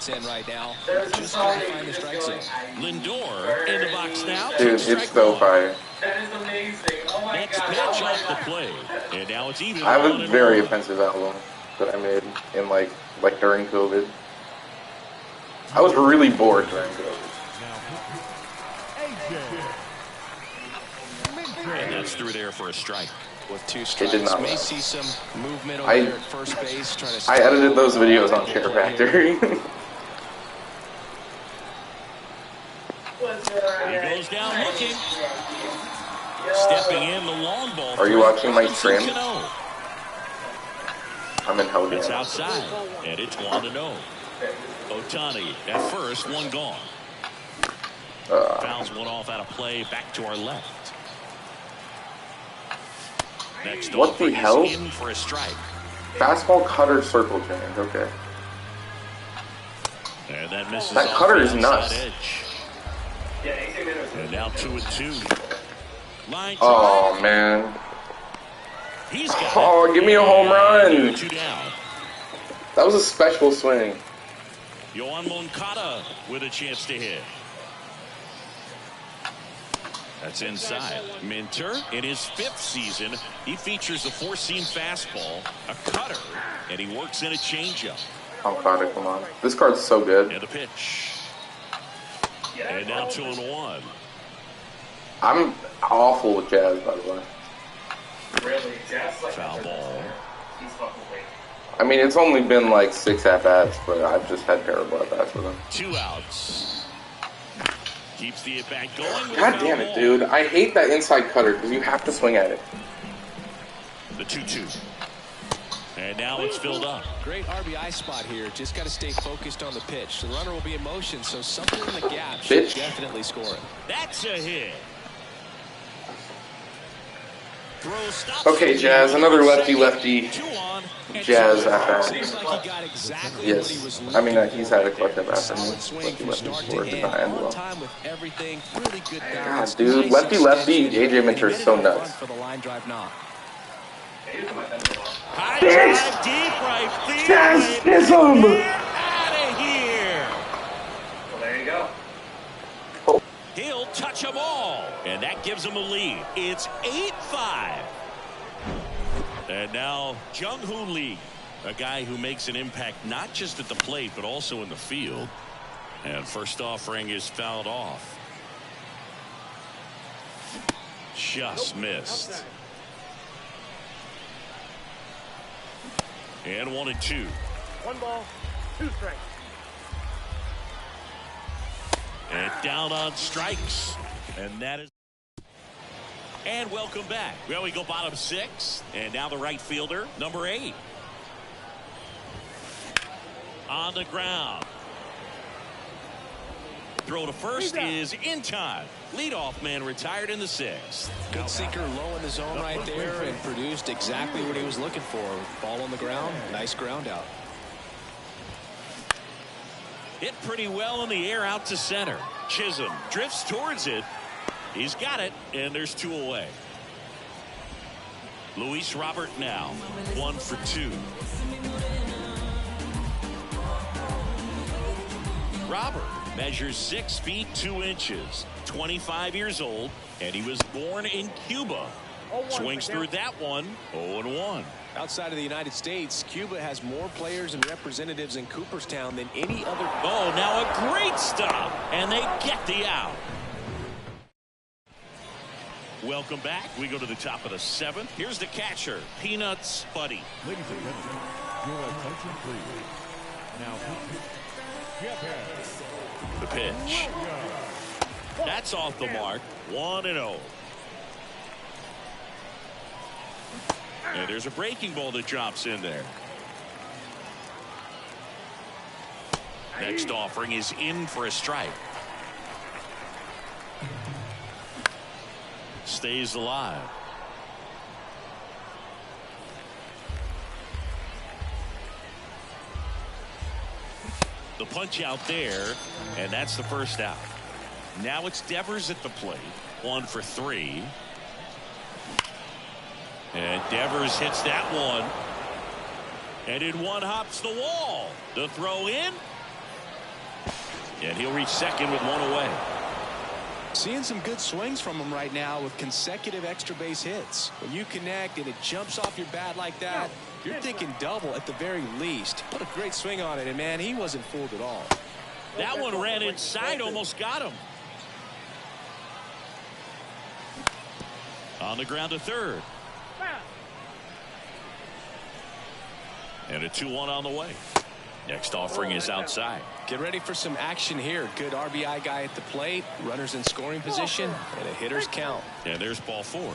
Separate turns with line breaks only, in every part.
defense end right now. Just couldn't find the strike zone.
Lindor in the box now.
Dude, it's so fire.
That is amazing. Oh my
Next
God.
pitch off the plate. And now it's even.
I have a very offensive album that I made in like during COVID. I was really bored during COVID.
And that's through there for a strike.
With 2
It did
strikes,
not
may
last.
see some movement over there at first base. Trying to
I edited those videos on Share Factory.
He goes down looking. Stepping in the long ball.
Are you watching my stream?
Cano.
I'm in hell
It's
game.
outside, and it's 1-0. Otani at first, one gone. Fouls one off out of play, back to our left. Next
What the hell?
in for a strike.
Fastball cutter circle change, okay.
And that misses.
That
off
cutter
the
is
outside
nuts.
Edge. And now 2-2. Line
Oh, man.
He's got
Oh,
it.
give me a home run.
2 down.
That was a special swing.
Yoan Moncada with a chance to hit. That's inside. Minter, in his 5th season, he features a 4-seam fastball, a cutter, and he works in a changeup.
Moncada, come on. This card's so good.
And the pitch. And now 2-1.
I'm awful with Jazz, by the way.
Really? Jazz like
Foul ball.
He's fucking great.
I mean, it's only been like 6 at-bats, but I've just had terrible at-bats with him.
2 outs. Keeps the at-bat going. With
God
a foul
damn it,
ball.
dude. I hate that inside cutter because you have to swing at it.
The 2-2. And now it's filled up.
Great RBI spot here. Just got to stay focused on the pitch. The runner will be in motion, so something in the gap should
Bitch.
definitely score it.
That's a hit. Throw stops.
Okay, Jazz, another lefty-lefty
2 on. and
Jazz
2 out.
at-bat.
Seems like he got exactly what he was
Yes.
looking
I mean, he's had a
for.
clutch at-bat for me.
Solid swing from
Lefty-lefty
start to
score did
end.
not end
On
well.
time with everything. Really good
God,
balance.
dude.
Nice
Lefty-lefty,
extension,
AJ Minter is
and
so
he made it
nuts.
fun for the line drive knock.
High
Bitch!
drive, deep right field.
Jazz
and
Ism!
Get out of here.
Well, there you go.
He'll touch them all. And that gives him a lead. It's 8-5. And now Jung-Hoo Lee, a guy who makes an impact not just at the plate but also in the field. And first offering is fouled off. Just missed. And 1-2.
1 ball, 2 strikes.
And down on strikes. And that is. And welcome back. Well, we go bottom 6. And now the right fielder, number 8. On the ground. Throw to first is in time. Leadoff man retired in the 6th.
Good sinker low in the zone right there and produced exactly what he was looking for. Ball on the ground. Nice ground out.
Hit pretty well in the air out to center. Chisholm drifts towards it. He's got it, and there's 2 away. Luis Robert now, 1 for 2. Robert measures 6 feet 2 inches, 25 years old, and he was born in Cuba. Swings through that one, 0-1.
Outside of the United States, Cuba has more players and representatives in Cooperstown than any other.
Oh, now a great stop, and they get the out. Welcome back. We go to the top of the 7th. Here's the catcher, Peanuts Buddy.
Ladies and gentlemen, your attention please. Now,
The pitch. That's off the mark. 1-0. And there's a breaking ball that drops in there. Next offering is in for a strike. Stays alive. The punch out there, and that's the first out. Now it's Devers at the plate. 1 for 3. And Devers hits that one. And in one hops the wall. The throw in. And he'll reach second with one away.
Seeing some good swings from him right now with consecutive extra base hits. When you connect and it jumps off your bat like that, you're thinking double at the very least. What a great swing on it, and man, he wasn't fooled at all.
That one ran inside, almost got him. On the ground to third. And a 2-1 on the way. Next offering is outside.
Get ready for some action here. Good RBI guy at the plate. Runners in scoring position. And a hitter's count.
And there's ball 4.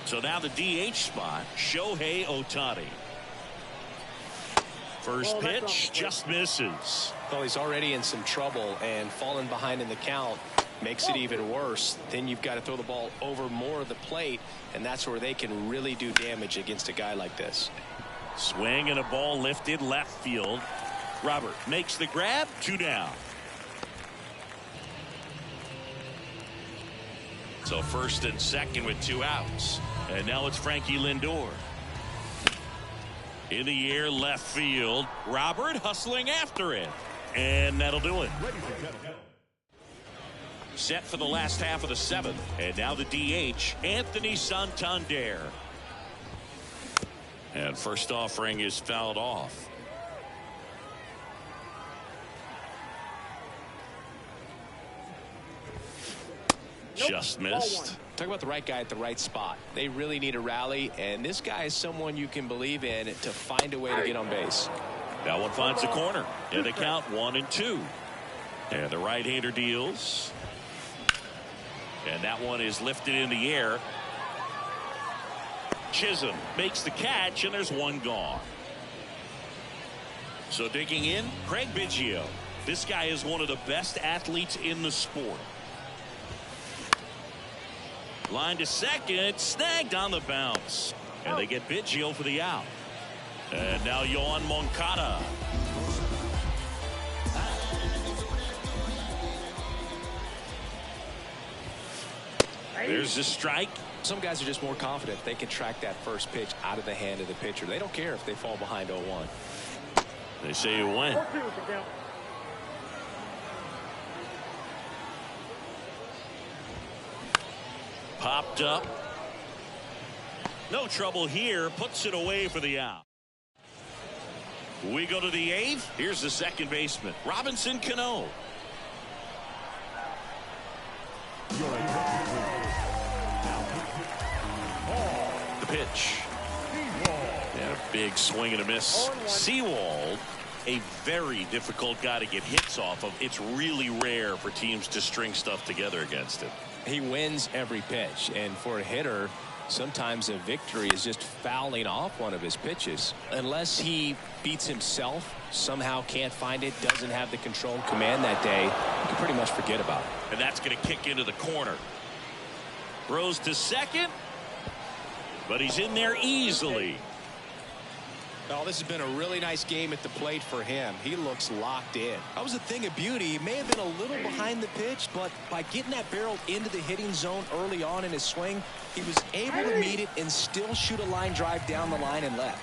So now the DH spot, Shohei Ohtani. First pitch just misses.
Well, he's already in some trouble, and falling behind in the count makes it even worse. Then you've got to throw the ball over more of the plate, and that's where they can really do damage against a guy like this.
Swing and a ball lifted left field. Robert makes the grab. 2 down. So first and second with 2 outs. And now it's Frankie Lindor. In the air left field. Robert hustling after it. And that'll do it. Set for the last half of the 7th. And now the DH, Anthony Santander. And first offering is fouled off. Just missed.
Talk about the right guy at the right spot. They really need a rally, and this guy is someone you can believe in to find a way to get on base.
That one finds the corner. And they count 1-2. And the right-hander deals. And that one is lifted in the air. Chisholm makes the catch, and there's one gone. So digging in, Craig Biggio. This guy is one of the best athletes in the sport. Line to second, snagged on the bounce. And they get Biggio for the out. And now Yoan Moncada. There's the strike.
Some guys are just more confident they can track that first pitch out of the hand of the pitcher. They don't care if they fall behind 0-1.
They say you win. Popped up. No trouble here. Puts it away for the out. We go to the 8th. Here's the second baseman, Robinson Cano. The pitch. And a big swing and a miss. Sewald, a very difficult guy to get hits off of. It's really rare for teams to string stuff together against him.
He wins every pitch, and for a hitter, sometimes a victory is just fouling off one of his pitches. Unless he beats himself, somehow can't find it, doesn't have the control and command that day, you can pretty much forget about it.
And that's going to kick into the corner. Throws to second, but he's in there easily.
Oh, this has been a really nice game at the plate for him. He looks locked in. That was a thing of beauty. He may have been a little behind the pitch, but by getting that barrel into the hitting zone early on in his swing, he was able to meet it and still shoot a line drive down the line and left.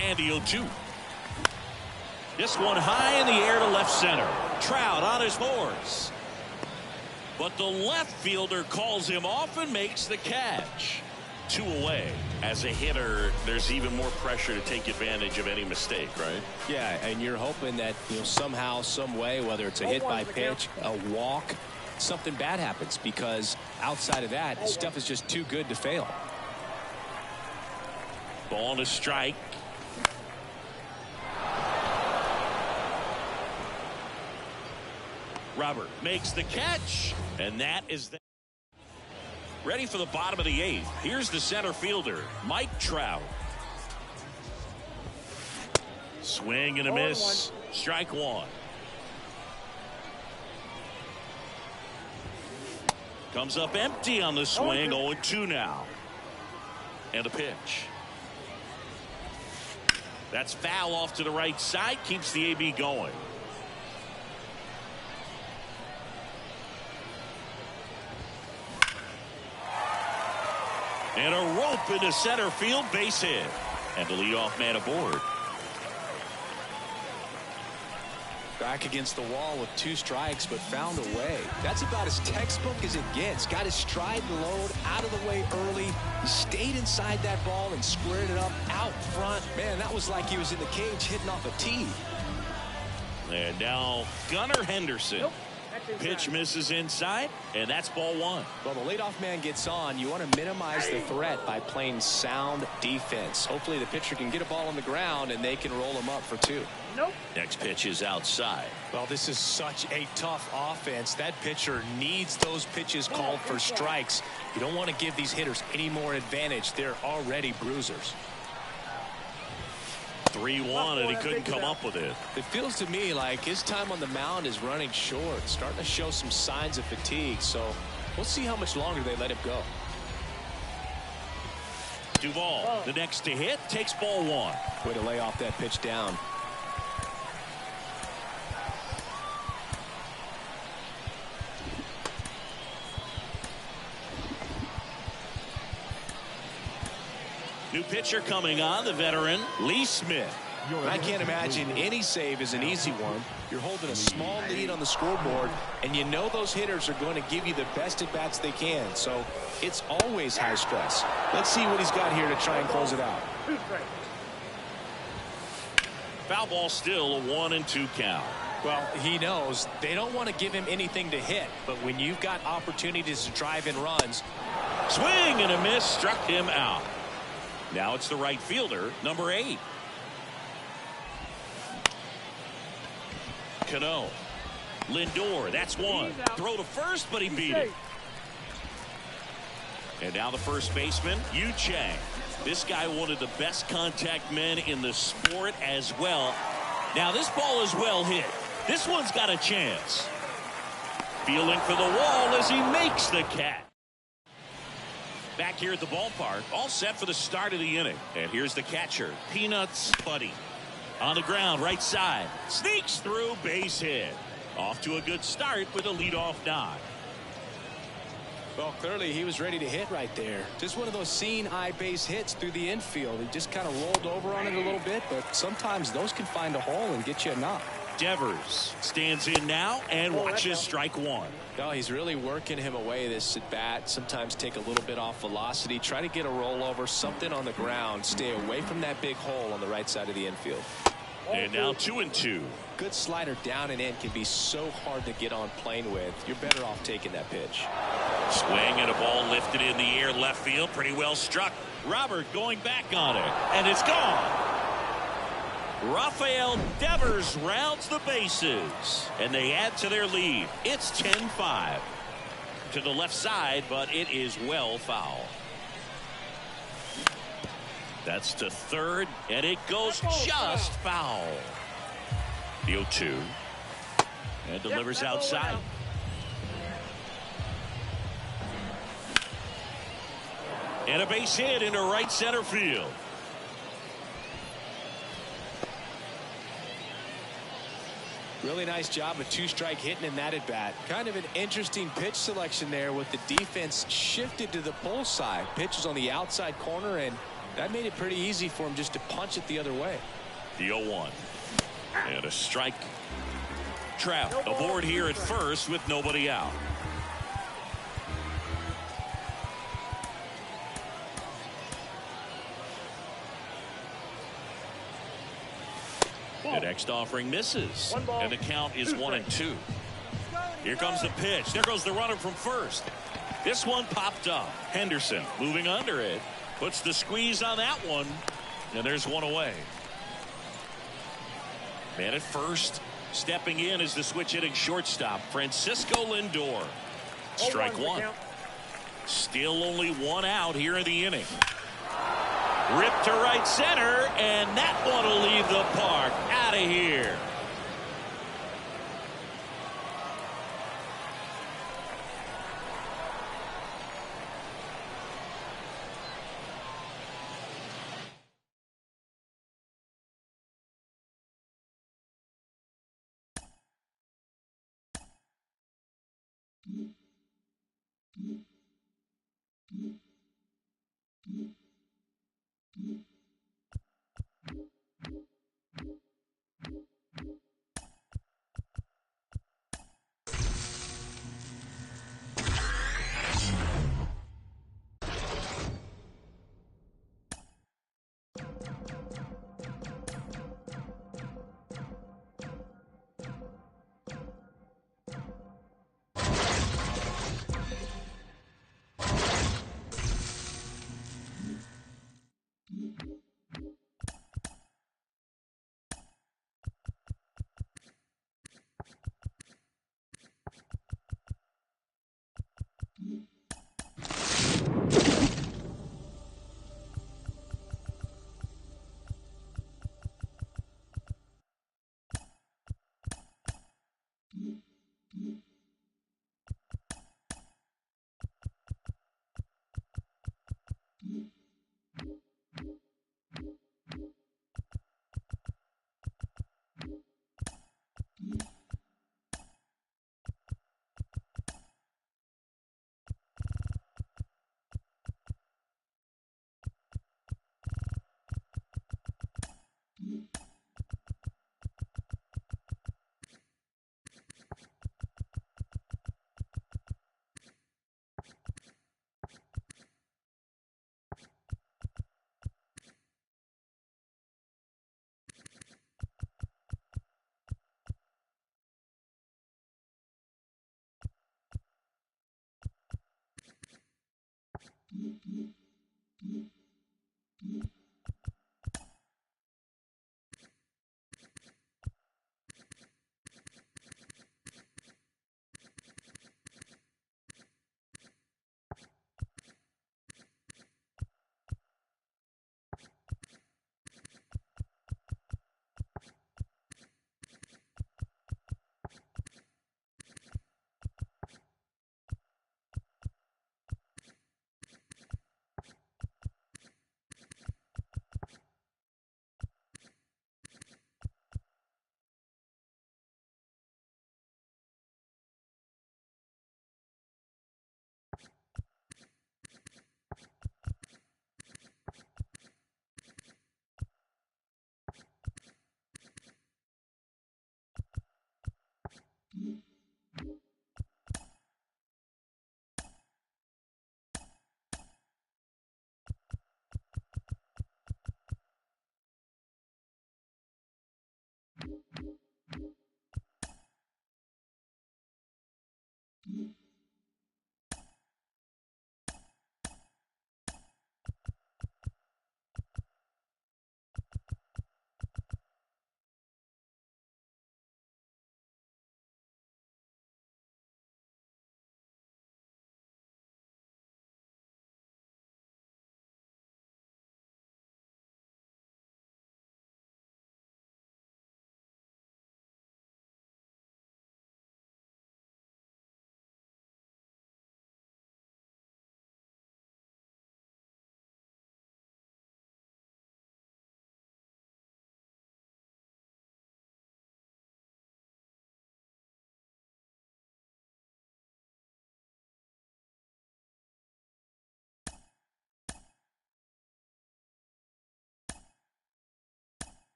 And the 0-2. This one high in the air to left center. Trout on his horse. But the left fielder calls him off and makes the catch. 2 away. As a hitter, there's even more pressure to take advantage of any mistake, right?
Yeah, and you're hoping that somehow, some way, whether it's a hit by pitch, a walk, something bad happens, because outside of that, stuff is just too good to fail.
Ball to strike. Robert makes the catch, and that is that. Ready for the bottom of the 8th. Here's the center fielder, Mike Trout. Swing and a miss. Strike 1. Comes up empty on the swing. 0-2 now. And a pitch. That's foul off to the right side. Keeps the AB going. And a rope into center field, base hit. And the leadoff man aboard.
Back against the wall with 2 strikes, but found a way. That's about as textbook as it gets. Got his stride and load out of the way early. He stayed inside that ball and squared it up out front. Man, that was like he was in the cage hitting off a tee.
And now Gunnar Henderson.
Nope.
Pitch misses inside, and that's ball 1.
Well, the leadoff man gets on. You want to minimize the threat by playing sound defense. Hopefully the pitcher can get a ball on the ground and they can roll him up for 2.
Nope.
Next pitch is outside.
Well, this is such a tough offense. That pitcher needs those pitches called for strikes. You don't want to give these hitters any more advantage. They're already bruisers.
3-1, and he couldn't come up with it.
It feels to me like his time on the mound is running short, starting to show some signs of fatigue. So we'll see how much longer they let him go.
Duvall, the next to hit, takes ball 1.
Way to lay off that pitch down.
New pitcher coming on, the veteran, Lee Smith.
I can't imagine any save is an easy one. You're holding a small lead on the scoreboard, and you know those hitters are going to give you the best at-bats they can. So it's always high stress. Let's see what he's got here to try and close it out.
Foul ball still, a 1-2 count.
Well, he knows they don't want to give him anything to hit, but when you've got opportunities to drive in runs.
Swing and a miss, struck him out. Now it's the right fielder, number 8. Cano. Lindor, that's 1. Throw to first, but he beat it. And now the first baseman, Yu Chang. This guy one of the best contact men in the sport as well. Now this ball is well hit. This one's got a chance. Feeling for the wall as he makes the catch. Back here at the ballpark, all set for the start of the inning. And here's the catcher, Peanuts Buddy. On the ground, right side. Sneaks through, base hit. Off to a good start with a leadoff knock.
Well, clearly he was ready to hit right there. Just one of those seeing eye base hits through the infield. He just kind of rolled over on it a little bit, but sometimes those can find a hole and get you a knock.
Devers stands in now and watches strike 1.
No, he's really working him away this at bat. Sometimes take a little bit off velocity, try to get a rollover, something on the ground, stay away from that big hole on the right side of the infield.
And now 2-2.
Good slider down and in can be so hard to get on plane with. You're better off taking that pitch.
Swing and a ball lifted in the air left field, pretty well struck. Robert going back on it, and it's gone. Rafael Devers rounds the bases, and they add to their lead. It's 10-5 to the left side, but it is well foul. That's to third, and it goes just foul. The 0-2, and delivers outside. And a base hit into right center field.
Really nice job of 2-strike hitting in that at bat. Kind of an interesting pitch selection there with the defense shifted to the pull side. Pitch was on the outside corner, and that made it pretty easy for him just to punch it the other way.
The 0-1. And a strike. Trout aboard here at first with nobody out. The next offering misses, and the count is 1-2. Here comes the pitch. There goes the runner from first. This one popped up. Henderson moving under it, puts the squeeze on that one, and there's one away. Man at first, stepping in is the switch hitting shortstop, Francisco Lindor. Strike 1. Still only 1 out here in the inning. Ripped to right center, and that one will leave the park. Out of here.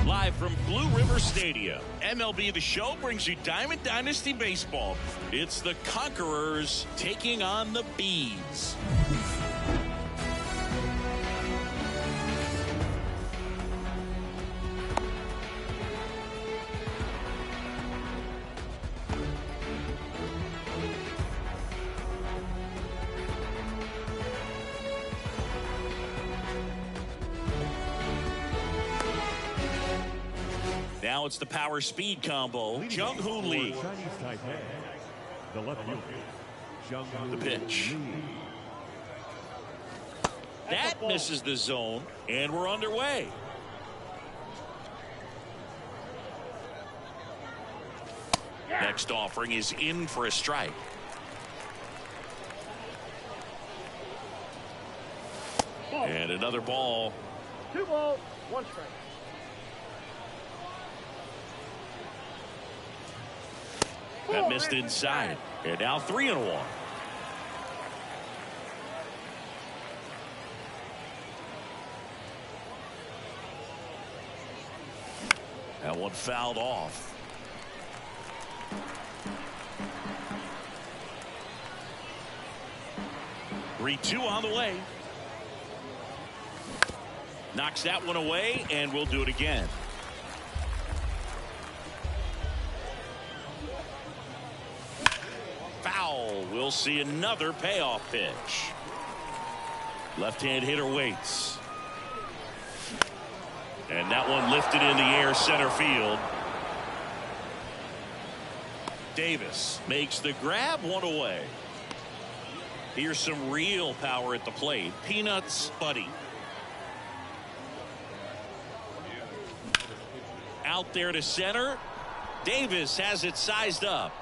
Live from Blue River Stadium, MLB The Show brings you Diamond Dynasty Baseball. It's the Conquerors taking on the Bees. Now it's the power speed combo. Jung Hoo Lee.
Chinese Taipei, the left fielder, Jung
The pitch. That misses the zone, and we're underway. Next offering is in for a strike. And another ball.
2 balls, 1 strike.
That missed inside. And now 3-1. That one fouled off. Three-two on the way. Knocks that one away, and we'll do it again. Foul. We'll see another payoff pitch. Left-hand hitter waits. And that one lifted in the air center field. Davis makes the grab, one away. Here's some real power at the plate. Peanuts Buddy. Out there to center. Davis has it sized up.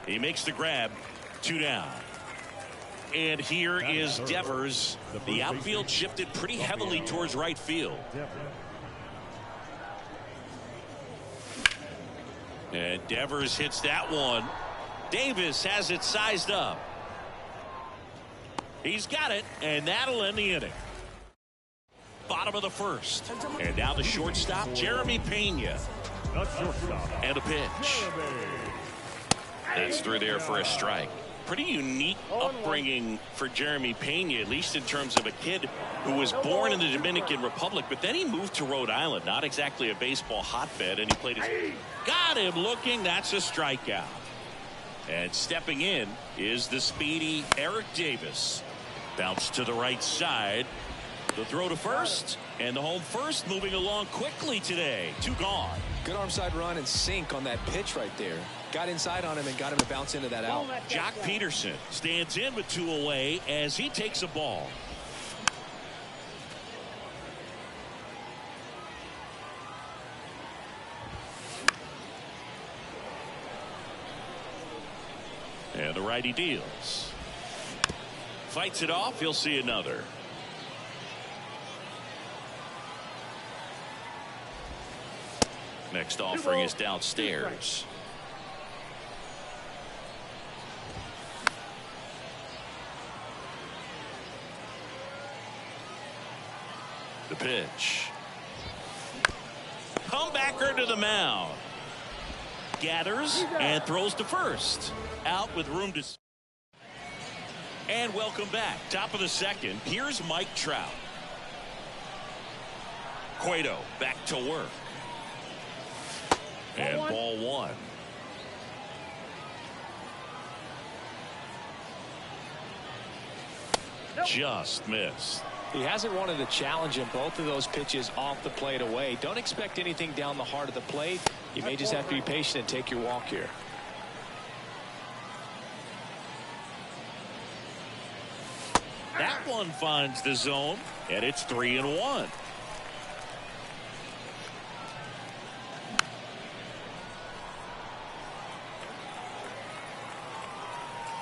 He makes the grab. 2 down. And here is Devers. The outfield shifted pretty heavily towards right field. And Devers hits that one. Davis has it sized up. He's got it, and that'll end the inning. Bottom of the first. And now the shortstop, Jeremy Pena. And a pitch. That's through there for a strike. Pretty unique upbringing for Jeremy Pena, at least in terms of a kid who was born in the Dominican Republic, but then he moved to Rhode Island, not exactly a baseball hotbed, and he played his... Got him looking. That's a strikeout. And stepping in is the speedy Eric Davis. Bounce to the right side. The throw to first, and the home first moving along quickly today. 2 gone.
Good arm side run and sink on that pitch right there. Got inside on him and got him to bounce into that out.
Jock Peterson stands in with 2 away as he takes a ball. And the righty deals. Fights it off. He'll see another. Next offering is downstairs. The pitch. Comebacker to the mound. Gathers and throws to first. Out with room to... And welcome back. Top of the second. Here's Mike Trout. Cueto back to work. And ball 1. Just missed.
He hasn't wanted to challenge him. Both of those pitches off the plate away. Don't expect anything down the heart of the plate. You may just have to be patient and take your walk here.
That one finds the zone, and it's 3-1.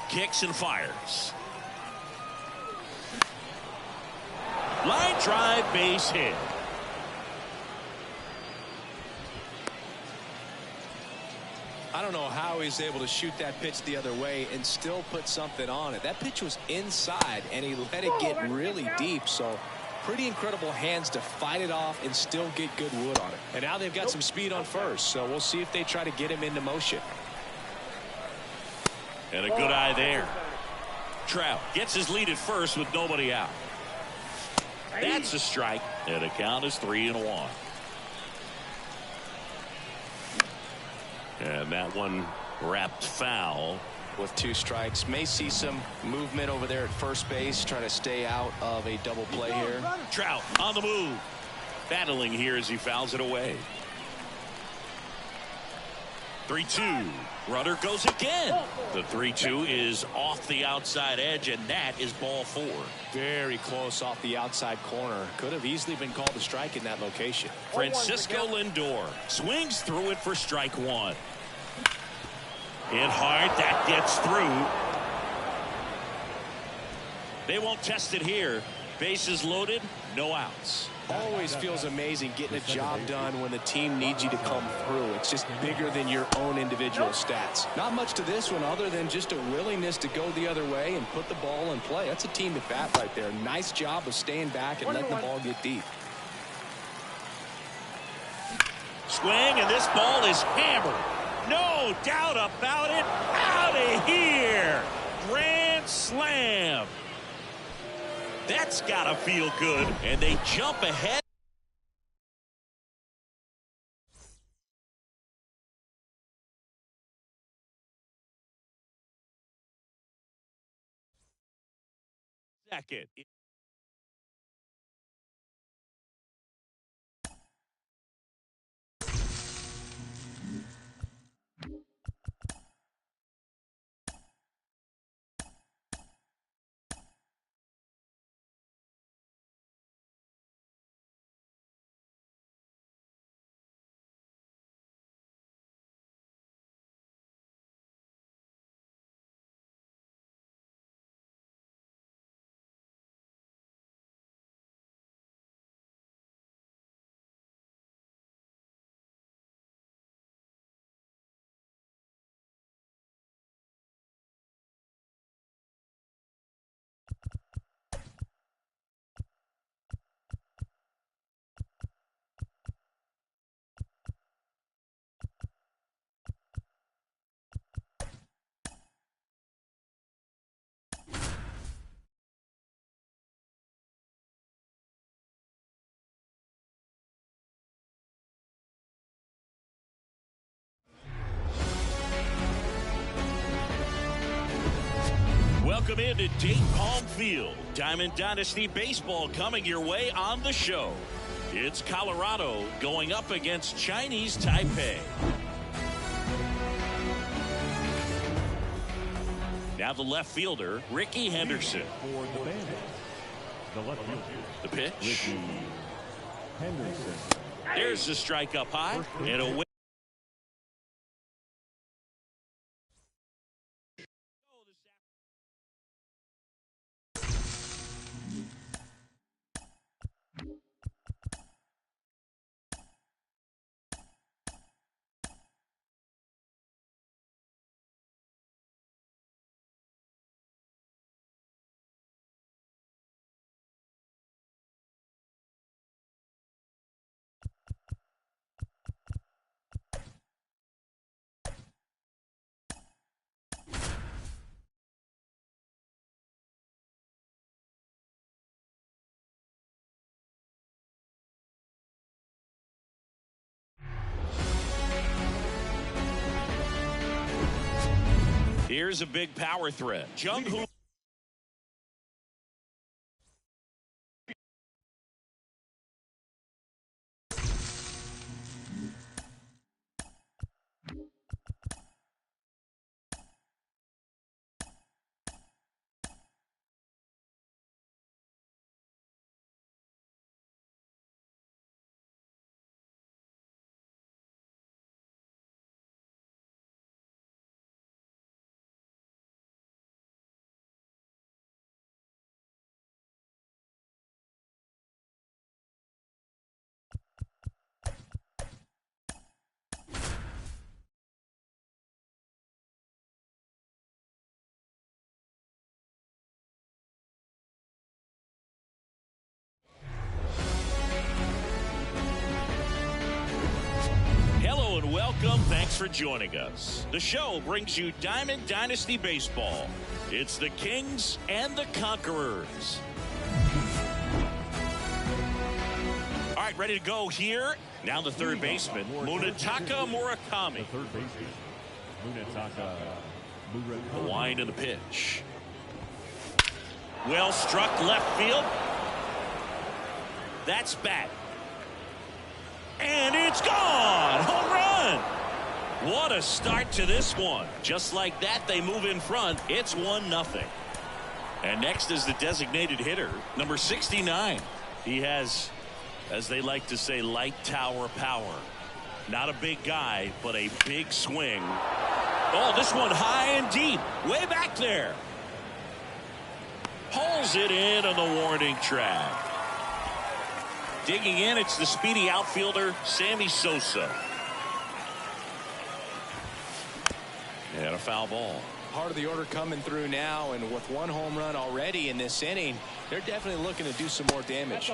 Kicks and fires. Line drive, base hit.
I don't know how he's able to shoot that pitch the other way and still put something on it. That pitch was inside, and he let it get really deep. So pretty incredible hands to fight it off and still get good wood on it. And now they've got some speed on first, so we'll see if they try to get him into motion.
And a good eye there. Trout gets his lead at first with nobody out. That's a strike, and the count is 3-1. And that one wrapped foul.
With 2 strikes, may see some movement over there at first base, trying to stay out of a double play here.
Trout on the move, battling here as he fouls it away. 3-2. Runner goes again. The 3-2 is off the outside edge, and that is ball 4.
Very close off the outside corner. Could have easily been called a strike in that location.
Francisco Lindor swings through it for strike 1. Hit hard. That gets through. They won't test it here. Bases loaded. No outs.
Always feels amazing getting a job done when the team needs you to come through. It's just bigger than your own individual stats. Not much to this one other than just a willingness to go the other way and put the ball in play. That's a team at bat right there. Nice job of staying back and letting the ball get deep.
Swing, and this ball is hammered. No doubt about it. Out of here. Grand slam. That's got to feel good. And they jump ahead. Second. Welcome into Dayton Palm Field. Diamond Dynasty Baseball coming your way on the show. It's Colorado going up against Chinese Taipei. Now the left fielder, Ricky Henderson.
For the Bandits, the left fielder,
The pitch.
Ricky Henderson.
There's the strike up high and away. Here's a big power threat. Jung Hoo. Welcome. Thanks for joining us. The show brings you Diamond Dynasty Baseball. It's the Kings and the Conquerors. All right, ready to go here. Now the third baseman, Munetaka Murakami.
The third baseman, Munetaka Murakami.
The wind and the pitch. Well struck left field. That's back. And it's gone! Home run! What a start to this one. Just like that, they move in front. It's 1-0. And next is the designated hitter, number 69. He has, as they like to say, light tower power. Not a big guy, but a big swing. Oh, this one high and deep. Way back there. Pulls it in on the warning track. Digging in, it's the speedy outfielder, Sammy Sosa. And a foul ball.
Part of the order coming through now, and with one home run already in this inning, they're definitely looking to do some more damage.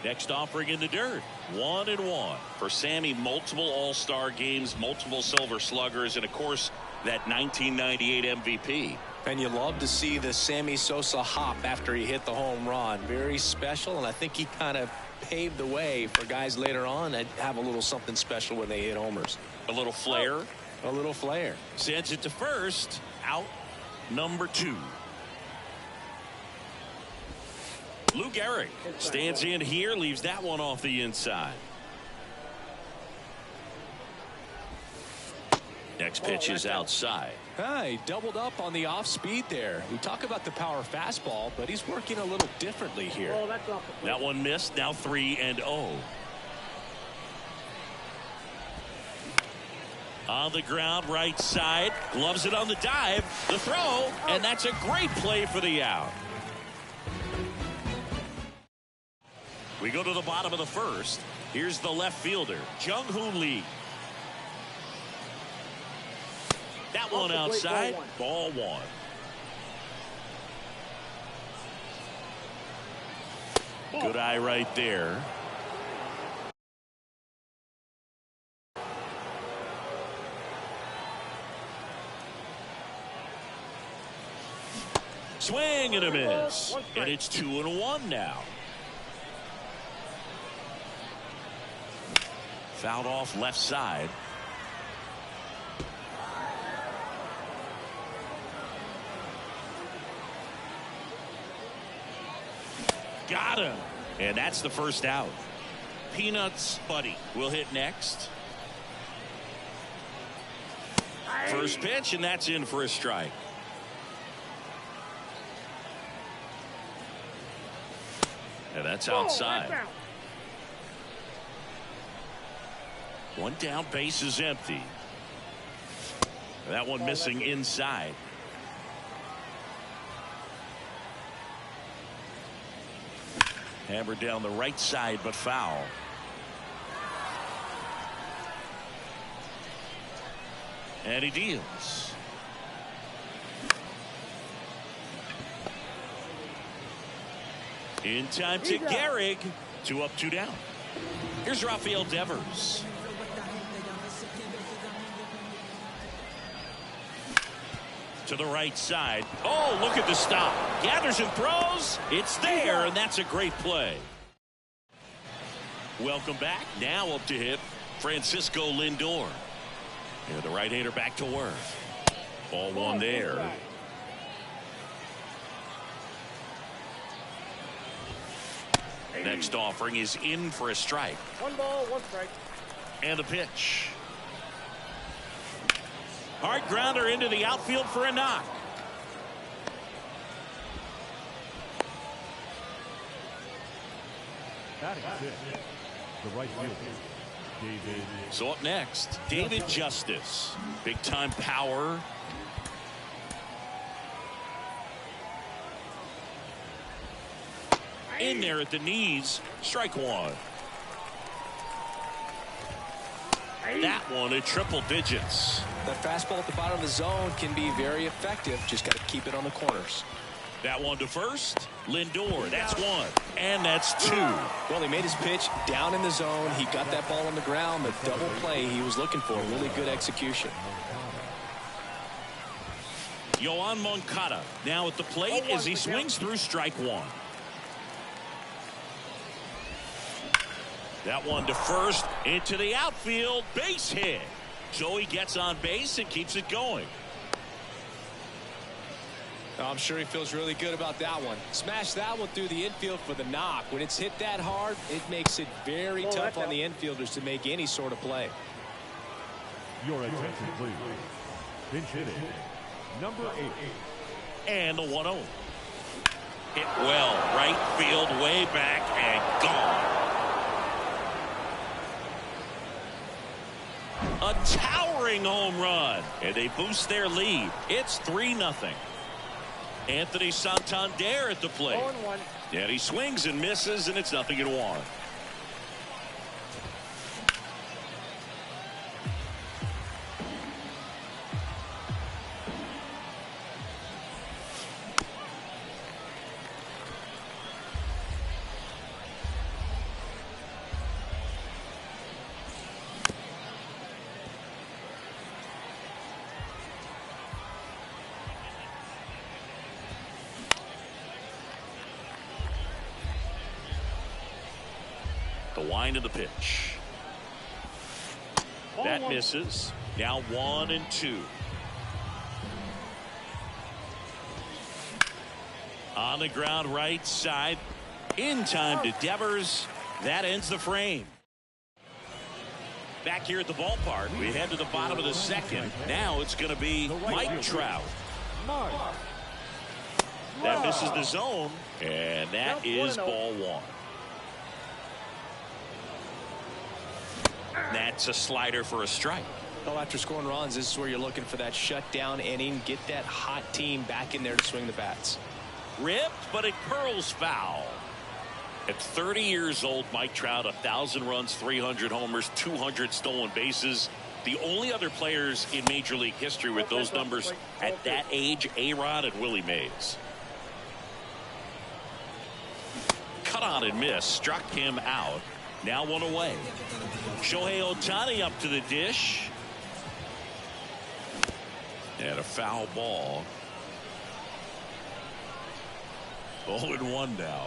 Next offering in the dirt. 1-1 for Sammy. Multiple All-Star games, multiple Silver Sluggers, and of course that 1998 MVP.
And you love to see the Sammy Sosa hop after he hit the home run. Very special, and I think he kind of paved the way for guys later on that have a little something special when they hit homers.
A little flair.
A little flair.
Sends it to first. Out number 2. Lou Gehrig stands in here, leaves that one off the inside. Next pitch is outside.
He doubled up on the off speed there. We talk about the power fastball, but he's working a little differently here.
That one missed. Now 3-0. On the ground, right side. Gloves it on the dive. The throw. And that's a great play for the out. We go to the bottom of the first. Here's the left fielder, Jung Hoo Lee. That one outside. Ball 1. Good eye right there. Swing and a miss. And it's 2-1 now. Fouled off left side. Got him. And that's the first out. Peanuts Buddy will hit next. First pitch, and that's in for a strike. And that's outside. One down, base is empty. That one missing inside. Hammered down the right side, but foul. And he deals. In time to Gehrig. 2 up, 2 down. Here's Rafael Devers. To the right side. Oh, look at the stop. Gathers and throws. It's there, and that's a great play. Welcome back. Now up to hit Francisco Lindor. And the right-hander back to work. Ball one there. Next offering is in for a strike.
1 ball, 1 strike.
And the pitch. Hard grounder into the outfield for a knock.
Batting fifth, the right fielder, David.
So up next, David Justice. Big time power. In there at the knees. Strike one. That one at triple digits.
That fastball at the bottom of the zone can be very effective. Just got to keep it on the corners.
That one to first. Lindor, that's 1. And that's 2.
Well, he made his pitch down in the zone. He got that ball on the ground. The double play he was looking for. Really good execution.
Yoan Moncada now at the plate as he swings through strike 1. That one to first, into the outfield, base hit. So he gets on base and keeps it going.
I'm sure he feels really good about that one. Smash that one through the infield for the knock. When it's hit that hard, it makes it very tough on the infielders to make any sort of play.
Your attention, please. Pinch hitting, number 8.
And the 1-0. Hit well, right field, way back, and gone. A towering home run, and they boost their lead. It's 3-0. Anthony Santander at the plate.
0-1.
And he swings and misses, and it's 0-1. The wind of the pitch. That misses. Now 1-2. On the ground right side. In time to Devers. That ends the frame. Back here at the ballpark, we head to the bottom of the second. Now it's going to be Mike Trout. That misses the zone. And that is ball 1. That's a slider for a strike.
Well, after scoring runs, this is where you're looking for that shutdown inning. Get that hot team back in there to swing the bats.
Ripped, but it curls foul. At 30 years old, Mike Trout, 1,000 runs, 300 homers, 200 stolen bases. The only other players in Major League history with those numbers at that age, A-Rod and Willie Mays. Cut on and miss, struck him out. Now 1 away. Shohei Ohtani up to the dish. And a foul ball. 0-1 now.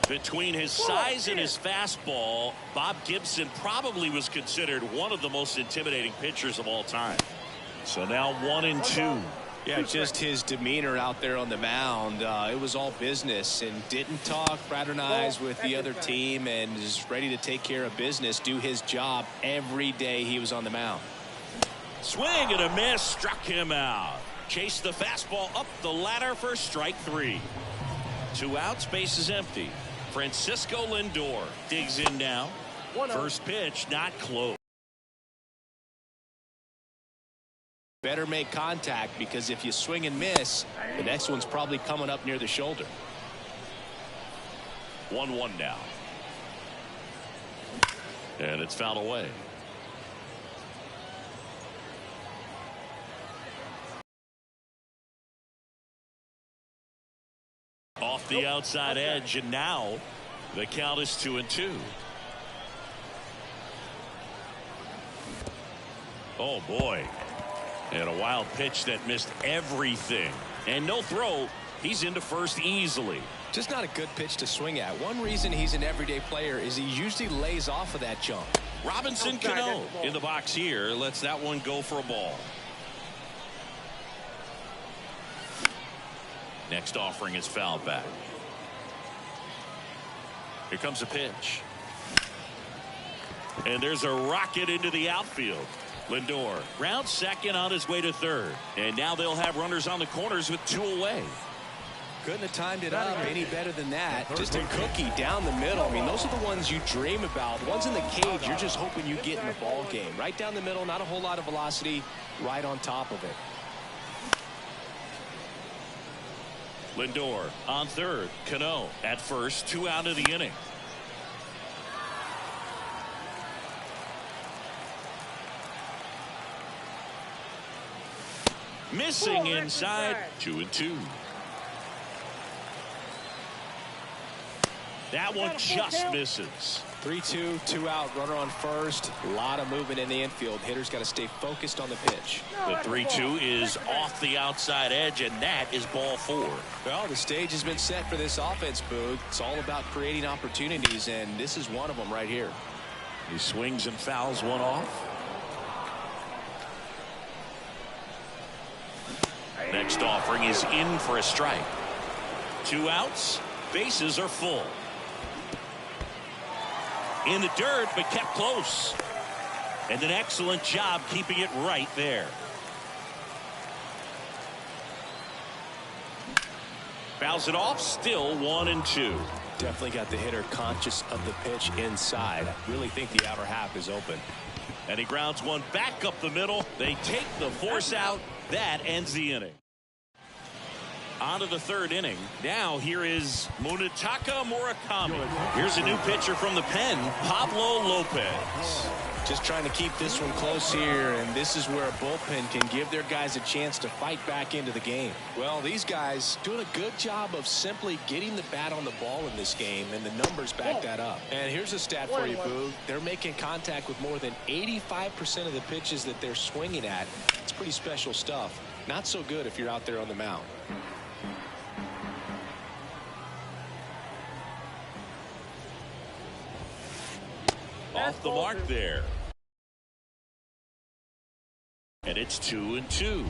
Between his size and his fastball, Bob Gibson probably was considered one of the most intimidating pitchers of all time. So now 1-2.
Yeah, just his demeanor out there on the mound. It was all business and didn't talk, fraternize with the other team, and is ready to take care of business, do his job every day he was on the mound.
Swing and a miss, struck him out. Chased the fastball up the ladder for strike 3. 2 outs, base is empty. Francisco Lindor digs in now. First pitch not close.
Better make contact, because if you swing and miss, the next one's probably coming up near the shoulder.
1-1 now. And it's fouled away. Off the outside edge, and now the count is 2-2. Oh boy. And a wild pitch that missed everything. And no throw. He's into first easily.
Just not a good pitch to swing at. One reason he's an everyday player is he usually lays off of that jump.
Robinson Cano in the box here. Lets that one go for a ball. Next offering is fouled back. Here comes a pitch. And there's a rocket into the outfield. Lindor rounds second on his way to third. And now they'll have runners on the corners with 2 away.
Couldn't have timed it up any better than that. Just a cookie down the middle. I mean, those are the ones you dream about. The ones in the cage, you're just hoping you get in the ball game. Right down the middle, not a whole lot of velocity, right on top of it.
Lindor on third. Cano at first. 2 out of the inning. Missing inside. 2-2. That one just misses.
3-2, 2 out, runner on first. A lot of movement in the infield. Hitters got to stay focused on the pitch.
The 3-2 is off the outside edge, and that is ball 4.
Well, the stage has been set for this offense, Boog. It's all about creating opportunities, and this is one of them right here.
He swings and fouls one off. Next offering is in for a strike. 2 outs. Bases are full. In the dirt, but kept close. And an excellent job keeping it right there. Fouls it off. Still 1-2.
Definitely got the hitter conscious of the pitch inside. Really think the outer half is open.
And he grounds one back up the middle. They take the force out. That ends the inning. On to the 3rd inning. Now here is Munetaka Murakami. Here's a new pitcher from the pen, Pablo Lopez.
Just trying to keep this one close here, and this is where a bullpen can give their guys a chance to fight back into the game. Well, these guys doing a good job of simply getting the bat on the ball in this game, and the numbers back that up. And here's a stat for you, Boog. They're making contact with more than 85% of the pitches that they're swinging at. It's pretty special stuff. Not so good if you're out there on the mound.
Off the mark there. And it's 2-2.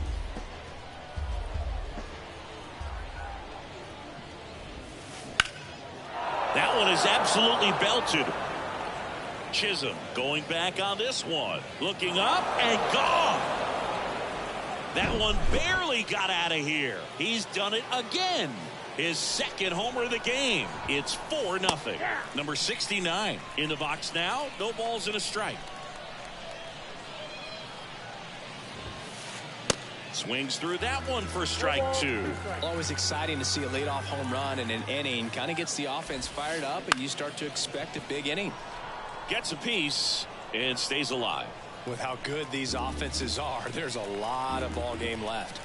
That one is absolutely belted. Chisholm going back on this one. Looking up and gone. That one barely got out of here. He's done it again. His 2nd homer of the game. It's 4-0. Number 69 in the box now. No balls and a strike. Swings through that one for strike 2.
Always exciting to see a leadoff home run in an inning. Kind of gets the offense fired up, and you start to expect a big inning.
Gets a piece and stays alive.
With how good these offenses are, there's a lot of ball game left.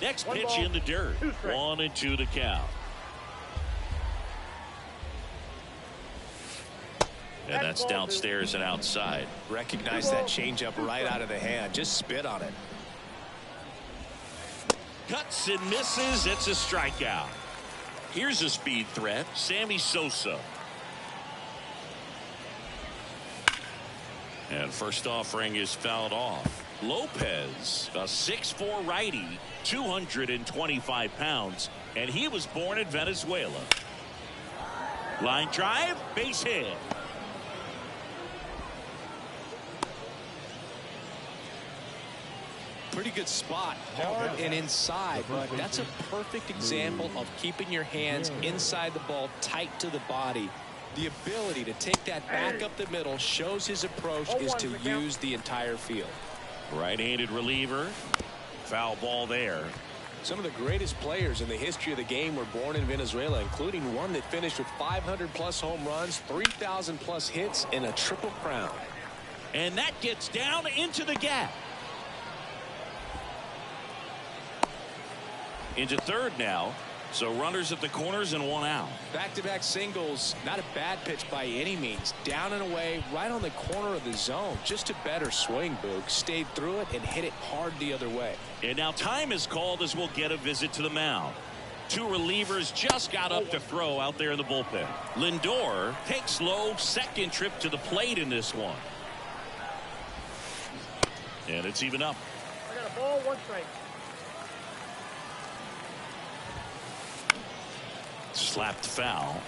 Next pitch in the dirt. 1-2 to count. And that's downstairs and outside.
Recognize that changeup right out of the hand. Just spit on it.
Cuts and misses. It's a strikeout. Here's a speed threat. Sammy Sosa. And first offering is fouled off. Lopez, a 6'4" righty, 225 pounds, and he was born in Venezuela. Line drive, base hit.
Pretty good spot, hard and inside, but that's a perfect example of keeping your hands inside the ball, tight to the body. The ability to take that back up the middle shows his approach is to use the entire field.
Right-handed reliever. Foul ball there.
Some of the greatest players in the history of the game were born in Venezuela, including one that finished with 500+ home runs, 3,000+ hits, and a triple crown.
And that gets down into the gap. Into third now. So runners at the corners and one out.
Back-to-back singles. Not a bad pitch by any means. Down and away, right on the corner of the zone. Just a better swing, Boog. Stayed through it and hit it hard the other way.
And now time is called as we'll get a visit to the mound. Two relievers just got up to throw out there in the bullpen. Lindor takes low, second trip to the plate in this one. And it's even up.
I got a ball, 1 strike.
Slapped foul.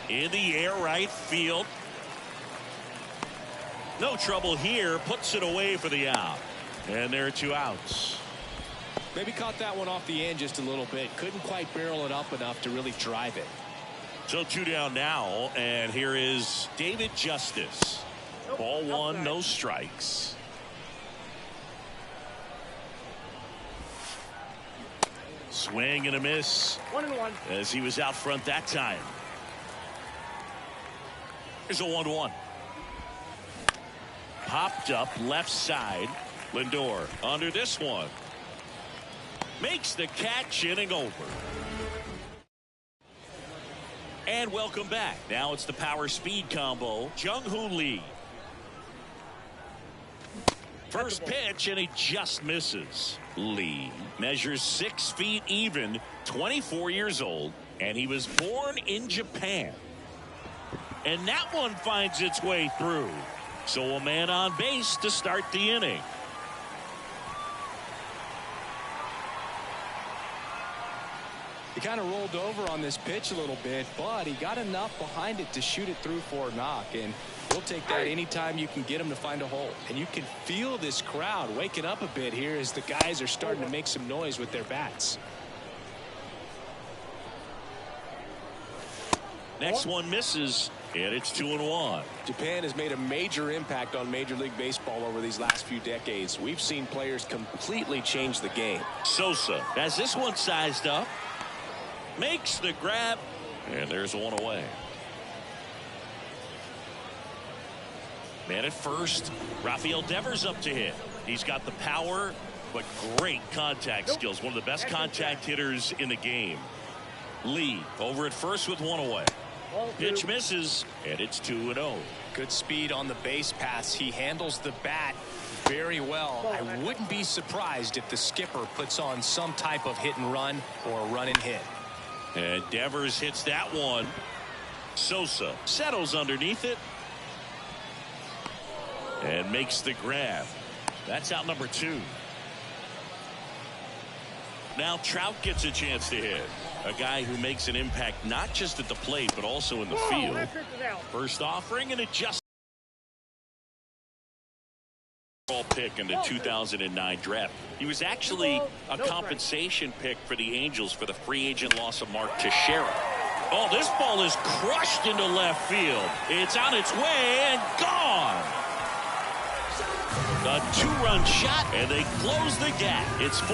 In the air, right field. No trouble here. Puts it away for the out. And there are 2 outs.
Maybe caught that one off the end just a little bit. Couldn't quite barrel it up enough to really drive it.
So 2 down now. And here is David Justice. Ball 1, no strikes. Swing and a miss.
1-1.
As he was out front that time. Here's a 1-1. Popped up left side. Lindor under this one. Makes the catch, inning over. And welcome back. Now it's the power speed combo. Jung-Hoo Lee. First pitch, and he just misses. Lee measures 6 feet even, 24 years old, and he was born in Japan. And that one finds its way through. So a man on base to start the inning.
He kind of rolled over on this pitch a little bit, but he got enough behind it to shoot it through for a knock. And we'll take that anytime you can get him to find a hole. And you can feel this crowd waking up a bit here as the guys are starting to make some noise with their bats.
Next one misses, and it's 2-1.
Japan has made a major impact on Major League Baseball over these last few decades. We've seen players completely change the game.
Sosa has this one sized up. Makes the grab, and there's one away. Man at first. Rafael Devers up to hit. He's got the power, but great contact skills. One of the best contact hitters in the game. Lee over at first with one away. Pitch misses, and it's 2-0.
Good speed on the base paths. He handles the bat very well. I wouldn't be surprised if the skipper puts on some type of hit and run or a run and hit.
And Devers hits that one. Sosa settles underneath it and makes the grab. That's out number 2. Now Trout gets a chance to hit. A guy who makes an impact not just at the plate but also in the field. First offering, and it just pick in the 2009 draft. He was actually a compensation pick for the Angels for the free agent loss of Mark Teixeira. Oh, this ball is crushed into left field. It's on its way and gone. A 2-run shot, and they close the gap. It's 4-2.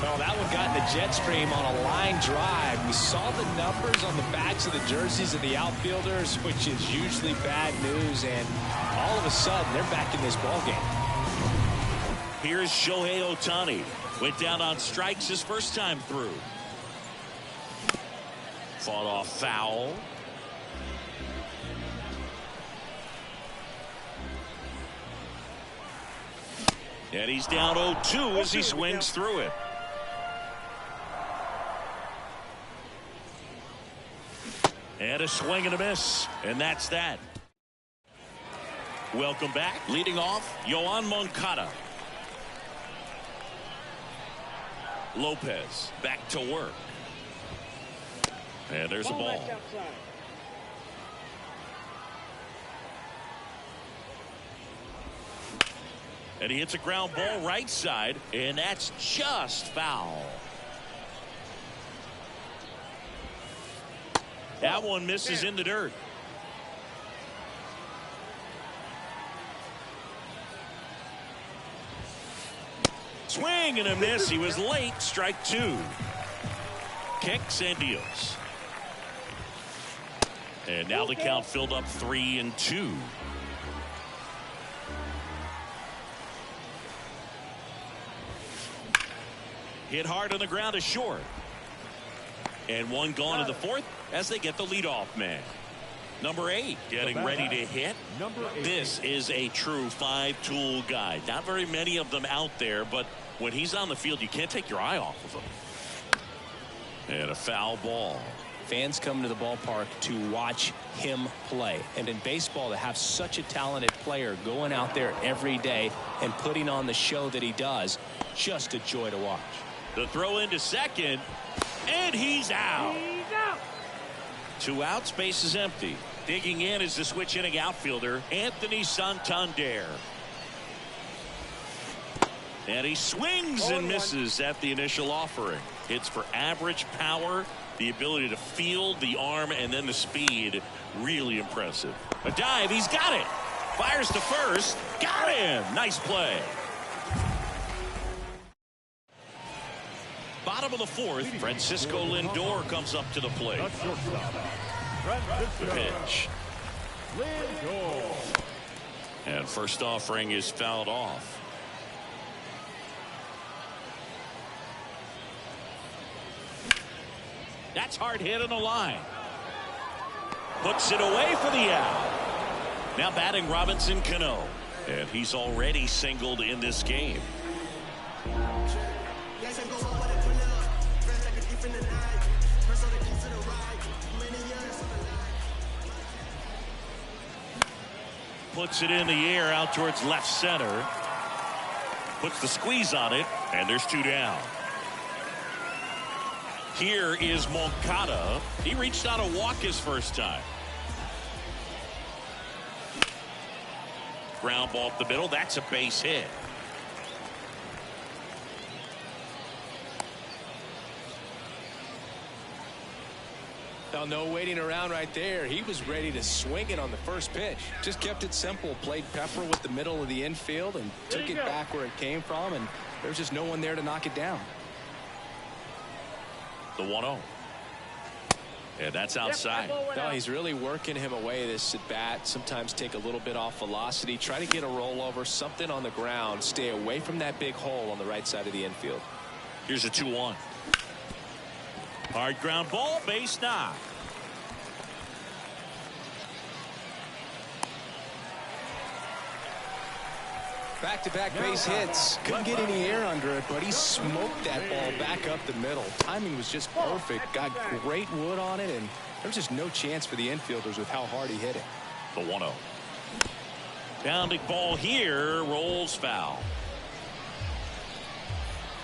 Oh, that one got in the jet stream on a line drive. We saw the numbers on the backs of the jerseys of the outfielders, which is usually bad news, and all of a sudden they're back in this ballgame.
Here's Shohei Ohtani. Went down on strikes his first time through. Fought off foul. And he's down 0-2 as he swings through it. And a swing and a miss. And that's that. Welcome back. Leading off, Yoan Moncada. Lopez back to work. And there's a ball. And he hits a ground ball right side, and that's just foul. That one misses in the dirt. Swing and a miss. He was late. Strike two. Kicks and deals. And now the count filled up 3-2. Hit hard on the ground is short. And one gone in the fourth as they get the leadoff man. Number 8 getting ready to hit. This is a true five-tool guy. Not very many of them out there, but when he's on the field, you can't take your eye off of him. And a foul ball.
Fans come to the ballpark to watch him play. And in baseball, to have such a talented player going out there every day and putting on the show that he does, just a joy to watch.
The throw into second, and he's out. 2 outs, base is empty. Digging in is the switch hitting outfielder, Anthony Santander. And he swings and misses at the initial offering. Hits for average power, the ability to field, the arm, and then the speed. Really impressive. A dive, he's got it. Fires to first, got him. Nice play. Bottom of the fourth, Francisco Lindor comes up to the plate. The pitch. And first offering is fouled off. That's hard hit on the line. Puts it away for the out. Now batting Robinson Cano. And he's already singled in this game. Puts it in the air out towards left center. Puts the squeeze on it, and there's 2 down. Here is Moncada. He reached out a walk his first time. Ground ball up the middle. That's a base hit.
Now, no waiting around right there. He was ready to swing it on the first pitch. Just kept it simple. Played pepper with the middle of the infield and took it back where it came from. And there's just no one there to knock it down.
The 1-0. And that's outside.
No, he's really working him away this at bat. Sometimes take a little bit off velocity. Try to get a rollover, something on the ground. Stay away from that big hole on the right side of the infield.
Here's a 2-1. Hard ground ball, base knock.
Back-to-back base hits. Couldn't get any air under it, but he smoked that ball back up the middle. Timing was just perfect. Got great wood on it, and there was just no chance for the infielders with how hard he hit it.
The 1-0. Pounding ball here, rolls foul.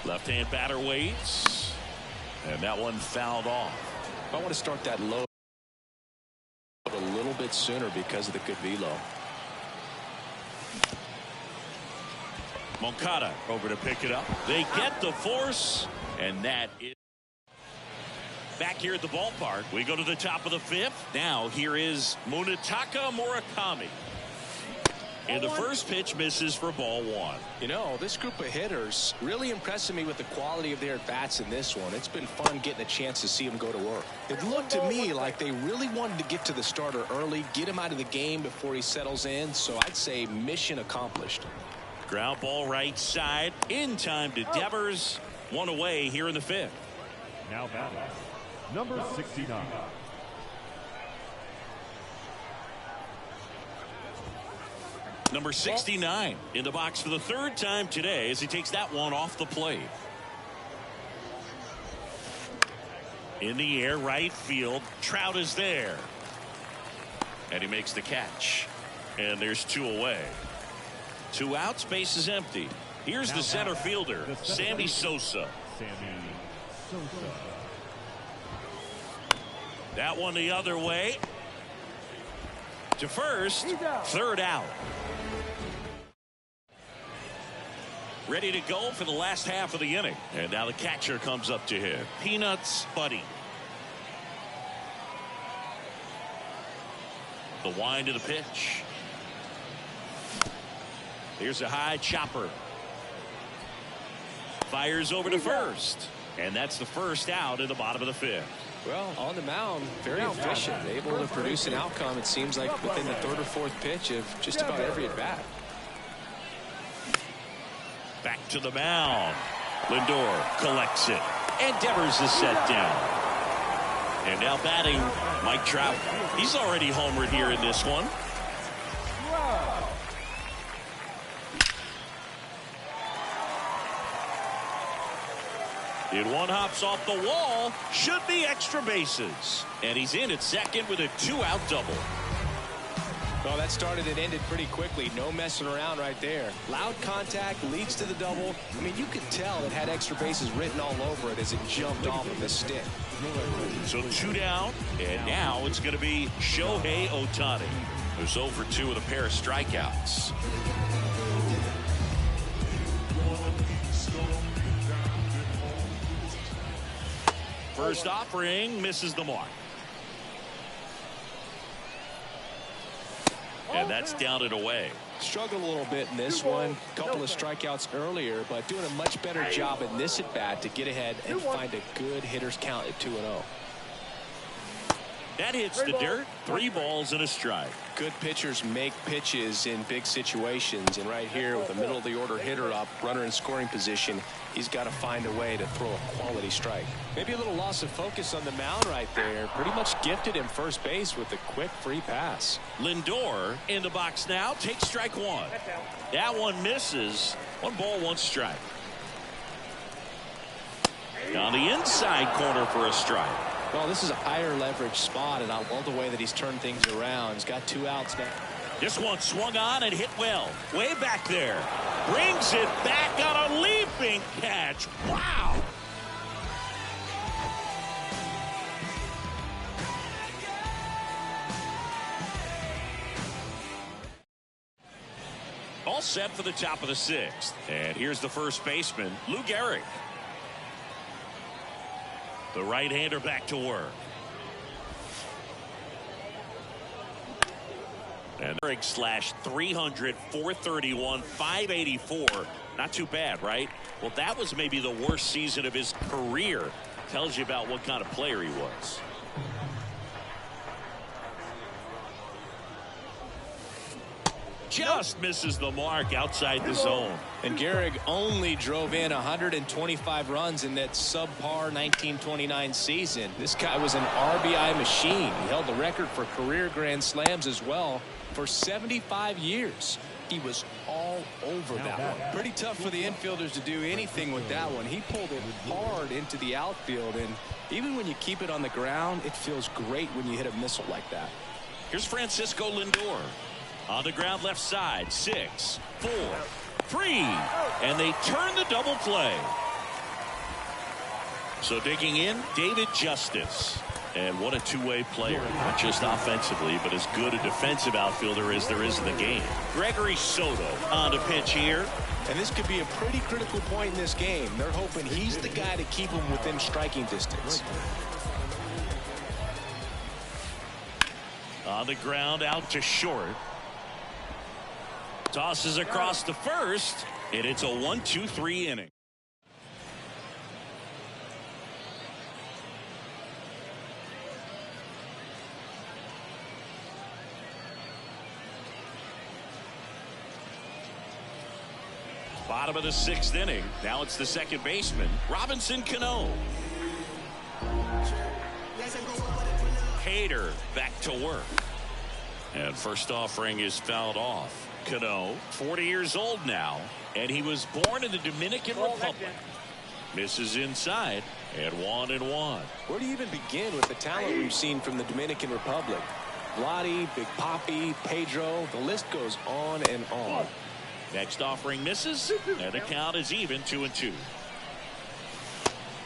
Left-hand batter waits. And that one fouled off.
I want to start that low a little bit sooner because of the good velo.
Moncada over to pick it up. They get the force, and that is back here at the ballpark. We go to the top of the 5th. Now here is Munetaka Murakami. And the first pitch misses for ball 1.
You know, this group of hitters really impressing me with the quality of their bats in this one. It's been fun getting a chance to see them go to work. It looked to me like they really wanted to get to the starter early, get him out of the game before he settles in. So I'd say mission accomplished.
Ground ball right side. In time to Devers. 1 away here in the 5th.
Now batting, number 69.
Number 69 in the box for the 3rd time today as he takes that one off the plate. In the air, right field. Trout is there. And he makes the catch. And there's 2 away. 2 outs, base is empty. Here's the center fielder, Sammy Sosa. That one the other way. To first, 3rd out. Ready to go for the last half of the inning. And now the catcher comes up to him. Peanuts Buddy. The wind of the pitch. Here's a high chopper. Fires over to first. And that's the 1st out in the bottom of the 5th.
Well, on the mound, very efficient. Able to produce an outcome, it seems like, within the 3rd or 4th pitch of just about every at-bat.
Back to the mound. Lindor collects it. And Devers is set down. And now batting, Mike Trout. He's already homered here in this one. And one hops off the wall. Should be extra bases. And he's in at second with a 2-out double.
Well, that started and ended pretty quickly. No messing around right there. Loud contact leads to the double. I mean, you could tell it had extra bases written all over it as it jumped off of the stick.
So 2 down, and now it's going to be Shohei Ohtani, who's 0 for 2 with a pair of strikeouts. First offering misses the mark. And that's down and away.
Struggled a little bit in this one. Couple of strikeouts earlier, but doing a much better job in this at bat to get ahead and find a good hitter's count at 2-0.
That hits the dirt. 3 balls and a strike.
Good pitchers make pitches in big situations, and right here with a middle of the order hitter up, runner in scoring position, he's got to find a way to throw a quality strike. Maybe a little loss of focus on the mound right there. Pretty much gifted him first base with a quick free pass.
Lindor in the box now, takes strike 1. That one misses. 1 ball, 1 strike. On the inside corner for a strike.
Well, this is a higher leverage spot, and I love the way that he's turned things around. He's got 2 outs now.
This one swung on and hit well. Way back there. Brings it back on a leaping catch. Wow. All set for the top of the 6th. And here's the first baseman, Lou Gehrig. The right-hander back to work. And Gehrig slashed 300, 431, 584. Not too bad, right? Well, that was maybe the worst season of his career. Tells you about what kind of player he was. Just misses the mark outside the zone.
And Gehrig only drove in 125 runs in that subpar 1929 season. This guy was an RBI machine. He held the record for career grand slams as well for 75 years. He was all over that one. Pretty tough for the infielders to do anything with that one. He pulled it hard into the outfield, and even when you keep it on the ground, it feels great when you hit a missile like that.
Here's Francisco Lindor. On the ground left side, 6, 4, 3, and they turn the double play. So digging in, David Justice. And what a two-way player, not just offensively, but as good a defensive outfielder as there is in the game. Gregory Soto on the pitch here.
And this could be a pretty critical point in this game. They're hoping he's the guy to keep them within striking distance.
On the ground, out to short. Tosses across to first, and it's a 1-2-3 inning. Bottom of the 6th inning. Now it's the second baseman, Robinson Cano. Hader back to work. And first offering is fouled off. Cano, 40 years old now, and he was born in the Dominican Republic. Misses inside, and 1-1.
Where do you even begin with the talent we've seen from the Dominican Republic? Vladdy, Big Papi, Pedro. The list goes on and on.
Next offering misses, and the count is even 2-2.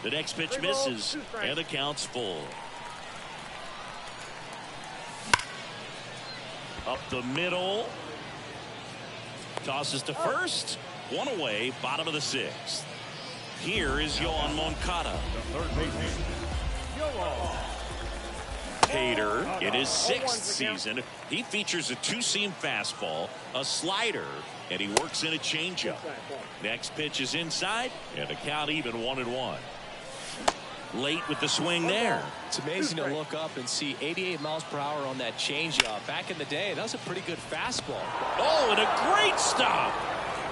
The next pitch misses, and the count's full. Up the middle. Tosses to first. One away, bottom of the sixth. Here is Yoan Moncada.
The third baseman, Yoan.
Hader in his sixth season. He features a two-seam fastball, a slider, and he works in a changeup. Next pitch is inside, and the count even 1-1. Late with the swing there.
It's amazing to look up and see 88 miles per hour on that changeup. Back in the day, that was a pretty good fastball.
Oh, and a great stop.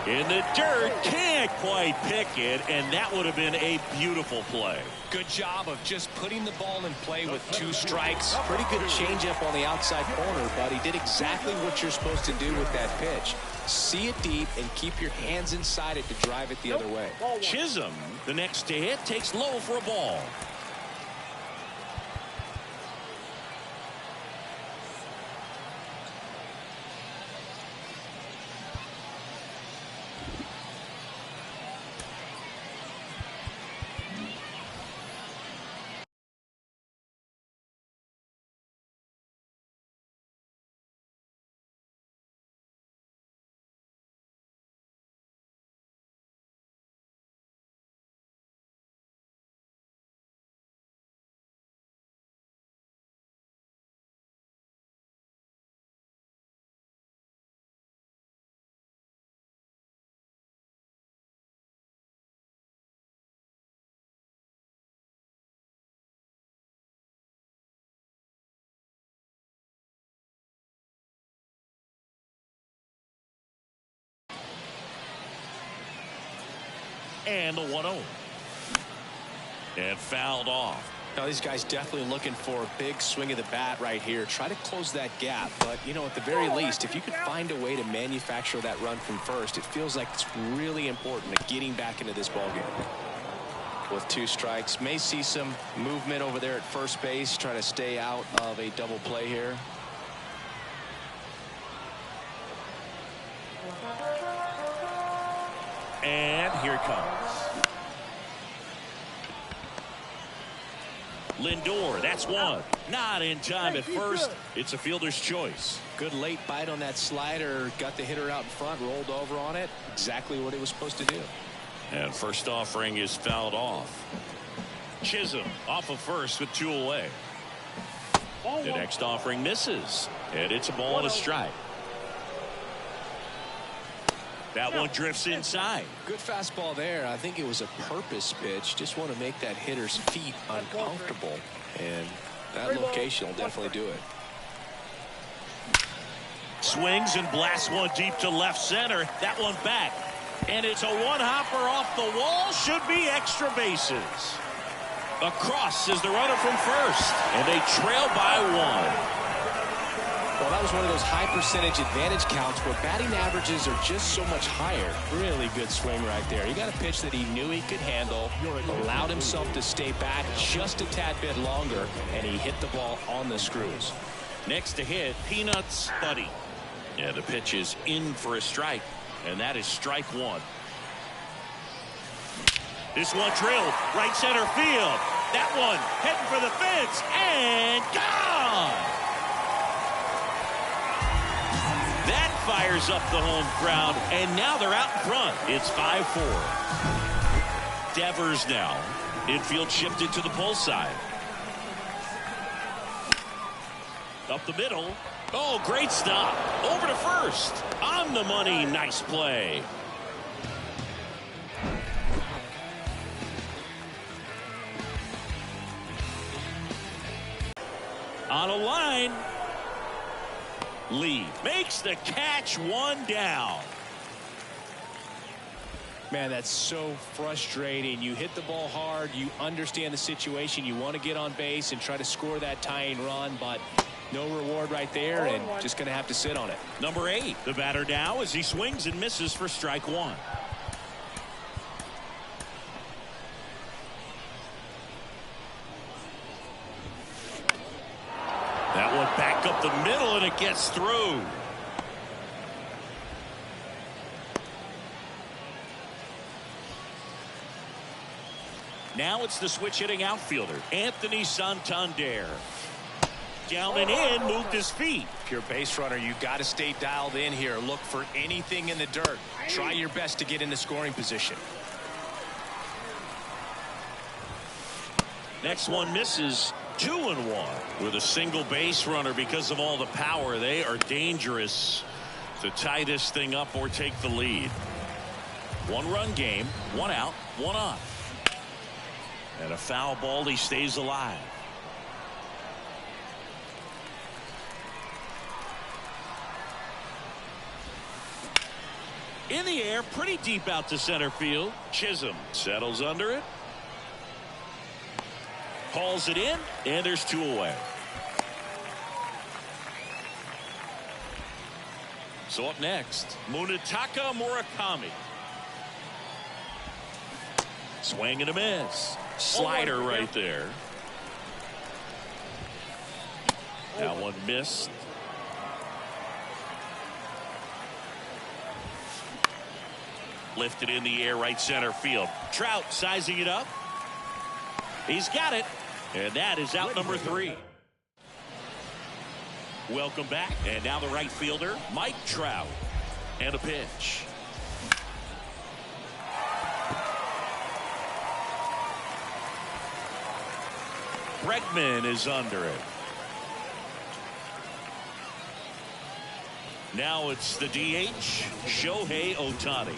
In the dirt, can't quite pick it, and that would have been a beautiful play.
Good job of just putting the ball in play with 2 strikes. Pretty good changeup on the outside corner, but he did exactly what you're supposed to do with that pitch. See it deep and keep your hands inside it to drive it the other way.
Chisholm, the next to hit, takes low for a ball. And the 1-0. And fouled off.
Now these guys definitely looking for a big swing of the bat right here. Try to close that gap. But, you know, at the very least, if you could find a way to manufacture that run from first, it feels like it's really important to getting back into this ballgame. With 2 strikes, may see some movement over there at first base, trying to stay out of a double play here.
And here it comes. Lindor, that's one. Not in time at first. It's a fielder's choice.
Good late bite on that slider. Got the hitter out in front, rolled over on it. Exactly what it was supposed to do.
And first offering is fouled off. Chisholm off of first with 2 away. The next offering misses. And it's a ball and a strike. That one drifts inside.
Good fastball there. I think it was a purpose pitch. Just want to make that hitter's feet uncomfortable. And that location will definitely do it.
Swings and blasts one deep to left center. That one back. And it's a one-hopper off the wall. Should be extra bases. Across is the runner from first. And they trail by 1.
Well, that was one of those high percentage advantage counts where batting averages are just so much higher. Really good swing right there. He got a pitch that he knew he could handle, allowed himself to stay back just a tad bit longer, and he hit the ball on the screws.
Next to hit, Peanuts Buddy. Yeah, the pitch is in for a strike, and that is strike 1. This one drilled right center field. That one heading for the fence and gone. That fires up the home crowd, and now they're out in front. It's 5-4. Devers now. Infield shifted to the pull side. Up the middle. Oh, great stop. Over to first. On the money. Nice play. On a line. Lee makes the catch, 1 down.
Man, that's so frustrating. You hit the ball hard. You understand the situation. You want to get on base and try to score that tying run, but no reward right there, and just going to have to sit on it.
Number 8, the batter now as he swings and misses for strike 1. That one back up the middle, and it gets through. Now it's the switch hitting outfielder, Anthony Santander. Down and in, moved his feet.
If you're a base runner, you got to stay dialed in here. Look for anything in the dirt. Try your best to get into scoring position.
Next one misses. 2-1 with a single base runner. Because of all the power, they are dangerous to tie this thing up or take the lead. 1-run game, 1 out, 1 on. And a foul ball, he stays alive. In the air, pretty deep out to center field. Chisholm settles under it. Hauls it in, and there's 2 away. So up next, Munetaka Murakami. Swing and a miss. Slider right there. That one missed. Lifted in the air, right center field. Trout sizing it up. He's got it. And that is out number 3. Welcome back. And now the right fielder, Mike Trout. And a pitch. Bregman is under it. Now it's the DH, Shohei Ohtani.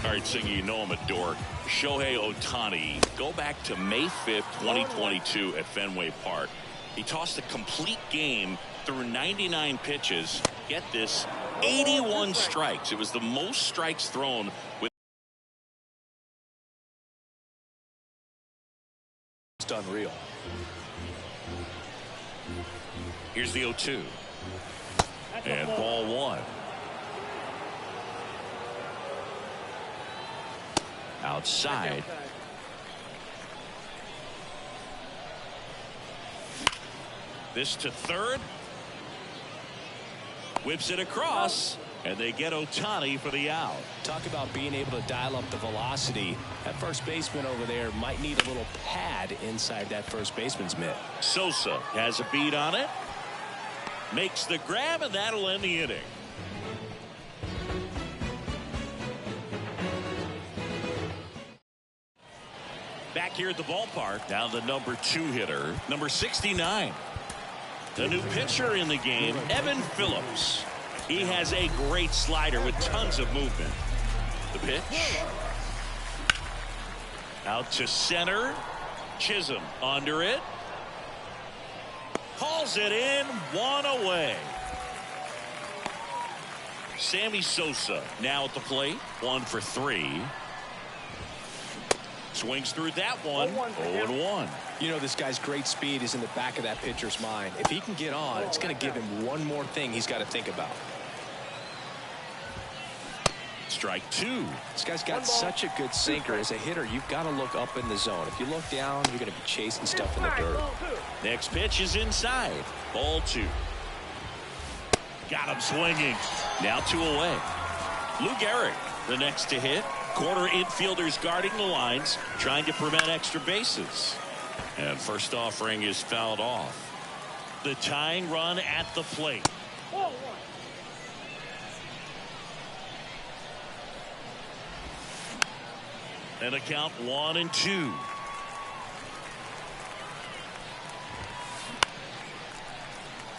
All right, Singy, you know I'm a dork. Shohei Ohtani, go back to May 5th, 2022 at Fenway Park. He tossed a complete game through 99 pitches. Get this, 81 strikes. It was the most strikes thrown with.
It's unreal.
Here's the 0-2. And ball 1. Outside. This to third. Whips it across. And they get Ohtani for the out.
Talk about being able to dial up the velocity. That first baseman over there might need a little pad inside that first baseman's mitt.
Sosa has a beat on it. Makes the grab, and that'll end the inning. Back here at the ballpark, now the number 2 hitter, number 69. The new pitcher in the game, Evan Phillips. He has a great slider with tons of movement. The pitch. Out to center. Chisholm under it. Calls it in, 1 away. Sammy Sosa now at the plate, 1 for 3. Swings through that one, 0-1.
You know, this guy's great speed is in the back of that pitcher's mind. If he can get on, it's going to give him one more thing he's got to think about.
Strike 2.
This guy's got such a good sinker. As a hitter, you've got to look up in the zone. If you look down, you're going to be chasing stuff in the dirt.
Next pitch is inside. Ball 2. Got him swinging. Now 2 away. Lou Gehrig, the next to hit. Corner infielders guarding the lines, trying to prevent extra bases. And first offering is fouled off. The tying run at the plate. And a count 1-2.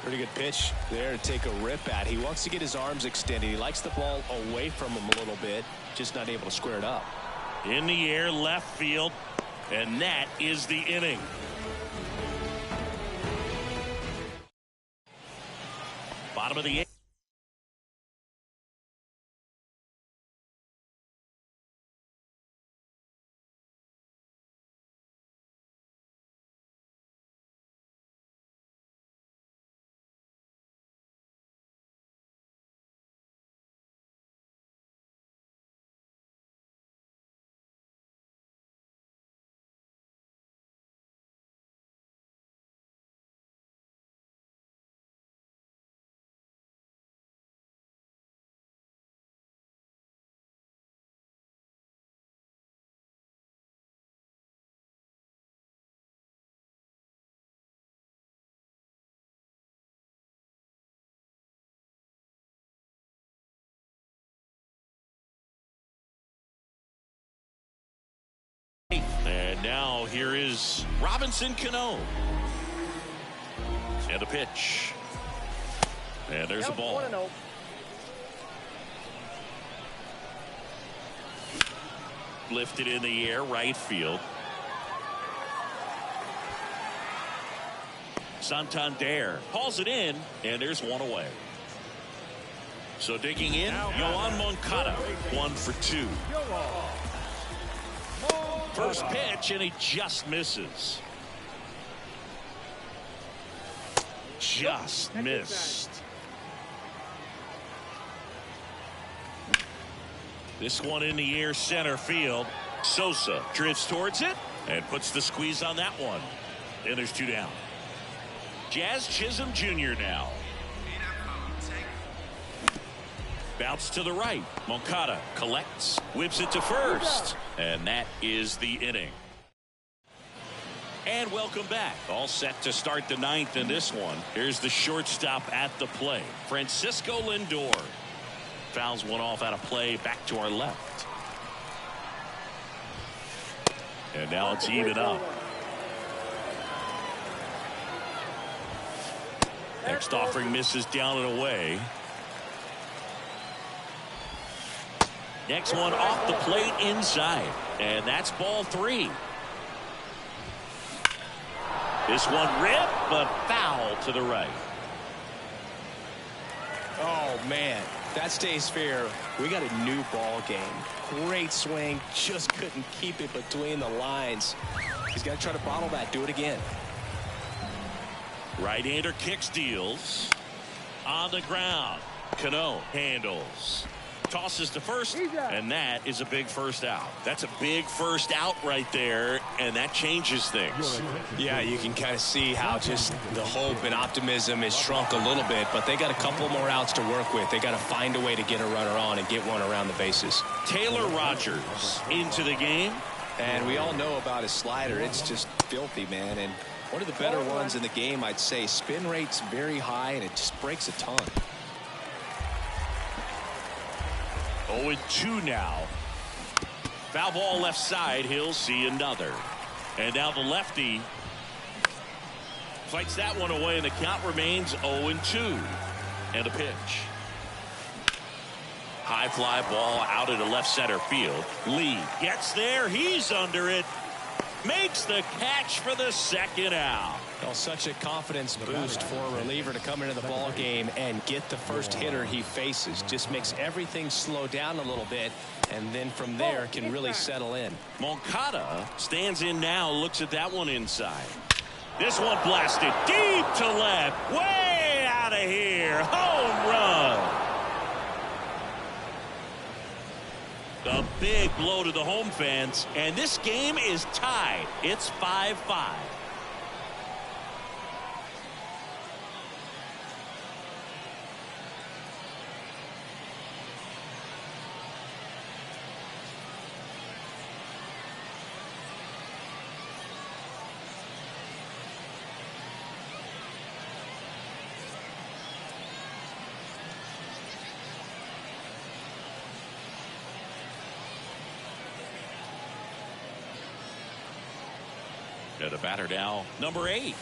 Pretty good pitch there to take a rip at. He wants to get his arms extended. He likes the ball away from him a little bit, just not able to square it up.
In the air, left field, and that is the inning. Bottom of the 8th. now here is Robinson Cano. And a pitch. And there's a ball.
1-0.
Lifted in the air, right field. Santander hauls it in, and there's one away. So digging in, Yoan Moncada, 1 for 2. First pitch, and he just misses. Just missed. This one in the air, center field. Sosa drifts towards it and puts the squeeze on that one. And there's 2 down. Jazz Chisholm Jr. now. Bounce to the right. Moncada collects, whips it to first. And that is the inning. And welcome back. All set to start the 9th in this one. Here's the shortstop at the plate, Francisco Lindor. Fouls one off out of play, back to our left. And now it's even up. Next offering misses down and away. Next one off the plate inside. And that's ball 3. This one ripped, but foul to the right.
Oh, man. That stays fair. We got a new ball game. Great swing. Just couldn't keep it between the lines. He's got to try to bottle that. Do it again.
Right-hander kicks, deals. On the ground. Cano handles. Tosses to first, and that is a big first out. That's a big first out right there, and that changes things.
Yeah, you can kind of see how just the hope and optimism has shrunk a little bit, but they got a couple more outs to work with. They got to find a way to get a runner on and get one around the bases.
Taylor Rogers into the game.
And we all know about his slider. It's just filthy, man. And one of the better ones in the game, I'd say. Spin rate's very high, and it just breaks a ton.
0-2 now. Foul ball left side. He'll see another. And now the lefty fights that one away, and the count remains 0-2. And a pitch. High fly ball out into left center field. Lee gets there. He's under it. Makes the catch for the second out.
Well, such a confidence boost for a reliever to come into the ball game and get the first hitter he faces. Just makes everything slow down a little bit, and then from there can really settle in.
Moncada stands in now, looks at that one inside. This one blasted deep to left, way out of here. Home run. A big blow to the home fans, and this game is tied. It's 5-5. And the batter now, number 8.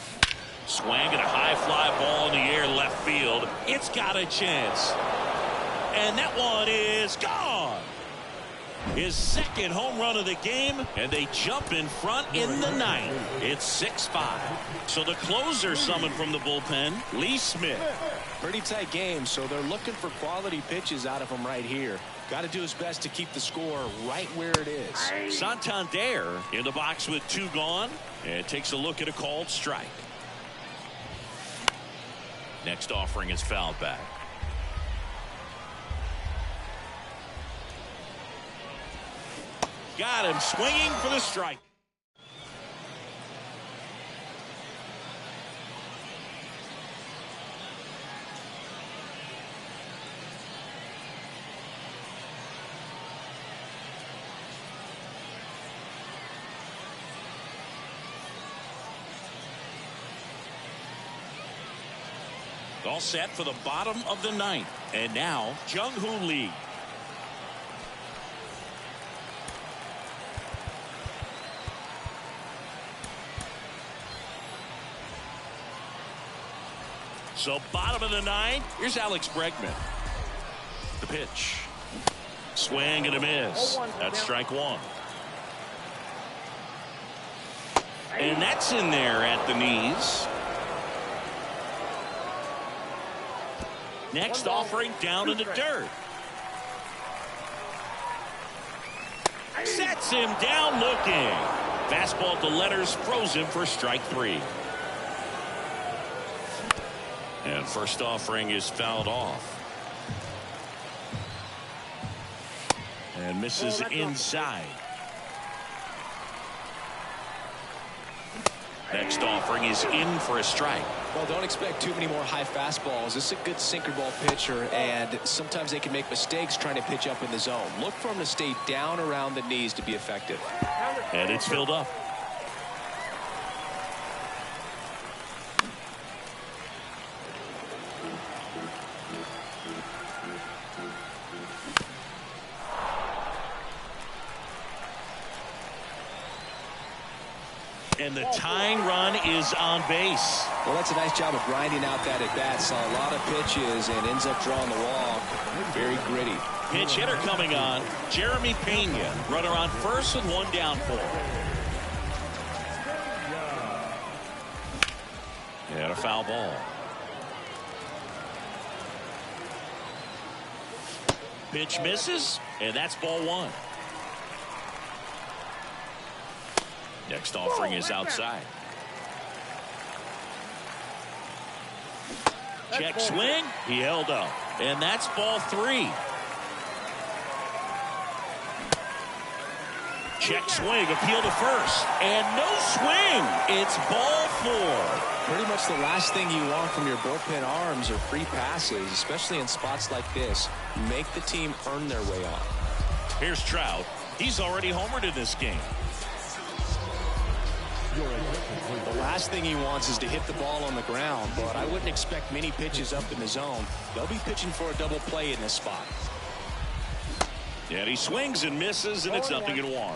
Swinging a high fly ball in the air left field. It's got a chance. And that one is gone. His second home run of the game, and they jump in front in the 9th. It's 6-5. So the closer summoned from the bullpen, Lee Smith.
Pretty tight game, so they're looking for quality pitches out of him right here. Got to do his best to keep the score right where it is.
Santander in the box with 2 gone, and takes a look at a called strike. Next offering is fouled back. Got him swinging for the strike. All set for the bottom of the 9th. And now, Jung-Hoo Lee. So bottom of the ninth. Here's Alex Bregman. The pitch. Swing and a miss. That's strike one. And that's in there at the knees. Next offering down in the dirt. Sets him down looking. Fastball to letters, froze him for strike three. And first offering is fouled off. And misses inside. Next offering is in for a strike.
Well, don't expect too many more high fastballs. This is a good sinker ball pitcher, and sometimes they can make mistakes trying to pitch up in the zone. Look for him to stay down around the knees to be effective.
And it's filled up. And the tying run is on base.
Well, that's a nice job of grinding out that at bat. Saw a lot of pitches and ends up drawing the walk. Very gritty.
Pinch hitter coming on. Jeremy Pena. Runner on first with one down for. And a foul ball. Pitch misses, and that's ball one. Next offering is outside. Check swing. He held up. And that's ball three. Check swing. Appeal to first. And no swing. It's ball four.
Pretty much the last thing you want from your bullpen arms are free passes, especially in spots like this. Make the team earn their way on.
Here's Trout. He's already homered in this game.
The last thing he wants is to hit the ball on the ground, but I wouldn't expect many pitches up in the zone. They'll be pitching for a double play in this spot.
And he swings and misses, and it's 0-1.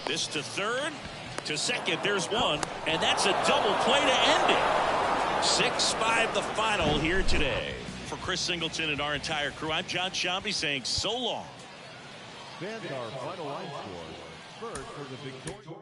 This to third, to second, there's one, and that's a double play to end it. 6-5 the final here today. For Chris Singleton and our entire crew, I'm John Sciambi saying so long.
Fans our final line score. First for the victory.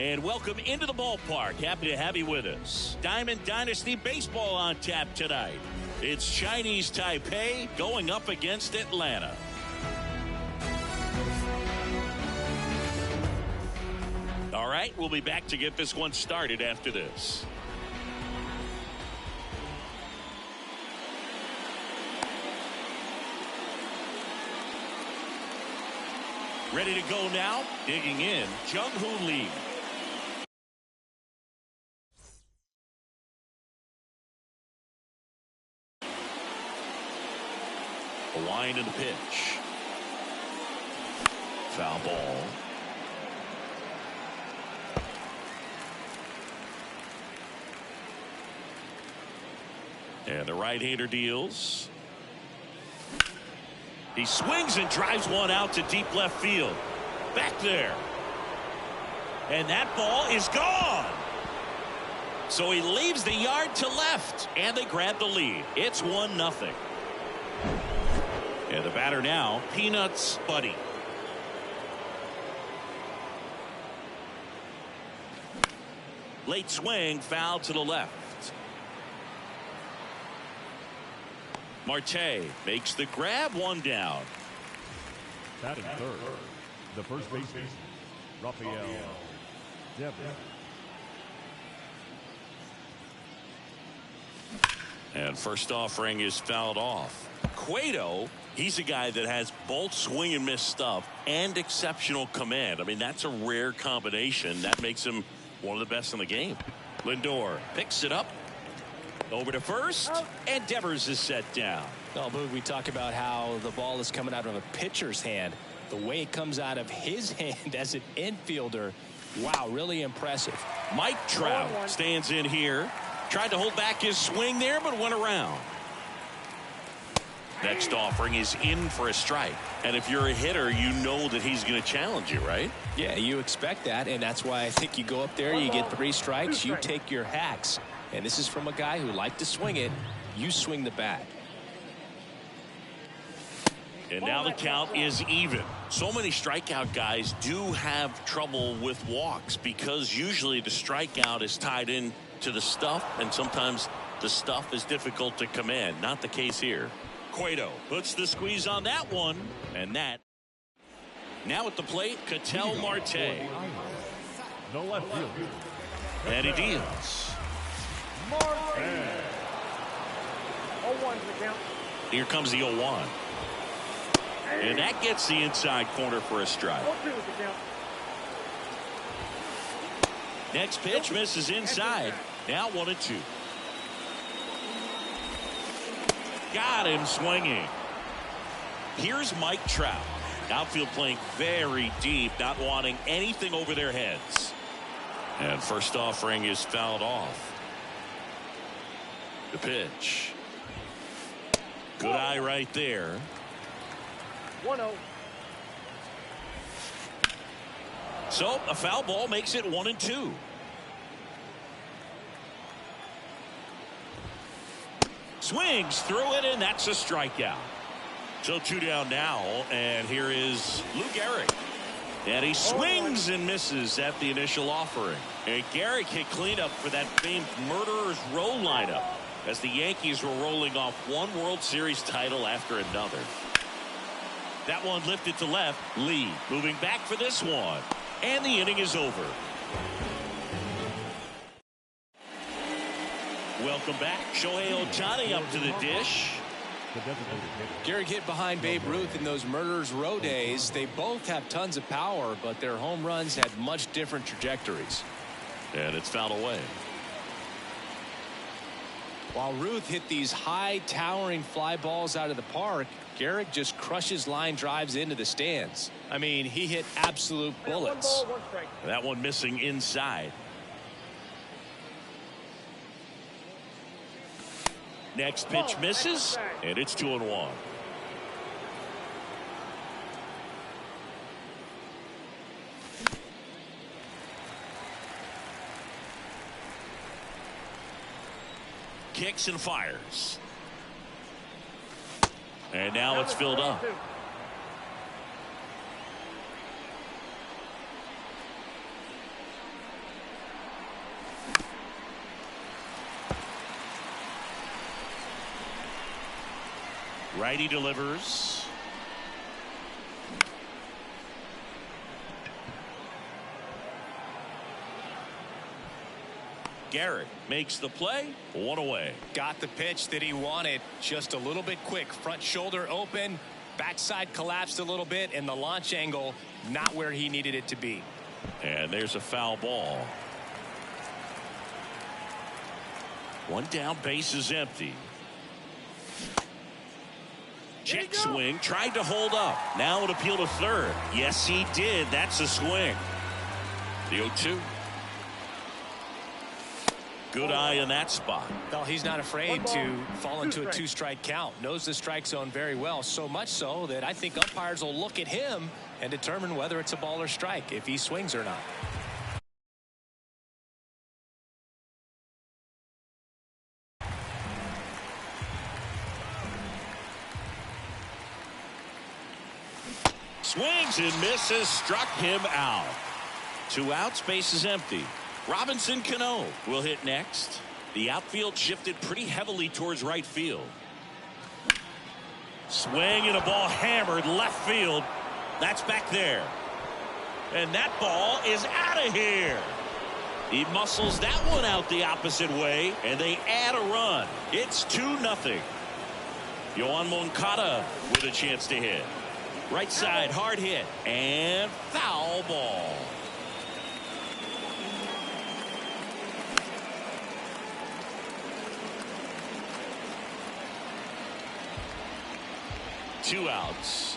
And welcome into the ballpark. Happy to have you with us. Diamond Dynasty Baseball on tap tonight. It's Chinese Taipei going up against Atlanta. All right, we'll be back to get this one started after this. Ready to go now. Digging in, Jung-Hoo Lee. A wind in the pitch. Foul ball. And the right-hander deals. He swings and drives one out to deep left field. Back there. And that ball is gone. So he leaves the yard to left. And they grab the lead. It's 1-0. And the batter now, Peanuts Buddy. Late swing, foul to the left. Marte makes the grab, one down.
Batting third, the first baseman, Rafael Devers.
And first offering is fouled off. Cueto, he's a guy that has both swing and miss stuff and exceptional command. I mean, that's a rare combination. That makes him one of the best in the game. Lindor picks it up. Over to first, and Devers is set down.
Well, Boog, we talk about how the ball is coming out of a pitcher's hand. The way it comes out of his hand as an infielder, wow, really impressive.
Mike Trout stands in here. Tried to hold back his swing there, but went around. Next offering is in for a strike. And if you're a hitter, you know that he's going to challenge you, right?
Yeah, you expect that, and that's why I think you go up there, you get 3 strikes, you take your hacks. And this is from a guy who liked to swing it. You swing the bat.
And now the count is even. So many strikeout guys do have trouble with walks because usually the strikeout is tied in to the stuff, and sometimes the stuff is difficult to command. Not the case here. Cueto puts the squeeze on that one, and that. Now at the plate, Ketel Marte.
No left field.
And he deals. Here comes the 0-1. And that gets the inside corner for a strike. Next pitch misses inside. Now 1-2. Got him swinging. Here's Mike Trout. Outfield playing very deep, not wanting anything over their heads. And first offering is fouled off. The pitch. Good eye right there.
1-0.
So a foul ball makes it 1-2. Swings through it, and that's a strikeout. So 2 down now, and here is Lou Gehrig. And he swings and misses at the initial offering. And Gehrig hit cleanup for that famed Murderer's Row lineup as the Yankees were rolling off one World Series title after another. That one lifted to left. Lee moving back for this one. And the inning is over. Welcome back. Shohei Ohtani up to the dish.
Gehrig hit behind Babe Ruth in those Murderers Row days. They both have tons of power, but their home runs had much different trajectories.
And it's fouled away.
While Ruth hit these high towering fly balls out of the park, Gehrig just crushes line drives into the stands. I mean, he hit absolute bullets.
That one missing inside. Next pitch misses, and it's 2-1. Kicks and fires. And now it's filled up. Righty delivers. Garrett makes the play. One away.
Got the pitch that he wanted, just a little bit quick. Front shoulder open, backside collapsed a little bit, and the launch angle not where he needed it to be.
And there's a foul ball. One down, base is empty. Check swing, tried to hold up. Now it appeal to third. Yes, he did. That's a swing. The 0-2. Good eye in that spot.
Well, he's not afraid to fall into a two-strike count. Knows the strike zone very well, so much so that I think umpires will look at him and determine whether it's a ball or strike, if he swings or not.
Swings and misses, struck him out. 2 outs, base is empty. Robinson Cano will hit next. The outfield shifted pretty heavily towards right field. Swing and a ball hammered left field. That's back there. And that ball is out of here. He muscles that one out the opposite way, and they add a run. It's 2-0. Yoan Moncada with a chance to hit. Right side, hard hit, and foul ball. Two outs.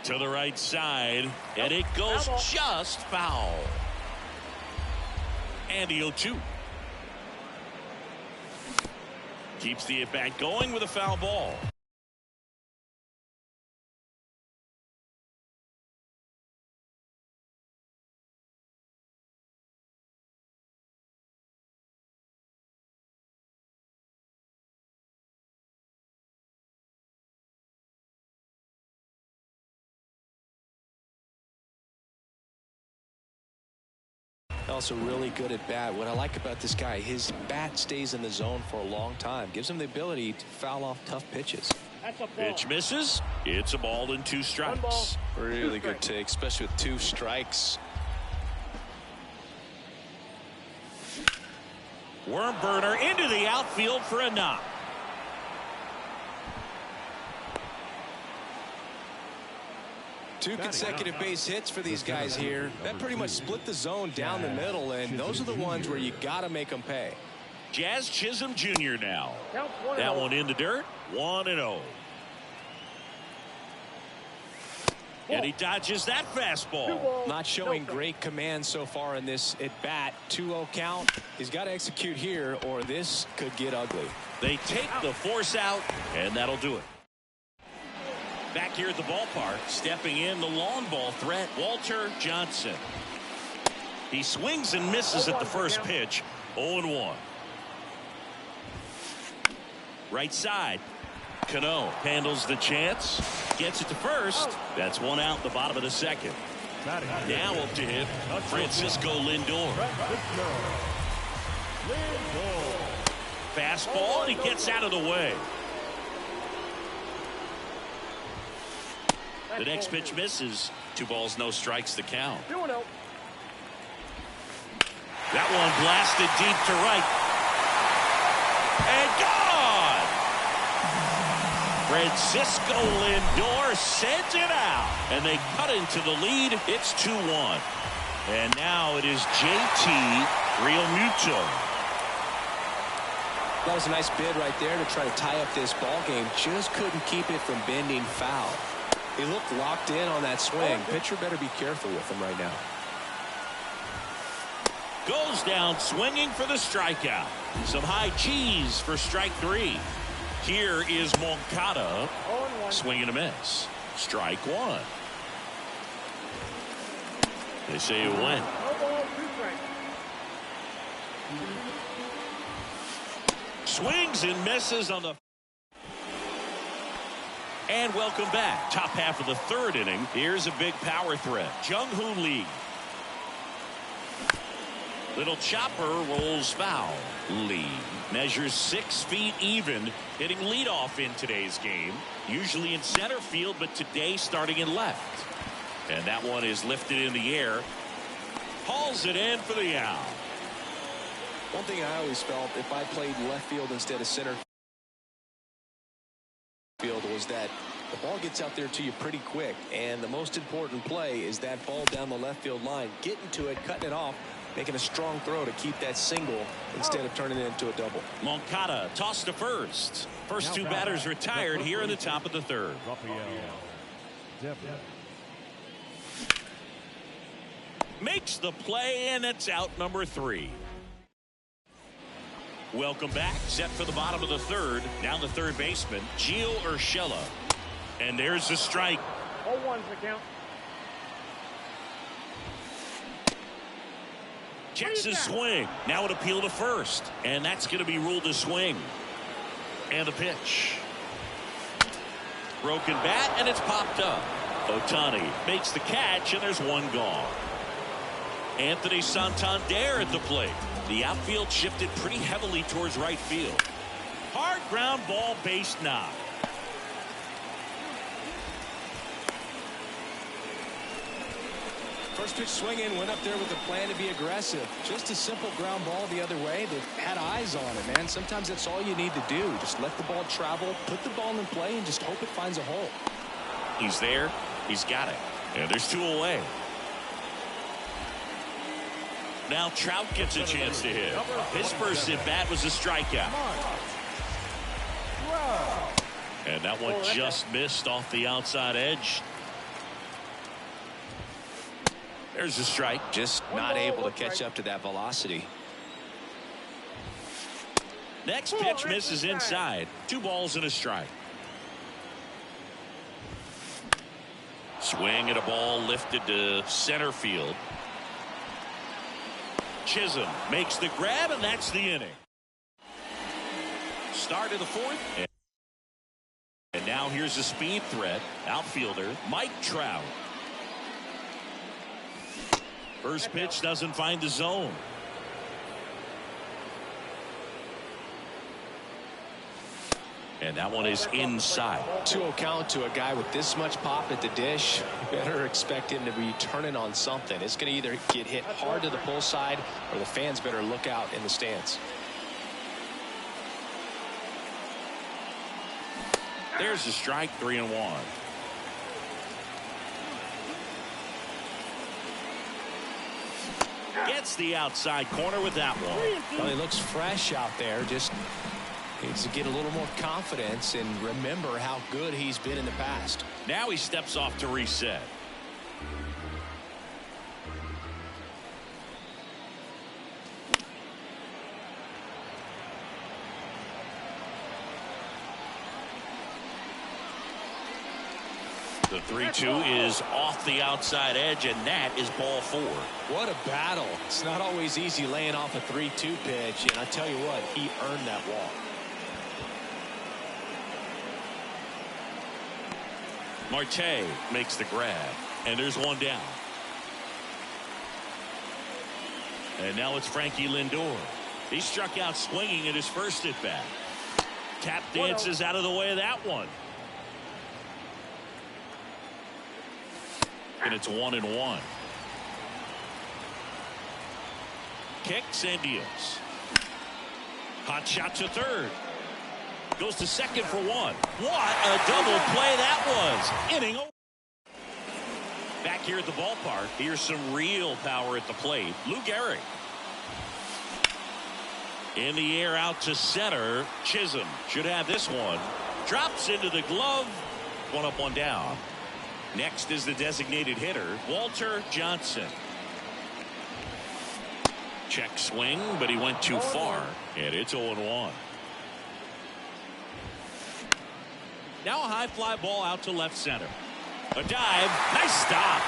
To the right side, and it goes just foul. And the 0-2. Keeps the at-bat going with a foul ball.
Also really good at bat. What I like about this guy, his bat stays in the zone for a long time. Gives him the ability to foul off tough pitches.
Pitch misses. It's a ball and 2 strikes.
Really good take, especially with 2 strikes.
Worm burner into the outfield for a knock.
Two consecutive base hits for these guys here. That pretty much split the zone down the middle, and those are the ones where you got to make them pay.
Jazz Chisholm Jr. now. That one in the dirt. 1-0. And he dodges that fastball.
Not showing great command so far in this at bat. 2-0 count. He's got to execute here, or this could get ugly.
They take the force out, and that'll do it. Back here at the ballpark, stepping in the long ball threat, Walter Johnson. He swings and misses at the first pitch. 0-1. Right side. Cano handles the chance. Gets it to first. That's 1 out, the bottom of the second. Now up to hit Francisco Lindor. Fastball, and he gets out of the way. The next pitch misses. 2 balls, no strikes to count. That one blasted deep to right. And gone! Francisco Lindor sends it out. And they cut into the lead. It's 2-1. And now it is JT Realmuto.
That was a nice bid right there to try to tie up this ball game. Just couldn't keep it from bending foul. He looked locked in on that swing. Pitcher better be careful with him right now.
Goes down swinging for the strikeout. Some high cheese for strike 3. Here is Moncada. Swing and a miss. Strike 1. They say it went. Swings and misses on the. And welcome back. Top half of the 3rd inning. Here's a big power threat. Jung Hoo Lee. Little chopper rolls foul. Lee measures 6 feet even, hitting leadoff in today's game. Usually in center field, but today starting in left. And that one is lifted in the air. Hauls it in for the out.
One thing I always felt, if I played left field instead of center field, was that the ball gets out there to you pretty quick, and the most important play is that ball down the left field line, getting to it, cutting it off, making a strong throw to keep that single instead of turning it into a double.
Moncada tossed to first. First two batters retired here in the top of the third. Makes the play, and it's out number 3. Welcome back. Set for the bottom of the third. Now the third baseman, Gio Urshela. And there's the strike.
0-1's the count.
Checks his swing. Now an appeal to first. And that's going to be ruled a swing. And the pitch. Broken bat, and it's popped up. Ohtani makes the catch, and there's one gone. Anthony Santander at the plate. The outfield shifted pretty heavily towards right field. Hard ground ball, base knock.
First pitch swinging, went up there with a plan to be aggressive. Just a simple ground ball the other way. They've had eyes on it, man. Sometimes that's all you need to do. Just let the ball travel, put the ball in play, and just hope it finds a hole.
He's there. He's got it. And there's 2 away. Now Trout gets a chance to hit. His first at bat was a strikeout. And that one just missed off the outside edge. There's a strike.
Just not able to catch up to that velocity.
Next pitch misses inside. 2 balls and a strike. Swing at a ball lifted to center field. Chisholm makes the grab, and that's the inning. Start of the 4th. And now here's a speed threat. Outfielder Mike Trout. First pitch doesn't find the zone. And that one is inside.
2-0 count to a guy with this much pop at the dish. You better expect him to be turning on something. It's going to either get hit hard to the pull side, or the fans better look out in the stands.
There's the strike. 3-1. Gets the outside corner with that one.
Well, he looks fresh out there. Just needs to get a little more confidence and remember how good he's been in the past.
Now he steps off to reset. The 3-2 is off the outside edge, and that is ball 4.
What a battle. It's not always easy laying off a 3-2 pitch, and I tell you what, he earned that walk.
Marte makes the grab, and there's one down. And now it's Frankie Lindor. He struck out swinging at his first at bat. Tap dances out of the way of that one. And it's 1-1. Kicks and deals. Hot shot to third. Goes to second for 1. What a double play that was. Inning over. Back here at the ballpark, here's some real power at the plate. Lou Gehrig. In the air out to center. Chisholm should have this one. Drops into the glove. 1 up, 1 down. Next is the designated hitter, Walter Johnson. Check swing, but he went too far, and it's 0-1. Now a high fly ball out to left center. A dive. Nice stop.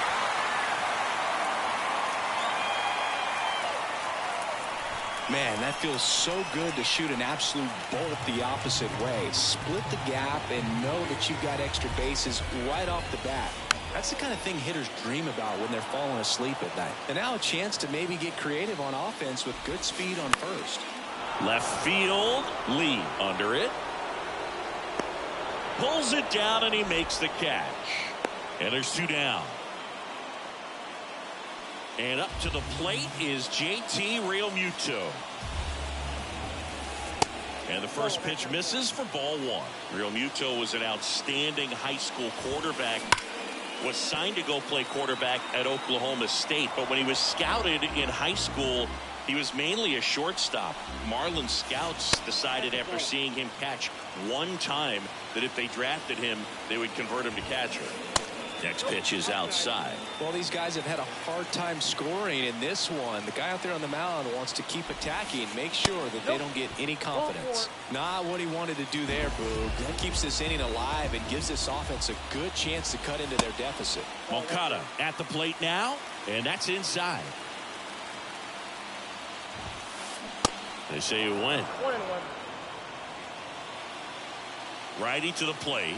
Man, that feels so good to shoot an absolute bolt the opposite way. Split the gap and know that you've got extra bases right off the bat. That's the kind of thing hitters dream about when they're falling asleep at night. And now a chance to maybe get creative on offense with good speed on first.
Left field, Lee under it. Pulls it down and he makes the catch. And there's 2 down. And up to the plate is JT Realmuto. And the first pitch misses for ball 1. Realmuto was an outstanding high school quarterback. Was signed to go play quarterback at Oklahoma State, but when he was scouted in high school, he was mainly a shortstop. Marlins scouts decided after seeing him catch 1 time that if they drafted him, they would convert him to catcher. Next pitch is outside.
Well, these guys have had a hard time scoring in this one. The guy out there on the mound wants to keep attacking, make sure that they don't get any confidence. Not what he wanted to do there, Boog. That keeps this inning alive and gives this offense a good chance to cut into their deficit.
Moncada at the plate now, and that's inside. They say it went.
1-1.
Righty to the plate.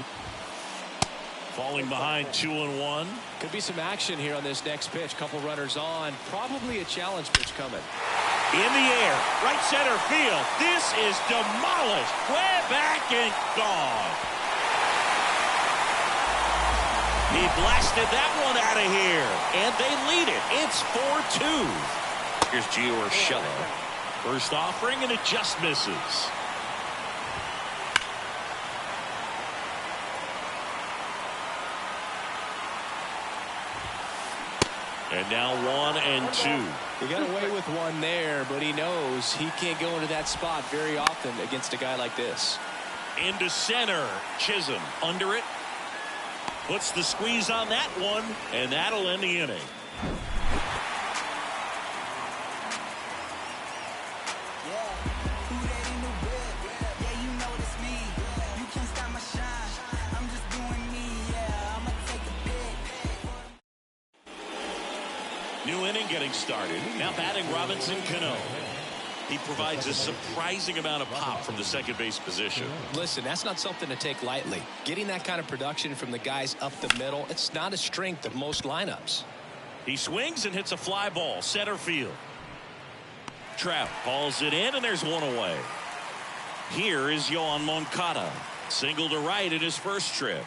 Falling behind 2-1.
Could be some action here on this next pitch. Couple runners on. Probably a challenge pitch coming.
In the air. Right center field. This is demolished. Way back and gone. He blasted that one out of here. And they lead it. It's 4-2. Here's Gio Urshela. First offering and it just misses. And now 1-2.
He got away with one there, but he knows he can't go into that spot very often against a guy like this.
Into center. Chisholm under it. Puts the squeeze on that one, and that'll end the inning. New inning getting started. Now batting Robinson Cano. He provides a surprising amount of pop from the second base position.
Listen, that's not something to take lightly. Getting that kind of production from the guys up the middle, it's not a strength of most lineups.
He swings and hits a fly ball center field. Trout hauls it in, and there's one away. Here is Yoan Moncada. Single to right in his first trip.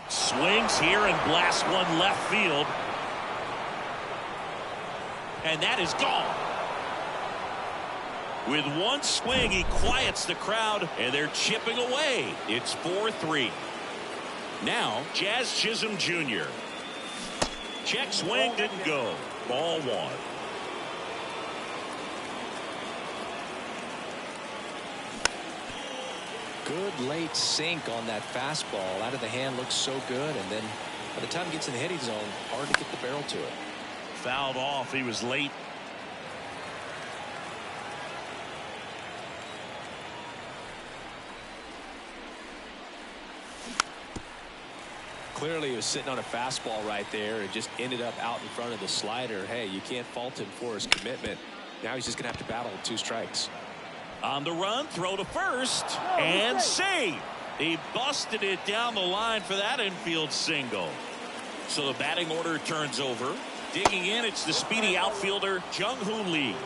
Swings here and blasts one left field. And that is gone. With one swing, he quiets the crowd, and they're chipping away. It's 4-3. Now, Jazz Chisholm Jr. Check swing, didn't go. Ball 1.
Good late sink on that fastball. Out of the hand, looks so good, and then by the time it gets in the hitting zone, hard to get the barrel to it.
Fouled off. He was late.
Clearly, he was sitting on a fastball right there and just ended up out in front of the slider. Hey, you can't fault him for his commitment. Now he's just going to have to battle with 2 strikes.
On the run, throw to first, and save. He busted it down the line for that infield single. So the batting order turns over. Digging in, it's the speedy outfielder, Jung-Hoo Lee.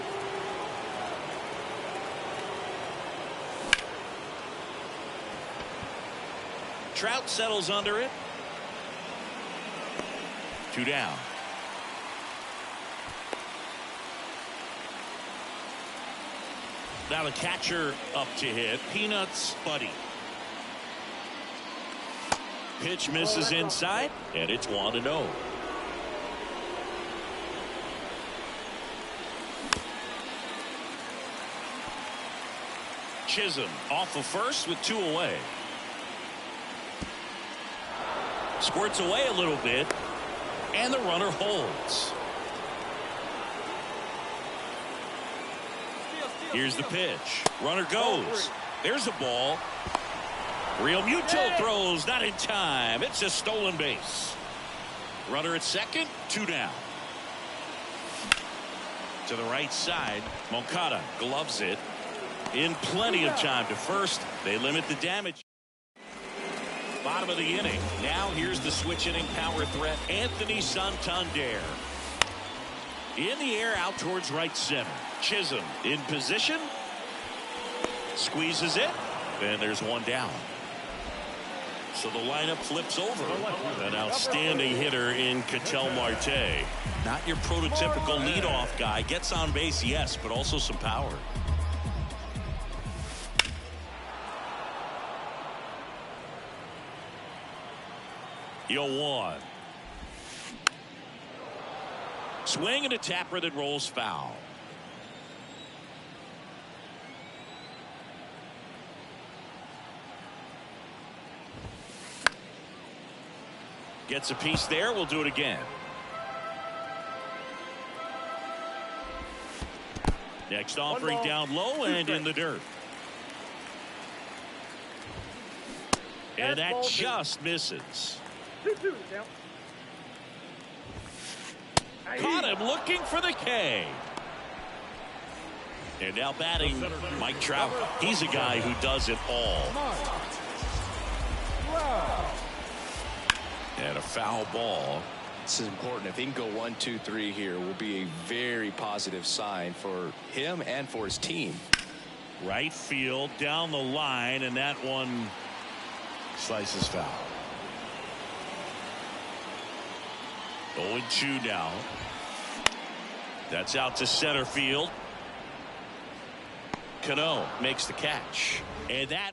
Trout settles under it. 2 down. Now the catcher up to hit. Peanuts Buddy. Pitch misses inside, and it's 1-0. Chisholm off of first with 2 away. Squirts away a little bit, and the runner holds. Here's the pitch. Runner goes. There's a ball. Realmuto throws, not in time. It's a stolen base. Runner at second, 2 down. To the right side, Moncada gloves it. In plenty of time to first. They limit the damage. Bottom of the inning. Now here's the switch inning power threat, Anthony Santander. In the air out towards right center. Chisholm in position. Squeezes it. And there's one down. So the lineup flips over. An outstanding hitter in Ketel Marte. Not your prototypical leadoff guy. Gets on base, yes, but also some power. Yo, one. Swing and a tapper that rolls foul. Gets a piece there. We'll do it again. Next offering down low and in the dirt. And that just misses. Caught him looking for the K. And now batting Mike Trout. He's a guy who does it all. And a foul ball.
This is important. If he can go 1, 2, 3 here, will be a very positive sign for him and for his team.
Right field down the line, and that one slices foul. 0-2 now. That's out to center field. Cano makes the catch. And that.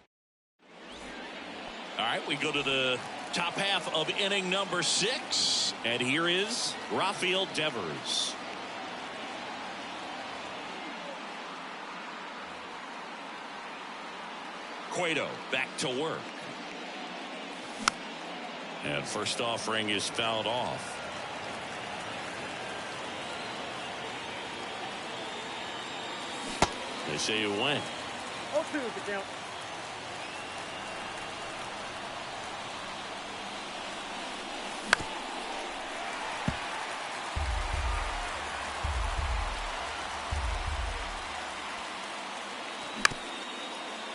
All right, we go to the top half of inning number 6. And here is Rafael Devers. Cueto back to work. And first offering is fouled off. They say you win.
0-2 is the count.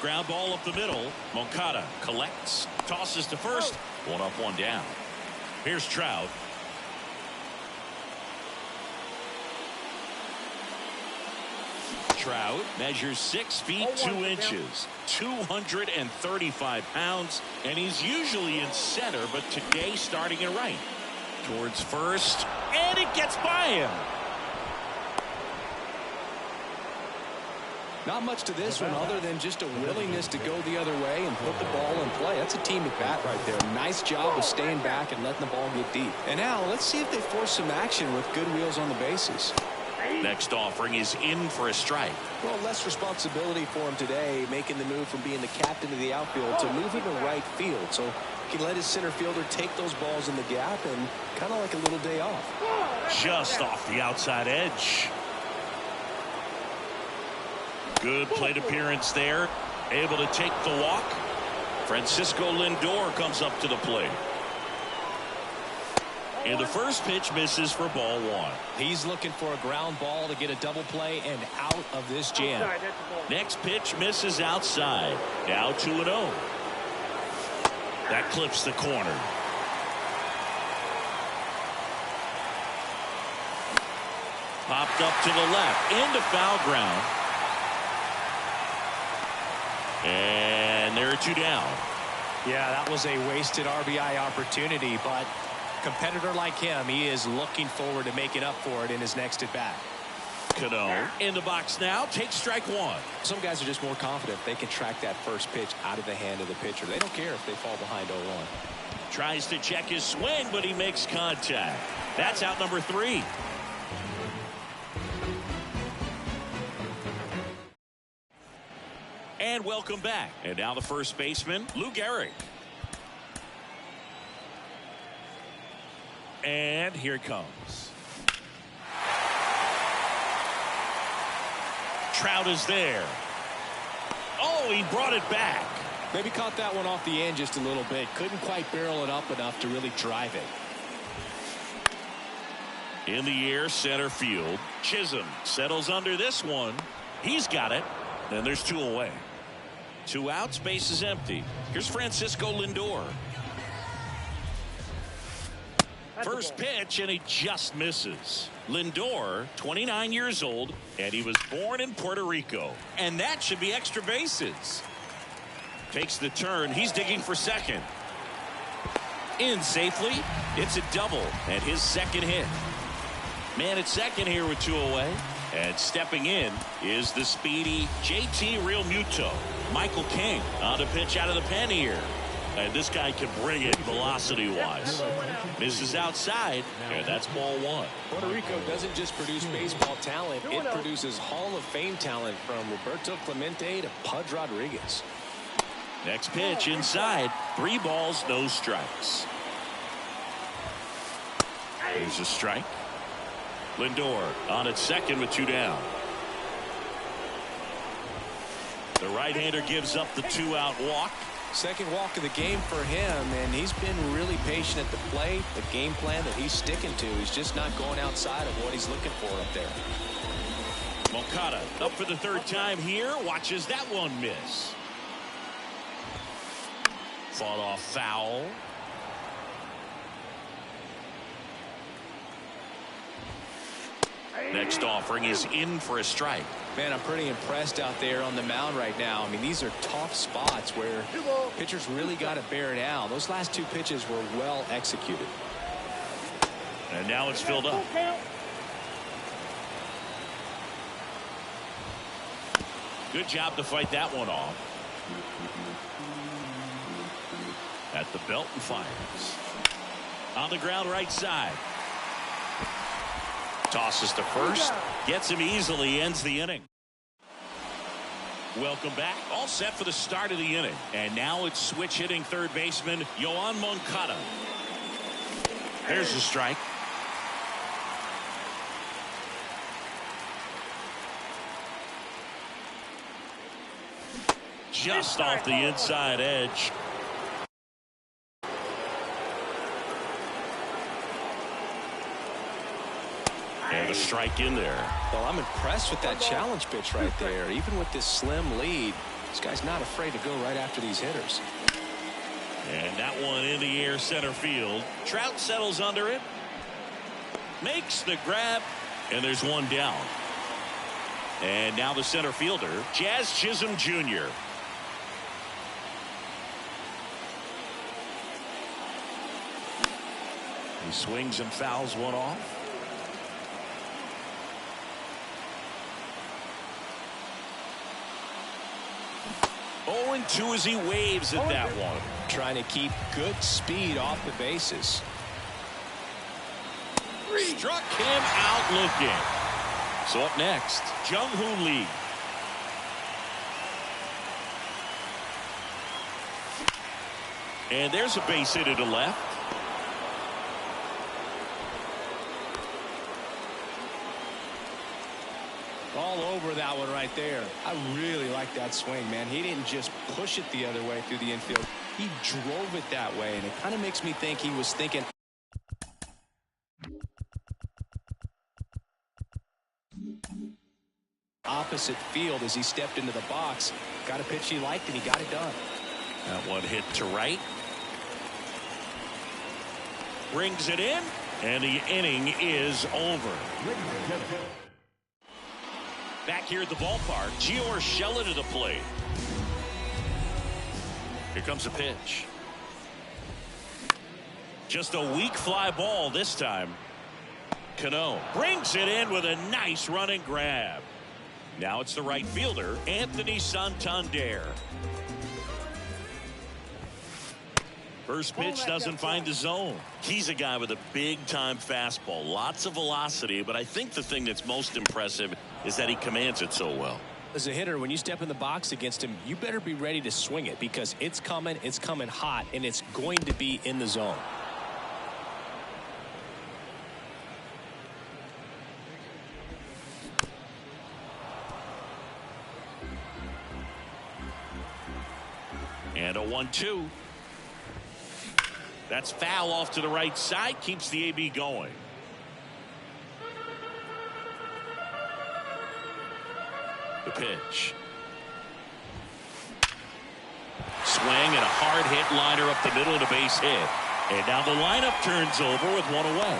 Ground ball up the middle. Moncada collects, tosses to first. 1 up, 1 down. Here's Trout. Trout measures 6 feet 2 inches, 235 pounds, and he's usually in center, but today starting in right. Towards first, and it gets by him.
Not much to this one other than just a willingness to go the other way and put the ball in play. That's a team at bat right there. Nice job of staying back and letting the ball get deep. And now let's see if they force some action with good wheels on the bases.
Next offering is in for a strike.
Well, less responsibility for him today, making the move from being the captain of the outfield to moving to right field. So he can let his center fielder take those balls in the gap and kind of like a little day off.
Just off the outside edge. Good plate appearance there. Able to take the walk. Francisco Lindor comes up to the plate. And the first pitch misses for ball 1.
He's looking for a ground ball to get a double play and out of this jam.
Next pitch misses outside. Now 2-0. That clips the corner. Popped up to the left into foul ground. And there are 2 down.
Yeah, that was a wasted RBI opportunity, but competitor like him, he is looking forward to making up for it in his next at bat.
Cano in the box now, takes strike 1.
Some guys are just more confident they can track that first pitch out of the hand of the pitcher. They don't care if they fall behind 0-1.
Tries to check his swing, but he makes contact. That's out number 3. And welcome back. And now the first baseman, Lou Gehrig. And here it comes. Trout is there. Oh, he brought it back.
Maybe caught that one off the end just a little bit. Couldn't quite barrel it up enough to really drive it.
In the air, center field. Chisholm settles under this one. He's got it. And there's 2 away. 2 outs, base is empty. Here's Francisco Lindor. First pitch, and he just misses. Lindor, 29 years old, and he was born in Puerto Rico. And that should be extra bases. Takes the turn. He's digging for second. In safely. It's a double, and his second hit. Man at second here with 2 away. And stepping in is the speedy JT Realmuto. Michael King on the pitch out of the pen here. And this guy can bring it velocity-wise. Misses outside, and that's ball 1.
Puerto Rico doesn't just produce baseball talent, it produces Hall of Fame talent from Roberto Clemente to Pudge Rodriguez.
Next pitch inside. 3 balls, no strikes. Here's a strike. Lindor on at second with 2 down. The right-hander gives up the 2-out walk.
Second walk of the game for him, and he's been really patient at the plate. The game plan that he's sticking to, he's just not going outside of what he's looking for up there.
Moncada up for the 3rd time here. Watches that one miss. Fought off foul. Next offering is in for a strike.
Man, I'm pretty impressed out there on the mound right now. I mean, these are tough spots where pitchers really got to bear down. Those last 2 pitches were well executed.
And now it's filled up. Good job to fight that one off. At the belt and fires. On the ground right side. Tosses to first. Gets him easily. Ends the inning. Welcome back. All set for the start of the inning. And now it's switch hitting third baseman Yoan Moncada. There's the strike. Just off the inside edge. And a strike in there.
Well, I'm impressed with that challenge pitch right there. Even with this slim lead, this guy's not afraid to go right after these hitters.
And that one in the air center field. Trout settles under it. Makes the grab. And there's one down. And now the center fielder, Jazz Chisholm Jr. He swings and fouls one off. 0-2 as he waves at that one.
Trying to keep good speed off the bases.
Struck him out looking. So up next, Jung-Hoo Lee. And there's a base hit to the left.
All over that one right there. I really like that swing, man. He didn't just push it the other way through the infield. He drove it that way, and it kind of makes me think he was thinking opposite field as he stepped into the box. Got a pitch he liked, and he got it done.
That one hit to right. Brings it in, and the inning is over. Back here at the ballpark, Gio Urshela to the plate. Here comes a pitch. Just a weak fly ball this time. Cano brings it in with a nice running grab. Now it's the right fielder, Anthony Santander. First pitch doesn't find the zone. He's a guy with a big-time fastball. Lots of velocity, but I think the thing that's most impressive is that he commands it so well.
As a hitter, when you step in the box against him, you better be ready to swing it because it's coming hot, and it's going to be in the zone.
And a 1-2. That's foul off to the right side. Keeps the AB going. The pitch. Swing and a hard hit liner up the middle and a base hit. And now the lineup turns over with one away.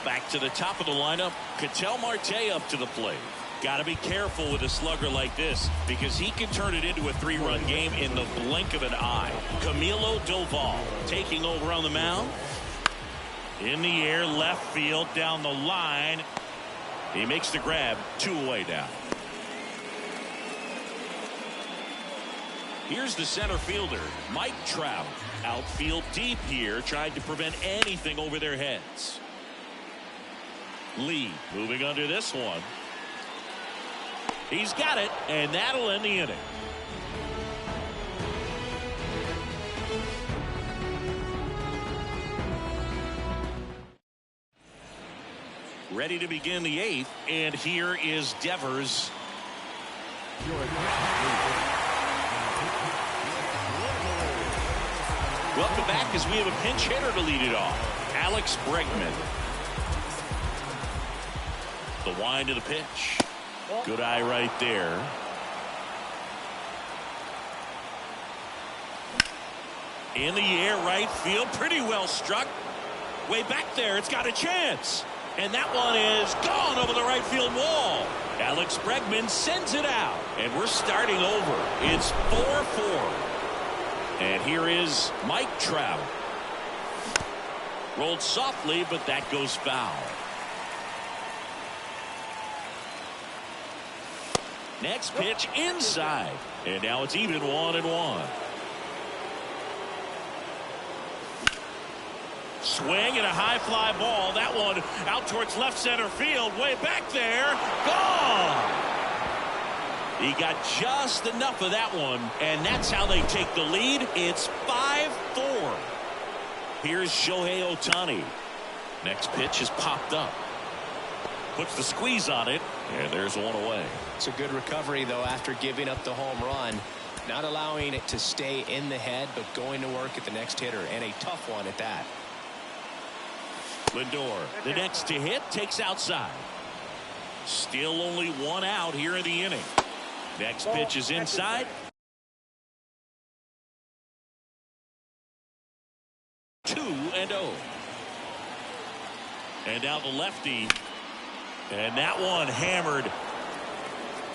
Back to the top of the lineup, Ketel Marte up to the plate. Got to be careful with a slugger like this because he can turn it into a 3-run game in the blink of an eye. Camilo Doval taking over on the mound. In the air, left field, down the line. He makes the grab, 2 away now. Here's the center fielder, Mike Trout. Outfield deep here, trying to prevent anything over their heads. Lee moving under this one. He's got it, and that'll end the inning. Ready to begin the 8th, and here is Devers. Welcome back as we have a pinch hitter to lead it off. Alex Bregman. The wind of the pitch. Good eye right there. In the air, right field. Pretty well struck. Way back there. It's got a chance. And that one is gone over the right field wall. Alex Bregman sends it out. And we're starting over. It's 4-4. And here is Mike Trout. Rolled softly, but that goes foul. Next pitch inside. And now it's even 1-1. Swing and a high fly ball. That one out towards left center field. Way back there. Gone. He got just enough of that one. And that's how they take the lead. It's 5-4. Here's Shohei Ohtani. Next pitch is popped up. Puts the squeeze on it. And there's one away.
It's a good recovery, though, after giving up the home run. Not allowing it to stay in the head, but going to work at the next hitter. And a tough one at that.
Lindor, the next to hit, takes outside. Still only 1 out here in the inning. Next pitch is inside. 2-0. And now the lefty. And that one hammered.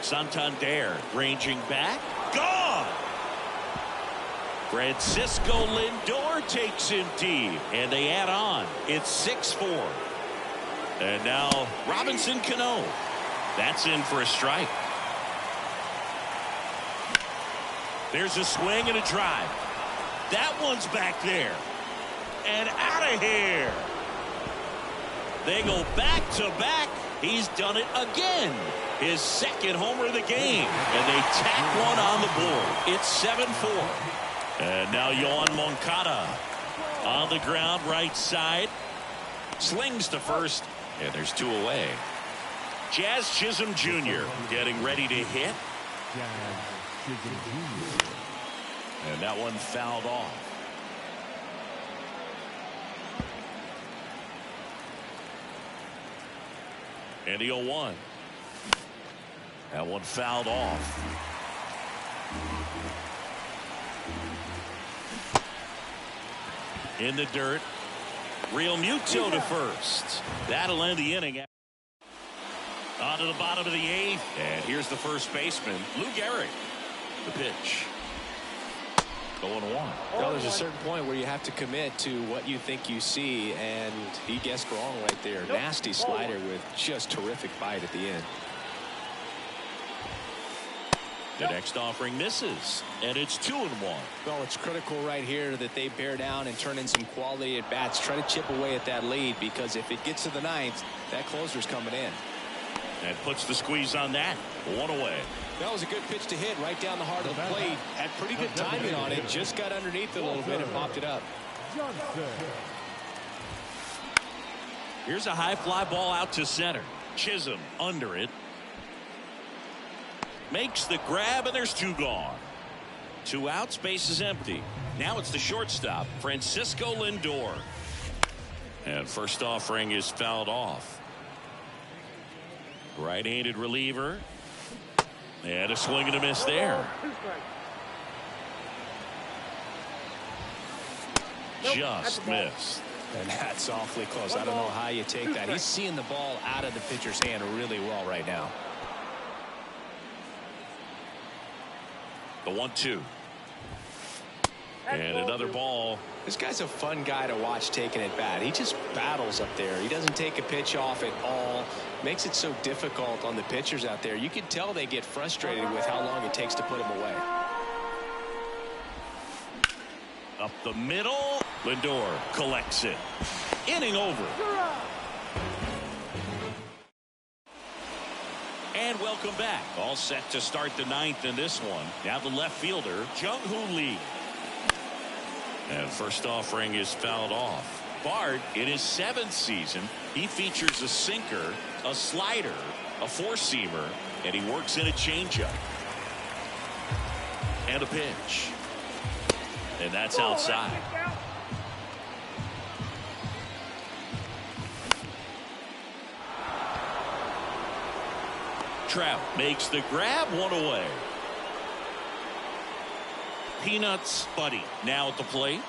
Santander ranging back. Gone. Francisco Lindor takes him deep. And they add on. It's 6-4. And now Robinson Cano. That's in for a strike. There's a swing and a drive. That one's back there. And out of here. They go back to back. He's done it again. His second homer of the game. And they tack one on the board. It's 7-4. And now Yoan Moncada on the ground, right side. Slings to first. And there's 2 away. Jazz Chisholm Jr. getting ready to hit. And that one fouled off. And the 0-1. That one fouled off. In the dirt. Real Muto to first. That'll end the inning. On to the bottom of the 8th. And here's the first baseman, Lou Gehrig. The pitch. 0-1.
Well, there's a certain point where you have to commit to what you think you see, and he guessed wrong right there. Nasty slider with just terrific bite at the end.
The next offering misses, and it's 2-1.
Well, it's critical right here that they bear down and turn in some quality at bats. Try to chip away at that lead, because if it gets to the 9th, that closer's coming in.
And puts the squeeze on that. 1 away.
That was a good pitch to hit right down the heart of the plate. Had pretty good timing on it. Just got underneath it a little bit and popped it up.
Here's a high fly ball out to center. Chisholm under it. Makes the grab, and there's 2 gone. 2 outs, base is empty. Now it's the shortstop, Francisco Lindor. And first offering is fouled off. Right-handed reliever. And a swing and a miss there. Just missed.
And that's awfully close. I don't know how you take that. He's seeing the ball out of the pitcher's hand really well right now.
The 1-2. And another ball.
This guy's a fun guy to watch taking at bat. He just battles up there. He doesn't take a pitch off at all. Makes it so difficult on the pitchers out there. You can tell they get frustrated with how long it takes to put him away.
Up the middle. Lindor collects it. Inning over. And welcome back. All set to start the ninth in this one. Now the left fielder, Jung-Hoo Lee. And first offering is fouled off. Bard, in his 7th season, he features a sinker, a slider, a four-seamer, and he works in a changeup. And a pitch. And that's outside. Trout makes the grab, one away. Peanuts Buddy now at the plate.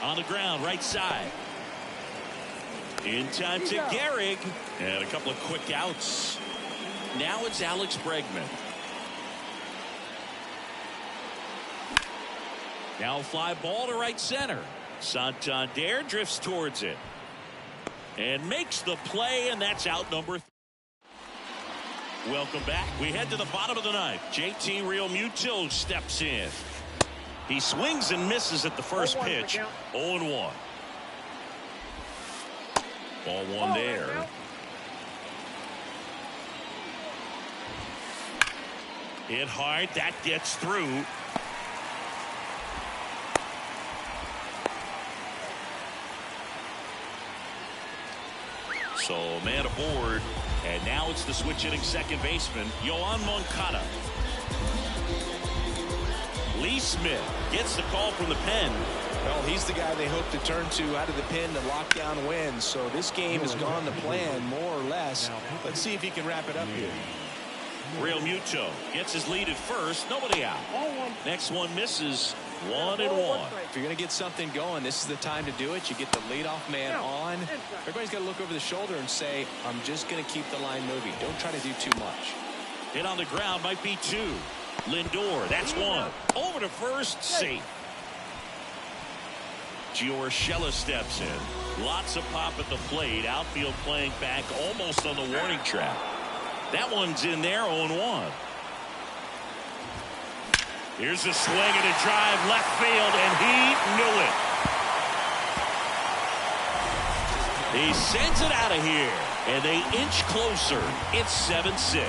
On the ground, right side. In time to Gehrig. And a couple of quick outs. Now it's Alex Bregman. Now fly ball to right center. Santander drifts towards it. And makes the play, and that's out number 3. Welcome back. We head to the bottom of the ninth. JT Realmuto steps in. He swings and misses at the first pitch. 0-1. Ball one there. Hit hard. That gets through. So man aboard. And now it's the switch hitting second baseman, Yoan Moncada. Lee Smith gets the call from the pen.
Well, he's the guy they hope to turn to out of the pen to lock down wins. So this game has gone to plan more or less. Let's see if he can wrap it up here.
Realmuto gets his lead at first. Nobody out. Next one misses. 1-1.
If you're going to get something going, this is the time to do it. You get the leadoff man on. Everybody's got to look over the shoulder and say, I'm just going to keep the line moving. Don't try to do too much.
Hit on the ground might be 2. Lindor, that's 1. Over to first, safe. Gio Urshela steps in. Lots of pop at the plate. Outfield playing back almost on the warning track. That one's in there, 0-1. Here's a swing and a drive left field, and he knew it. He sends it out of here, and they inch closer. It's 7-6.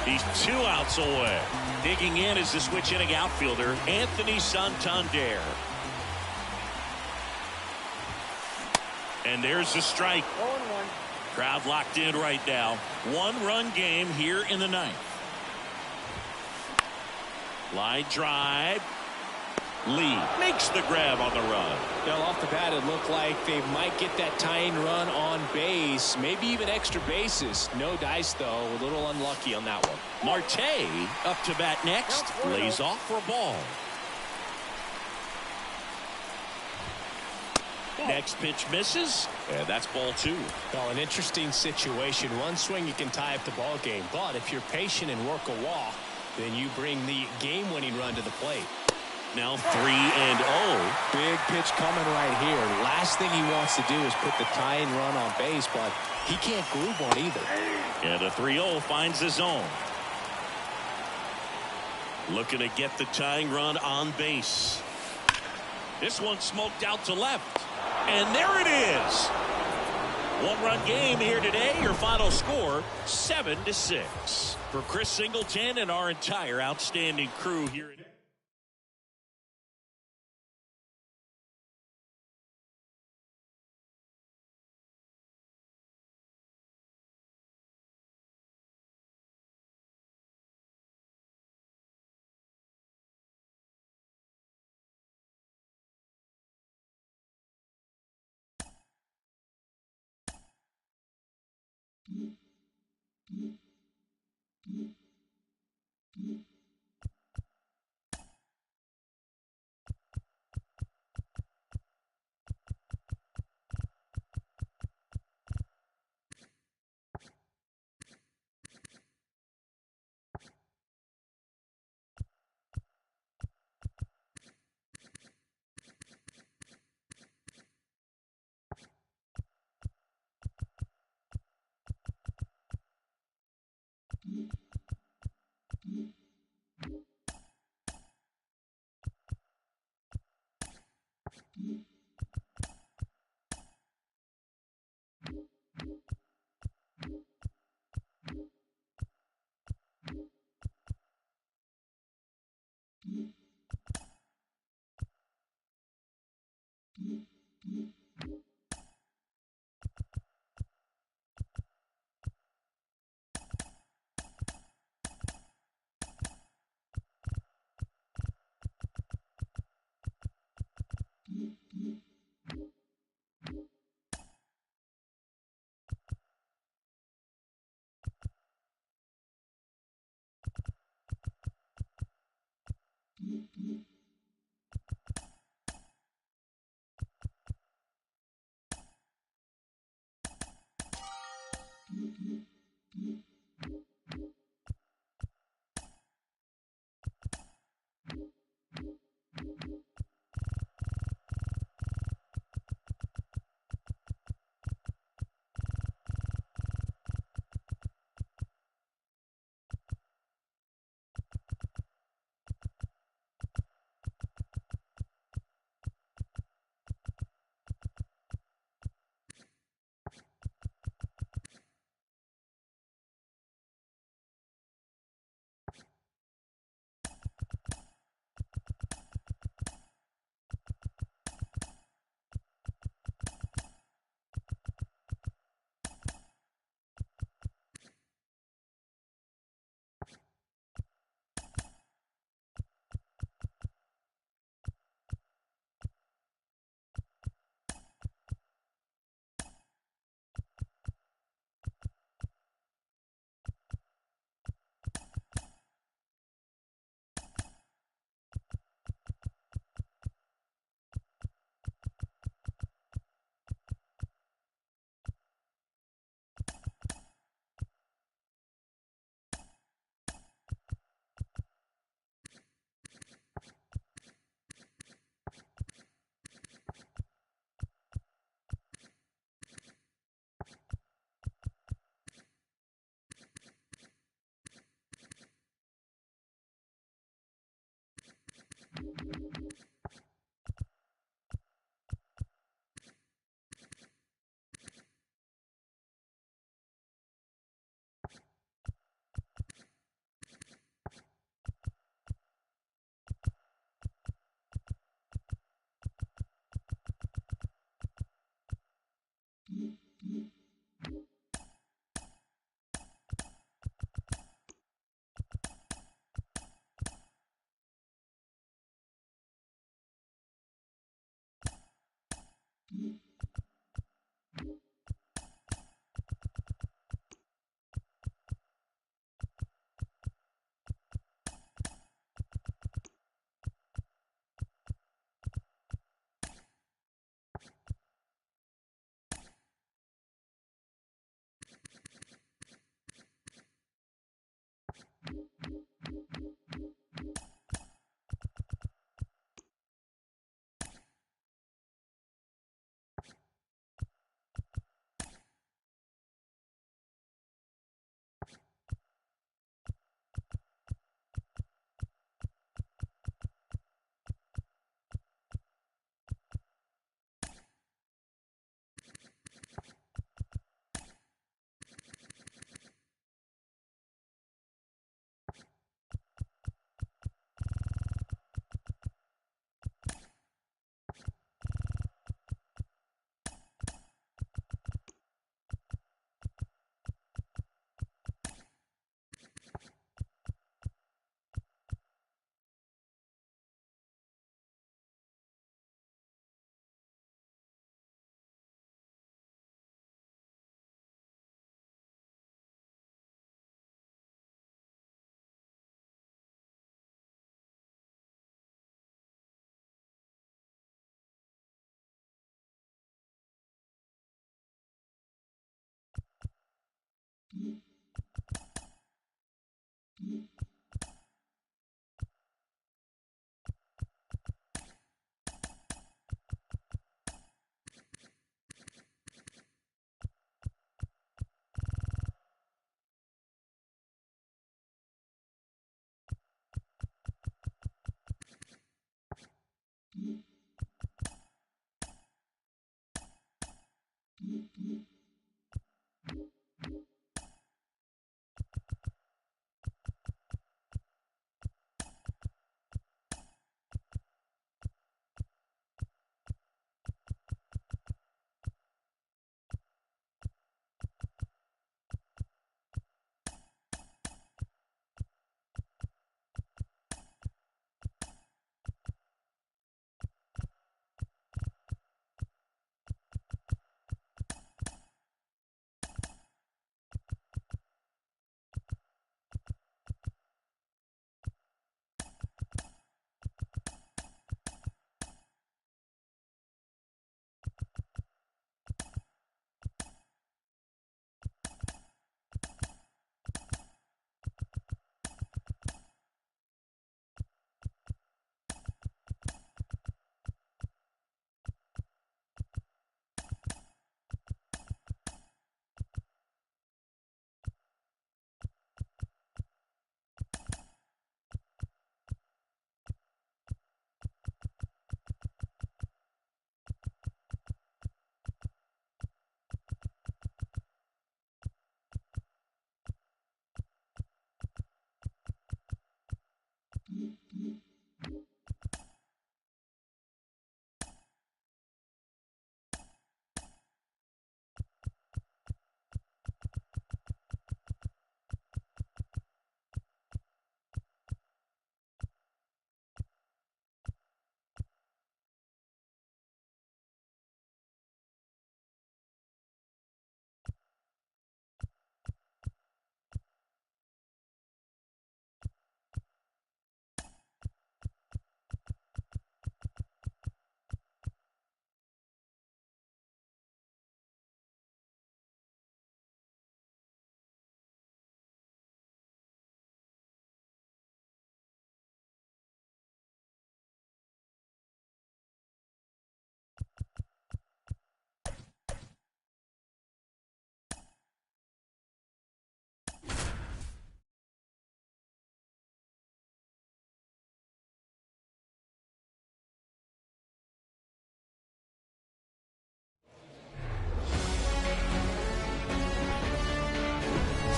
He's 2 outs away. Digging in is the switch hitting outfielder, Anthony Santander. And there's the strike.
0-1.
Crowd locked in right now. 1-run game here in the ninth. Line drive. Lee makes the grab on the run.
Well, off the bat, it looked like they might get that tying run on base, maybe even extra bases. No dice, though. A little unlucky on that one.
Marte up to bat next. Lays off for a ball. Next pitch misses, and that's ball 2.
Well, an interesting situation. One swing, you can tie up the ball game. But if you're patient and work a walk, then you bring the game-winning run to the plate.
Now 3-0.
Big pitch coming right here. Last thing he wants to do is put the tying run on base, but he can't groove one either.
And a 3-0 finds the zone. Looking to get the tying run on base. This one smoked out to left. And there it is. 1-run game here today. Your final score, 7-6. For Chris Singleton and our entire outstanding crew here at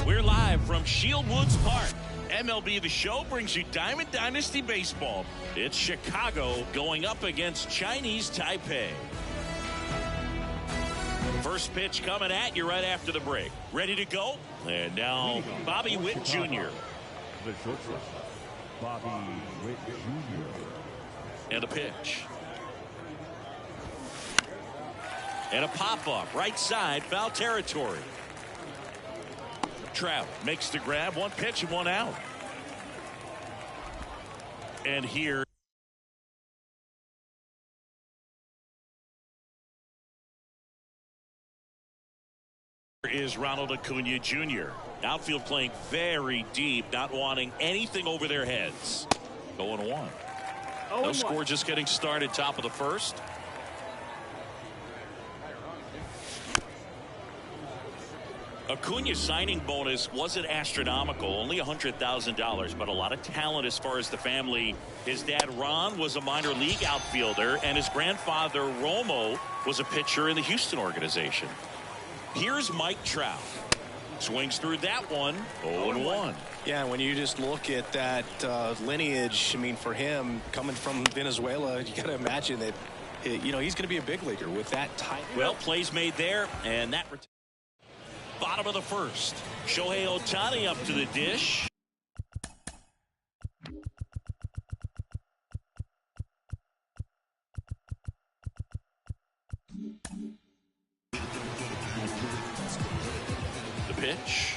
We're live from Shield Woods Park. MLB The Show brings you Diamond Dynasty Baseball. It's Chicago going up against Chinese Taipei. First pitch coming at you right after the break. Ready to go? And now Bobby Witt Jr.
The shortstop, Bobby Witt Jr.
And a pitch. And a pop-up right side, foul territory. Trout makes the grab, one pitch and one out. And here is Ronald Acuna Jr. Outfield playing very deep, not wanting anything over their heads. 0-1. No score, just getting started, top of the first. Acuna's signing bonus wasn't astronomical, only $100,000, but a lot of talent as far as the family. His dad Ron was a minor league outfielder, and his grandfather Romo was a pitcher in the Houston organization. Here's Mike Trout. Swings through that one. 0-1.
Yeah, when you just look at that lineage, I mean, for him coming from Venezuela, you got to imagine that, you know, he's going to be a big leaguer with that type.
Well, plays made there, and that bottom of the first. Shohei Ohtani up to the dish. The pitch.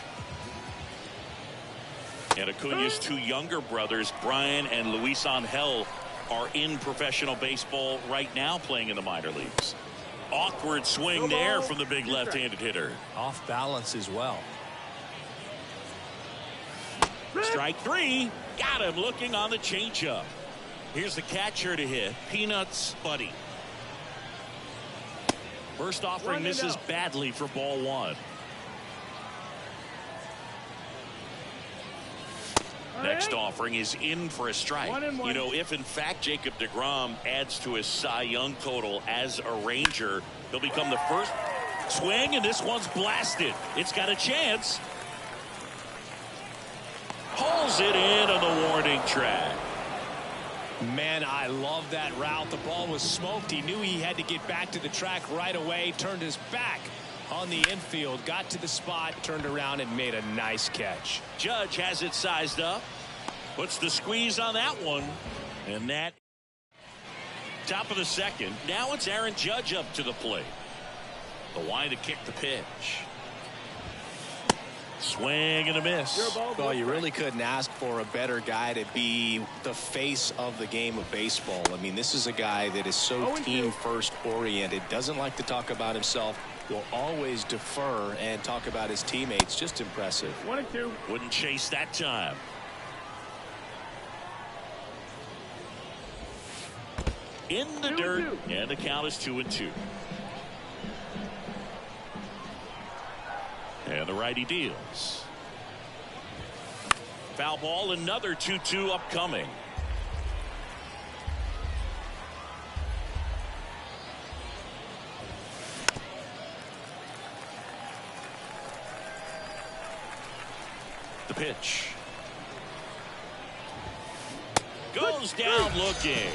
And Acuna's two younger brothers, Brian and Luis Angel, are in professional baseball right now playing in the minor leagues. Awkward swing there from the big left-handed hitter.
Off balance as well.
Strike three. Got him looking on the changeup. Here's the catcher to hit. Peanuts Buddy. First offering misses badly for ball one. Next offering is in for a strike. You know, if in fact Jacob deGrom adds to his Cy Young total as a Ranger, he'll become the first swing, and this one's blasted. It's got a chance. Pulls it in on the warning track.
Man, I love that route. The ball was smoked. He knew he had to get back to the track right away. Turned his back on the infield, got to the spot, turned around and made a nice catch.
Judge has it sized up, puts the squeeze on that one, and that top of the second. Now it's Aaron Judge up to the plate. The wide to kick the pitch. Swing and a miss.
Well, you really couldn't ask for a better guy to be the face of the game of baseball. I mean, this is a guy that is so team first oriented, doesn't like to talk about himself, will always defer and talk about his teammates. Just impressive.
1-2.
Wouldn't chase that time. In the dirt, and the count is 2-2. And the righty deals. Foul ball, another 2-2 upcoming. The pitch. Goes down looking.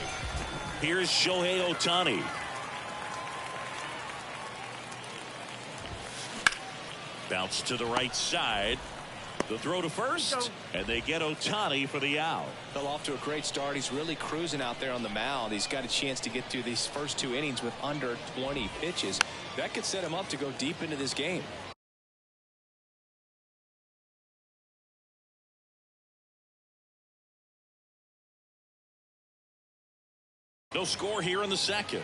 Here's Shohei Ohtani. Bounce to the right side. The throw to first, and they get Ohtani for the out.
Fell off to a great start. He's really cruising out there on the mound. He's got a chance to get through these first two innings with under 20 pitches. That could set him up to go deep into this game.
No score here in the second.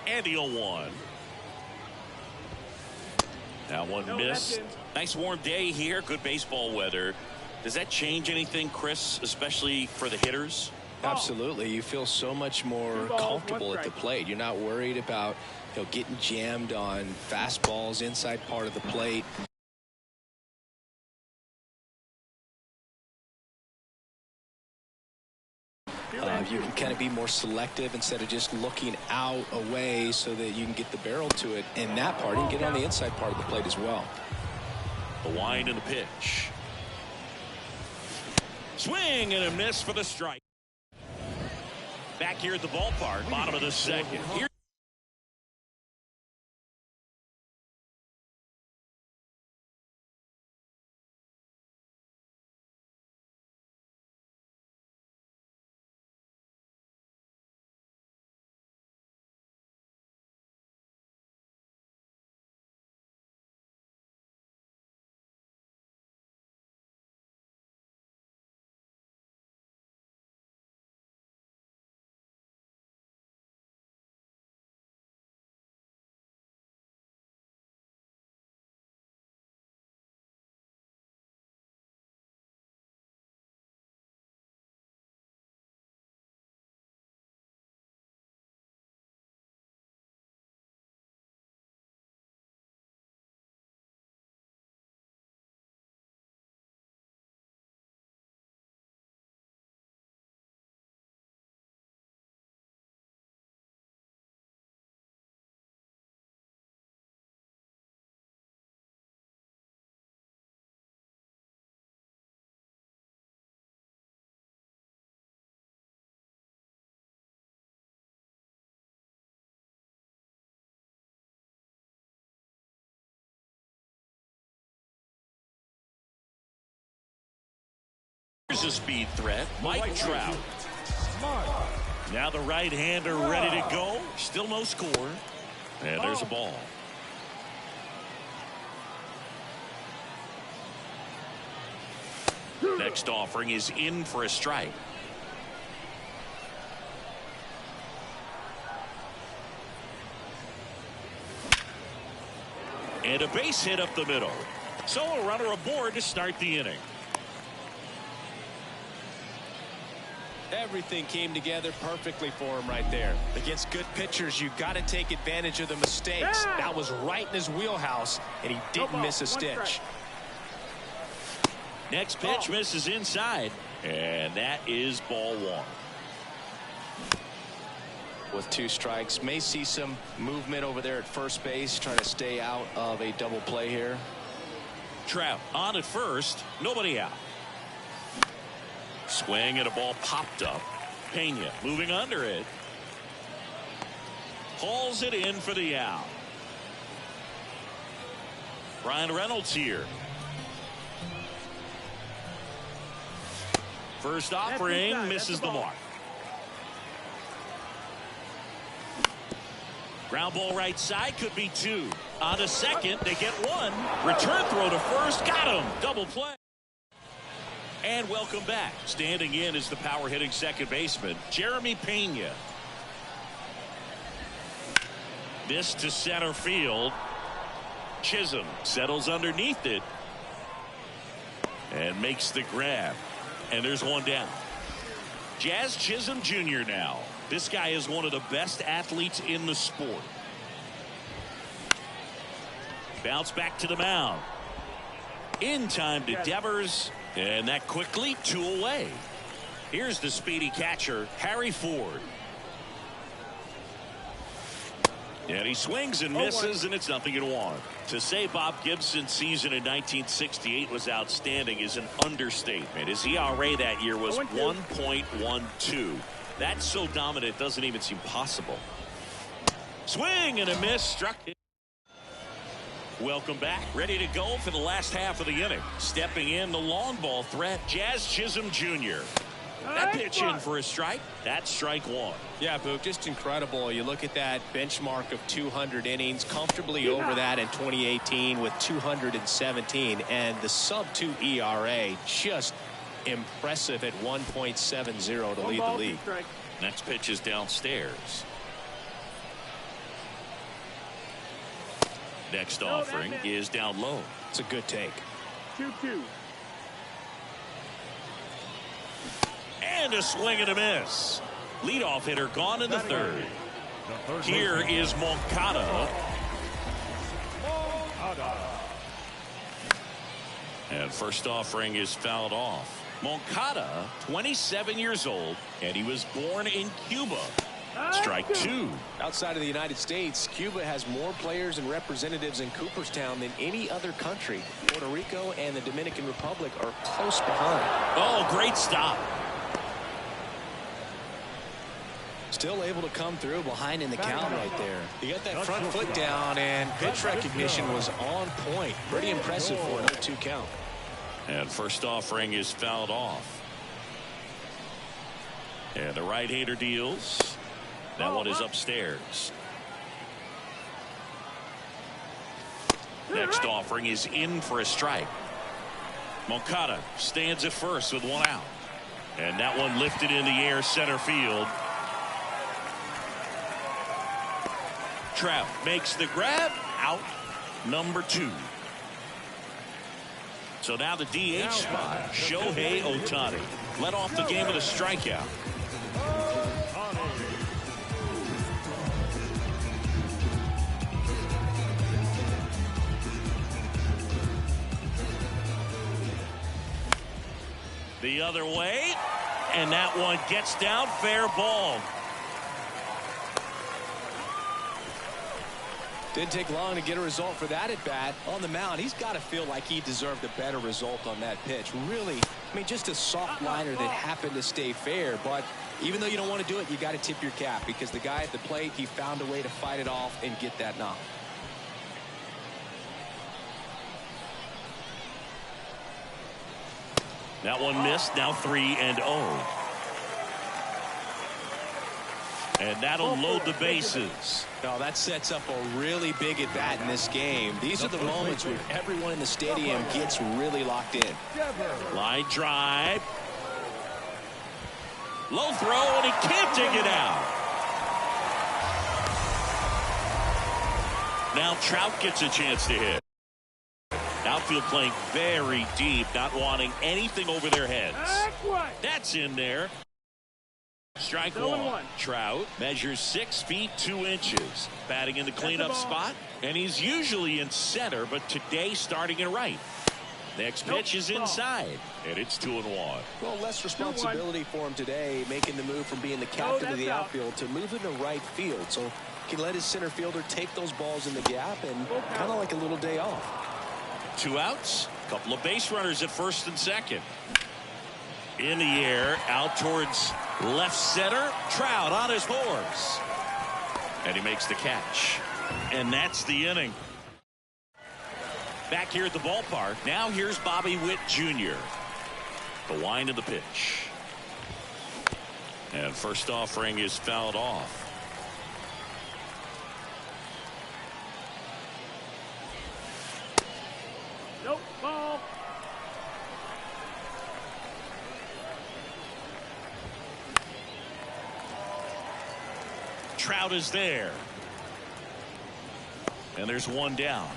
And the 0-1. That one missed. Nice warm day here. Good baseball weather. Does that change anything, Chris, especially for the hitters?
Absolutely. You feel so much more comfortable at the plate. You're not worried about, you know, getting jammed on fastballs inside part of the plate. You can kind of be more selective instead of just looking out away so that you can get the barrel to it in that part and get on the inside part of the plate as well.
The wind and the pitch. Swing and a miss for the strike. Back here at the ballpark, bottom of the second. Here Here's a speed threat, Mike Trout. Now the right-hander ready to go. Still no score. And there's a ball. Next offering is in for a strike. And a base hit up the middle. So a runner aboard to start the inning.
Everything came together perfectly for him right there. Against good pitchers, you got to take advantage of the mistakes. That was right in his wheelhouse, and he didn't miss a stitch.
Next pitch misses inside, and that is ball one.
With 2 strikes, may see some movement over there at first base, trying to stay out of a double play here.
Trout on at first, nobody out. Swing and a ball popped up. Pena moving under it. Hauls it in for the out. Ryan Reynolds here. First offering misses the mark. Ground ball right side, could be 2. On to second, they get 1. Return throw to first, got him. Double play. And welcome back. Standing in is the power hitting second baseman, Jeremy Pena. This to center field. Chisholm settles underneath it and makes the grab. And there's one down. Jazz Chisholm Jr. now. This guy is one of the best athletes in the sport. Bounce back to the mound. In time to Devers. And that quickly 2 away. Here's the speedy catcher, Harry Ford. And he swings and misses, and it's 0-1. To say Bob Gibson's season in 1968 was outstanding is an understatement. His ERA that year was 1.12. That's so dominant, it doesn't even seem possible. Swing and a miss, struck it. Welcome back. Ready to go for the last half of the inning. Stepping in, the long ball threat, Jazz Chisholm Jr. That pitch in for a strike. That's strike 1.
Yeah, Boog, just incredible. You look at that benchmark of 200 innings, comfortably over that in 2018 with 217. And the sub-2 ERA, just impressive at 1.70 to lead the league.
Next pitch is downstairs. Next offering is down low.
It's a good take.
2-2.
And a swing and a miss. Leadoff hitter gone in the third. Here is Moncada. And first offering is fouled off. Moncada, 27 years old, and he was born in Cuba. Strike two.
Outside of the United States, Cuba has more players and representatives in Cooperstown than any other country. Puerto Rico and the Dominican Republic are close behind.
Oh, great stop.
Still able to come through behind in the count right there. He got that front foot down, and pitch recognition was on point. Pretty impressive for an 0-2 count.
And first offering is fouled off. And the right-hander deals. That one is upstairs. Next offering is in for a strike. Moncada stands at first with one out. And that one lifted in the air center field. Trout makes the grab. Out number 2. So now the DH spot, Shohei Ohtani. Led off the game with a strikeout. The other way, and that one gets down, fair ball.
Didn't take long to get a result for that at bat. On the mound, he's got to feel like he deserved a better result on that pitch. Really, I mean, just a soft liner that happened to stay fair. But even though you don't want to do it, you got to tip your cap, because the guy at the plate, he found a way to fight it off and get that knock.
That one missed. Now 3-0. And that'll load the bases.
No, that sets up a really big at bat in this game. These are the moments where everyone in the stadium gets really locked in.
Line drive. Low throw, and he can't dig it out. Now Trout gets a chance to hit. Outfield playing very deep, not wanting anything over their heads. That's in there. Strike one. Trout measures 6 feet 2 inches. Batting in the cleanup spot, and he's usually in center, but today starting in right. Next pitch is inside, and it's 2-1.
Well, less responsibility for him today, making the move from being the captain of the outfield to moving to right field. So he can let his center fielder take those balls in the gap and kind of like a little day off.
2 outs, couple of base runners at first and second. In the air, out towards left center. Trout on his horse. And he makes the catch. And that's the inning. Back here at the ballpark, now here's Bobby Witt Jr. The wind of the pitch. And first offering is fouled off.
Nope, ball.
Trout is there. And there's one down.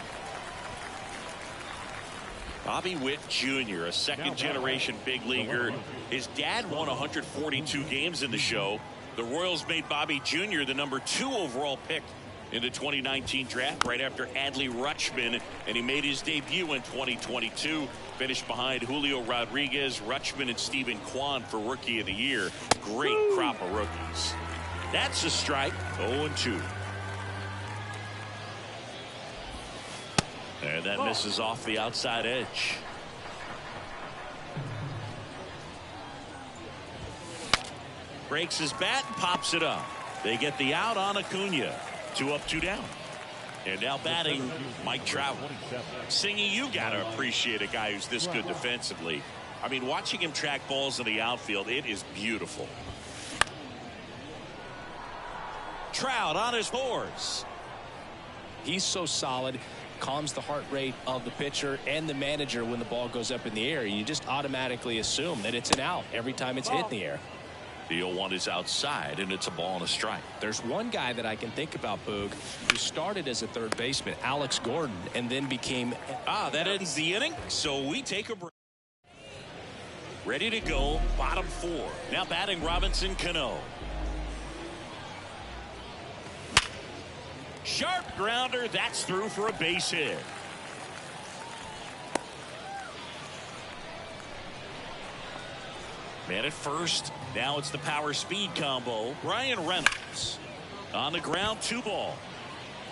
Bobby Witt Jr., a second-generation big leaguer. His dad won 142 games in the show. The Royals made Bobby Jr. the number 2 overall pick in the 2019 draft, right after Adley Rutschman, and he made his debut in 2022. Finished behind Julio Rodriguez, Rutschman, and Stephen Kwan for Rookie of the Year. Great crop of rookies. That's a strike. 0-2. And that misses off the outside edge. Breaks his bat and pops it up. They get the out on Acuna. 2 up, 2 down. And now batting, Mike Trout. Singy, you got to appreciate a guy who's this good defensively. I mean, watching him track balls in the outfield, it is beautiful. Trout on his horse.
He's so solid, calms the heart rate of the pitcher and the manager when the ball goes up in the air. You just automatically assume that it's an out every time it's hit in the air.
The 0-1 is outside, and it's a ball and a strike.
There's one guy that I can think about, Boog, who started as a third baseman, Alex Gordon, and then became...
That ends the inning, so we take a break. Ready to go, bottom 4. Now batting Robinson Cano. Sharp grounder, that's through for a base hit. Man at first. Now it's the power speed combo. Ryan Reynolds on the ground, 2 ball.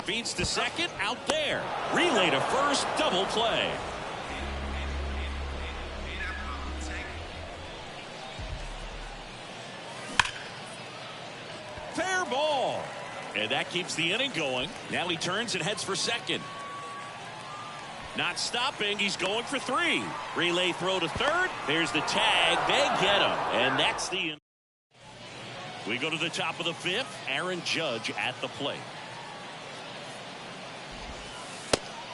Feeds to second, out there. Relay to first, double play. Fair ball. And that keeps the inning going. Now he turns and heads for second. Not stopping. He's going for 3. Relay throw to third. There's the tag. They get him. And that's the end. We go to the top of the 5th. Aaron Judge at the plate.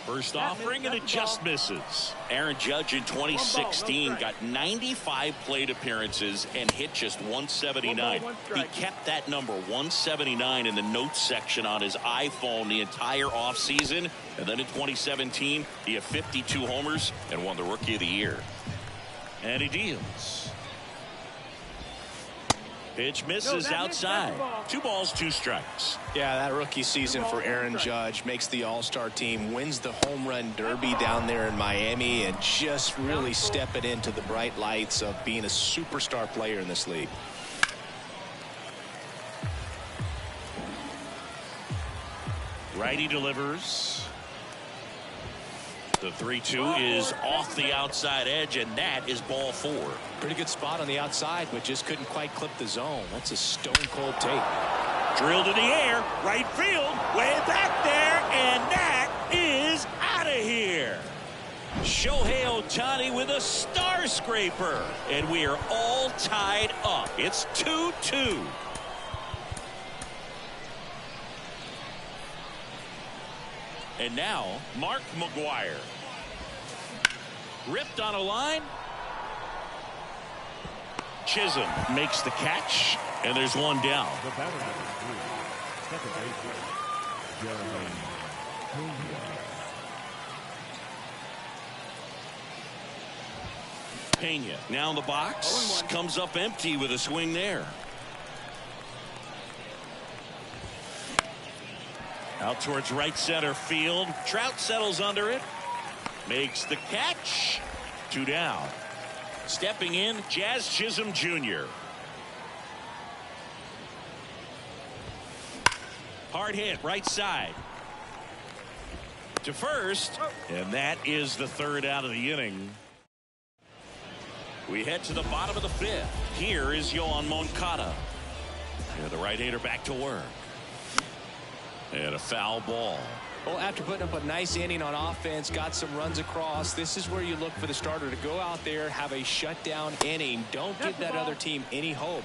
First offering, and it just misses. Aaron Judge in 2016 got 95 plate appearances and hit just 179. He kept that number 179 in the notes section on his iPhone the entire offseason. And then in 2017, he had 52 homers and won the Rookie of the Year. And he deals. Pitch misses outside. 2 balls, 2 strikes.
Yeah, that rookie season for Aaron Judge makes the All-Star team, wins the home run derby down there in Miami, and just really stepping into the bright lights of being a superstar player in this league.
Righty delivers. The 3-2 is off the outside edge, and that is ball 4.
Pretty good spot on the outside, but just couldn't quite clip the zone. That's a stone-cold take.
Drilled in the air, right field, way back there, and that is out of here. Shohei Ohtani with a star scraper, and we are all tied up. It's 2-2. And now, Mark McGwire. Ripped on a line. Chisholm makes the catch, and there's one down.
The batter number 3, second baseman, Jeremy Pena.
Pena now in the box. Comes up empty with a swing there. Out towards right center field. Trout settles under it. Makes the catch. 2 down. Stepping in, Jazz Chisholm Jr. Hard hit, right side. To first, and that is the 3rd out of the inning. We head to the bottom of the 5th. Here is Yoan Moncada. And the right-hander back to work. And a foul ball.
Well, after putting up a nice inning on offense, got some runs across, this is where you look for the starter to go out there, have a shutdown inning. Don't give that other team any hope.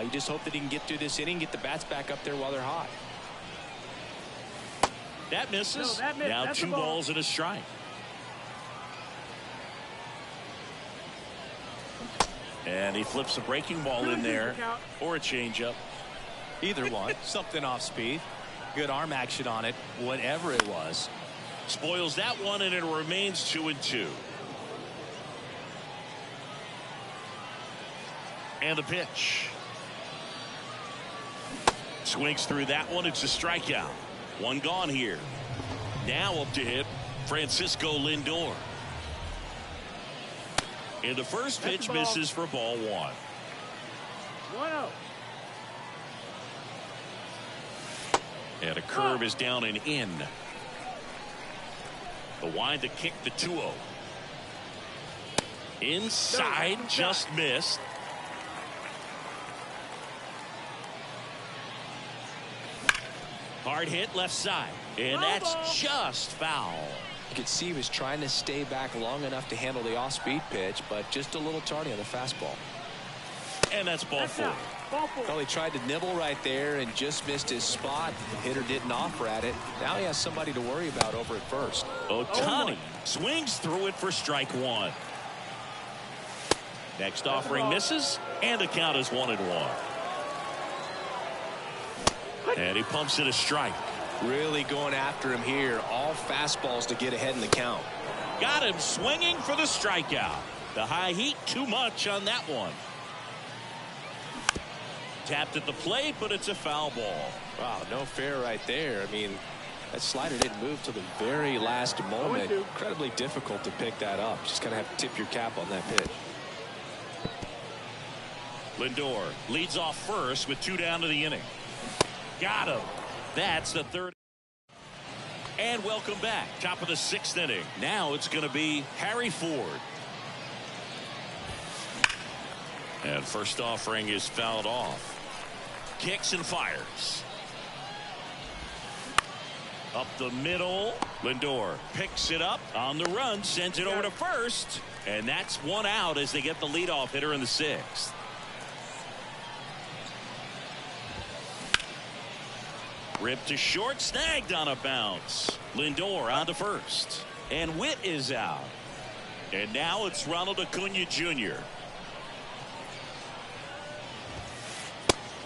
You just hope that he can get through this inning, get the bats back up there while they're hot.
That misses. Now
That's
2 balls and a strike. And he flips a breaking ball in there, or a changeup.
Either one. Something off speed. Good arm action on it, whatever it was.
Spoils that one, and it remains 2-2. And the pitch. Swings through that one. It's a strikeout. 1 gone here. Now up to hit Francisco Lindor. And the first pitch misses for ball 1.
1-0.
And a curve is down and in. The wind to kick the 2-0. Inside, just missed. Hard hit left side. And that's just foul.
You could see he was trying to stay back long enough to handle the off-speed pitch, but just a little tardy on the fastball.
And that's ball 4.
Well, he tried to nibble right there and just missed his spot. The hitter didn't offer at it. Now he has somebody to worry about over at first.
Ohtani swings through it for strike 1. Next offering misses, and the count is 1-1. And he pumps it a strike.
Really going after him here. All fastballs to get ahead in the count.
Got him swinging for the strikeout. The high heat too much on that one. Tapped at the plate, but it's a foul ball.
Wow, no fair right there. I mean, that slider didn't move till the very last moment. Incredibly difficult to pick that up. Just kind of have to tip your cap on that pitch.
Lindor leads off first with 2 down to the inning. Got him. That's the third. And welcome back. Top of the 6th inning. Now it's going to be Harry Ford. And first offering is fouled off. Kicks and fires. Up the middle. Lindor picks it up on the run, sends it over to first. And that's 1 out as they get the leadoff hitter in the 6th. Ripped to short, snagged on a bounce. Lindor on to first. And Witt is out. And now it's Ronald Acuna Jr.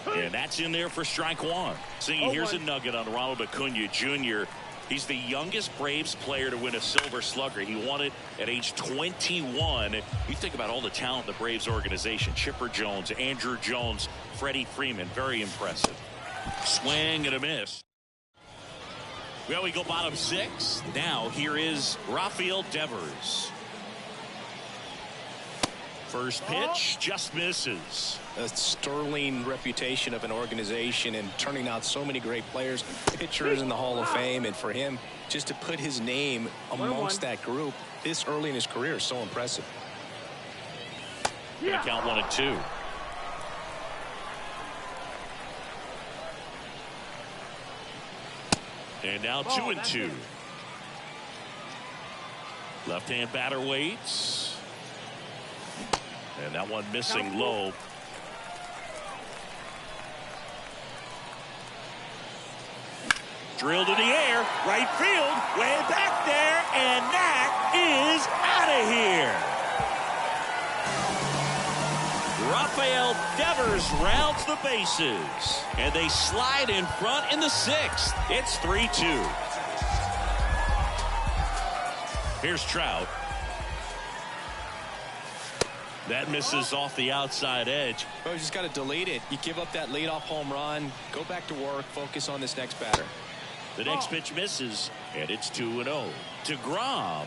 And that's in there for strike 1. See, here's a nugget on Ronald Acuna Jr. He's the youngest Braves player to win a Silver Slugger. He won it at age 21. You think about all the talent in the Braves organization. Chipper Jones, Andrew Jones, Freddie Freeman. Very impressive. Swing and a miss. Well, we go bottom 6. Now here is Rafael Devers. First pitch just misses.
A sterling reputation of an organization and turning out so many great players, pitchers in the Hall of Fame, and for him just to put his name amongst that group this early in his career is so impressive.
Gonna count 1 and 2. And now 2 and 2. Left-hand batter waits. And that one missing low. Drilled in the air, right field, way back there, and that is out of here. Rafael Devers rounds the bases, and they slide in front in the 6th. It's 3-2. Here's Trout. That misses off the outside edge.
Well, you just got to delete it. You give up that leadoff home run, go back to work, focus on this next batter.
The next pitch misses, and it's 2-0. DeGrom,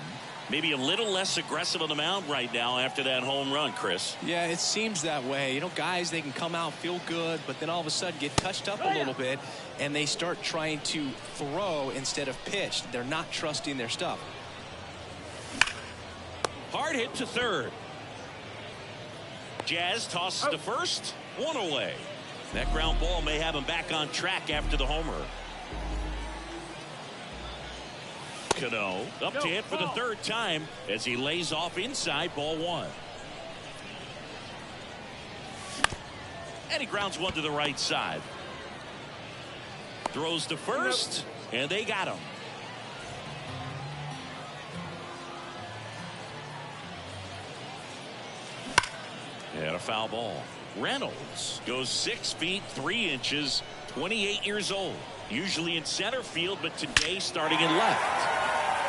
maybe a little less aggressive on the mound right now after that home run, Chris.
Yeah, it seems that way. You know, guys, they can come out, feel good, but then all of a sudden get touched up a little bit, and they start trying to throw instead of pitch. They're not trusting their stuff.
Hard hit to third. Jazz tosses to first, 1 away. That ground ball may have him back on track after the homer. Cano up to hit for the 3rd time as he lays off inside, ball 1. And he grounds 1 to the right side. Throws to first, and they got him. And a foul ball. Reynolds goes 6 feet 3 inches, 28 years old. Usually in center field, but today starting in left.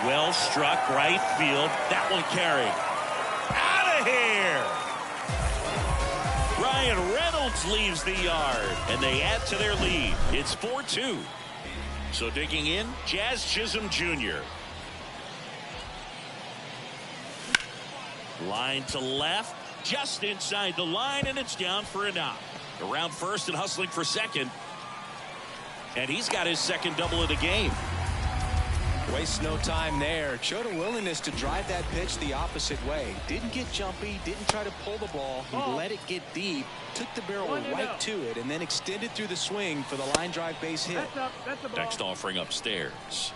Well struck right field. That one carried. Out of here! Ryan Reynolds leaves the yard, and they add to their lead. It's 4-2. So digging in, Jazz Chisholm Jr. Line to left. Just inside the line, and it's down for a knock. Around first and hustling for second. And he's got his 2nd double of the game.
Waste no time there. Showed a willingness to drive that pitch the opposite way. Didn't get jumpy, didn't try to pull the ball. He let it get deep, took the barrel right to it, and then extended through the swing for the line drive base hit.
Next offering upstairs.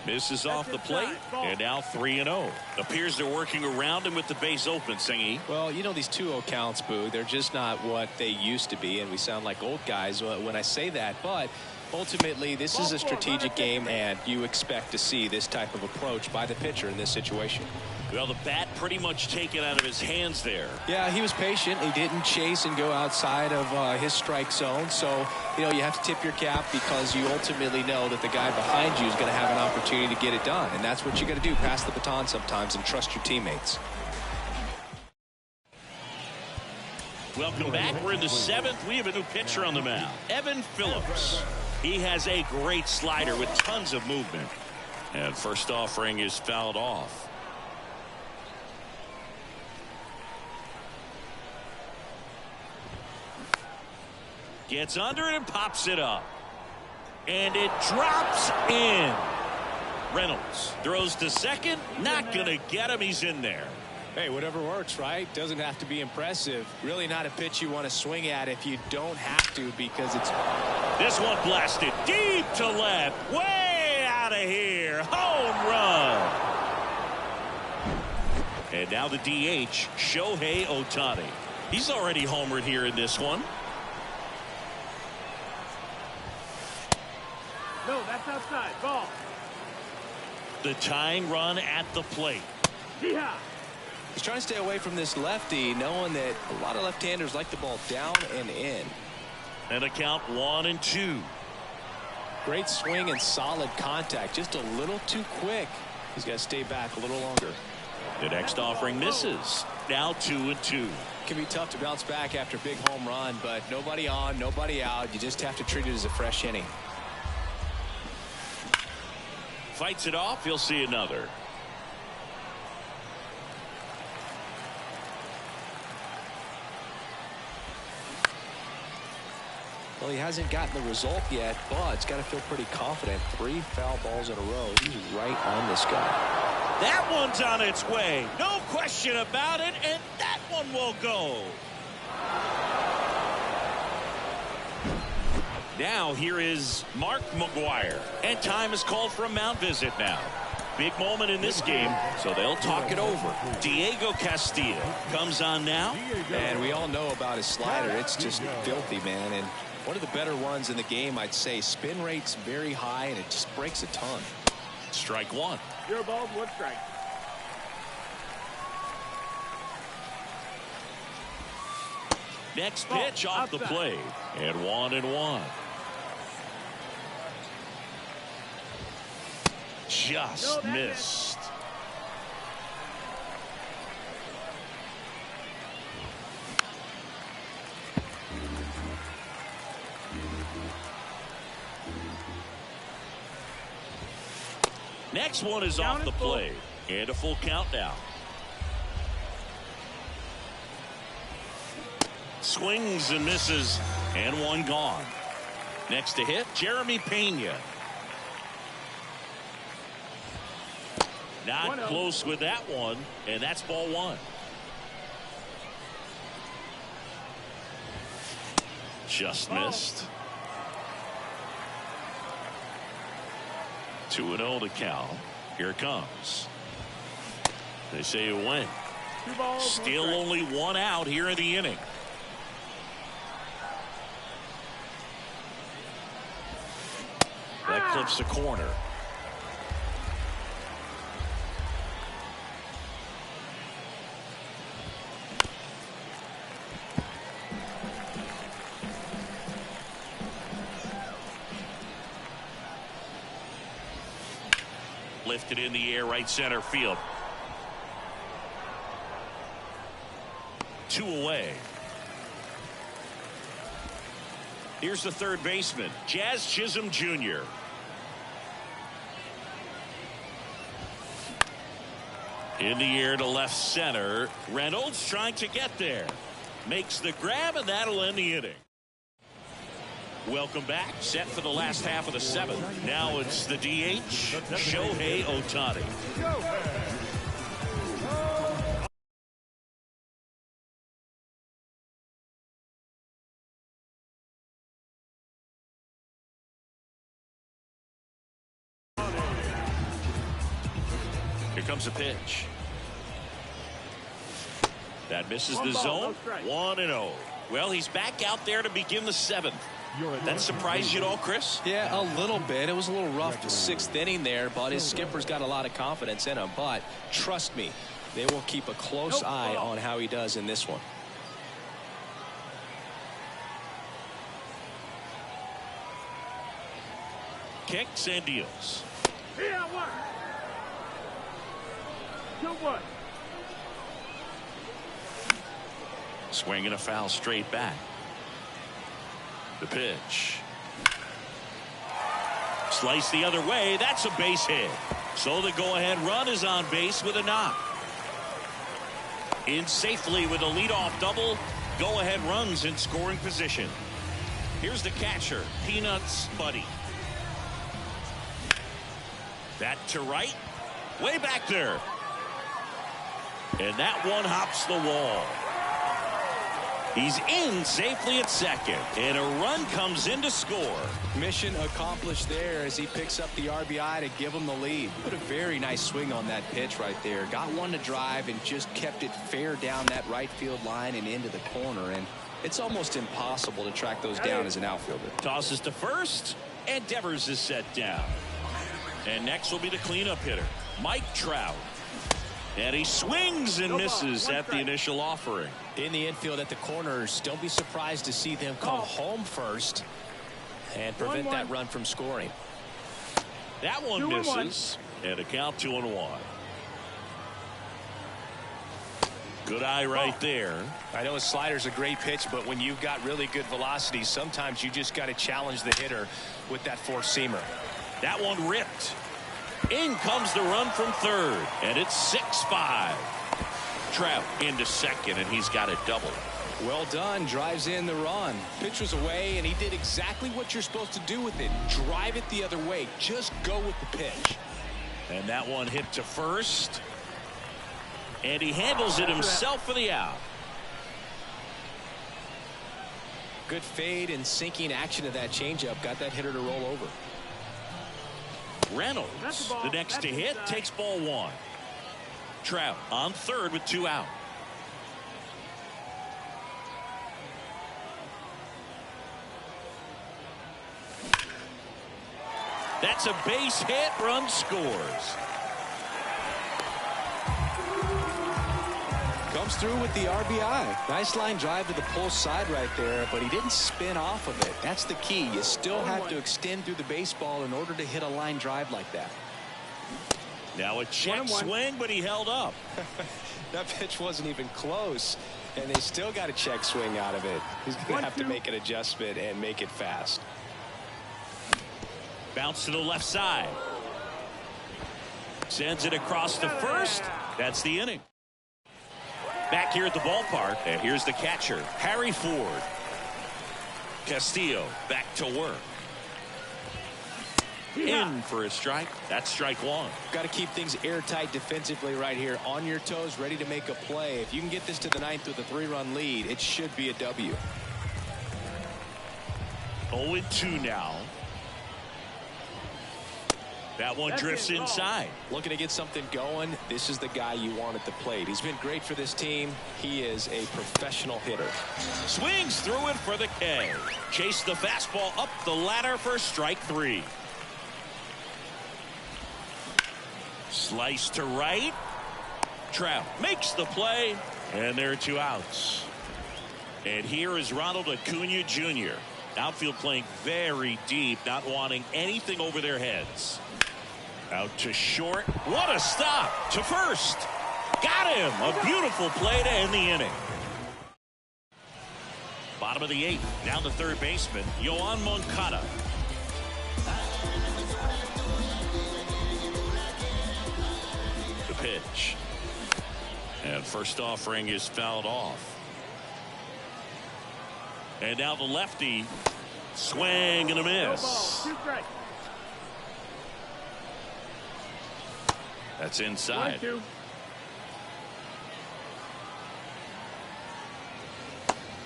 Misses off the plate, and now 3-0. Appears they're working around him with the base open, Singy.
Well, you know, these 2-0 counts, Boo, they're just not what they used to be, and we sound like old guys when I say that, but ultimately this is a strategic game, and you expect to see this type of approach by the pitcher in this situation.
Well, the bat pretty much taken out of his hands there.
Yeah, he was patient. He didn't chase and go outside of his strike zone. So, you know, you have to tip your cap because you ultimately know that the guy behind you is going to have an opportunity to get it done. And that's what you got to do. Pass the baton sometimes and trust your teammates.
Welcome back. We're in the 7th. We have a new pitcher on the mound. Evan Phillips. He has a great slider with tons of movement. And first offering is fouled off. Gets under it and pops it up. And it drops in. Reynolds throws to second. Not going to get him. He's in there.
Hey, whatever works, right? Doesn't have to be impressive. Really not a pitch you want to swing at if you don't have to, because it's...
This one blasted deep to left. Way out of here. Home run. And now the DH, Shohei Ohtani. He's already homered here in this one.
No, that's outside. Ball.
The tying run at the plate.
Yeehaw.
He's trying to stay away from this lefty, knowing that a lot of left-handers like the ball down and in.
And a count 1-2.
Great swing and solid contact. Just a little too quick. He's got to stay back a little longer.
The next offering misses. Now 2-2.
Can be tough to bounce back after a big home run, but nobody on, nobody out. You just have to treat it as a fresh inning.
Fights it off. He'll see another.
Well, he hasn't gotten the result yet, but he's got to feel pretty confident. 3 foul balls in a row. He's right on this guy.
That one's on its way. No question about it, and that one will go. Now here is Mark McGwire, and time is called for a mound visit now. Big moment in this game, so they'll talk it over. Diego Castillo comes on now.
And we all know about his slider. It's just filthy, man. And one of the better ones in the game, I'd say. Spin rate's very high, and it just breaks a ton.
Strike one.
Your ball, 1 strike.
Next pitch off the plate. And 1-1. Just missed. Next one is off the plate. And a full count now. Swings and misses. And one gone. Next to hit, Jeremy Pena. Not close with that one, and that's ball 1. Just missed. 2-0 to count. Here it comes. They say a win. Still only 1 out here in the inning. That clips the corner. Lifted in the air, right center field. 2 away. Here's the third baseman, Jazz Chisholm Jr. In the air to left center. Reynolds trying to get there. Makes the grab, and that'll end the inning. Welcome back. Set for the last half of the 7th. Now it's the DH, Shohei Ohtani. Here comes a pitch. That misses the zone. 1-0. Well, he's back out there to begin the 7th. That surprised you at all, Chris?
Yeah, a little bit. It was a little rough the 6th inning there, but his skipper's got a lot of confidence in him. But trust me, they will keep a close eye on how he does in this one.
Kicks and deals.
Here, 1. 2-1.
Swinging a foul straight back. The pitch. Slice the other way. That's a base hit. So the go-ahead run is on base with a knock. In safely with a leadoff double. Go-ahead runs in scoring position. Here's the catcher, Peanuts Buddy. That to right, way back there. And that one hops the wall. He's in safely at second, and a run comes in to score.
Mission accomplished there as he picks up the RBI to give him the lead. Put a very nice swing on that pitch right there. Got one to drive and just kept it fair down that right field line and into the corner. And it's almost impossible to track those down as an outfielder.
Tosses to first, and Devers is set down. And next will be the cleanup hitter, Mike Trout. And he swings and misses at the initial offering.
In the infield at the corners, don't be surprised to see them come home first and prevent that run from scoring.
That one misses, and a count 2-1. Good eye right there.
I know a slider's a great pitch, but when you've got really good velocity, sometimes you just got to challenge the hitter with that four-seamer.
That one ripped. In comes the run from third, and it's 6-5. Trout into second, and he's got a double.
Well done. Drives in the run. Pitch was away, and he did exactly what you're supposed to do with it. Drive it the other way. Just go with the pitch.
And that one hit to first. And he handles it himself for the out.
Good fade and sinking action of that changeup. Got that hitter to roll over.
Reynolds, the next to hit, takes ball one. Trout on third with 2 out. That's a base hit. Run scores.
Comes through with the RBI. Nice line drive to the pull side right there, but he didn't spin off of it. That's the key. You still have to extend through the baseball in order to hit a line drive like that.
Now a check swing, but he held up.
That pitch wasn't even close, and they still got a check swing out of it. He's going to have to make an adjustment and make it fast.
Bounce to the left side. Sends it across to first. That's the inning. Back here at the ballpark, and here's the catcher, Harry Ford. Castillo back to work. In for a strike. That's strike one.
Got to keep things airtight defensively right here. On your toes, ready to make a play. If you can get this to the ninth with a 3-run lead, it should be a W.
0-2 now. That one drifts inside.
Looking to get something going. This is the guy you want at the plate. He's been great for this team. He is a professional hitter.
Swings through it for the K. Chase the fastball up the ladder for strike 3. Slice to right. Trout makes the play, and there are 2 outs. And here is Ronald Acuna Jr. Outfield playing very deep, not wanting anything over their heads. Out to short. What a stop to first. Got him. A beautiful play to end the inning. Bottom of the 8th. Down to third baseman, Yoan Moncada. The pitch. And first offering is fouled off. And now the lefty. Swing and a miss. That's inside.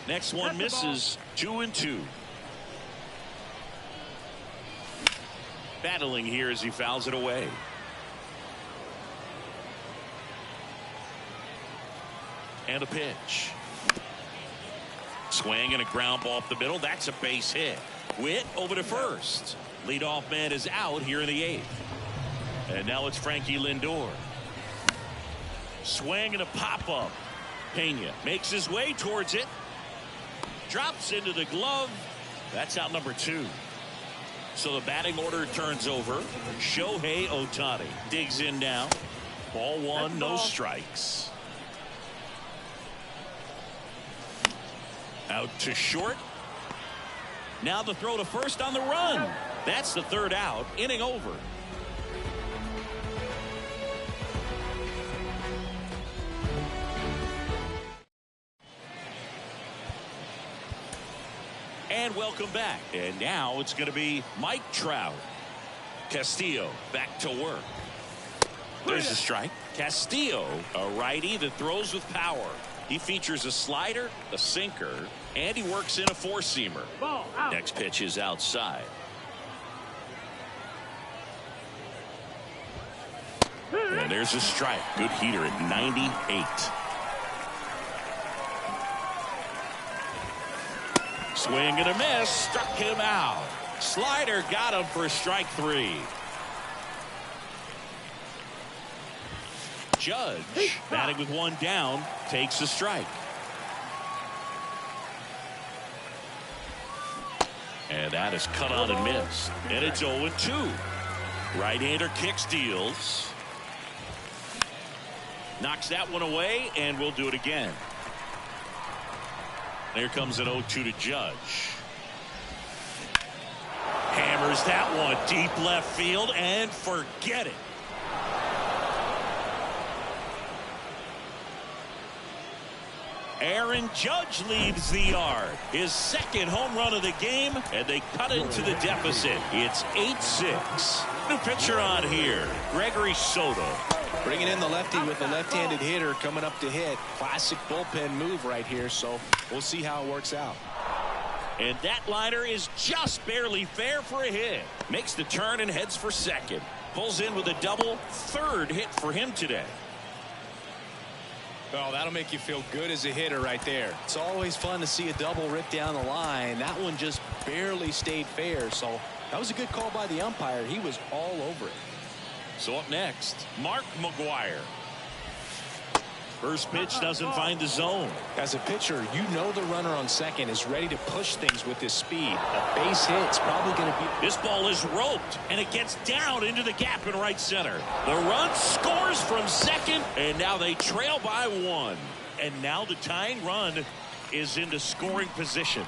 Next one misses. 2-2. Battling here as he fouls it away. And a pitch. Swing and a ground ball up the middle. That's a base hit. Witt over to first. Leadoff man is out here in the 8th. And now it's Frankie Lindor. Swing and a pop-up. Pena makes his way towards it. Drops into the glove. That's out number 2. So the batting order turns over. Shohei Ohtani digs in now. Ball 1, no strikes. Out to short. Now the throw to first on the run. That's the 3rd out. Inning over. And welcome back. And now it's going to be Mike Trout. Castillo back to work. There's a strike. Castillo, a righty that throws with power. He features a slider, a sinker, and he works in a four-seamer. Next pitch is outside. And there's a strike. Good heater at 98. Swing and a miss. Struck him out. Slider got him for strike 3. Judge, batting with one down, takes a strike. And that is cut on and missed. And it's 0-2. Right-hander kicks, deals. Knocks that one away, and we'll do it again. There comes an 0-2 to Judge. Hammers that one deep left field, and forget it. Aaron Judge leaves the yard. His second home run of the game, and they cut into the deficit. It's 8-6. New pitcher on here, Gregory Soto.
Bringing in the lefty with a left-handed hitter coming up to hit. Classic bullpen move right here, so we'll see how it works out.
And that liner is just barely fair for a hit. Makes the turn and heads for second. Pulls in with a double. Third hit for him today.
Oh, that'll make you feel good as a hitter right there. It's always fun to see a double rip down the line. That one just barely stayed fair, so that was a good call by the umpire. He was all over it.
So up next, Mark McGwire. First pitch doesn't find the zone.
As a pitcher, you know the runner on second is ready to push things with his speed. A base hit's probably going to be...
This ball is roped, and it gets down into the gap in right center. The run scores from second, and now they trail by 1. And now the tying run is into scoring position.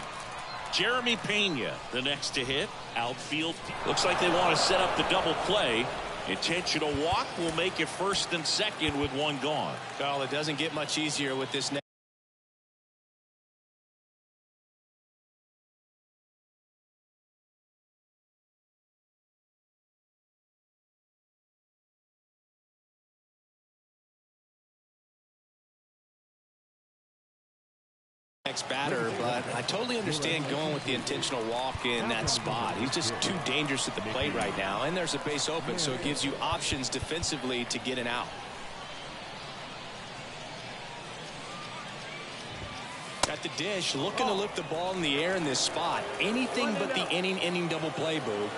Jeremy Pena, the next to hit. Outfield. Looks like they want to set up the double play. Intentional walk will make it first and second with one gone.
Well, it doesn't get much easier with this next. Next batter, but I totally understand going with the intentional walk in that spot. He's just too dangerous at the plate right now, and there's a base open, so it gives you options defensively to get an out. At the dish, looking to lift the ball in the air in this spot. Anything but the inning double play, Boo.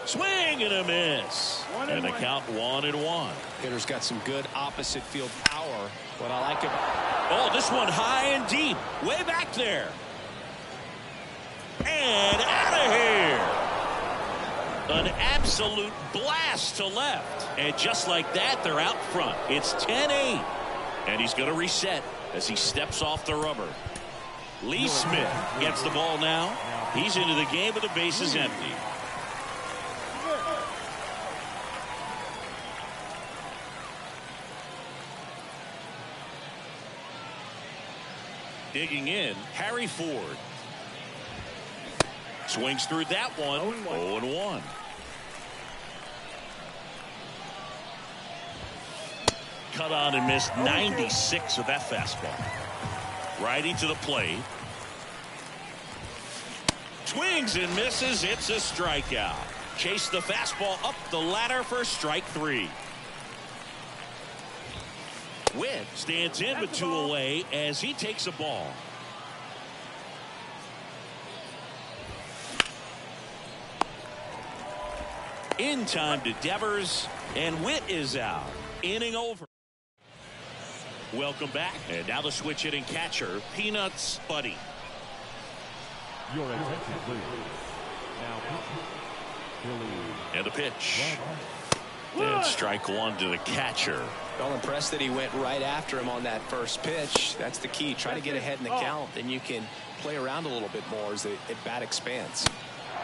Swing and a miss. And the count 1-1.
Hitter's got some good opposite field power. What I like about...
Oh, this one high and deep. Way back there. And out of here. An absolute blast to left. And just like that, they're out front. It's 10-8. And he's going to reset as he steps off the rubber. Lee Smith gets the ball now. He's into the game with the bases empty. Digging in, Harry Ford. Swings through that one. 0-1. Cut on and missed 96 with that fastball. Righty to the plate. Swings and misses. It's a strikeout. Chase the fastball up the ladder for strike 3. Witt stands in with 2 away as he takes a ball. In time to Devers, and Witt is out. Inning over. Welcome back. And now the switch hitting catcher, Peanuts Buddy.
Your attention, please. Now,
and the pitch. And strike 1 to the catcher.
Well, impressed that he went right after him on that first pitch. That's the key. Try to get ahead in the count, then you can play around a little bit more as the at-bat expands.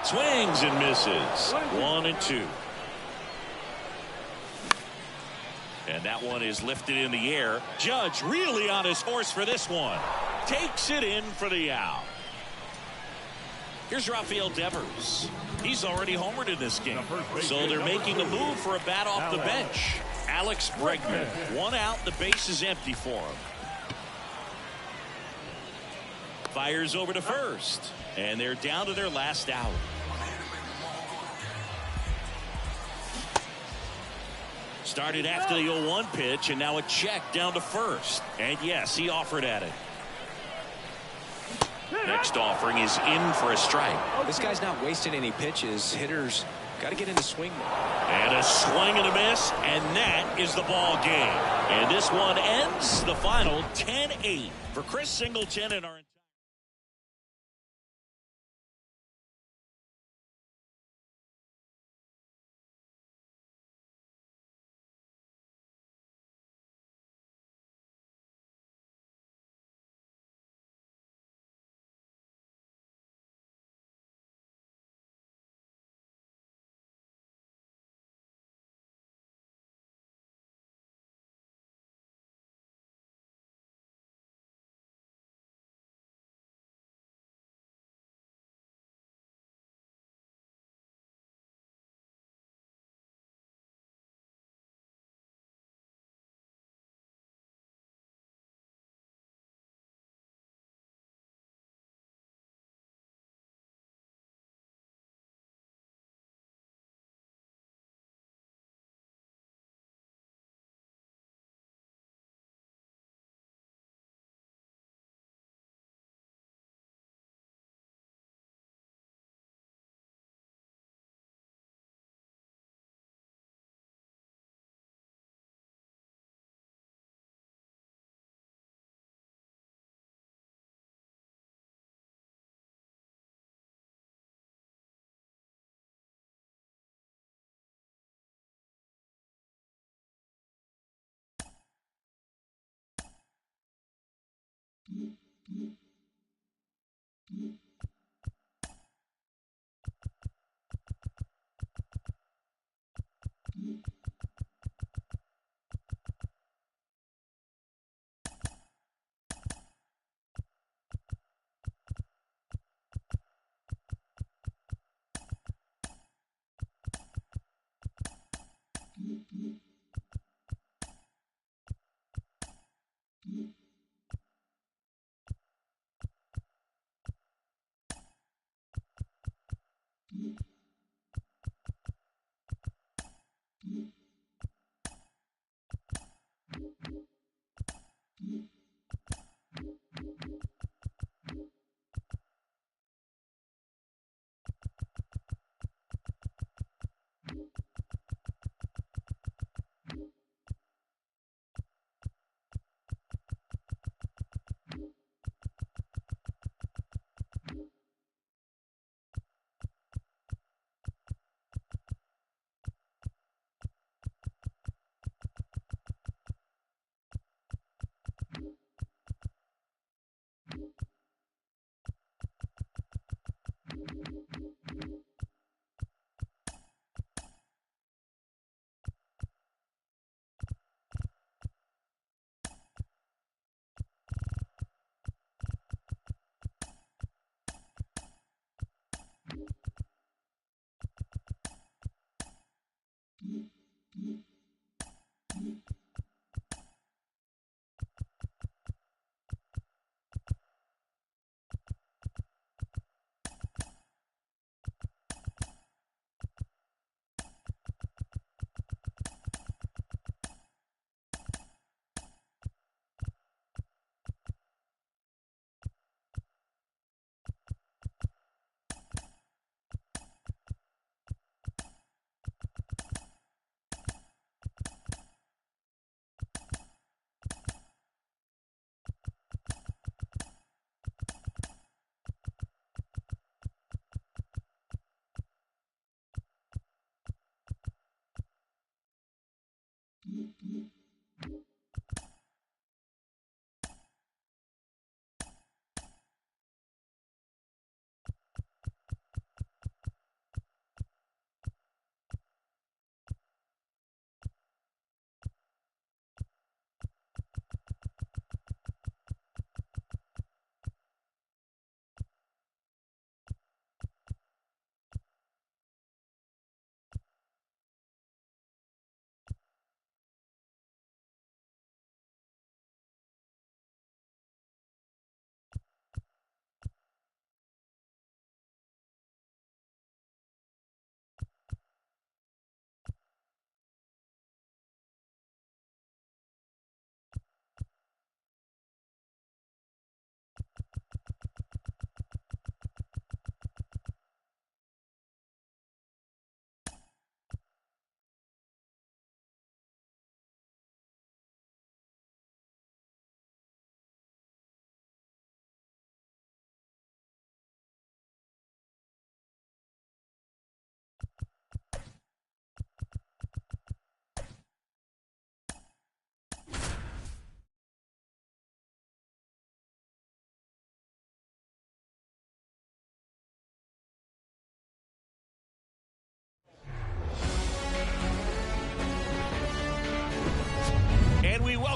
Swings and misses. 1-2. And that one is lifted in the air. Judge really on his horse for this one. Takes it in for the out. Here's Rafael Devers. He's already homered in this game. So they're making a move for a bat off the bench. Alex Bregman. One out. The base is empty for him. Fires over to first. And they're down to their last out. Started after the 0-1 pitch, and now a check down to first. And yes, he offered at it. Next offering is in for a strike.
This guy's not wasting any pitches. Hitters got to get into swing mode.
And a swing and a miss, and that is the ball game. And this one ends the final 10-8 for Chris Singleton and our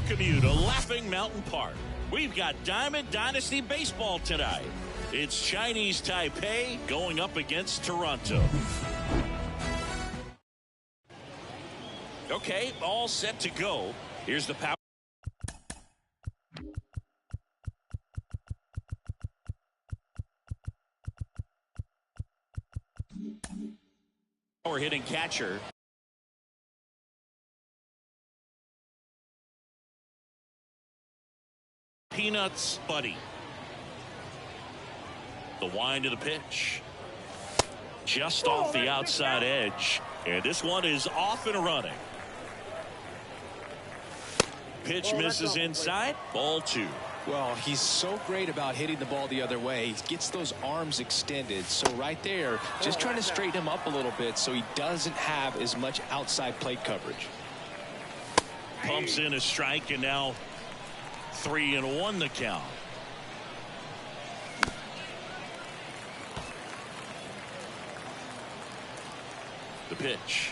welcome you to Laughing Mountain Park. We've got Diamond Dynasty Baseball tonight. It's Chinese Taipei going up against Toronto. Okay, all set to go. Here's the power. Power hitting catcher. Peanuts Buddy. The wind of the pitch. Just off the outside edge. And this one is off and running. Pitch misses inside. Ball 2.
Well, he's so great about hitting the ball the other way. He gets those arms extended. So right there, just trying to straighten him up a little bit so he doesn't have as much outside plate coverage.
Pumps in a strike, and now 3-1 the count. The pitch.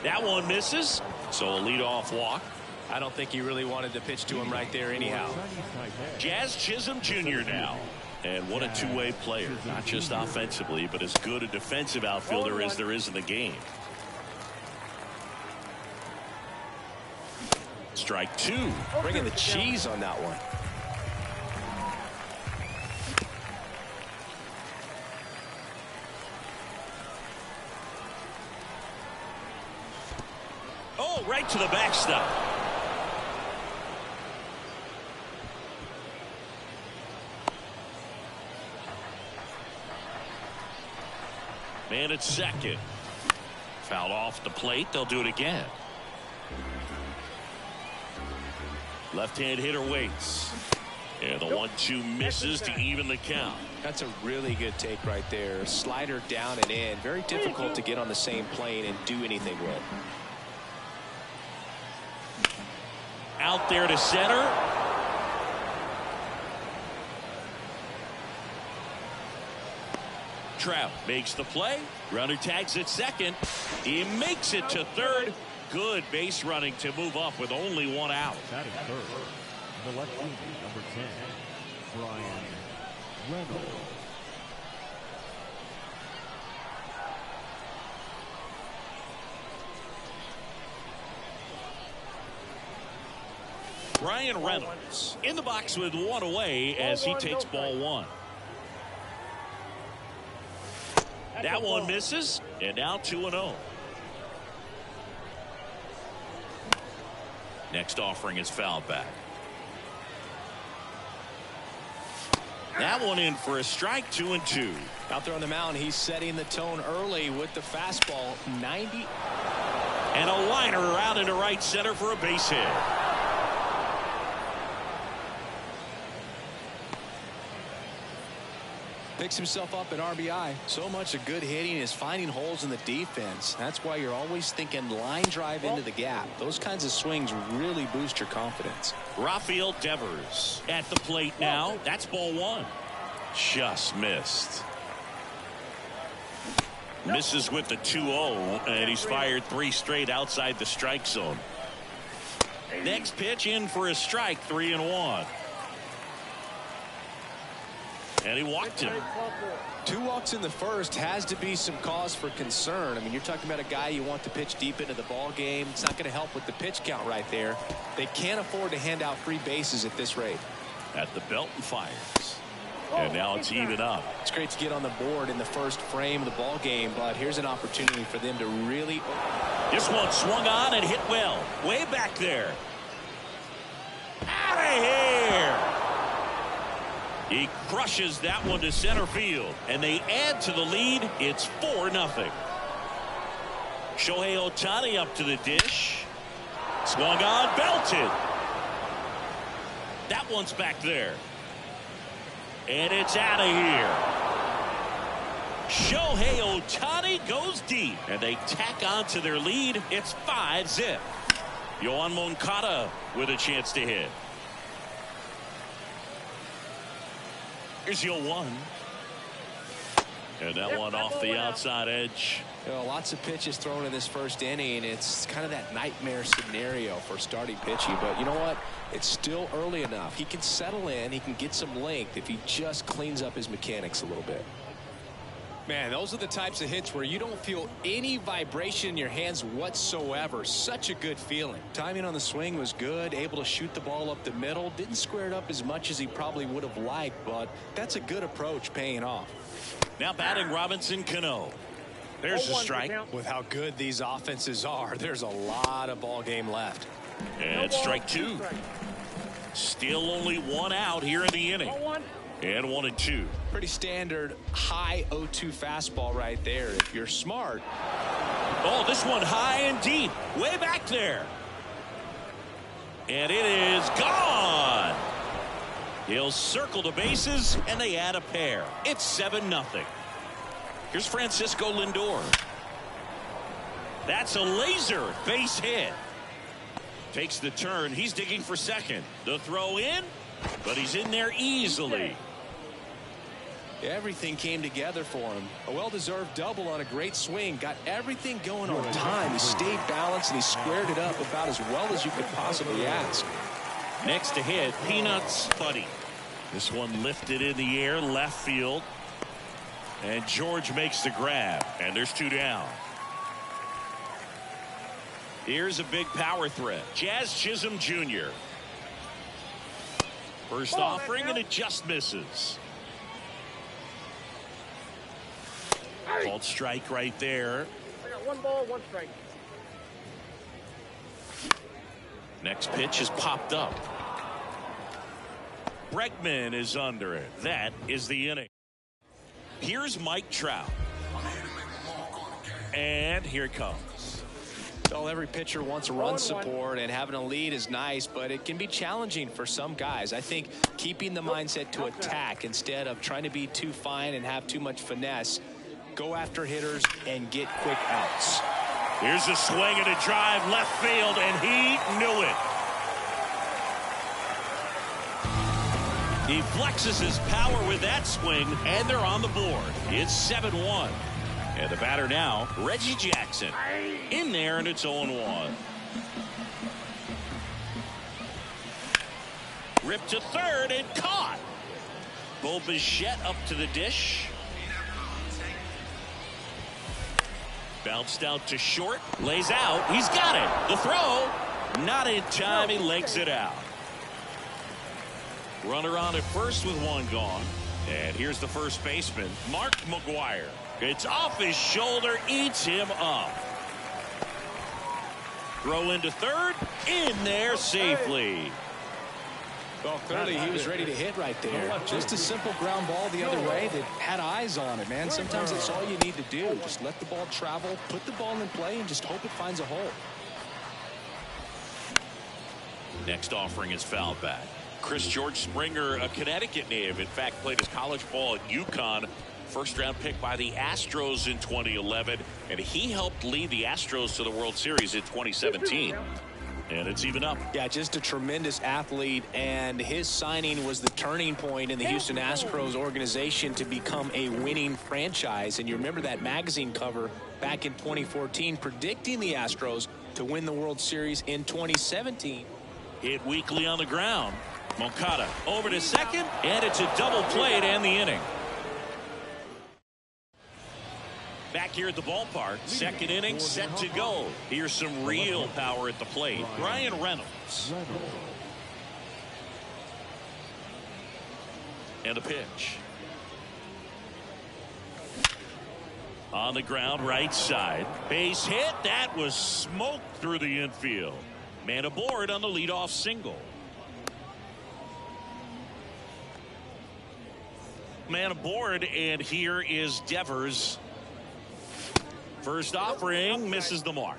That one misses. So a leadoff walk.
I don't think he really wanted to pitch to him right there anyhow.
Jazz Chisholm Jr. now. And what a two-way player. Not just offensively, but as good a defensive outfielder as there is in the game. Strike 2.
Bringing the cheese on that one.
Oh, right to the backstop. Man at second. Foul off the plate. They'll do it again. Left-hand hitter waits. And the 1-2 misses to even the count.
That's a really good take right there. Slider down and in. Very difficult to get on the same plane and do anything with.
Out there to center. Trout makes the play. Runner tags at second. He makes it to third. Good base running to move up with only one out.
Batting third, the left fielder, number 10, Bryan Reynolds.
Bryan Reynolds in the box with one away as he takes ball 1. That one misses, and now 2-0. Next offering is fouled back. That one in for a strike. 2-2.
Out there on the mound, he's setting the tone early with the fastball. 90.
And a liner out into right center for a base hit.
Picks himself up an RBI. So much of good hitting is finding holes in the defense. That's why you're always thinking line drive into the gap. Those kinds of swings really boost your confidence.
Rafael Devers at the plate now. That's ball 1. Just missed. Misses with the 2-0, and he's fired 3 straight outside the strike zone. Next pitch in for a strike. 3-1. And he walked him.
2 walks in the first has to be some cause for concern. I mean, you're talking about a guy you want to pitch deep into the ball game. It's not going to help with the pitch count right there. They can't afford to hand out free bases at this rate.
At the belt and fires. And now it's even up.
It's great to get on the board in the first frame of the ball game, but here's an opportunity for them to really.
This one swung on and hit well. Way back there. Out of here. He crushes that one to center field, and they add to the lead. It's 4-0. Shohei Ohtani up to the dish. Swung on, belted. That one's back there. And it's out of here. Shohei Ohtani goes deep, and they tack on to their lead. It's 5-0. Yoan Moncada with a chance to hit. Here's your 1. And that one off the outside edge.
You know, lots of pitches thrown in this first inning. It's kind of that nightmare scenario for starting pitching. But you know what? It's still early enough. He can settle in. He can get some length if he just cleans up his mechanics a little bit. Man, those are the types of hits where you don't feel any vibration in your hands whatsoever. Such a good feeling. Timing on the swing was good. Able to shoot the ball up the middle. Didn't square it up as much as he probably would have liked, but that's a good approach paying off.
Now batting Robinson Cano. There's a strike.
With how good these offenses are, there's a lot of ball game left.
And strike two. Still only one out here in the inning. And 1-2.
Pretty standard high 0-2 fastball right there. If you're smart.
Oh, this one high and deep. Way back there. And it is gone. He'll circle the bases, and they add a pair. It's 7-0. Here's Francisco Lindor. That's a laser base hit. Takes the turn. He's digging for second. The throw in, but he's in there easily.
Everything came together for him. A well-deserved double on a great swing. Got everything going on time. He stayed balanced, and he squared it up about as well as you could possibly ask.
Next to hit, Peanuts Buddy. This one lifted in the air, left field. And George makes the grab, and there's 2 down. Here's a big power threat. Jazz Chisholm Jr. First offering, and it just misses. Called strike right there.
I got 1 ball, 1 strike.
Next pitch is popped up. Bregman is under it. That is the inning. Here's Mike Trout. And here it comes.
Well, every pitcher wants a run support, and having a lead is nice, but it can be challenging for some guys. I think keeping the mindset to attack instead of trying to be too fine and have too much finesse. Go after hitters and get quick outs.
Here's a swing and a drive left field, and he knew it. He flexes his power with that swing, and they're on the board. It's 7-1. And the batter now, Reggie Jackson. In there, and it's 0-1. Ripped to third and caught. Bo Bichette up to the dish. Bounced out to short. Lays out. He's got it. The throw. Not in time. He legs it out. Runner on at first with 1 gone. And here's the first baseman, Mark McGwire. It's off his shoulder, eats him up. Throw into third, in there safely.
Well, clearly he was ready to hit right there. Just a simple ground ball the other way that had eyes on it, man. Sometimes that's all you need to do. Just let the ball travel, put the ball in play, and just hope it finds a hole.
Next offering is fouled back. Chris George Springer, a Connecticut native, in fact played his college ball at UConn. First round pick by the Astros in 2011, and he helped lead the Astros to the World Series in 2017. And it's even up.
Yeah, just a tremendous athlete, and his signing was the turning point in the Houston Astros organization to become a winning franchise. And you remember that magazine cover back in 2014 predicting the Astros to win the World Series in 2017.
Hit weakly on the ground. Moncada over to second, and it's a double play to end the inning. Back here at the ballpark, second inning set to go. Here's some real power at the plate. Brian Reynolds. And a pitch. On the ground, right side. Base hit. That was smoked through the infield. Man aboard on the leadoff single. Man aboard, and here is Devers. First offering misses the mark.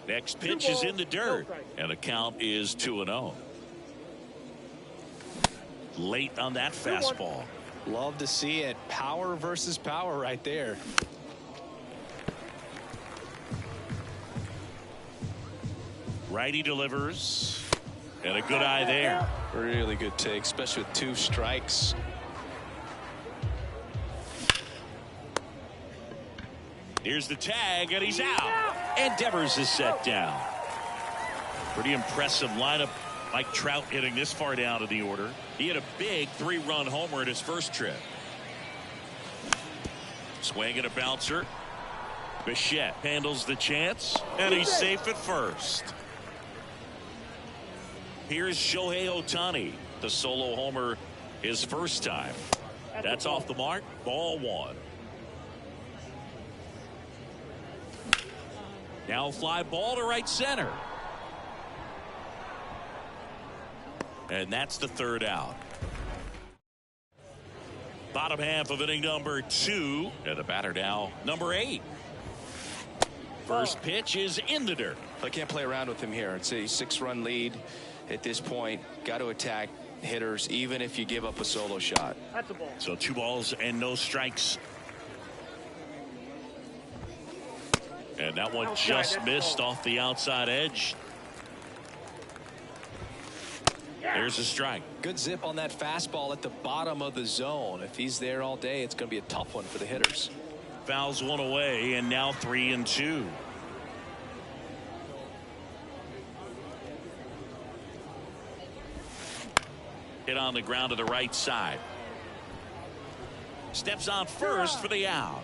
Next pitch is in the dirt, and the count is 2-0. Late on that fastball.
Love to see it. Power versus power right there.
Righty delivers, and a good eye there.
Really good take, especially with 2 strikes.
Here's the tag, and he's out. And Devers is set down. Pretty impressive lineup. Mike Trout hitting this far down to the order. He had a big 3-run homer at his first trip. Swing and a bouncer. Bichette handles the chance, and he's safe at first. Here's Shohei Ohtani, the solo homer his first time. That's off the mark. Ball 1. Now fly ball to right center. And that's the 3rd out. Bottom half of inning number 2. And the batter now, number 8. First pitch is in the dirt.
I can't play around with him here. It's a 6-run lead at this point. Got to attack hitters even if you give up a solo shot.
That's a ball.
So 2 balls and no strikes. And that one just missed off the outside edge. There's a strike.
Good zip on that fastball at the bottom of the zone. If he's there all day, it's going to be a tough one for the hitters.
Fouls one away, and now 3-2. Hit on the ground to the right side. Steps on first for the out.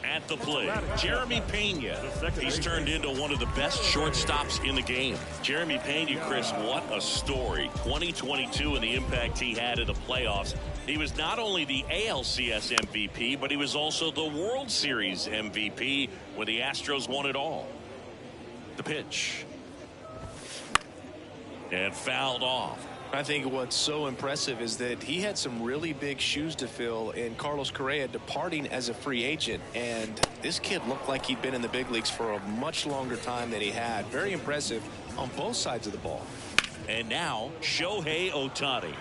At the plate, Jeremy Pena. He's turned into one of the best shortstops in the game. Jeremy Pena, Chris, what a story. 2022 and the impact he had in the playoffs. He was not only the ALCS MVP, but he was also the World Series MVP when the Astros won it all. The pitch. And fouled off.
I think what's so impressive is that he had some really big shoes to fill in Carlos Correa departing as a free agent, and this kid looked like he'd been in the big leagues for a much longer time than he had. Very impressive on both sides of the ball.
And now Shohei Ohtani.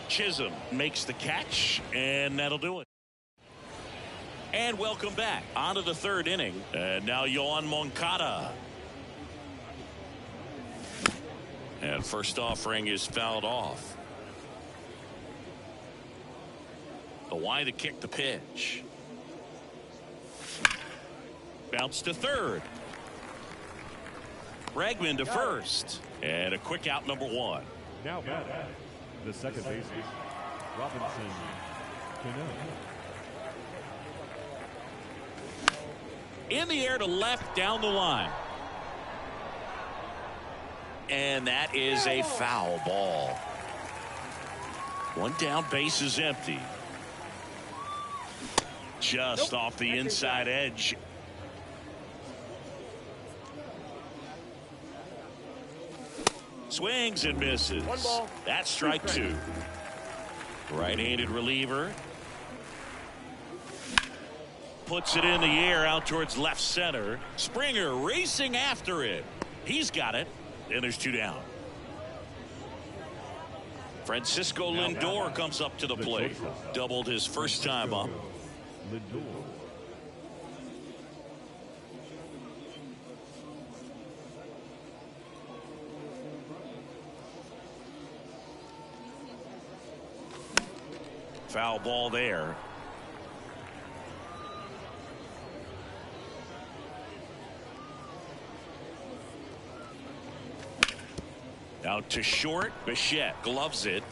Chisholm makes the catch, and that'll do it. And welcome back onto the 3rd inning. And now Yoan Moncada. And first offering is fouled off. Away to kick the pitch. Bounce to 3rd. Bregman to 1st. And a quick out, number 1.
Now back, the second baseman, Robinson Cano.
In the air to left, down the line. And that is a foul ball. One down, base is empty. Just off the inside edge. Swings and misses. That's strike 2. Right-handed reliever. Puts it in the air out towards left center. Springer racing after it. He's got it. And there's 2 down. Francisco Lindor comes up to the plate. Doubled his first time up.
Lindor.
Foul ball there. Out to short. Bichette gloves it.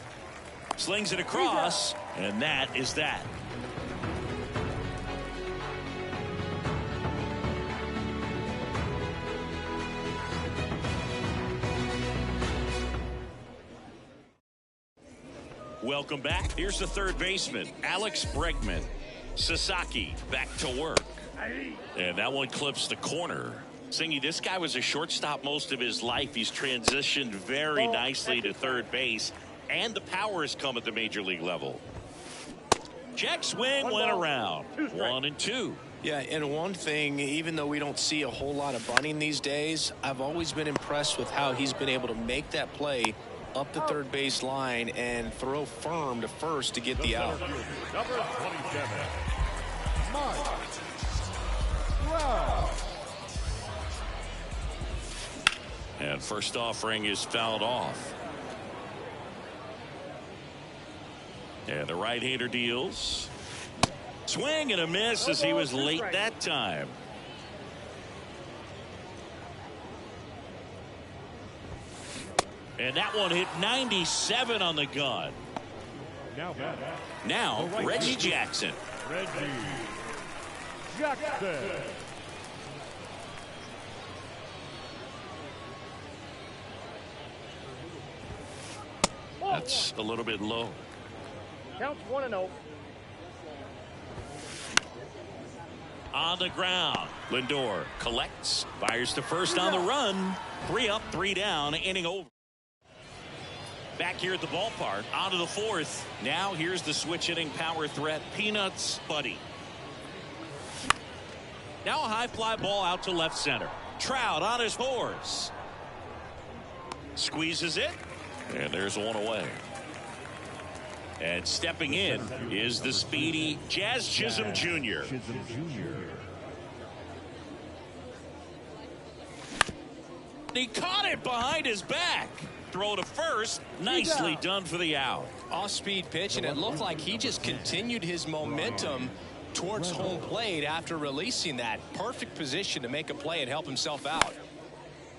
Slings it across. And that is that. Welcome back. Here's the 3rd baseman, Alex Bregman. Sasaki back to work. And that one clips the corner. Singy, this guy was a shortstop most of his life. He's transitioned very nicely to 3rd base, and the power has come at the major league level. Check swing went around. 1-2.
Yeah, and one thing, even though we don't see a whole lot of bunting these days, I've always been impressed with how he's been able to make that play up the 3rd base line and throw firm to 1st to get the out.
Number 27, Mike Trout.
And first offering is fouled off. And the right-hander deals. Swing and a miss as he was late that time. And that one hit 97 on the gun. Now Reggie Jackson.
Reggie Jackson.
That's a little bit low.
Counts 1-0.
On the ground, Lindor collects, fires to first on the run. 3 up, 3 down, inning over. Back here at the ballpark, on to the 4th. Now here's the switch hitting power threat, Peanuts Buddy. Now a high fly ball out to left center. Trout on his horse. Squeezes it, and there's one away. And stepping in is the speedy Jazz Chisholm Jr. He caught it behind his back. Throw to first. Nicely done for the out.
Off-speed pitch, and it looked like he just continued his momentum towards home plate after releasing that. Perfect position to make a play and help himself out.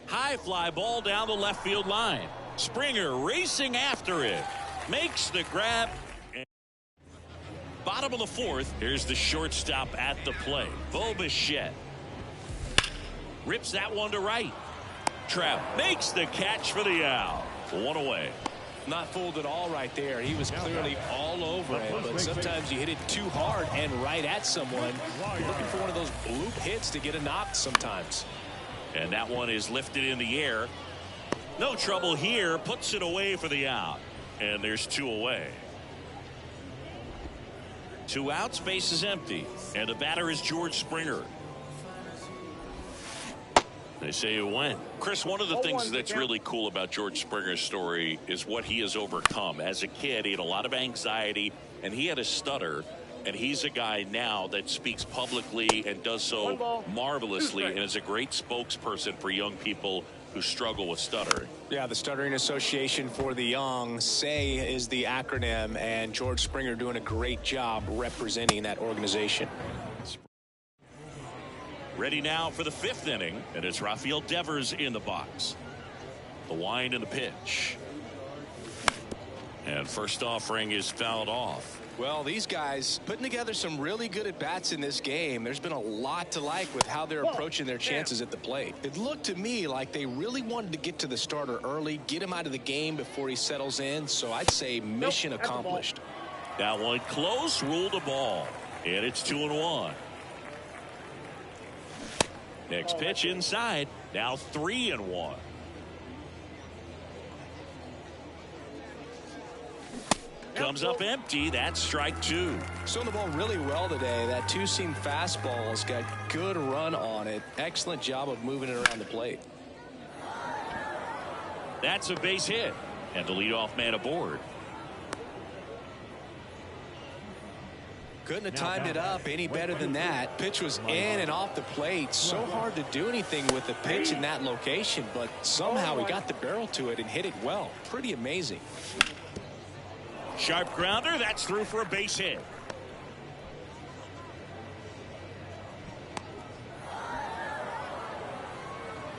High fly ball down the left field line. Springer racing after it. Makes the grab. Bottom of the 4th. Here's the shortstop at the plate. Bo Bichette. Rips that one to right. Trout makes the catch for the out. 1 away.
Not fooled at all right there. He was clearly all over it, but sometimes you hit it too hard and right at someone. You're looking for one of those bloop hits to get a knock sometimes.
And that one is lifted in the air. No trouble here. Puts it away for the out. And there's 2 away. 2 outs, base is empty. And the batter is George Springer. They say it went. Chris, one of the things that's really cool about George Springer's story is what he has overcome. As a kid, he had a lot of anxiety, and he had a stutter. And he's a guy now that speaks publicly and does so marvelously and is a great spokesperson for young people who struggle with stuttering.
Yeah, the Stuttering Association for the Young, SAY is the acronym, and George Springer doing a great job representing that organization.
Ready now for the 5th inning, and it's Rafael Devers in the box. The wind and the pitch. And first offering is fouled off.
Well, these guys putting together some really good at-bats in this game. There's been a lot to like with how they're approaching their chances at the plate. It looked to me like they really wanted to get to the starter early, get him out of the game before he settles in, so I'd say mission accomplished.
That one close, ruled a ball, and it's 2-1. Next pitch inside. Now 3-1. Comes up empty. That's strike 2.
Throwing the ball really well today. That 2-seam fastball has got good run on it. Excellent job of moving it around the plate.
That's a base hit. And the leadoff man aboard.
Couldn't have timed it up any better than that. Pitch was in and off the plate. So hard to do anything with the pitch in that location, but somehow he got the barrel to it and hit it well. Pretty amazing.
Sharp grounder. That's through for a base hit.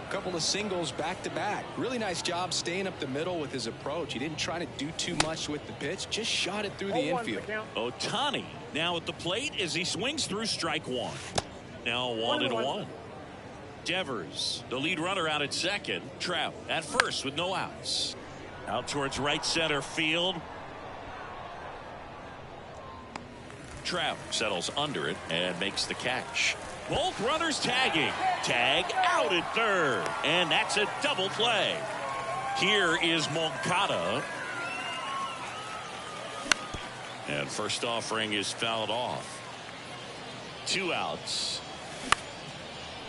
Couple of singles back to back. Really nice job staying up the middle with his approach. He didn't try to do too much with the pitch, just shot it through the infield.
Ohtani now at the plate as he swings through strike 1. Now 1-1. Devers, the lead runner, out at second. Trout at first with no outs. Out towards right center field. Trout settles under it and makes the catch. Both runners tagging. Tag out at third. And that's a double play. Here is Moncada. And first offering is fouled off. 2 outs.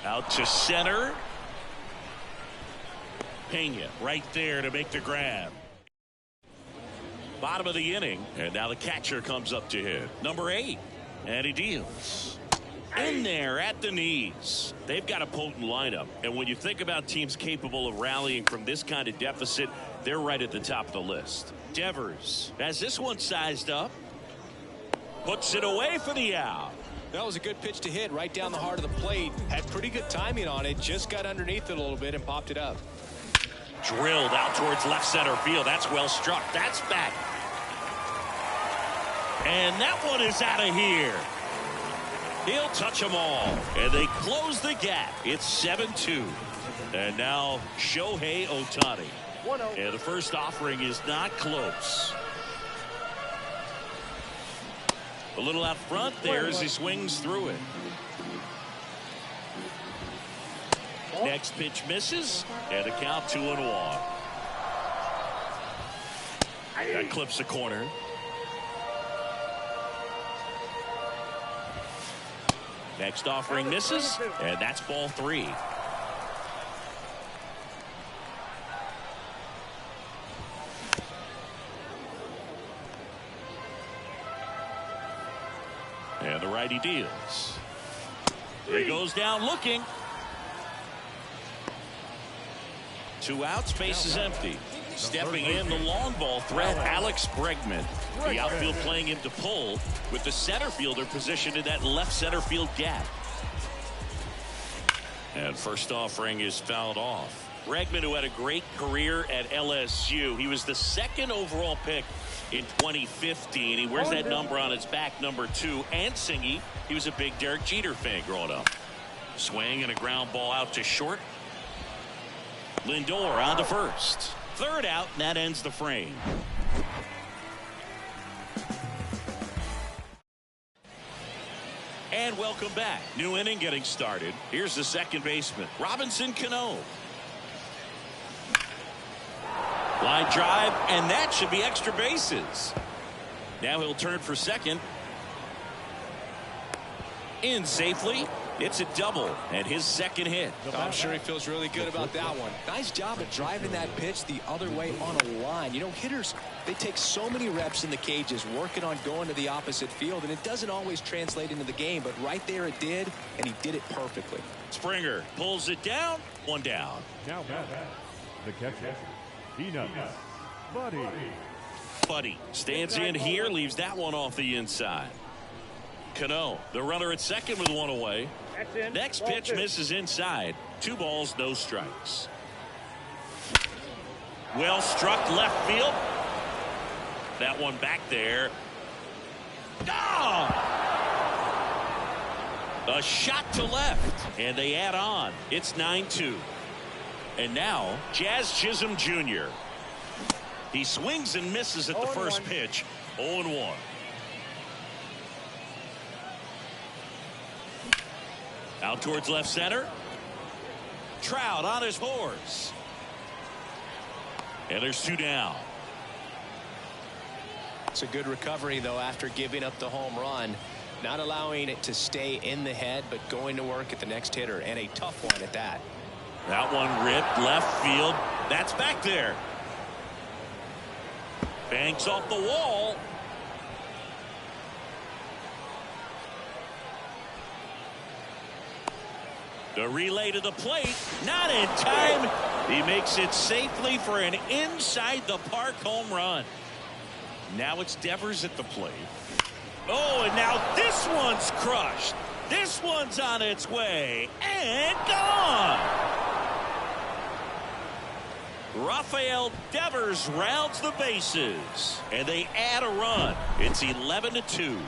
Out to center. Pena right there to make the grab. Bottom of the inning. And now the catcher comes up to hit. Number 8. And he deals. In there at the knees. They've got a potent lineup. And when you think about teams capable of rallying from this kind of deficit, they're right at the top of the list. Devers has this one sized up. Puts it away for the out.
That was a good pitch to hit right down the heart of the plate. Had pretty good timing on it. Just got underneath it a little bit and popped it up.
Drilled out towards left center field. That's well struck. That's back. And that one is out of here. He'll touch them all. And they close the gap. It's 7-2. And now Shohei Ohtani.
1-0.
And the first offering is not close. A little out front there as he swings through it. Next pitch misses, and a count 2-1. That clips the corner. Next offering misses, and that's ball 3. And the righty deals. He goes down looking. 2 outs, base is empty. Stepping in, the long ball threat, Alex Bregman. The outfield playing him to pull with the center fielder positioned in that left center field gap. And first offering is fouled off. Bregman, who had a great career at LSU. He was the 2nd overall pick in 2015. He wears that number on his back, number 2. And Singy, he was a big Derek Jeter fan growing up. Swing and a ground ball out to short. Lindor on to first. 3rd out, and that ends the frame. And welcome back. New inning getting started. Here's the second baseman, Robinson Cano. Line drive, and that should be extra bases. Now he'll turn for second. In safely. It's a double and his second hit.
I'm sure he feels really good about that one. Nice job of driving that pitch the other way on a line. You know, hitters, they take so many reps in the cages working on going to the opposite field, and it doesn't always translate into the game, but right there it did, and he did it perfectly.
Springer pulls it down. 1 down.
Now back. The catcher, Peanuts Buddy.
Buddy stands in here, leaves that one off the inside. Cano, the runner at second with 1 away. Next pitch misses inside. 2 balls, no strikes. Well struck left field. That one back there. Oh! A shot to left, and they add on. It's 9-2. And now Jazz Chisholm Jr. He swings and misses at the first pitch. 0-1. Out towards left center. Trout on his horse. And there's 2 down.
It's a good recovery, though, after giving up the home run. Not allowing it to stay in the head, but going to work at the next hitter, and a tough one at that.
That one ripped left field. That's back there. Banks off the wall. The relay to the plate, not in time. He makes it safely for an inside the park home run. Now it's Devers at the plate. Oh, and now this one's crushed. This one's on its way and gone. Rafael Devers rounds the bases, and they add a run. It's 11-2.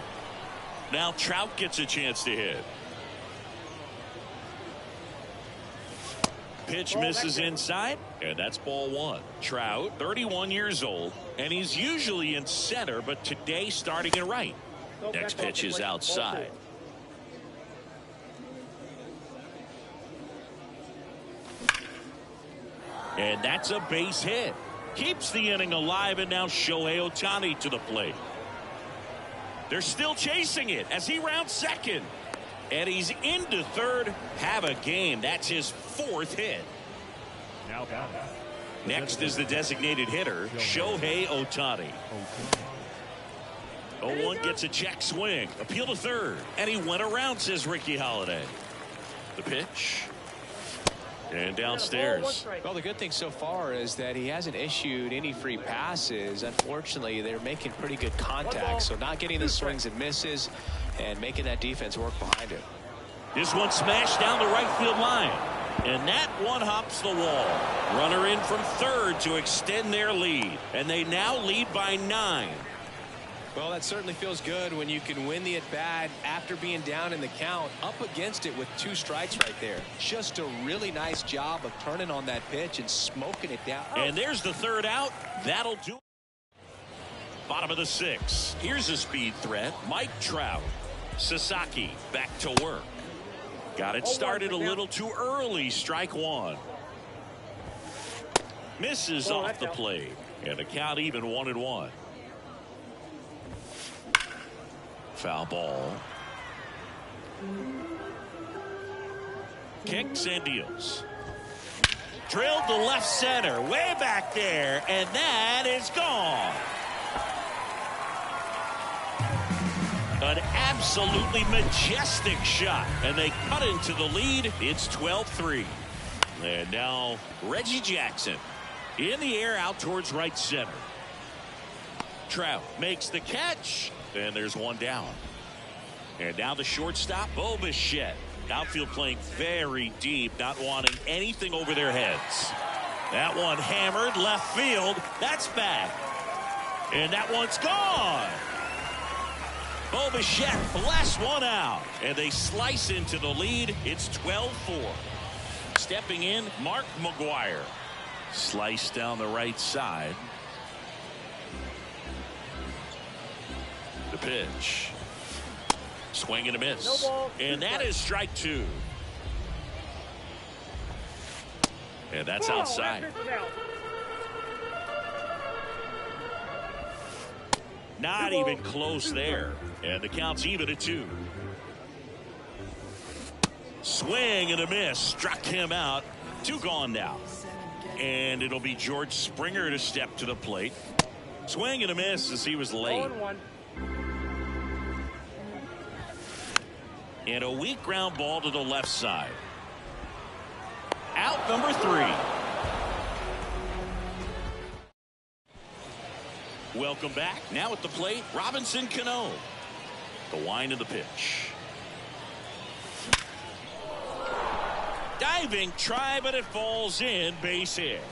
Now Trout gets a chance to hit. Pitch misses inside, and that's ball 1. Trout, 31 years old, and he's usually in center, but today starting in right. Next pitch is outside. And that's a base hit. Keeps the inning alive, and now Shohei Ohtani to the plate. They're still chasing it as he rounds second. And he's into third. Have a game. That's his 4th hit.
Now back.
Next is the designated hitter, Shohei Ohtani. 0-1 gets a check swing. Appeal to third. And he went around, says Ricky Holiday. The pitch. And downstairs.
Well, the good thing so far is that he hasn't issued any free passes. Unfortunately, they're making pretty good contact, so not getting the swings and misses and making that defense work behind it.
This one smashed down the right field line, and that one hops the wall. Runner in from third to extend their lead, and they now lead by 9.
Well, that certainly feels good when you can win the at-bat after being down in the count, up against it with 2 strikes right there. Just a really nice job of turning on that pitch and smoking it down.
And there's the third out. That'll do it. Bottom of the 6th. Here's a speed threat. Mike Trout. Sasaki back to work. Got it started a little too early. Strike 1. Misses off the plate. And the count even 1-1. Foul ball. Kicks and deals. Drilled to left center, way back there, and that is gone. An absolutely majestic shot, and they cut into the lead. It's 12-3. And now Reggie Jackson in the air out towards right center. Trout makes the catch. And there's one down. And now the shortstop, Bo Bichette. Outfield playing very deep, not wanting anything over their heads. That one hammered left field. That's back. And that one's gone. Bo Bichette blasts one out. And they slice into the lead. It's 12-4. Stepping in, Mark McGwire. Slice down the right side. The pitch. Swing and a miss. And that is strike 2. And that's outside. Not even close there. And the count's even at 2. Swing and a miss. Struck him out. 2 gone now. And it'll be George Springer to step to the plate. Swing and a miss as he was late. And a weak ground ball to the left side. Out number 3. Welcome back. Now at the plate, Robinson Cano. The wind of the pitch. Diving try, but it falls in. Base hit.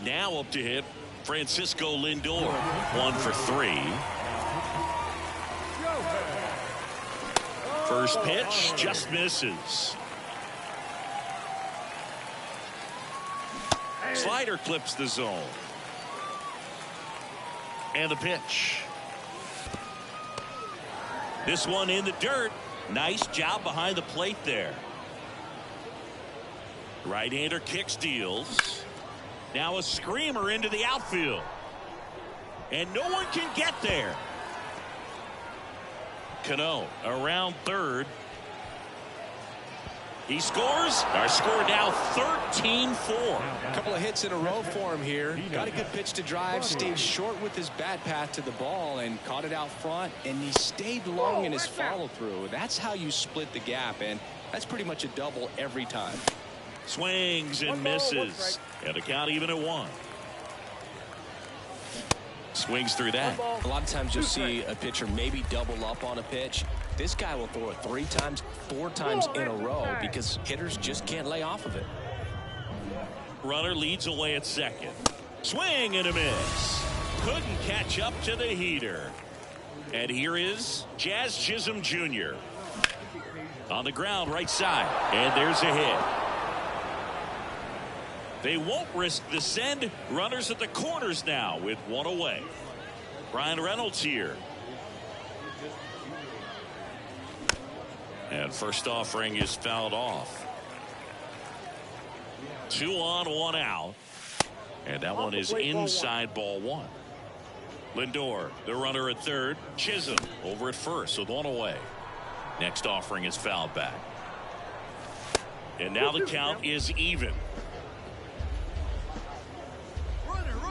Now up to hit Francisco Lindor. 1 for 3. First pitch just misses. Slider clips the zone. And the pitch. This one in the dirt. Nice job behind the plate there. Right-hander kicks, deals. Now a screamer into the outfield. And no one can get there. Cano around third. He scores. Our score now 13-4.
A couple of hits in a row for him here. Got a good pitch to drive. Stayed short with his bat path to the ball and caught it out front. And he stayed long in his follow through. That's how you split the gap. And that's pretty much a double every time.
Swings and misses. And the count even at 1. Swings through that.
A lot of times you'll see a pitcher maybe double up on a pitch. This guy will throw it 3 times, 4 times in a row because hitters just can't lay off of it.
Runner leads away at second. Swing and a miss. Couldn't catch up to the heater. And here is Jazz Chisholm Jr. On the ground right side. And there's a hit. They won't risk the send. Runners at the corners now with 1 away. Brian Reynolds here. And first offering is fouled off. 2 on, 1 out. And that one is inside ball 1. Lindor, the runner at third. Chisholm over at first with 1 away. Next offering is fouled back. And now the count is even.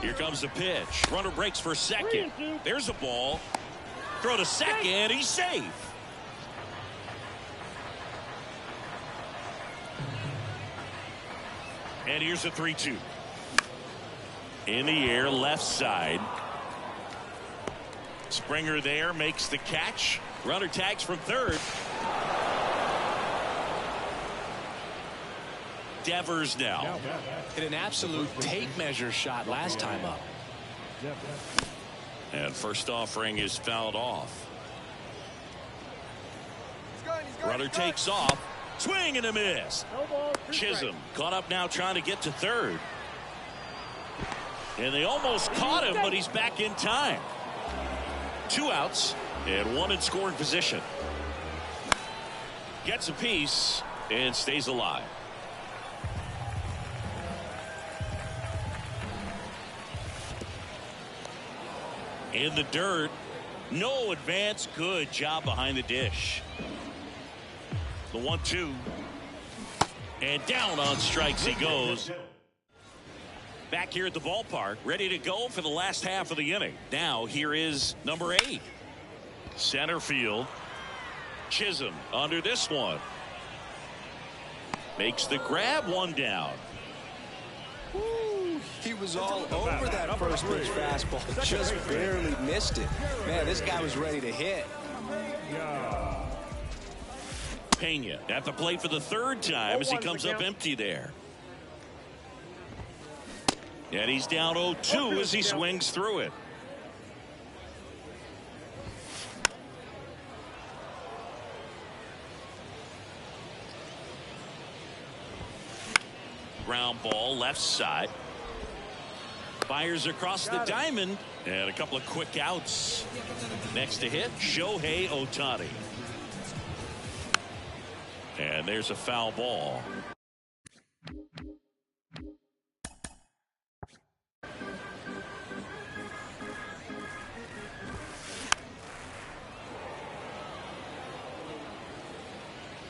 Here comes the pitch. Runner breaks for second. There's a ball. Throw to second. He's safe. And here's a 3-2. In the air, left side. Springer there makes the catch. Runner tags from third. Devers now.
Hit an absolute tape measure shot last time up.
And first offering is fouled off. Runner takes off. Swing and a miss. Chisholm caught up now trying to get to third. And they almost caught him, but he's back in time. 2 outs and 1 in scoring position. Gets a piece and stays alive. In the dirt. No advance. Good job behind the dish. The 1-2. And down on strikes he goes. Back here at the ballpark, ready to go for the last half of the inning. Now here is number 8. Center field. Chisholm under this one. Makes the grab, 1 down.
Woo, he was all over that first pitch fastball. Just barely missed it. Man, this guy was ready to hit.
Pena at the plate for the 3rd time as he comes up empty there. And he's down 0-2 as he swings through it. Ground ball left side. Fires across the diamond. And a couple of quick outs. Next to hit, Shohei Ohtani. And there's a foul ball.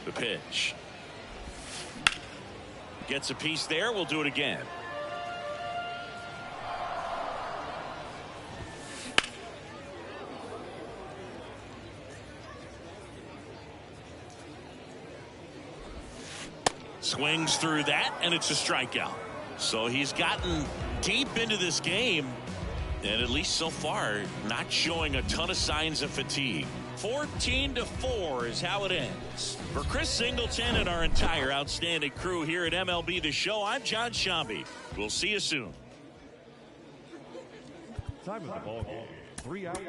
The pitch. Gets a piece there. We'll do it again. Swings through that, and it's a strikeout. So he's gotten deep into this game, and at least so far, not showing a ton of signs of fatigue. 14-4 is how it ends. For Chris Singleton and our entire outstanding crew here at MLB The Show, I'm John Shambi. We'll see you soon.
Time of the ball game. 3 out.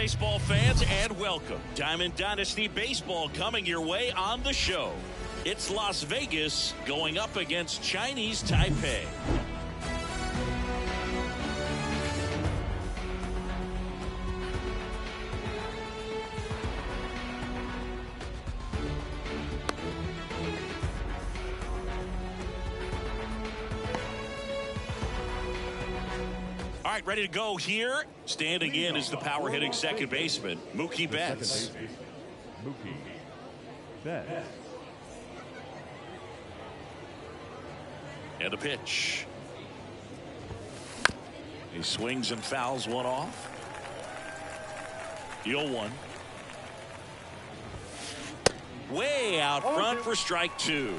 baseball fans, and welcome. Diamond Dynasty Baseball coming your way on the show. It's Las Vegas going up against Chinese Taipei. All right, ready to go here. Standing in is the power hitting second baseman, Mookie Betts.
Mookie Betts.
And a pitch. He swings and fouls one off. The 0-1. Way out front for strike two.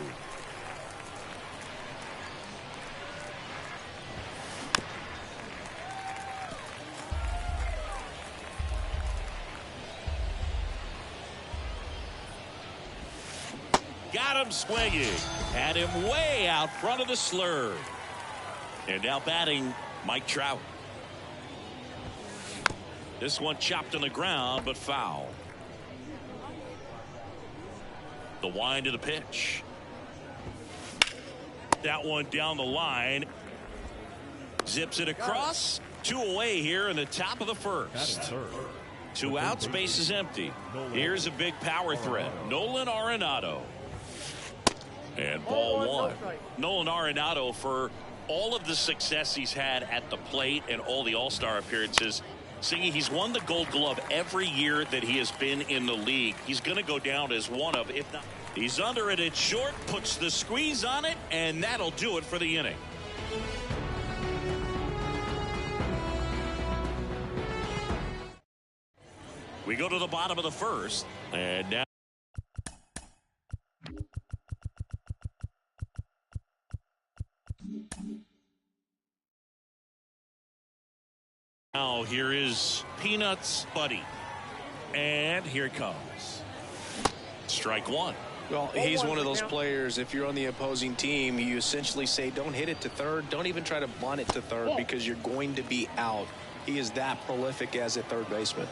Got him swinging. Had him way out front of the slurve. And now batting, Mike Trout. This one chopped on the ground, but foul. The wind of the pitch. That one down the line. Zips it across. 2 away here in the top of the first. 2 outs, base is empty. Here's a big power threat. Nolan Arenado. And ball one. Nolan Arenado, for all of the success he's had at the plate and all the All-Star appearances, Singy, he's won the Gold Glove every year that he has been in the league. He's going to go down as one of, if not. He's under it at short, puts the squeeze on it, and that'll do it for the inning. We go to the bottom of the first, and now here is Peanuts Buddy. And here it comes. Strike one.
Well, he's one of those players, if you're on the opposing team, you essentially say, don't hit it to third. Don't even try to bunt it to third because you're going to be out. He is that prolific as a third baseman.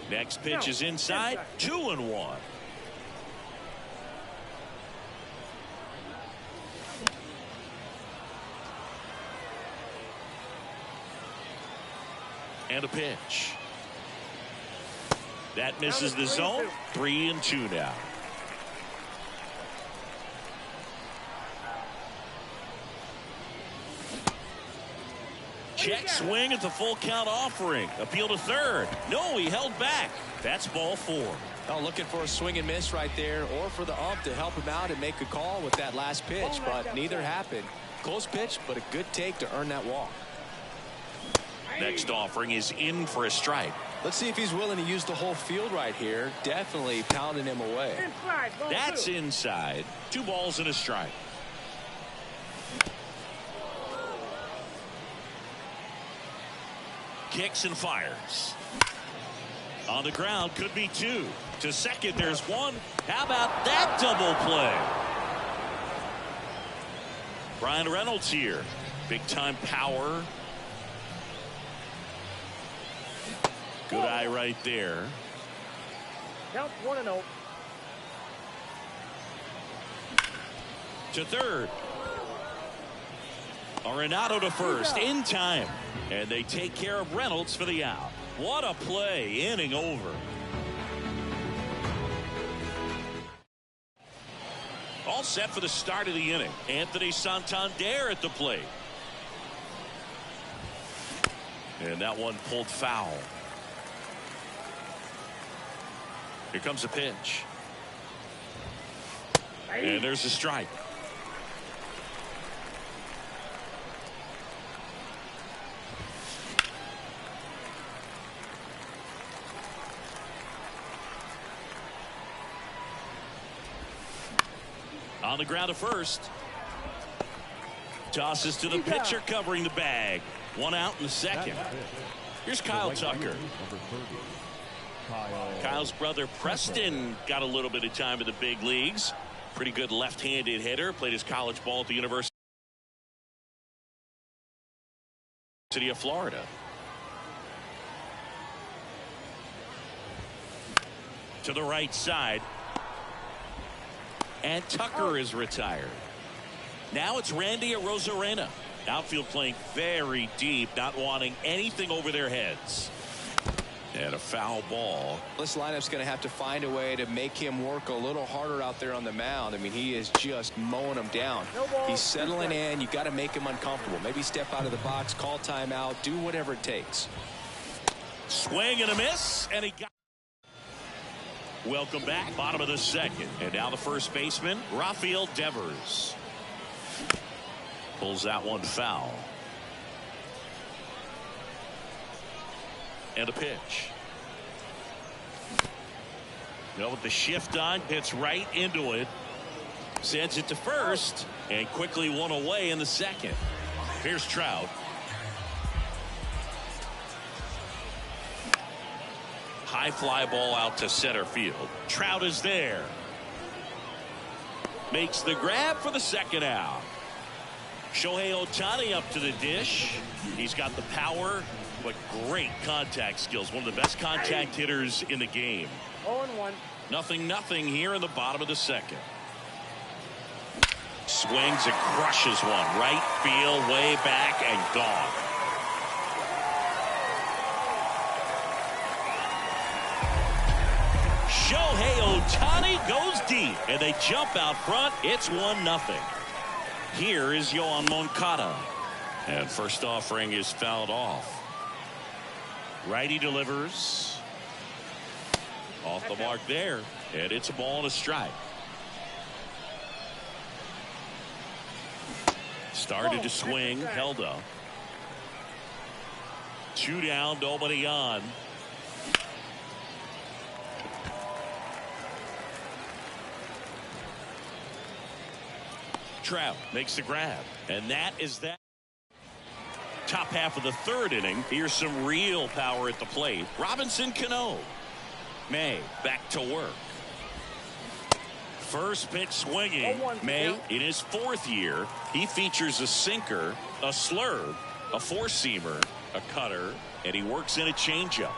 Next pitch is inside. 2-1. And a pitch. That misses the zone. 3-2 now. Check swing at the full count offering. Appeal to third. No, he held back. That's ball 4.
Oh, looking for a swing and miss right there, or for the ump to help him out and make a call with that last pitch, but neither happened. Close pitch, but a good take to earn that walk.
Next offering is in for a strike.
Let's see if he's willing to use the whole field right here. Definitely pounding him away.
That's inside. 2 balls and a strike. Kicks and fires. On the ground, could be 2. To second, there's 1. How about that double play? Brian Reynolds here. Big time power. Good eye right there.
Count 1-0.
To third. Arenado to first in time. And they take care of Reynolds for the out. What a play. Inning over. All set for the start of the inning. Anthony Santander at the plate. And that one pulled foul. Here comes a pitch. And there's a strike. On the ground to first. Tosses to the pitcher covering the bag. 1 out in the second. Here's Kyle Tucker. Kyle's brother Preston got a little bit of time in the big leagues. Pretty good left-handed hitter. Played his college ball at the University of Florida. to the right side. And Tucker is retired. Now it's Randy Arozarena. Outfield playing very deep, not wanting anything over their heads. And a foul ball.
This lineup's going to have to find a way to make him work a little harder out there on the mound. I mean, he is just mowing them down. He's settling in. You got to make him uncomfortable. Maybe step out of the box, call timeout, do whatever it takes.
Swing and a miss, and he got. Welcome back, bottom of the second, and now the first baseman, Rafael Devers, pulls that one foul. And a pitch. With the shift on, hits right into it, sends it to first, and quickly one away in the second. Here's Trout. High fly ball out to center field. Trout is there. Makes the grab for the second out. Shohei Ohtani up to the dish. He's got the power, but great contact skills. One of the best contact hitters in the game.
0-1.
0-0 here in the bottom of the second. Swings and crushes one. Right field, way back, and gone. Shohei Ohtani goes deep, and they jump out front. It's 1-0. Here is Yoan Moncada. And first offering is fouled off. Righty delivers. Off the mark there. And it's a ball and a strike. Started to swing. Held up. 2 down. Nobody on. Trout makes the grab. And that is that. Top half of the third inning. Here's some real power at the plate. Robinson Cano. May back to work. First pitch swinging. May in his 4th year. He features a sinker, a slurve, a four-seamer, a cutter, and he works in a changeup.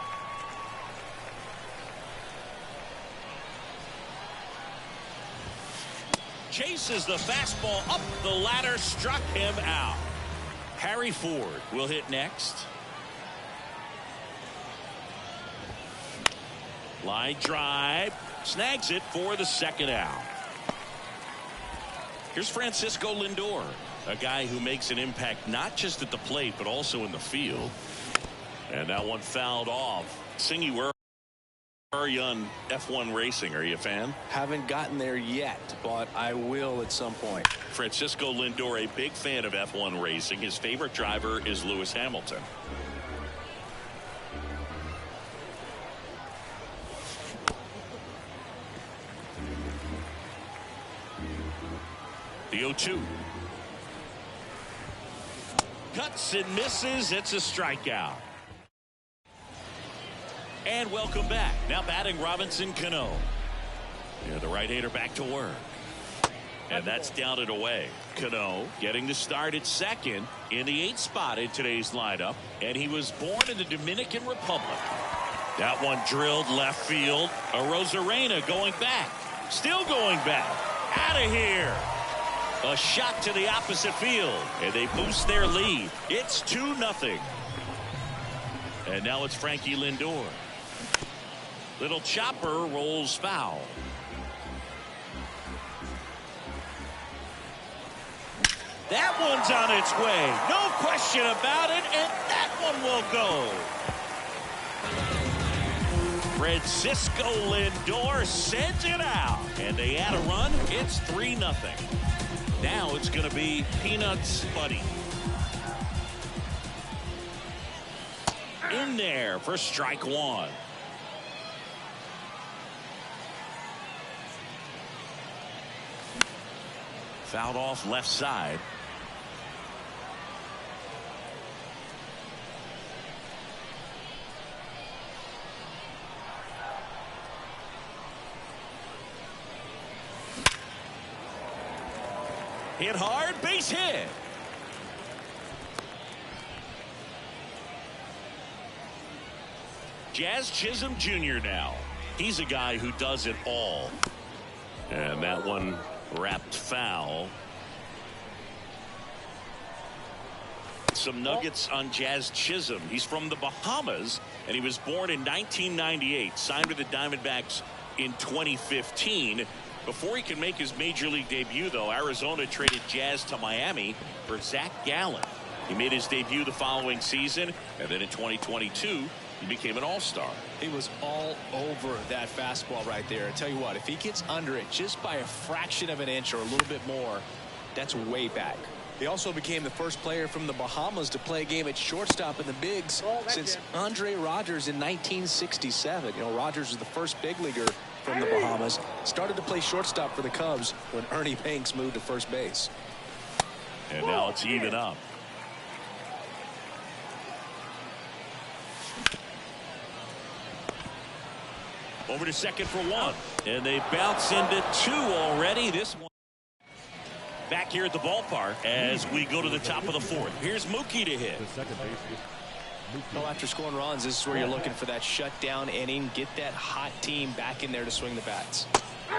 Chases the fastball up the ladder, struck him out. Harry Ford will hit next. Line drive, snags it for the second out. Here's Francisco Lindor, a guy who makes an impact not just at the plate but also in the field. And that one fouled off. Singy, where are you on F1 racing? Are you a fan?
Haven't gotten there yet, but I will at some point.
Francisco Lindor, a big fan of F1 racing. His favorite driver is Lewis Hamilton. The 0-2. Cuts and misses. It's a strikeout. And welcome back. Now batting Robinson Cano. Yeah, the right-hander back to work. And that's down and away. Cano getting the start at second in the 8th spot in today's lineup. And he was born in the Dominican Republic. That one drilled left field. Arozarena going back. Still going back. Out of here. A shot to the opposite field. And they boost their lead. It's 2-0. And now it's Frankie Lindor. Little chopper rolls foul. That one's on its way. No question about it. And that one will go. Francisco Lindor sends it out. And they add a run. It's 3-0. Now it's going to be Peanuts Buddy. In there for strike one. Fouled off left side. Hit hard, base hit. Jazz Chisholm Jr. now. He's a guy who does it all. And that one wrapped foul. Some nuggets on Jazz Chisholm. He's from the Bahamas, and he was born in 1998. Signed with the Diamondbacks in 2015. Before he can make his major league debut, though, Arizona traded Jazz to Miami for Zach Gallen. He made his debut the following season, and then in 2022, he became an all-star.
He was all over that fastball right there. I tell you what, if he gets under it just by a fraction of an inch or a little bit more, that's way back. He also became the first player from the Bahamas to play a game at shortstop in the bigs since Andre Rogers in 1967. You know, Rogers was the first big leaguer from the Bahamas. Started to play shortstop for the Cubs when Ernie Banks moved to first base.
And now it's even up. Over to second for one. And they bounce into two already. This one back here at the ballpark as we go to the top of the fourth. Here's Mookie to hit.
Well, after scoring runs, this is where you're looking for that shutdown inning. Get that hot team back in there to swing the bats.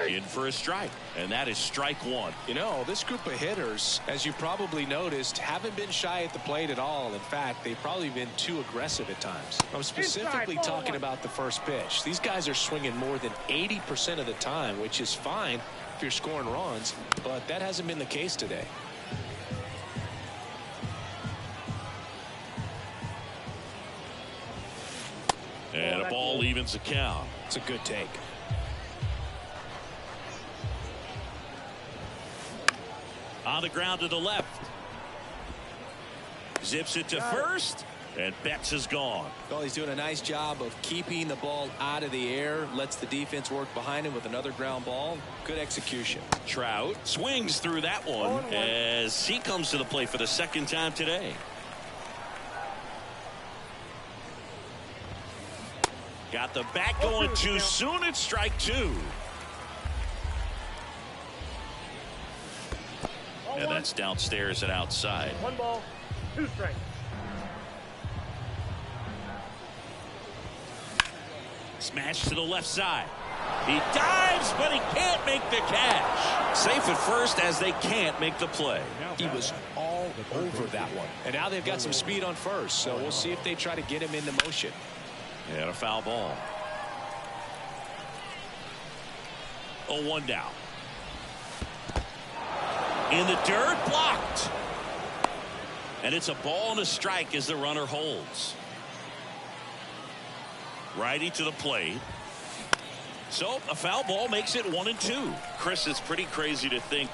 In for a strike, and that is strike one.
You know, this group of hitters, as you probably noticed, haven't been shy at the plate at all. In fact, they've probably been too aggressive at times. I'm specifically talking about the first pitch. These guys are swinging more than 80% of the time, which is fine if you're scoring runs, but that hasn't been the case today.
And a ball evens the count.
It's a good take.
On the ground to the left. Zips it to first, and Betts is gone.
Well, he's doing a nice job of keeping the ball out of the air. Lets the defense work behind him with another ground ball. Good execution.
Trout swings through that one as he comes to the plate for the second time today. Got the bat going too soon. It's strike two. And that's downstairs and outside.
1 ball, 2 strikes.
Smash to the left side. He dives, but he can't make the catch. Safe at first as they can't make the play.
He was all over that one. And now they've got some speed on first, so we'll see if they try to get him into motion.
And a foul ball. 0-1 down. In the dirt, blocked. And it's a ball and a strike as the runner holds. Righty to the plate. So a foul ball makes it 1-2. Chris, it's pretty crazy to think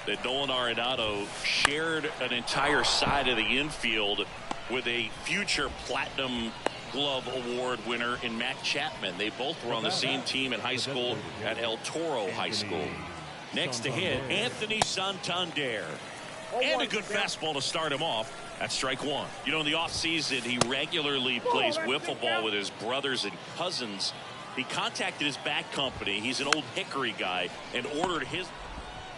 that Nolan Arenado shared an entire side of the infield with a future Platinum Glove Award winner in Matt Chapman. They both were on the same team in high school at El Toro High School. Next to hit, Anthony Santander. And a good fastball to start him off at strike one. You know, in the offseason, he regularly plays wiffle ball with his brothers and cousins. He contacted his bat company. He's an old Hickory guy and ordered his.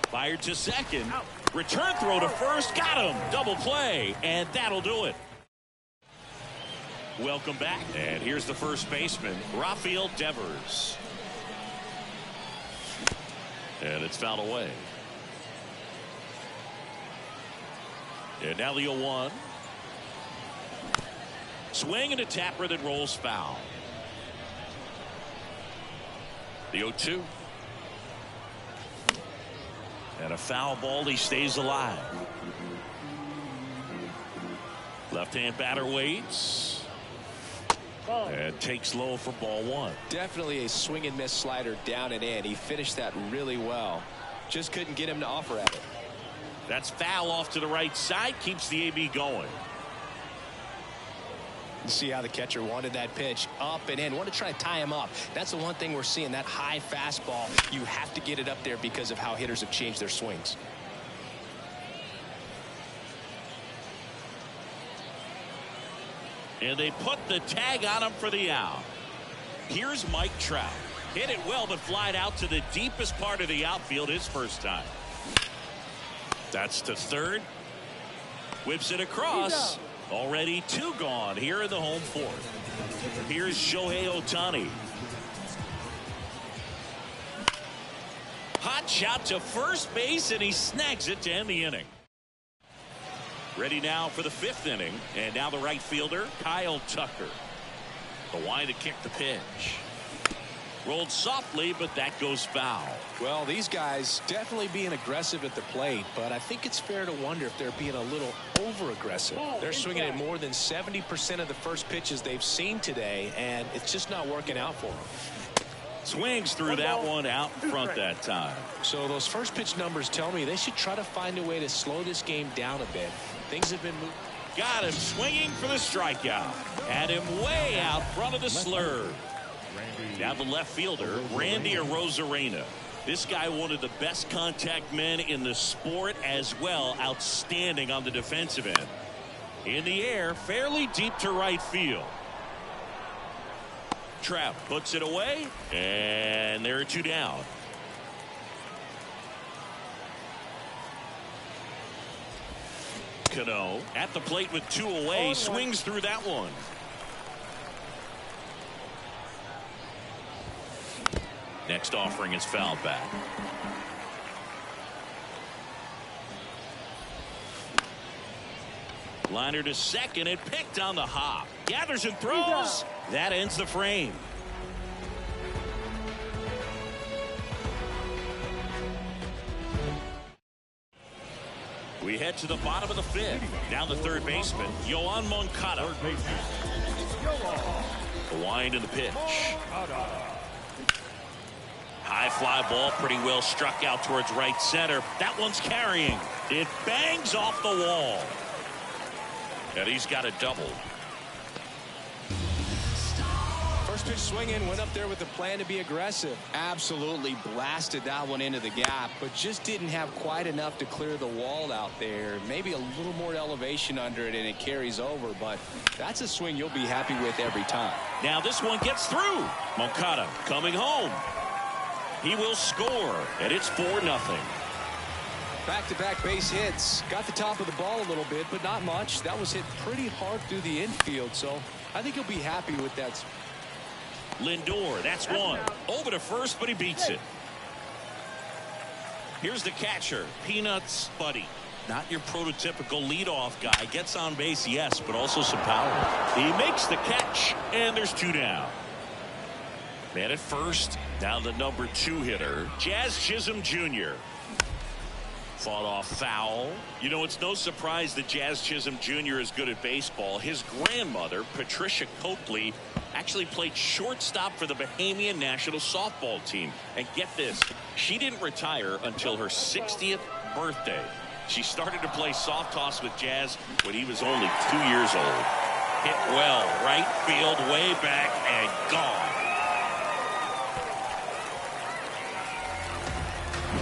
Fired to second. Return throw to first. Got him. Double play. And that'll do it. Welcome back. And here's the first baseman, Rafael Devers. And it's fouled away. And now the 0-1. Swing and a tapper that rolls foul. The 0-2. And a foul ball. He stays alive. Left-hand batter waits. And takes low for ball one.
Definitely a swing and miss slider down and in. He finished that really well. Just couldn't get him to offer at it.
That's foul off to the right side. Keeps the AB going.
You see how the catcher wanted that pitch up and in. Want to try to tie him up. That's the one thing we're seeing. That high fastball. You have to get it up there because of how hitters have changed their swings.
And they put the tag on him for the out. Here's Mike Trout. Hit it well, but flied out to the deepest part of the outfield his first time. That's to third. Whips it across. Already 2 gone here in the home fourth. Here's Shohei Ohtani. Hot shot to first base, and he snags it to end the inning. Ready now for the 5th inning, and now the right fielder, Kyle Tucker. The line to kick the pitch. Rolled softly, but that goes foul.
Well, these guys definitely being aggressive at the plate, but I think it's fair to wonder if they're being a little over-aggressive. They're swinging at more than 70% of the first pitches they've seen today, and it's just not working out for them.
Swings through that one out in front that time.
So those first pitch numbers tell me they should try to find a way to slow this game down a bit. Things have been moving.
Got him swinging for the strikeout. Had him way out front of the slurve. Now the left fielder, Randy Arozarena. This guy, one of the best contact men in the sport as well. Outstanding on the defensive end. In the air, fairly deep to right field. Trout puts it away, and there are 2 down. Cano at the plate with 2 away, swings through that one. Next offering is fouled back. Liner to second, it picked on the hop. Gathers and throws. That ends the frame. We head to the bottom of the 5th. Down the third baseman, Yoan Moncada. The wind in the pitch. High fly ball, pretty well struck out towards right center. That one's carrying. It bangs off the wall. And he's got a double.
First pitch swinging, went up there with a plan to be aggressive. Absolutely blasted that one into the gap, but just didn't have quite enough to clear the wall out there. Maybe a little more elevation under it and it carries over, but that's a swing you'll be happy with every time.
Now this one gets through. Moncada coming home. He will score, and it's 4-0.
Back-to-back base hits. Got the top of the ball a little bit, but not much. That was hit pretty hard through the infield, so I think he'll be happy with that.
Lindor, that's one. Over to first, but he beats it. Here's the catcher, Peanuts Buddy. Not your prototypical leadoff guy. Gets on base, yes, but also some power. He makes the catch, and there's 2 down. Man at first, now the number 2 hitter, Jazz Chisholm Jr. Fought off foul. You know, it's no surprise that Jazz Chisholm Jr. is good at baseball. His grandmother, Patricia Copley, actually played shortstop for the Bahamian national softball team. And get this, she didn't retire until her 60th birthday. She started to play soft toss with Jazz when he was only 2 years old. Hit well, right field, way back, and gone.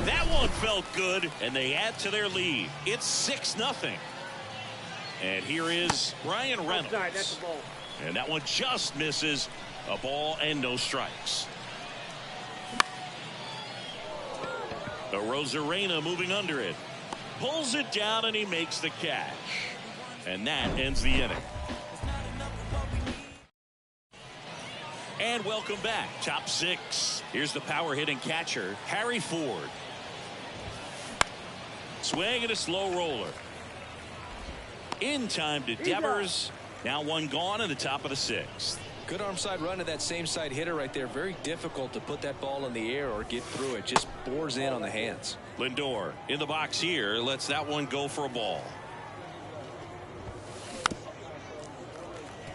That one felt good, and they add to their lead. It's 6-0. And here is Brian Reynolds. And that one just misses. A ball and no strikes. Arozarena moving under it. Pulls it down, and he makes the catch. And that ends the inning. And welcome back. Top 6. Here's the power hitting catcher, Harry Ford. Swing and a slow roller. In time to Devers. Now one gone in the top of the 6th.
Good arm side run to that same side hitter right there. Very difficult to put that ball in the air or get through it. Just bores in on the hands.
Lindor in the box here. Lets that one go for a ball.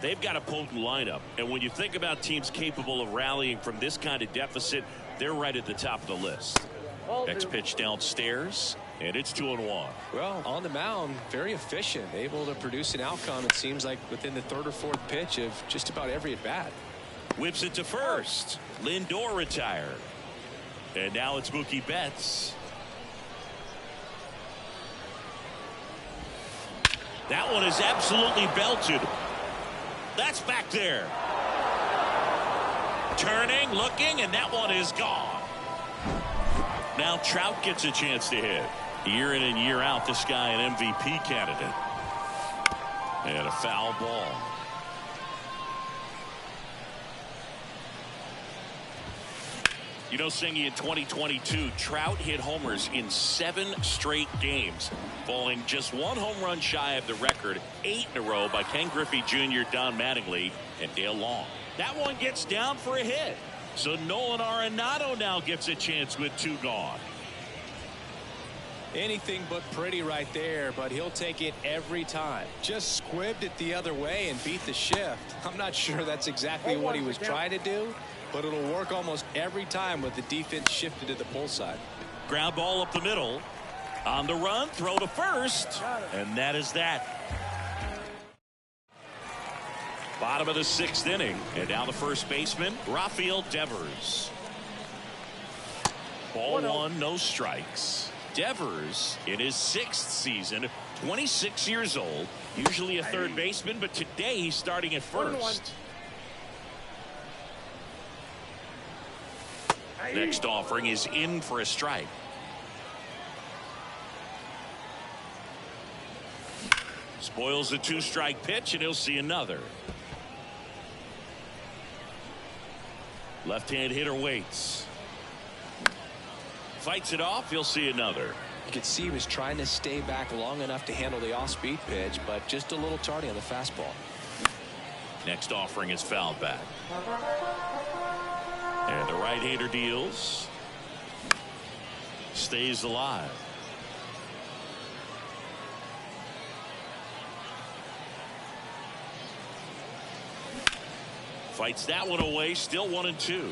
They've got a potent lineup. And when you think about teams capable of rallying from this kind of deficit, they're right at the top of the list. Next pitch downstairs. And it's 2-1.
Well, on the mound, very efficient, able to produce an outcome, it seems like, within the 3rd or 4th pitch of just about every at-bat.
Whips it to first. Lindor retired. And now it's Mookie Betts. That one is absolutely belted. That's back there. Turning, looking, and that one is gone. Now Trout gets a chance to hit. Year in and year out, this guy an MVP candidate. And a foul ball. You know, Singy, in 2022, Trout hit homers in 7 straight games, falling just 1 home run shy of the record, 8 in a row by Ken Griffey Jr., Don Mattingly, and Dale Long. That one gets down for a hit. So Nolan Arenado now gets a chance with 2 gone.
Anything but pretty right there, but he'll take it every time. Just squibbed it the other way and beat the shift. I'm not sure that's exactly what he was trying to do, but it'll work almost every time with the defense shifted to the pull side.
Ground ball up the middle. On the run, throw to first. And that is that. Bottom of the 6th inning. And now the first baseman, Rafael Devers. Ball 1, no strikes. Devers in his 6th season, 26 years old, usually a third baseman, but today he's starting at first. Next offering is in for a strike. Spoils the 2-strike pitch, and he'll see another. Left-hand hitter waits. Fights it off. He'll see another.
You could see he was trying to stay back long enough to handle the off-speed pitch, but just a little tardy on the fastball.
Next offering is fouled back. And the right-hander deals. Stays alive. Fights that one away. Still 1-2.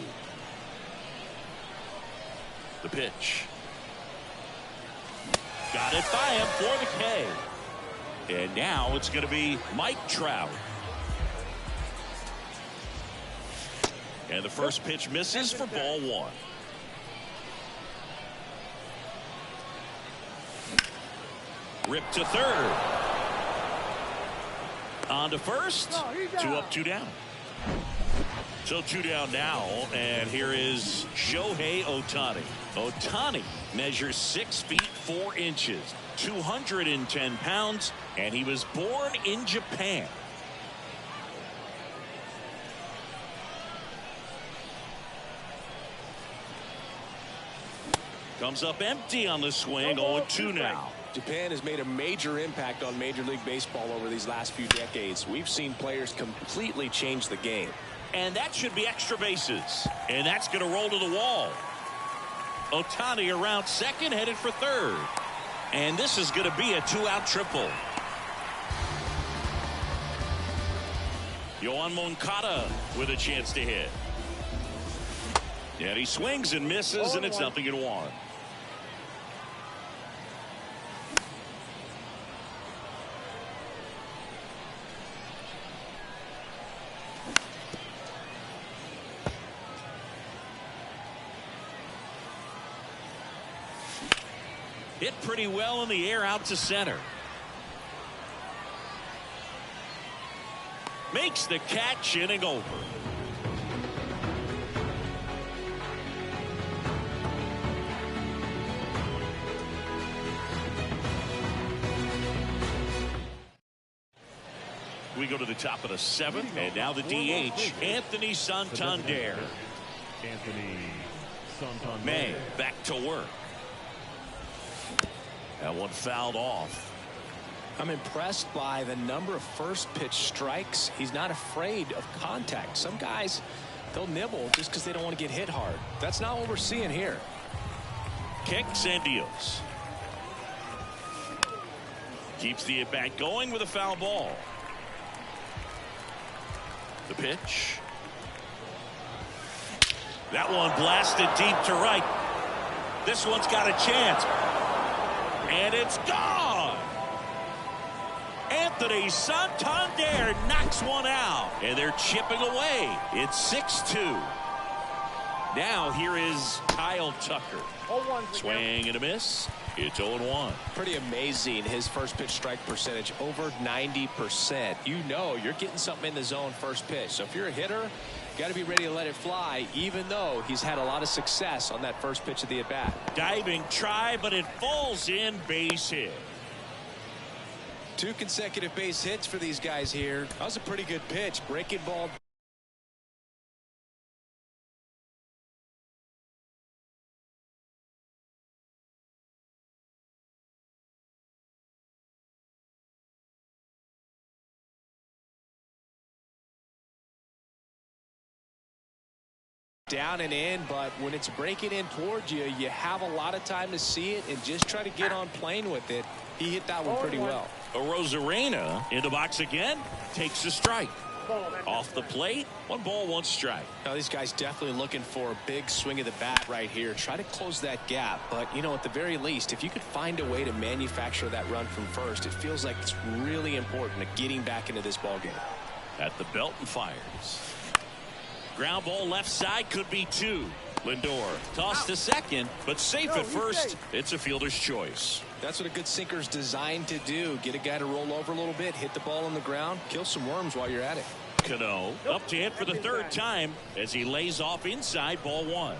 The pitch. Got it by him for the K. And now it's going to be Mike Trout. And the first pitch misses for ball 1. Ripped to third. On to first. 2 up, 2 down. So 2 down now, and here is Shohei Ohtani. Ohtani measures 6 feet 4 inches, 210 pounds, and he was born in Japan. Comes up empty on the swing, 0-2 now.
Japan has made a major impact on Major League Baseball over these last few decades. We've seen players completely change the game.
And that should be extra bases. And that's going to roll to the wall. Ohtani around second, headed for third. And this is going to be a 2-out triple. Yoan Moncada with a chance to hit. And he swings and misses, and it's 0-1. Hit pretty well in the air out to center. Makes the catch, inning over. We go to the top of the 7th, and now the DH, Anthony Santander.
Anthony Santander.
May back to work. That one fouled off.
I'm impressed by the number of first pitch strikes. He's not afraid of contact. Some guys, they'll nibble just because they don't want to get hit hard. That's not what we're seeing here.
Kicks and deals. Keeps the at-bat going with a foul ball. The pitch. That one blasted deep to right. This one's got a chance. And it's gone. Anthony Santander knocks one out. And they're chipping away. It's 6-2. Now here is Kyle Tucker. Swing and a miss. It's 0-1.
Pretty amazing, his first pitch strike percentage, over 90%. You know you're getting something in the zone first pitch. So if you're a hitter, you got to be ready to let it fly, even though he's had a lot of success on that first pitch of the at-bat.
Diving try, but it falls in, base hit.
2 consecutive base hits for these guys here. That was a pretty good pitch. Breaking ball. down and in, but when it's breaking in towards you, you have a lot of time to see it and just try to get on playing with it. He hit that one pretty well.
Arozarena in the box again, takes a strike. Off the plate, 1 ball, 1 strike.
Now these guys definitely looking for a big swing of the bat right here. Try to close that gap, but you know, at the very least, if you could find a way to manufacture that run from first, it feels like it's really important to getting back into this ball game.
At the belt and fires. Ground ball left side, could be 2. Lindor tossed to second, but safe at first. It's a fielder's choice.
That's what a good sinker's designed to do. Get a guy to roll over a little bit, hit the ball on the ground, kill some worms while you're at it.
Cano up to hit for the 3rd time as he lays off inside, ball 1.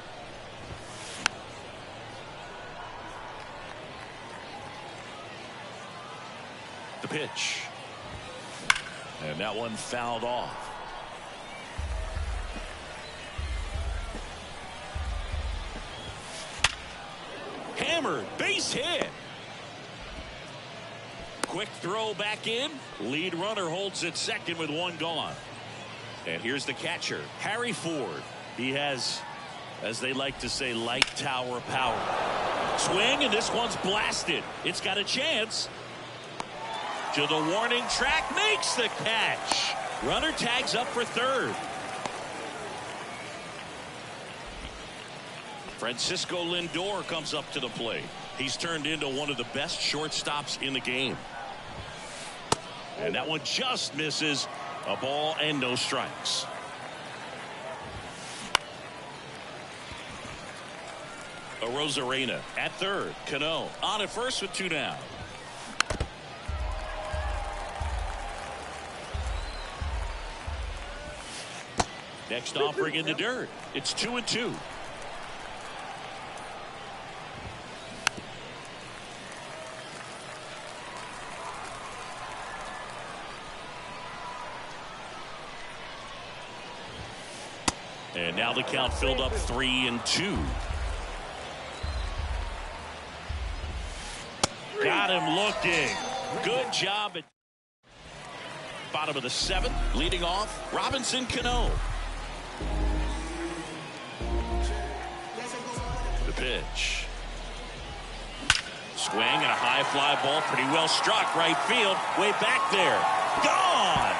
The pitch. And that one fouled off. Hammered, base hit. Quick throw back in. Lead runner holds at second with 1 gone. And here's the catcher, Harry Ford. He has, as they like to say, light tower power. Swing, and this one's blasted. It's got a chance. To the warning track, makes the catch. Runner tags up for 3rd. Francisco Lindor comes up to the plate. He's turned into one of the best shortstops in the game. And that one just misses. A ball and no strikes. Arozarena at 3rd. Cano on at first with 2 down. Next offering in the dirt. It's 2-2. And now the count filled up 3-2. Got him looking. Good job at bottom of the 7th. Leading off, Robinson Cano. The pitch. Swing and a high fly ball. Pretty well struck. Right field. Way back there. Gone.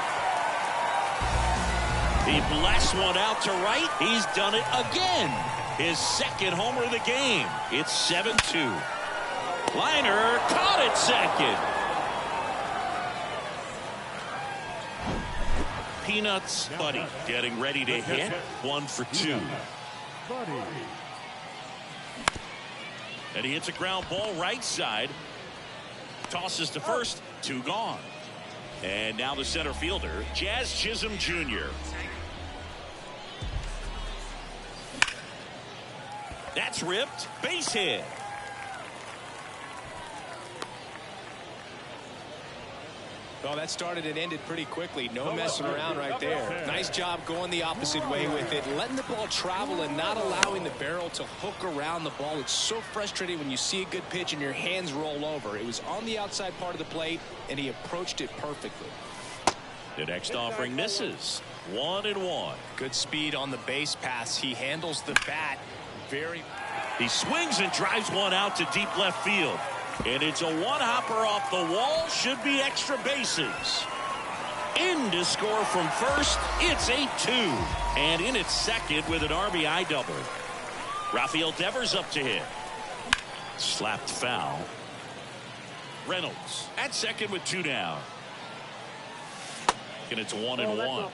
He blasts one out to right. He's done it again. His 2nd homer of the game. It's 7-2. Liner caught at second. Peanuts Buddy getting ready to hit. 1 for 2. And he hits a ground ball right side. Tosses to first. 2 gone. And now the center fielder, Jazz Chisholm Jr. That's ripped. Base hit.
Well, that started and ended pretty quickly. No messing around right there. Nice job going the opposite way with it. Letting the ball travel and not allowing the barrel to hook around the ball. It's so frustrating when you see a good pitch and your hands roll over. It was on the outside part of the plate, and he approached it perfectly.
The next offering misses. 1-1.
Good speed on the base pass. He handles the bat very.
He swings and drives one out to deep left field. And it's a one-hopper off the wall. Should be extra bases. In to score from first. It's 8-2. And in at second with an RBI double. Rafael Devers up to hit. Slapped foul. Reynolds at second with 2 down. And it's 1-1.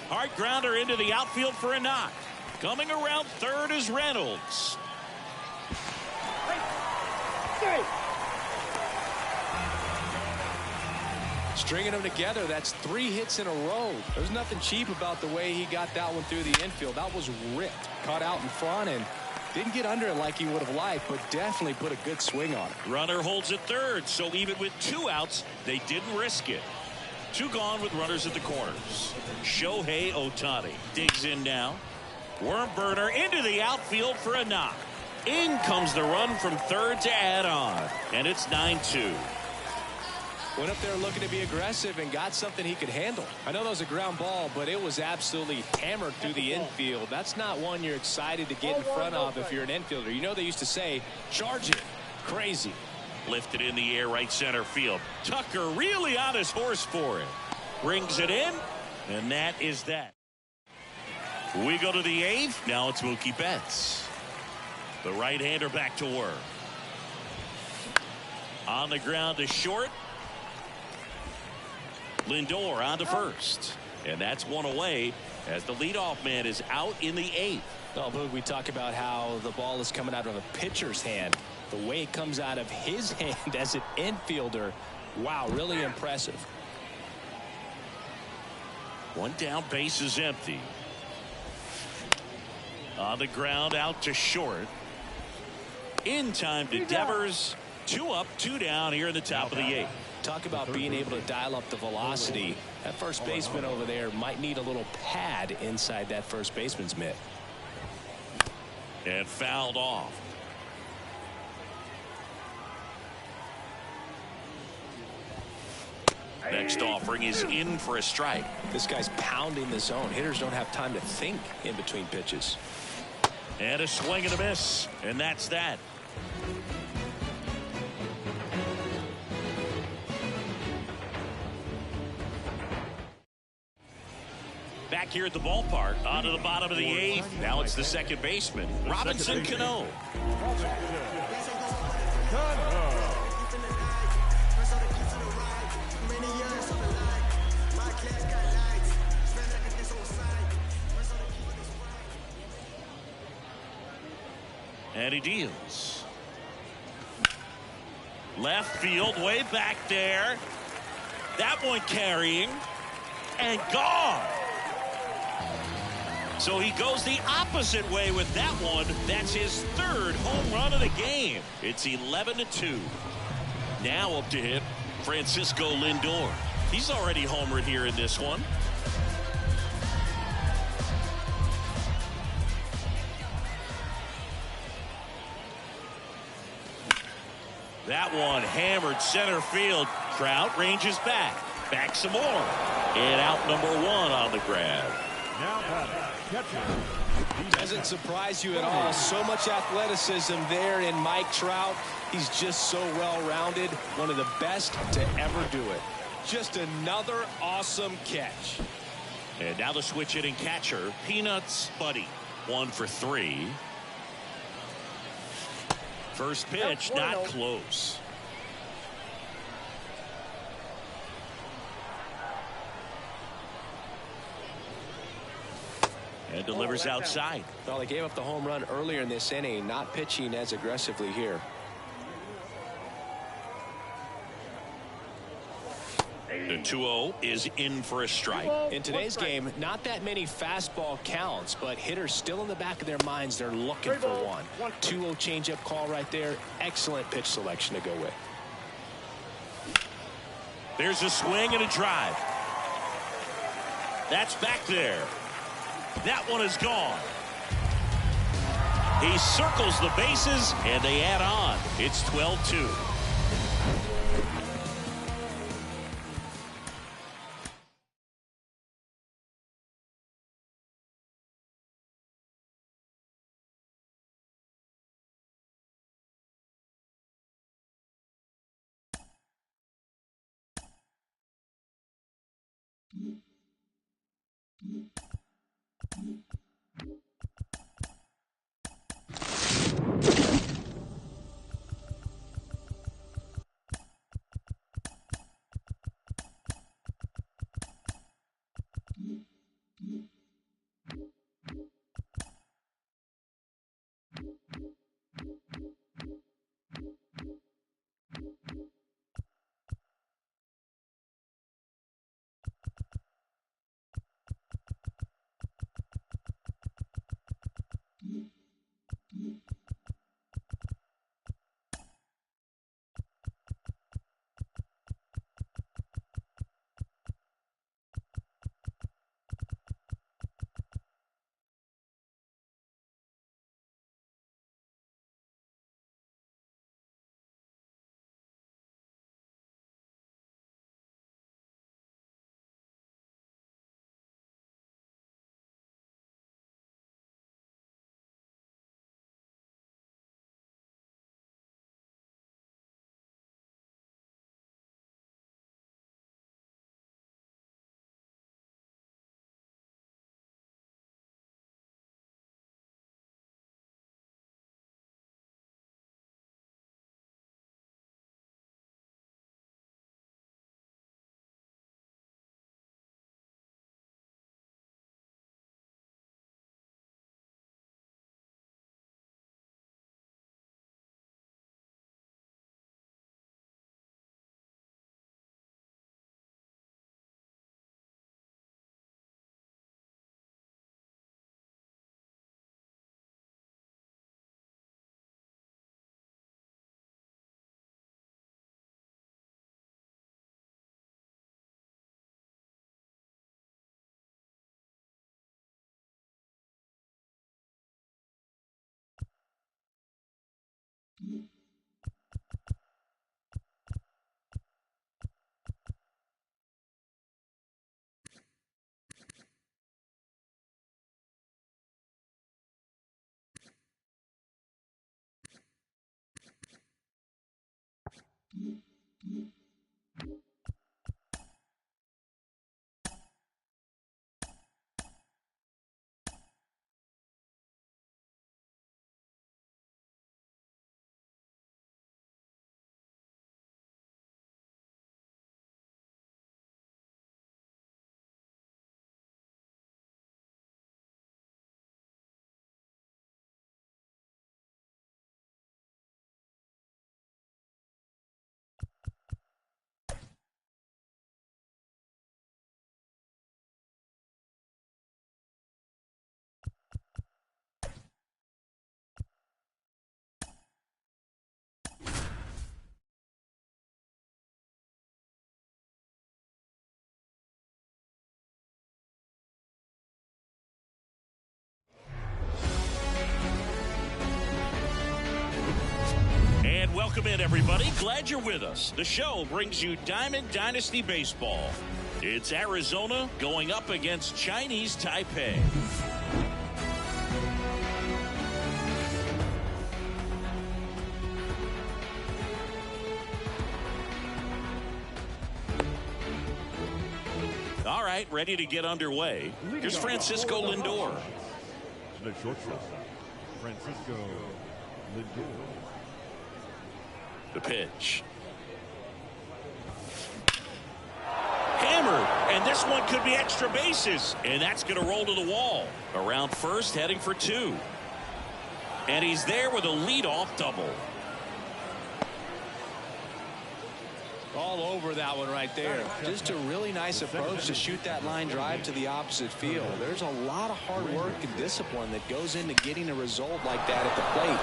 Hard grounder into the outfield for a knock. Coming around third is Reynolds.
Stringing them together, that's 3 hits in a row. There's nothing cheap about the way he got that one through the infield. That was ripped. Caught out in front and didn't get under it like he would have liked, but definitely put a good swing on it.
Runner holds at third, so even with 2 outs, they didn't risk it. 2 gone with runners at the corners. Shohei Ohtani digs in now. Worm burner into the outfield for a knock. In comes the run from third to add on. And it's 9-2.
Went up there looking to be aggressive and got something he could handle. I know that was a ground ball, but it was absolutely hammered through the infield. That's not one you're excited to get in front of if you're an infielder. You know they used to say, charge it. Crazy.
Lifted in the air, right center field. Tucker really on his horse for it. Brings it in, and that is that. We go to the 8th. Now it's Mookie Betts. The right-hander back to work. On the ground to short. Lindor on to first. And that's one away as the leadoff man is out in the 8th.
Well, Boog, we talk about how the ball is coming out of a pitcher's hand. The way it comes out of his hand as an infielder, wow, really impressive.
One down, base is empty. On the ground, out to short. In time to Devers. 2 up, 2 down here in the top of the 8th.
Talk about being able to dial up the velocity. That first baseman over there might need a little pad inside that first baseman's mitt.
And fouled off. Next offering is in for a strike.
This guy's pounding the zone. Hitters don't have time to think in between pitches.
And a swing and a miss. And that's that. Back here at the ballpark, onto the bottom of the 8th. Now it's the second baseman, Robinson Cano. And he deals. Left field, way back there. That one carrying. And gone. So he goes the opposite way with that one. That's his 3rd home run of the game. It's 11-2. Now up to hit Francisco Lindor. He's already homered here in this one. That one hammered center field. Trout ranges back. Back some more. And out number 1 on the grab.
Doesn't surprise you at all. So much athleticism there in Mike Trout. He's just so well-rounded. One of the best to ever do it. Just another awesome catch.
And now the switch hitting catcher, Peanuts Buddy. 1 for 3. First pitch, not close. And delivers outside.
Well, they gave up the home run earlier in this inning, not pitching as aggressively here.
The 2-0 is in for a strike.
In today's game, not that many fastball counts, but hitters still in the back of their minds, they're looking for one. 2-0 changeup call right there. Excellent pitch selection to go with.
There's a swing and a drive. That's back there. That one is gone. He circles the bases, and they add on. It's 12-2. Welcome in, everybody. Glad you're with us. The show brings you Diamond Dynasty Baseball. It's Arizona going up against Chinese Taipei. All right, ready to get underway. Here's Francisco Lindor.
The shortstop, Francisco Lindor.
The pitch. Hammered, and this one could be extra bases, and that's going to roll to the wall. Around first, heading for two. And he's there with a leadoff double.
All over that one right there. Just a really nice approach to shoot that line drive to the opposite field. There's a lot of hard work and discipline that goes into getting a result like that at the plate.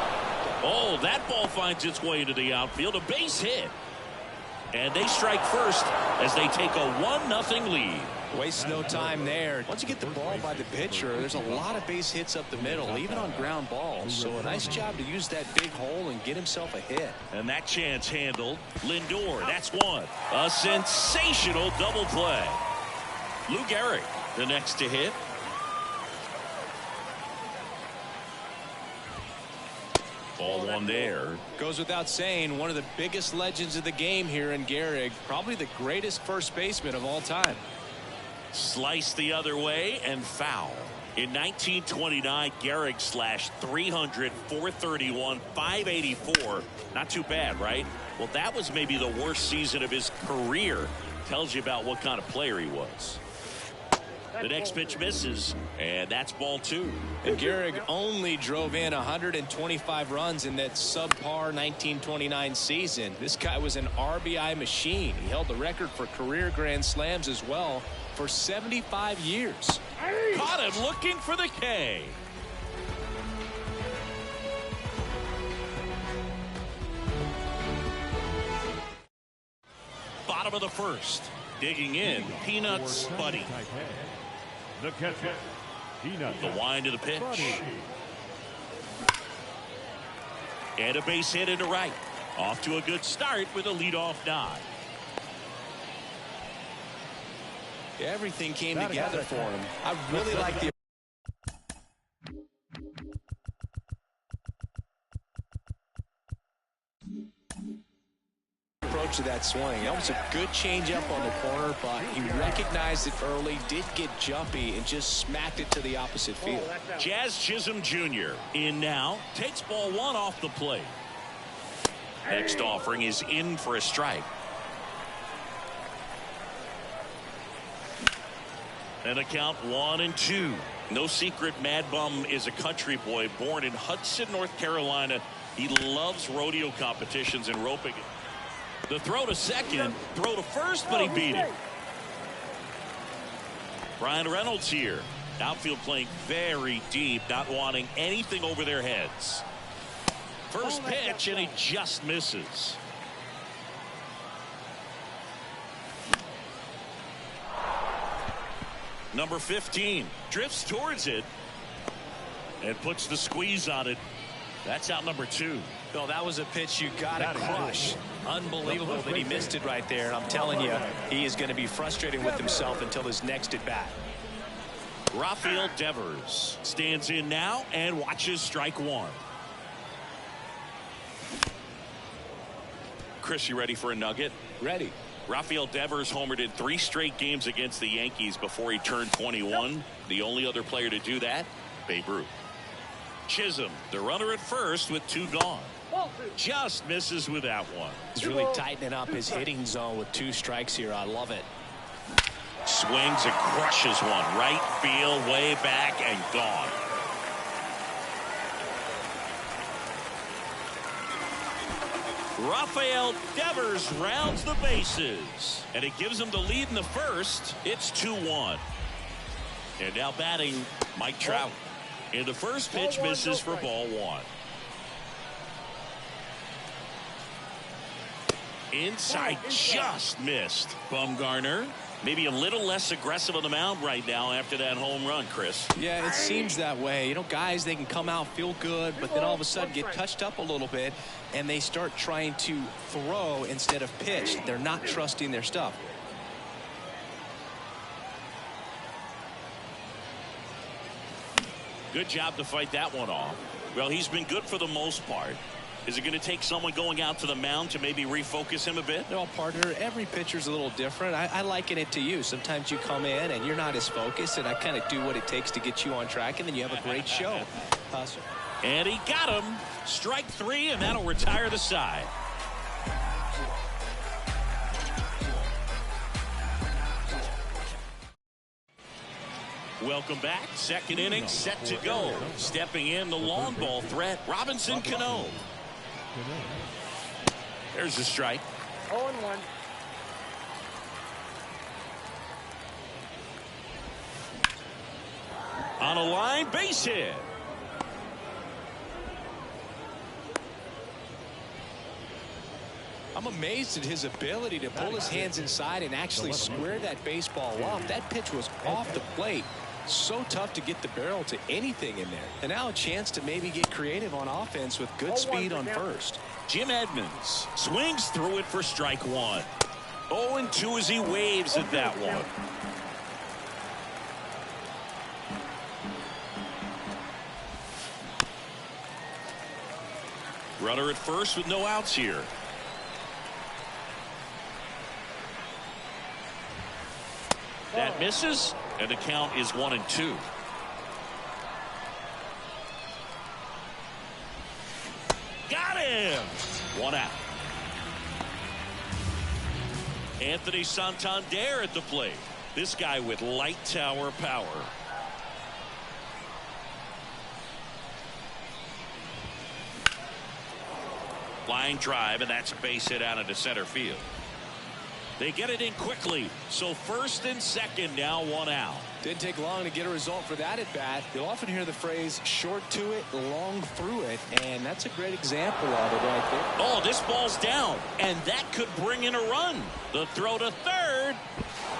Oh, that ball finds its way into the outfield. A base hit. And they strike first as they take a 1-0 lead.
Wastes no time there. Once you get the ball by the pitcher, there's a lot of base hits up the middle, even on ground balls. So a nice job to use that big hole and get himself a hit.
And that chance handled. Lindor, that's one. A sensational double play. Lou Gehrig, the next to hit. Ball one there.
Goes without saying, one of the biggest legends of the game here in Gehrig. Probably the greatest first baseman of all time.
Slice the other way and foul. In 1929, Gehrig slashed 300, 431, 584. Not too bad, right? Well, that was maybe the worst season of his career. Tells you about what kind of player he was. The next pitch misses, and that's ball two.
And Gehrig only drove in 125 runs in that subpar 1929 season. This guy was an RBI machine. He held the record for career grand slams as well for 75 years.
Caught him looking for the K. Bottom of the first. Digging in, Peanuts Buddy.
The catcher, Peanuts.
The wind to the pitch.
Buddy.
And a base hit into right. Off to a good start with a leadoff nod.
Everything came together for him. I really like the approach to that swing. That was a good changeup on the corner, but he recognized it early, did get jumpy, and just smacked it to the opposite field.
Jazz Chisholm Jr. in now. Takes ball one off the plate. Next offering is in for a strike. And a count 1-2. No secret, Mad Bum is a country boy born in Hudson, North Carolina. He loves rodeo competitions and roping. The throw to second, throw to first, but he beat it. Brian Reynolds here. Outfield playing very deep, not wanting anything over their heads. First pitch, and he just misses. Number 15 drifts towards it and puts the squeeze on it. That's out number 2.
No, that was a pitch you got to crush. Unbelievable that he missed it right there. I'm telling you, he is going to be frustrated with himself until his next at bat.
Rafael Devers stands in now and watches strike one. Chris, you ready for a nugget?
Ready.
Rafael Devers homered in 3 straight games against the Yankees before he turned 21. The only other player to do that, Babe Ruth. Chisholm, the runner at first with 2 gone. Just misses with that one.
He's really tightening up his hitting zone with 2 strikes here. I love it.
Swings and crushes one. Right field, way back, and gone. Rafael Devers rounds the bases, and it gives him the lead in the first. It's 2-1. And now batting Mike Trout. And the first pitch misses for ball 1. Inside, just missed. Bumgarner maybe a little less aggressive on the mound right now after that home run, Chris.
Yeah, it seems that way. You know, guys, they can come out, feel good, but then all of a sudden get touched up a little bit, and they start trying to throw instead of pitch. They're not trusting their stuff.
Good job to fight that one off. Well, he's been good for the most part. Is it going to take someone going out to the mound to maybe refocus him a bit?
No, partner, every pitcher's a little different. I liken it to you. Sometimes you come in and you're not as focused, and I kind of do what it takes to get you on track, and then you have a great show.
And he got him. Strike 3, and that'll retire the side. Welcome back. Second inning set to go. Stepping in the long ball threat, Robinson Cano. There's the strike.
0-1.
On a line, base hit.
I'm amazed at his ability to pull his hands inside and actually square that baseball up. That pitch was off the plate. So tough to get the barrel to anything in there. And now a chance to maybe get creative on offense with good speed on first.
Jim Edmonds swings through it for strike 1. 0-2 as he waves at that one. Runner at first with no outs here. That misses, and the count is 1-2. Got him! 1 out. Anthony Santander at the plate. This guy with light tower power. Line drive, and that's a base hit out into center field. They get it in quickly, so first and second, now 1 out.
Didn't take long to get a result for that at bat. You'll often hear the phrase short to it, long through it, and that's a great example of it right there.
Oh, this ball's down, and that could bring in a run. The throw to third.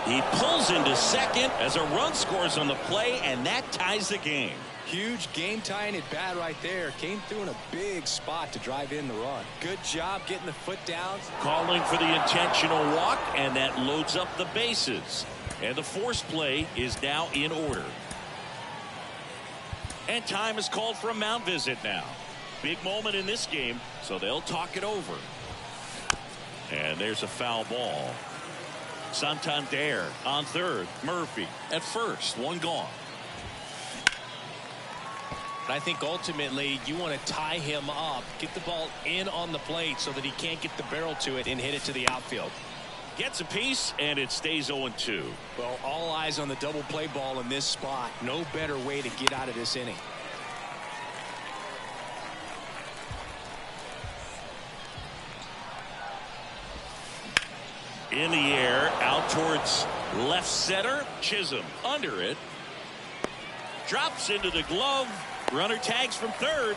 He pulls into second as a run scores on the play, and that ties the game.
Huge game tying at bat right there. Came through in a big spot to drive in the run. Good job getting the foot down.
Calling for the intentional walk, and that loads up the bases. And the forced play is now in order. And time is called for a mound visit now. Big moment in this game, so they'll talk it over. And there's a foul ball. Santander on third. Murphy at first. 1 gone.
I think ultimately you want to tie him up, get the ball in on the plate so that he can't get the barrel to it and hit it to the outfield.
Gets a piece, and it stays 0-2.
Well, all eyes on the double play ball in this spot. No better way to get out of this inning.
In the air, out towards left center. Chisholm under it. Drops into the glove. Runner tags from third.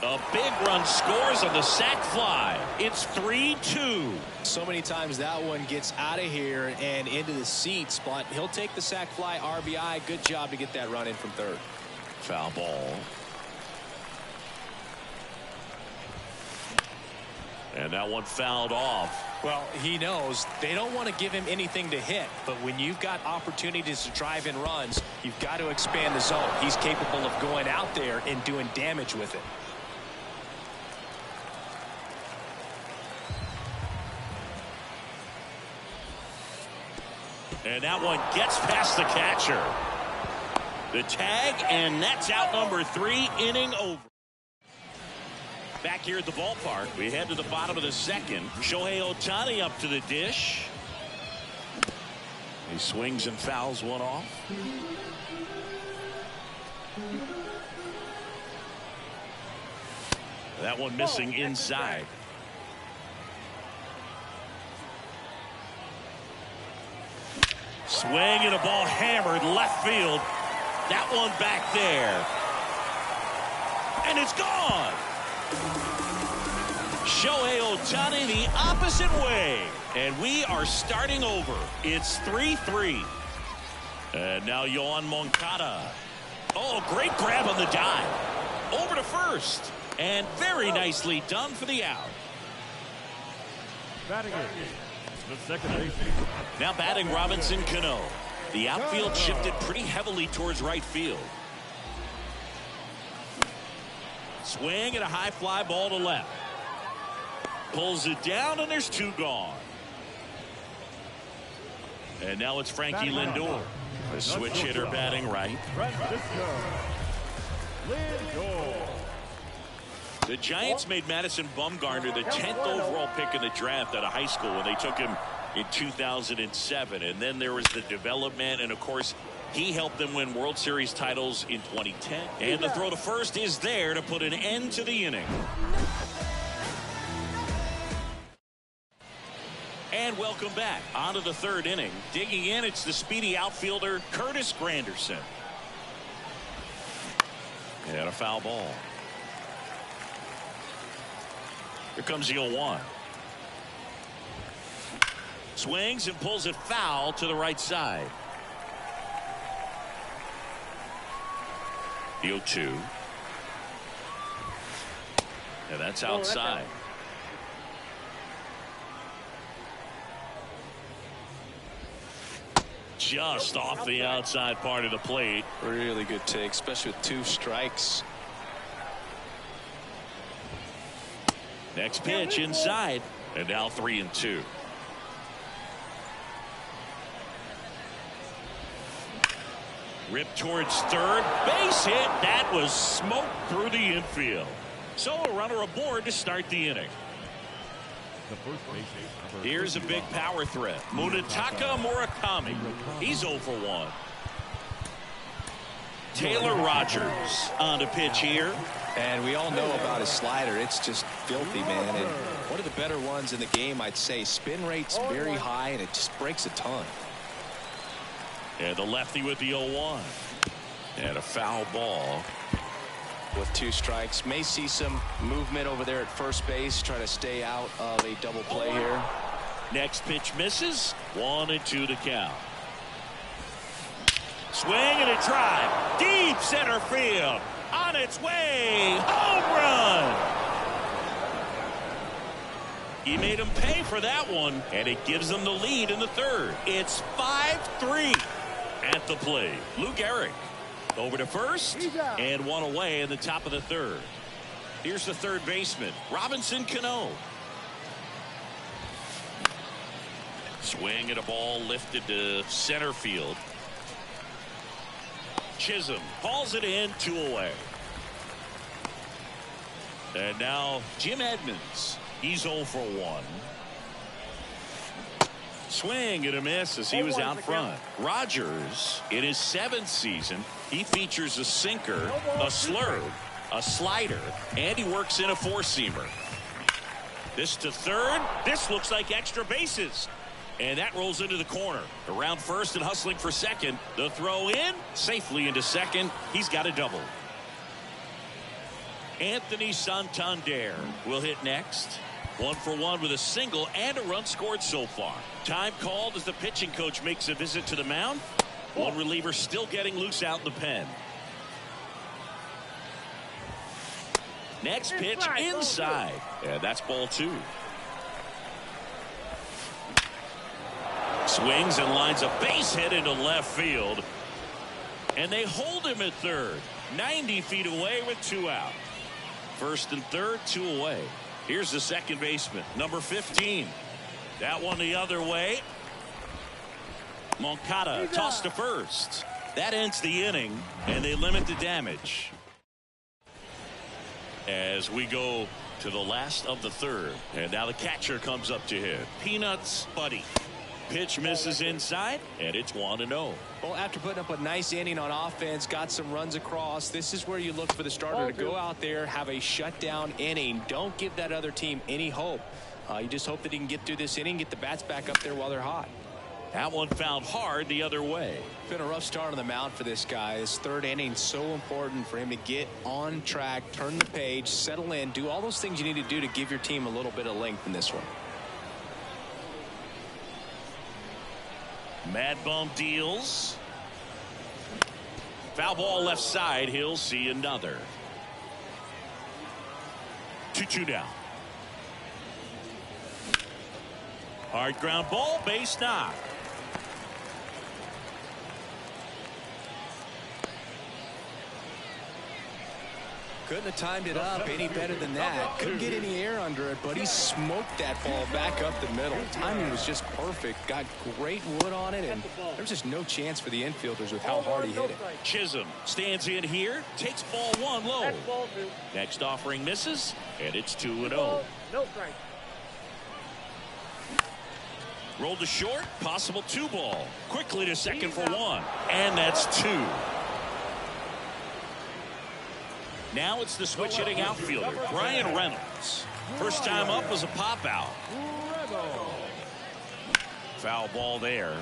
A big run scores on the sac fly. It's 3-2.
So many times that one gets out of here and into the seats, but he'll take the sac fly RBI. Good job to get that run in from third.
Foul ball. And that one fouled off.
Well, he knows they don't want to give him anything to hit, but when you've got opportunities to drive in runs, you've got to expand the zone. He's capable of going out there and doing damage with it.
And that one gets past the catcher. The tag, and that's out number 3, inning over. Back here at the ballpark, we head to the bottom of the second. Shohei Ohtani up to the dish. He swings and fouls one off. That one missing inside. Swing and a ball hammered left field. That one back there. And it's gone. Shohei Ohtani the opposite way. And we are starting over. It's 3-3. And now Yoan Moncada. Oh, great grab on the dive. Over to first. And very nicely done for the out.
Batting it, the second baseman.
Now batting Robinson Cano. The outfield shifted pretty heavily towards right field. Swing and a high fly ball to left. Pulls it down, and there's 2 gone. And now it's Frankie Lindor. A switch hitter batting right.
Francisco Lindor.
The Giants made Madison Bumgarner the 10th overall pick in the draft out of high school when they took him in 2007. And then there was the development, and of course he helped them win World Series titles in 2010. And the throw to first is there to put an end to the inning. And welcome back. On to the 3rd inning. Digging in, it's the speedy outfielder Curtis Granderson. And a foul ball. Here comes the 0-1. Swings and pulls it foul to the right side. The 0-2. And that's outside. Just off the outside part of the plate.
Really good take, especially with 2 strikes.
Next pitch inside, and now 3-2. Ripped towards third, base hit. That was smoked through the infield. So a runner aboard to start the inning.
The first baseman.
Here's a big power threat. Munetaka Murakami. He's 0 for 1. Taylor Rogers on the pitch here.
And we all know about his slider. It's just filthy, man. And one of the better ones in the game, I'd say. Spin rate's very high, and it just breaks a ton.
And the lefty with the 0-1. And a foul ball.
With 2 strikes. May see some movement over there at first base. Try to stay out of a double play here.
Next pitch misses. 1-2 to count. Swing and a drive. Deep center field. On its way. Home run. He made him pay for that one, and it gives them the lead in the 3rd. It's 5-3 at the plate. Luke Gehrig over to first, and 1 away in the top of the 3rd. Here's the 3rd baseman, Robinson Cano. Swing and a ball lifted to center field. Chisholm hauls it in, 2 away. And now Jim Edmonds. He's 0 for 1. Swing and a miss as he was out front. Rogers, in his 7th season, he features a sinker, a slurve, a slider, and he works in a 4-seamer. This to 3rd. This looks like extra bases. And that rolls into the corner. Around first and hustling for second. The throw in, safely into second. He's got a double. Anthony Santander will hit next. 1 for 1 with a single and a run scored so far. Time called as the pitching coach makes a visit to the mound. One reliever still getting loose out in the pen. Next pitch inside. And that's ball 2. Swings and lines a base hit into left field. And they hold him at 3rd. 90 feet away with 2 out. First and 3rd, 2 away. Here's the 2nd baseman, number 15. That one the other way. Moncada tossed to first. That ends the inning, and they limit the damage. As we go to the last of the third, and now the catcher comes up to hit. Peanuts Buddy. Pitch misses inside, and it's 1-0.
Well, after putting up a nice inning on offense, got some runs across, this is where you look for the starter to go out there, have a shutdown inning. Don't give that other team any hope. You just hope that he can get through this inning, get the bats back up there while they're hot.
That one fouled hard the other way.
It's been a rough start on the mound for this guy. His third inning so important for him to get on track, turn the page, settle in, do all those things you need to do to give your team a little bit of length in this one.
Mad Bum deals. Foul ball left side. He'll see another. 2-2 down. Hard ground ball, base knock.
Couldn't have timed it up any better than that. Couldn't get any air under it, but he smoked that ball back up the middle. Timing was just perfect. Got great wood on it, and there's just no chance for the infielders with how hard he hit it.
Chisholm stands in here, takes ball 1 low. Next offering misses, and it's 2-0.
No strike.
Rolled to short, possible 2 ball. Quickly to second for 1, and that's 2. Now it's the switch hitting outfielder, Bryan Reynolds. First time up was a pop out. Foul ball there.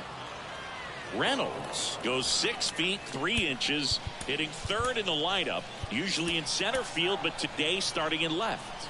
Reynolds goes 6 feet 3 inches, hitting third in the lineup, usually in center field, but today starting in left.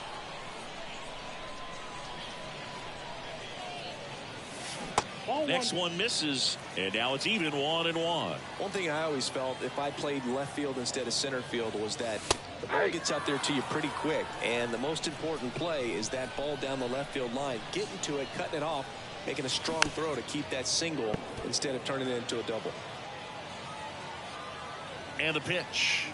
Next one misses, and now it's even 1-1.
One thing I always felt if I played left field instead of center field was that the ball gets out there to you pretty quick, and the most important play is that ball down the left field line, getting to it, cutting it off, making a strong throw to keep that single instead of turning it into a double.
And the pitch.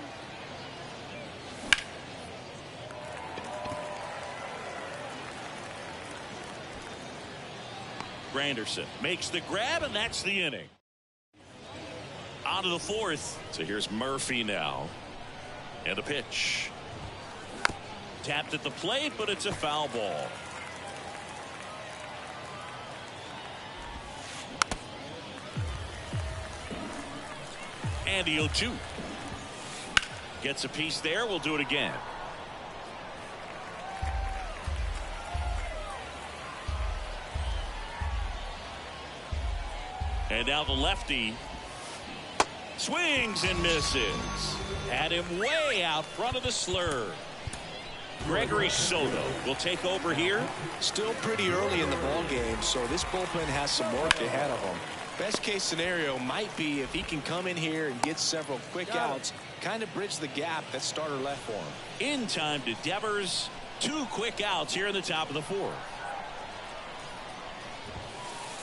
Granderson makes the grab, and that's the inning. On to the fourth. So here's Murphy now. And the pitch. Tapped at the plate, but it's a foul ball. And the 0-2. Gets a piece there. We'll do it again. And now the lefty swings and misses. Had him way out front of the slur. Gregory Soto will take over here.
Still pretty early in the ball game, so this bullpen has some work ahead of him. Best case scenario might be if he can come in here and get several quick outs, kind of bridge the gap that starter left for him.
In time to Devers. 2 quick outs here in the top of the fourth.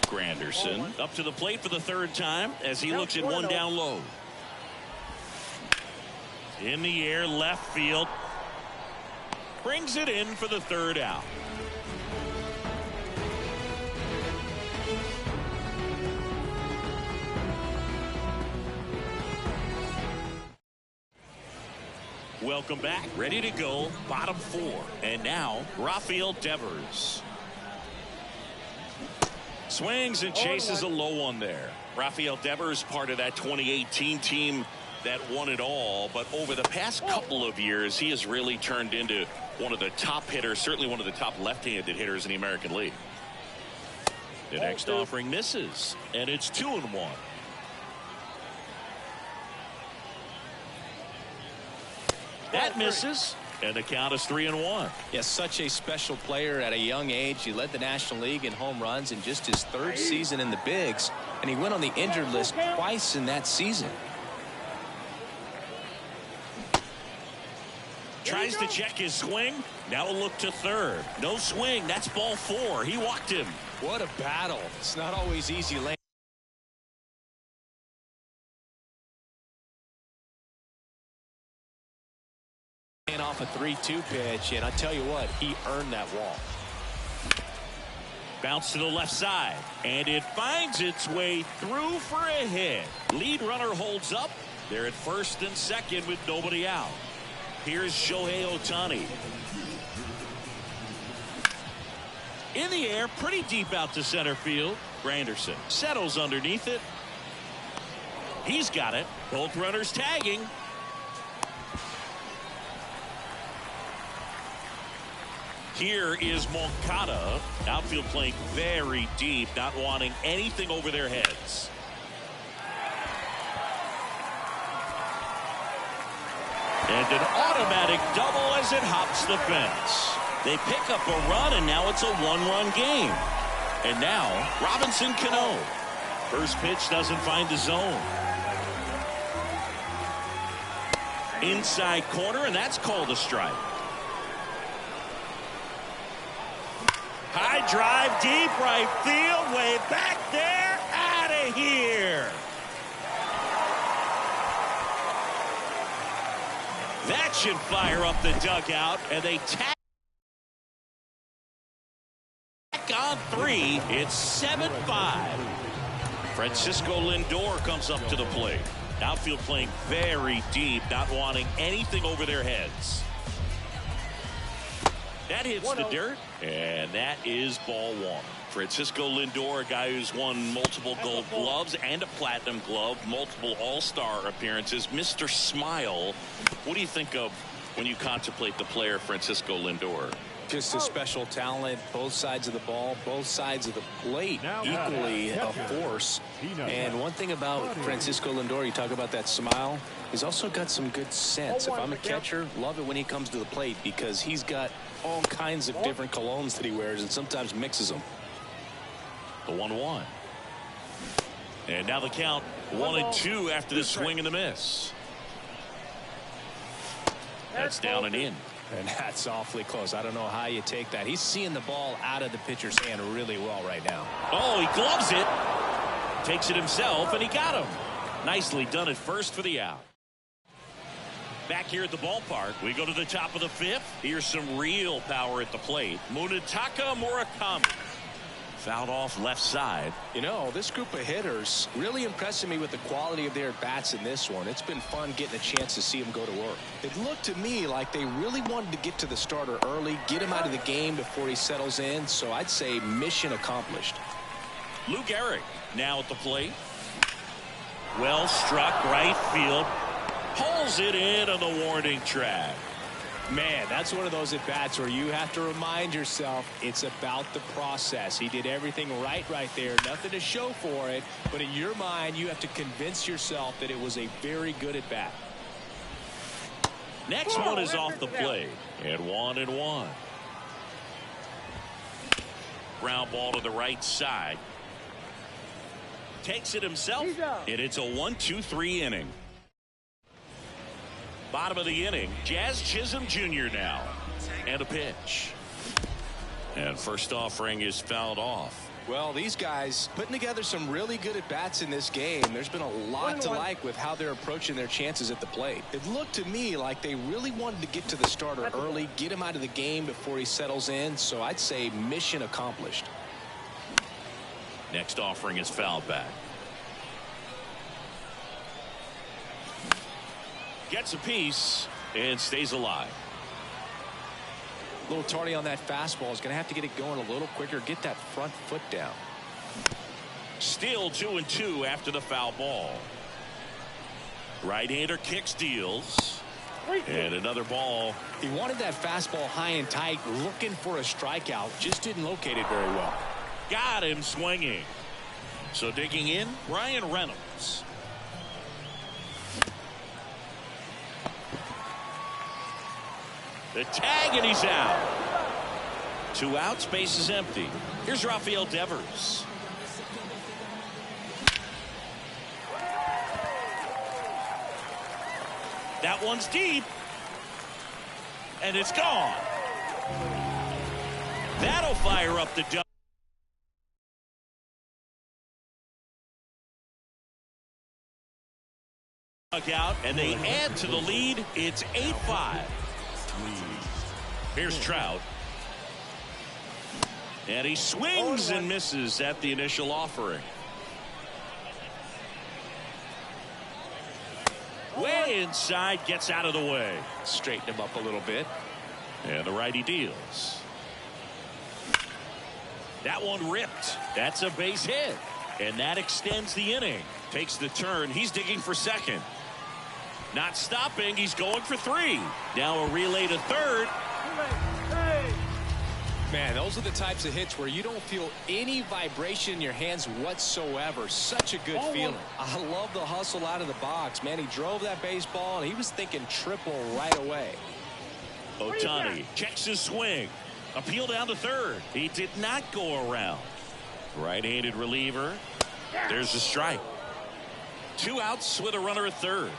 Granderson up to the plate for the third time as he looks at 1 down low. In the air, left field. Brings it in for the 3rd out. Welcome back. Ready to go. Bottom 4. And now Rafael Devers. Swings and chases a low one there. Rafael Devers, part of that 2018 team that won it all. But over the past couple of years, he has really turned into one of the top hitters, certainly one of the top left-handed hitters in the American League. The next offering misses, and it's 2-1. That misses, and the count is 3-1.
Yes, such a special player at a young age. He led the National League in home runs in just his 3rd season in the bigs, and he went on the injured list twice in that season.
Tries to check his swing. Now a look to third. No swing. That's ball 4. He walked him.
What a battle. It's not always easy laying off a 3-2 pitch, and I tell you what, he earned that walk.
Bounce to the left side, and it finds its way through for a hit. Lead runner holds up. They're at first and second with nobody out. Here's Shohei Ohtani. In the air, pretty deep out to center field. Granderson settles underneath it. He's got it. Both runners tagging. Here is Moncada. Outfield playing very deep, not wanting anything over their heads. And an automatic double as it hops the fence. They pick up a run, and now it's a one-run game. And now, Robinson Cano. First pitch doesn't find the zone. Inside corner, and that's called a strike. High drive, deep right field, way back there, out of here. That should fire up the dugout, and they tack on 3. It's 7-5. Francisco Lindor comes up to the plate. Outfield playing very deep, not wanting anything over their heads. That hits the dirt, and that is ball 1. Francisco Lindor, a guy who's won multiple Gold Gloves and a Platinum Glove, multiple All-Star appearances. Mr. Smile, what do you think of when you contemplate the player Francisco Lindor?
Just a special talent, both sides of the ball, both sides of the plate, equally a force. And one thing about Francisco Lindor, you talk about that smile, he's also got some good sense. If I'm a catcher, love it when he comes to the plate because he's got all kinds of different colognes that he wears and sometimes mixes them.
The 1-1. And now the count 1-2 after the swing and the miss. That's down and in.
And that's awfully close. I don't know how you take that. He's seeing the ball out of the pitcher's hand really well right now.
Oh, he gloves it. Takes it himself, and he got him. Nicely done at first for the out. Back here at the ballpark, we go to the top of the 5th. Here's some real power at the plate. Munetaka Murakami. Fouled off left side.
You know, this group of hitters really impressing me with the quality of their bats in this one. It's been fun getting a chance to see them go to work. It looked to me like they really wanted to get to the starter early, get him out of the game before he settles in. So I'd say mission accomplished.
Lou Gehrig now at the plate. Well struck right field. Pulls it in on the warning track.
Man, that's one of those at-bats where you have to remind yourself it's about the process. He did everything right there. Nothing to show for it. But in your mind, you have to convince yourself that it was a very good at-bat.
Next one is off the plate. And 1-1. Ground ball to the right side. Takes it himself. And it's a 1-2-3 inning. Bottom of the inning, Jazz Chisholm Jr. now. And a pitch. And first offering is fouled off.
Well, these guys putting together some really good at-bats in this game. There's been a lot to like with how they're approaching their chances at the plate. It looked to me like they really wanted to get to the starter early, get him out of the game before he settles in. So I'd say mission accomplished.
Next offering is fouled back. Gets a piece and stays alive.
A little tardy on that fastball. Is going to have to get it going a little quicker. Get that front foot down.
Still 2-2 after the foul ball. Right-hander kicks, deals. And another ball.
He wanted that fastball high and tight, looking for a strikeout. Just didn't locate it very well.
Got him swinging. So digging in, Ryan Reynolds. The tag, and he's out. 2 outs, base is empty. Here's Rafael Devers. That one's deep. And it's gone. That'll fire up the dugout, and they add to the lead. It's 8-5. Here's Trout. And he swings and misses at the initial offering. Way inside, gets out of the way.
Straighten him up a little bit.
And the righty deals. That one ripped. That's a base hit. And that extends the inning. Takes the turn. He's digging for second. Not stopping. He's going for 3. Now a relay to third.
Man, those are the types of hits where you don't feel any vibration in your hands whatsoever. Such a good feeling. I love the hustle out of the box. Man, he drove that baseball, and he was thinking triple right away.
Ohtani checks his swing. Appeal down to third. He did not go around. Right-handed reliever. There's a strike. 2 outs with a runner at third.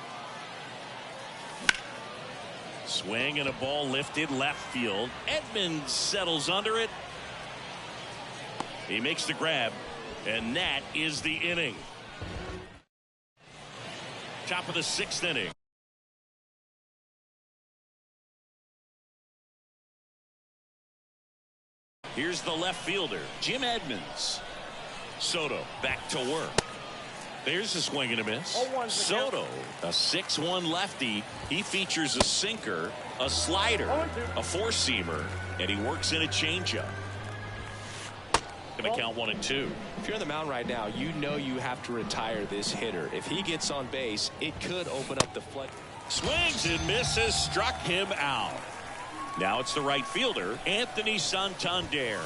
Swing and a ball lifted left field. Edmonds settles under it. He makes the grab, and that is the inning. Top of the 6th inning. Here's the left fielder, Jim Edmonds. Soto back to work. There's a swing and a miss. Soto, a 6-1 lefty. He features a sinker, a slider, a four-seamer, and he works in a changeup. Going to count 1-2.
If you're on the mound right now, you know you have to retire this hitter. If he gets on base, it could open up the flood.
Swings and misses, struck him out. Now it's the right fielder, Anthony Santander.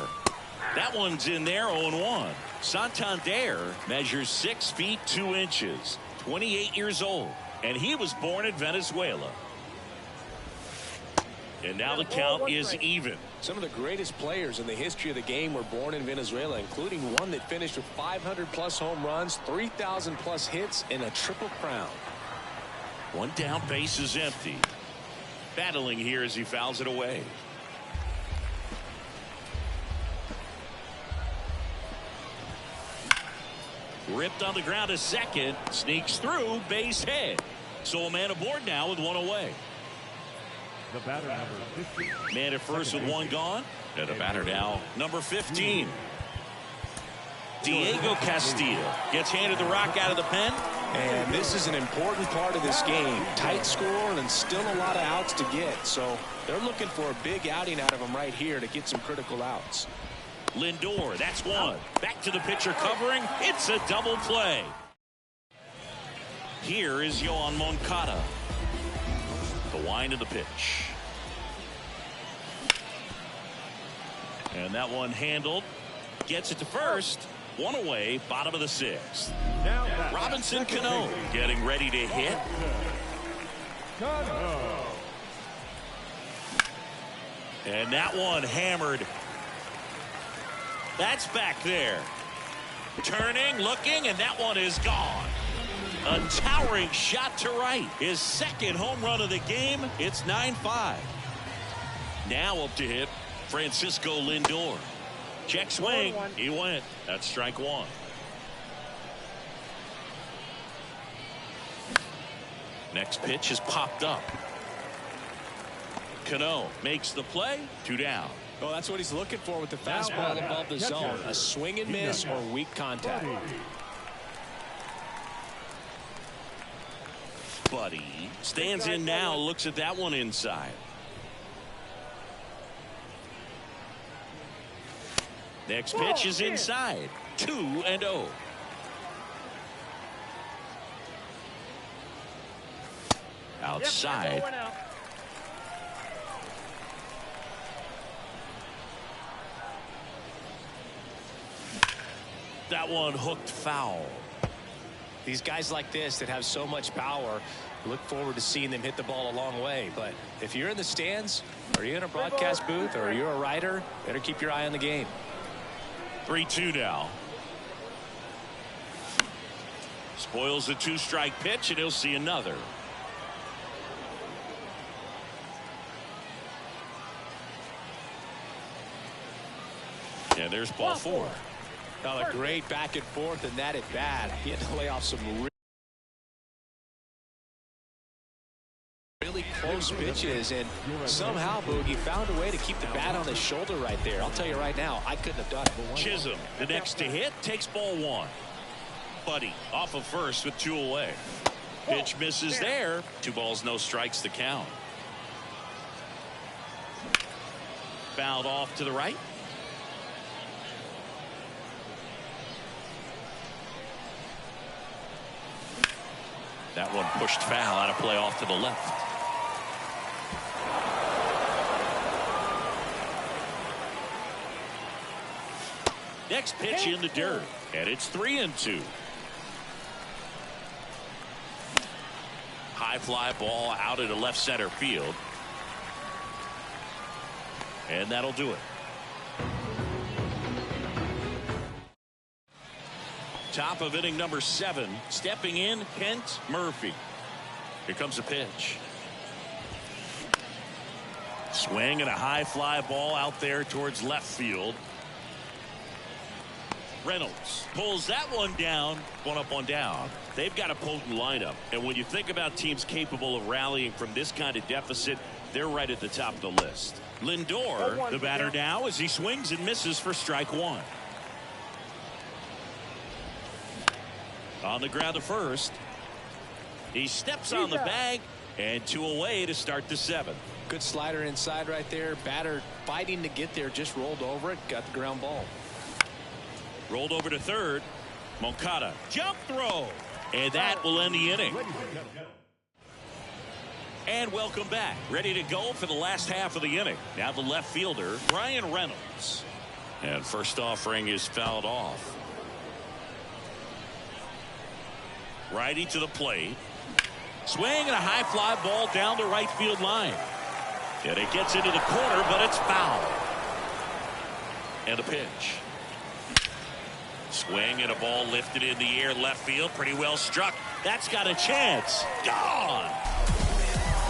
That one's in there, 0-1. Santander measures 6 feet 2 inches, 28 years old, and he was born in Venezuela. And now the count is even.
Some of the greatest players in the history of the game were born in Venezuela, including one that finished with 500+ home runs, 3,000+ hits, and a triple crown.
One down, base is empty. Battling here as he fouls it away. Ripped on the ground to second. Sneaks through, base hit. So a man aboard now with 1 away.
The batter number 15.
Man at first with 1 gone. And the batter now, number 15. Diego Castillo gets handed the rock out of the pen.
And this is an important part of this game. Tight score and still a lot of outs to get. So they're looking for a big outing out of him right here to get some critical outs.
Lindor, that's 1. Back to the pitcher covering. It's a double play. Here is Yoan Moncada. The wind of the pitch. And that one handled. Gets it to first. 1 away, bottom of the 6th. Robinson Cano getting ready to hit. And that one hammered. That's back there. Turning, looking, and that one is gone. A towering shot to right. His 2nd home run of the game. It's 9-5. Now up to hit Francisco Lindor. Check swing. He went. That's strike 1. Next pitch is popped up. Cano makes the play. 2 down.
Well, that's what he's looking for with the fastball above the zone. A swing and miss or weak contact.
Buddy stands in now, looks at that one inside. Next pitch is inside. 2-0. Outside. That one hooked foul.
These guys like this that have so much power, look forward to seeing them hit the ball a long way. But if you're in the stands, or you're in a broadcast booth, or you're a writer, better keep your eye on the game.
3-2 now. Spoils the 2-strike pitch, and he'll see another. And there's ball 4.
Oh, a great back and forth, and that at bat. He had to lay off some really really close pitches, and somehow Boogie found a way to keep the bat on his shoulder right there. I'll tell you right now, I couldn't have done it.
Chisholm, the next to hit, takes ball one. Buddy off of first with 2 away. Pitch misses there. 2 balls, no strikes to count. Fouled off to the right. That one pushed foul out of play off to the left. Next pitch in the dirt, and it's 3-2. High fly ball out into left center field. And that'll do it. Top of inning number 7. Stepping in, Kent Murphy. Here comes a pitch. Swing and a high fly ball out there towards left field. Reynolds pulls that one down. 1 up, 1 down. They've got a potent lineup. And when you think about teams capable of rallying from this kind of deficit, they're right at the top of the list. Lindor, the batter now, as he swings and misses for strike 1. On the ground to first. He steps on the bag, and 2 away to start the 7th.
Good slider inside right there. Batter fighting to get there, just rolled over it, got the ground ball.
Rolled over to third. Moncada, jump throw, and that will end the inning. And welcome back. Ready to go for the last half of the inning. Now the left fielder, Bryan Reynolds. And first offering is fouled off. Righty to the plate. Swing and a high fly ball down the right field line. And it gets into the corner, but it's foul. And a pitch. Swing and a ball lifted in the air left field. Pretty well struck. That's got a chance. Gone.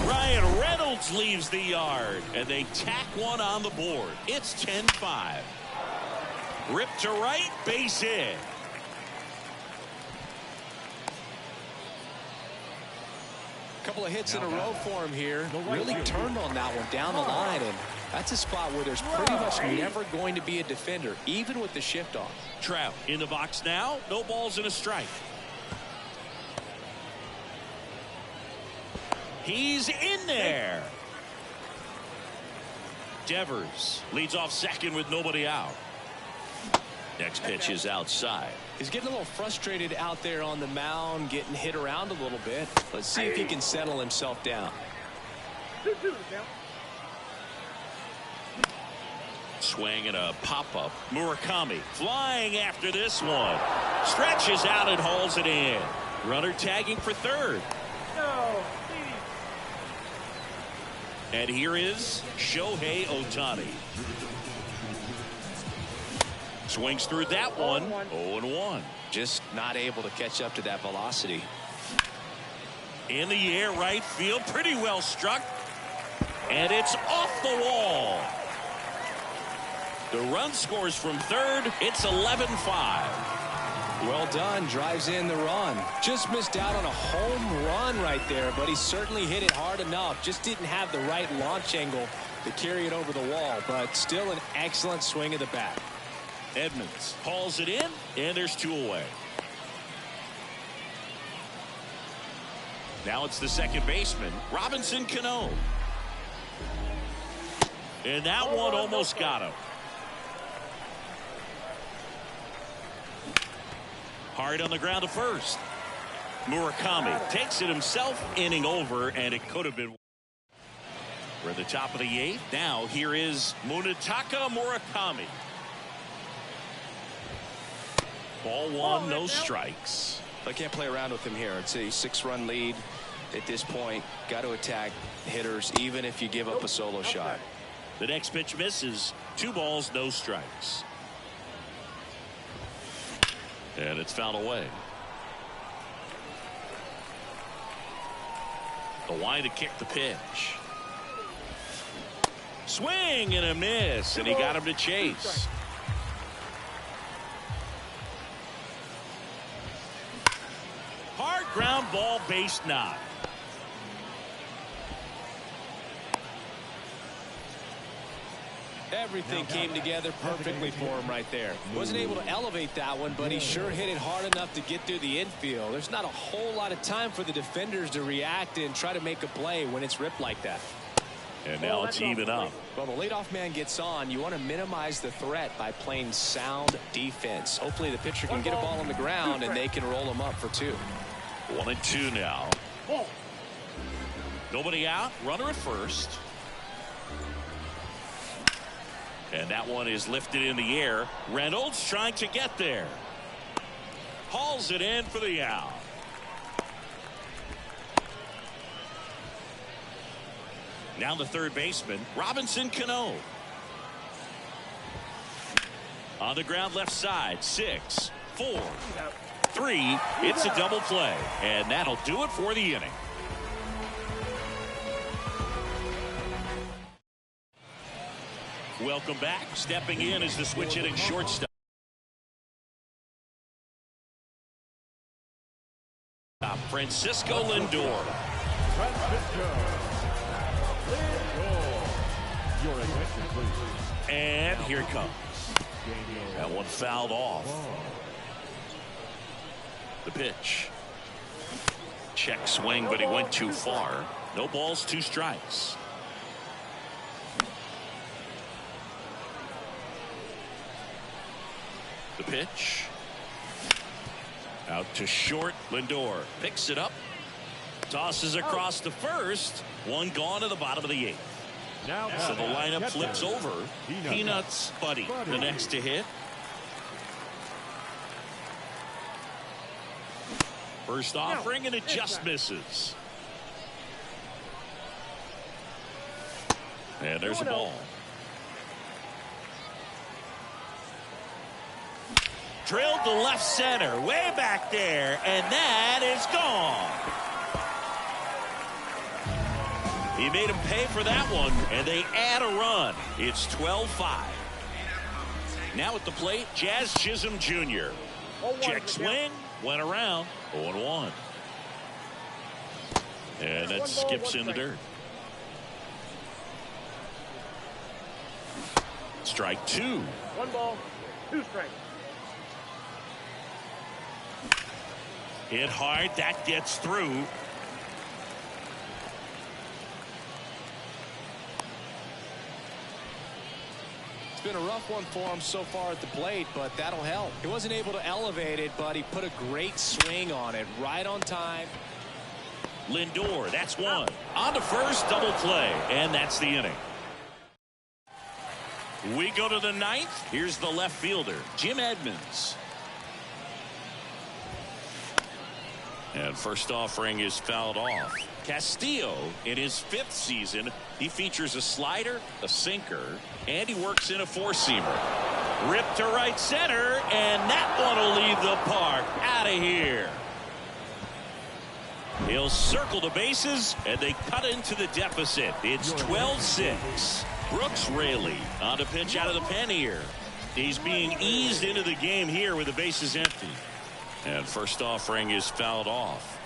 Bryan Reynolds leaves the yard, and they tack one on the board. It's 10-5. Rip to right, base hit.
Couple of hits in a row for him here. Really turned on that one down the line, and that's a spot where there's pretty much never going to be a defender, even with the shift off.
Trout in the box now. No balls and a strike. He's in there. Devers leads off second with nobody out. Next pitch is outside.
He's getting a little frustrated out there on the mound, getting hit around a little bit. Let's see if he can settle himself down.
Swing and a pop-up. Murakami flying after this one. Stretches out and hauls it in. Runner tagging for third. And here is Shohei Ohtani. Swings through that one. 0-1.
Just not able to catch up to that velocity.
In the air, right field. Pretty well struck. And it's off the wall. The run scores from third. It's 11-5.
Well done. Drives in the run. Just missed out on a home run right there, but he certainly hit it hard enough. Just didn't have the right launch angle to carry it over the wall, but still an excellent swing of the bat.
Edmonds hauls it in, and there's 2 away. Now it's the second baseman, Robinson Cano. And that one almost got him. Hard on the ground to first. Murakami takes it himself, inning over, and it could have been. We're at the top of the 8th. Now here is Munetaka Murakami. Ball 1, no strikes.
I can't play around with him here. It's a 6-run lead at this point. Got to attack hitters, even if you give up a solo shot.
The next pitch misses. 2 balls, no strikes. And it's fouled away. The line to kick the pitch. Swing and a miss, and he got him to chase. Hard ground ball, base knock.
Everything came together perfectly for him right there. Wasn't able to elevate that one, but he sure hit it hard enough to get through the infield. There's not a whole lot of time for the defenders to react and try to make a play when it's ripped like that.
And now it's even up.
Well, the leadoff man gets on. You want to minimize the threat by playing sound defense. Hopefully the pitcher can get a ball on the ground and they can roll him up for 2.
1-2 now. Nobody out. Runner at first. And that one is lifted in the air. Reynolds trying to get there. Hauls it in for the out. Now the third baseman, Robinson Cano. On the ground left side. 6, 4, 3. It's a double play. And that'll do it for the inning. Welcome back. Stepping in is the switch hitting shortstop. Francisco Lindor.
Your attention, please.
And here it comes. That one fouled off. The pitch. Check swing, but he went too far. No balls, 2 strikes. The pitch. Out to short. Lindor picks it up. Tosses across to first. One gone to the bottom of the 8th.
Now
So the lineup flips over. Peanuts Buddy, the next to hit. First offering, and it just misses. And there's a ball. Drilled to left center, way back there, and that is gone. He made him pay for that one, and they add a run. It's 12-5. Now at the plate, Jazz Chisholm Jr. Check swing, went around, 0-1. And that skips in the dirt. Strike 2.
1 ball, 2 strikes.
Hit hard, that gets through.
It's been a rough one for him so far at the plate, but that'll help. He wasn't able to elevate it, but he put a great swing on it, right on time.
Lindor, that's one. On to first, double play, and that's the inning. We go to the 9th. Here's the left fielder, Jim Edmonds. And first offering is fouled off. Castillo, in his 5th season, he features a slider, a sinker, and he works in a 4-seamer. Ripped to right center, and that one will leave the park. Out of here. He'll circle the bases, and they cut into the deficit. It's 12-6. Brooks Raley on the pitch out of the pen here. He's being eased into the game here with the bases empty. And first offering is fouled off.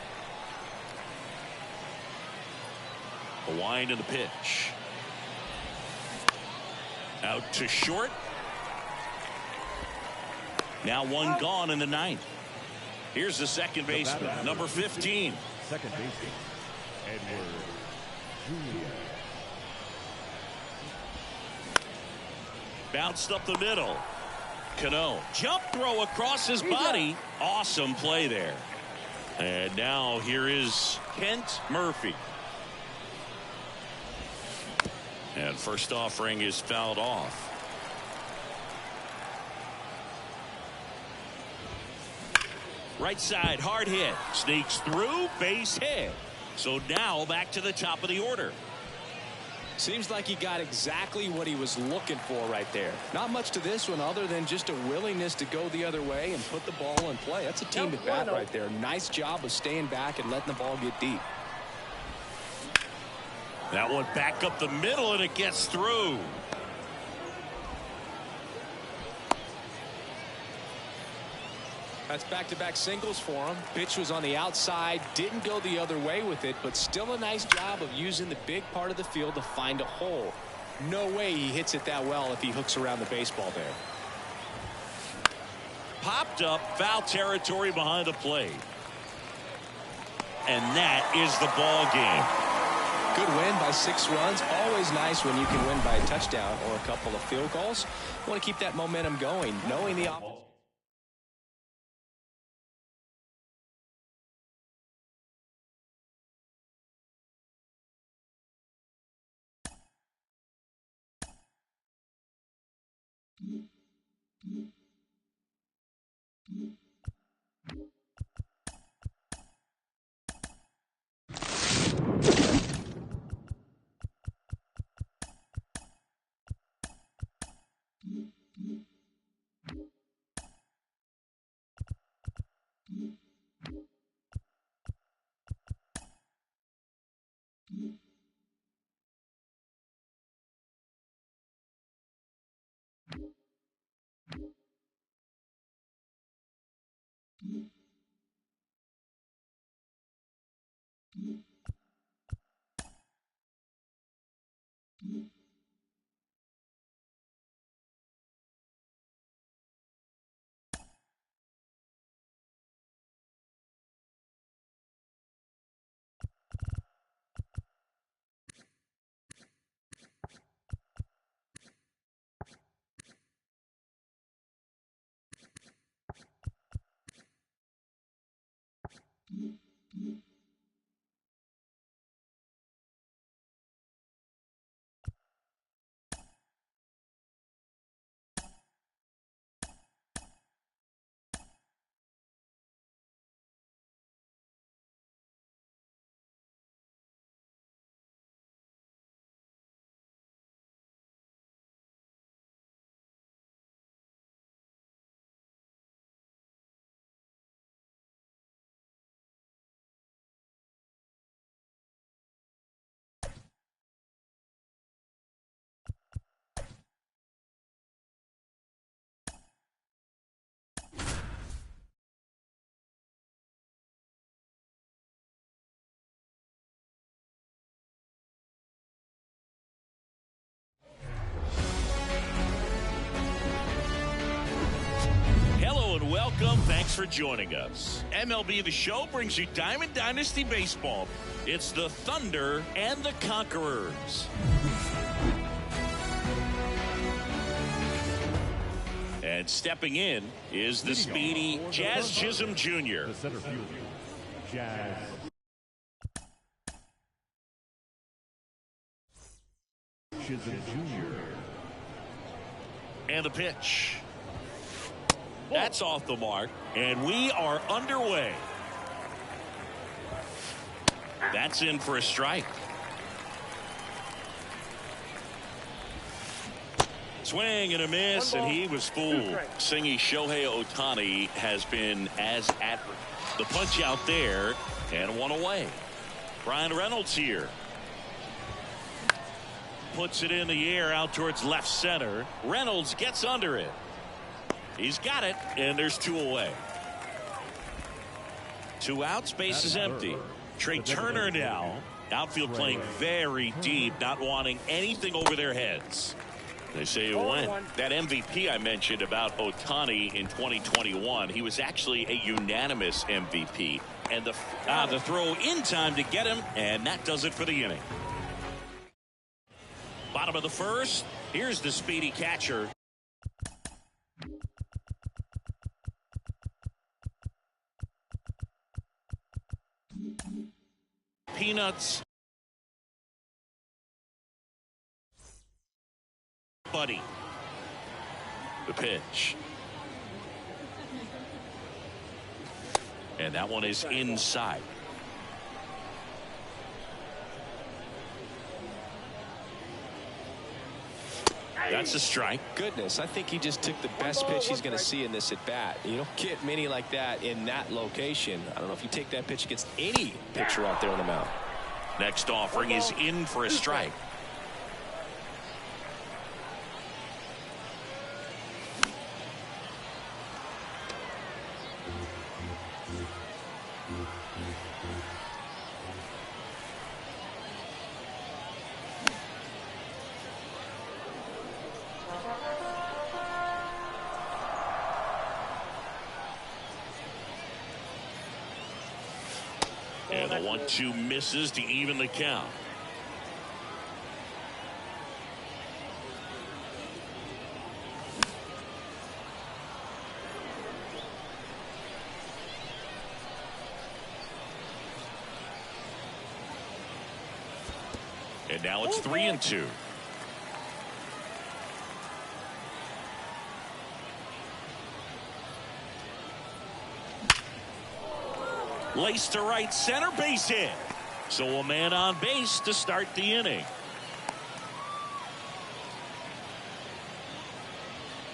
A wind in the pitch. Out to short. Now one gone in the 9th. Here's the second baseman, number 15.
Second baseman, Edward Jr.
Bounced up the middle. Cano, jump throw across his body. Awesome play there. And now here is Kent Murphy. And first offering is fouled off. Right side, hard hit. Sneaks through, base hit. So now back to the top of the order.
Seems like he got exactly what he was looking for right there. Not much to this one other than just a willingness to go the other way and put the ball in play. That's a team at bat right there. Nice job of staying back and letting the ball get deep.
That one back up the middle, and it gets through.
That's back-to-back singles for him. Pitch was on the outside, didn't go the other way with it, but still a nice job of using the big part of the field to find a hole. No way he hits it that well if he hooks around the baseball there.
Popped up, foul territory behind the plate. And that is the ball game.
Good win by 6 runs. Always nice when you can win by a touchdown or a couple of field goals. You want to keep that momentum going, knowing the opposite.
Welcome. Thanks for joining us. MLB The Show brings you Diamond Dynasty Baseball. It's the Thunder and the Conquerors. And stepping in is the speedy Jazz Chisholm Jr.
The center fielder, Jazz Chisholm Jr.
And the pitch. That's off the mark, and we are underway. That's in for a strike. Swing and a miss, and he was fooled. Singy Shohei Ohtani has been as adverse. The punch out there, and one away. Brian Reynolds here. Puts it in the air out towards left center. Reynolds gets under it. He's got it, and there's 2 away. 2 outs, base is empty. Trey Turner now. Outfield playing very deep, not wanting anything over their heads. They say when that MVP I mentioned about Ohtani in 2021, he was actually a unanimous MVP. And the throw in time to get him, and that does it for the inning. Bottom of the first, here's the speedy catcher. Peanuts. Buddy. The pitch. And that one is inside. That's a strike.
Goodness, I think he just took the best pitch he's going to see in this at bat. You don't get many like that in that location. I don't know if you take that pitch against any pitcher out there on the mound.
Next offering is in for a strike. 1-2 misses to even the count. And now it's 3-2. Laced to right center, base hit. So a man on base to start the inning.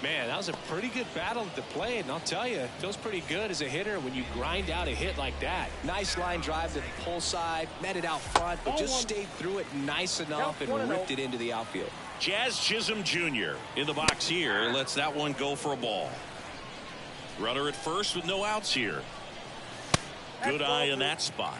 Man, that was a pretty good battle at the plate, and I'll tell you, it feels pretty good as a hitter when you grind out a hit like that. Nice line drive to the pull side, met it out front, but just stayed through it nice enough and ripped it into the outfield.
Jazz Chisholm Jr. in the box here, lets that one go for a ball. Runner at first with no outs here. Good eye in that spot.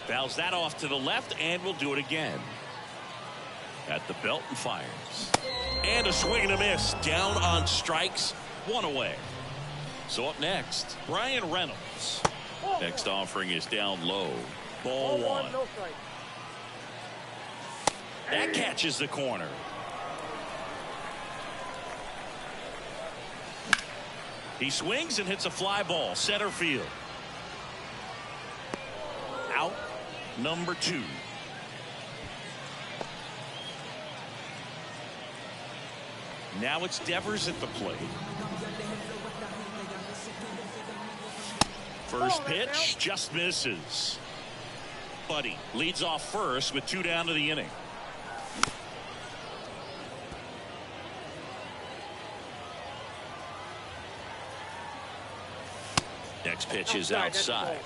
Fouls that off to the left, and will do it again. At the belt and fires. And a swing and a miss. Down on strikes. One away. So up next, Bryan Reynolds. Next offering is down low. Ball one. That catches the corner. He swings and hits a fly ball. Center field. Out. Number 2. Now it's Devers at the plate. First pitch just misses. Buddy leads off first with 2 down to the inning. Next pitch is outside.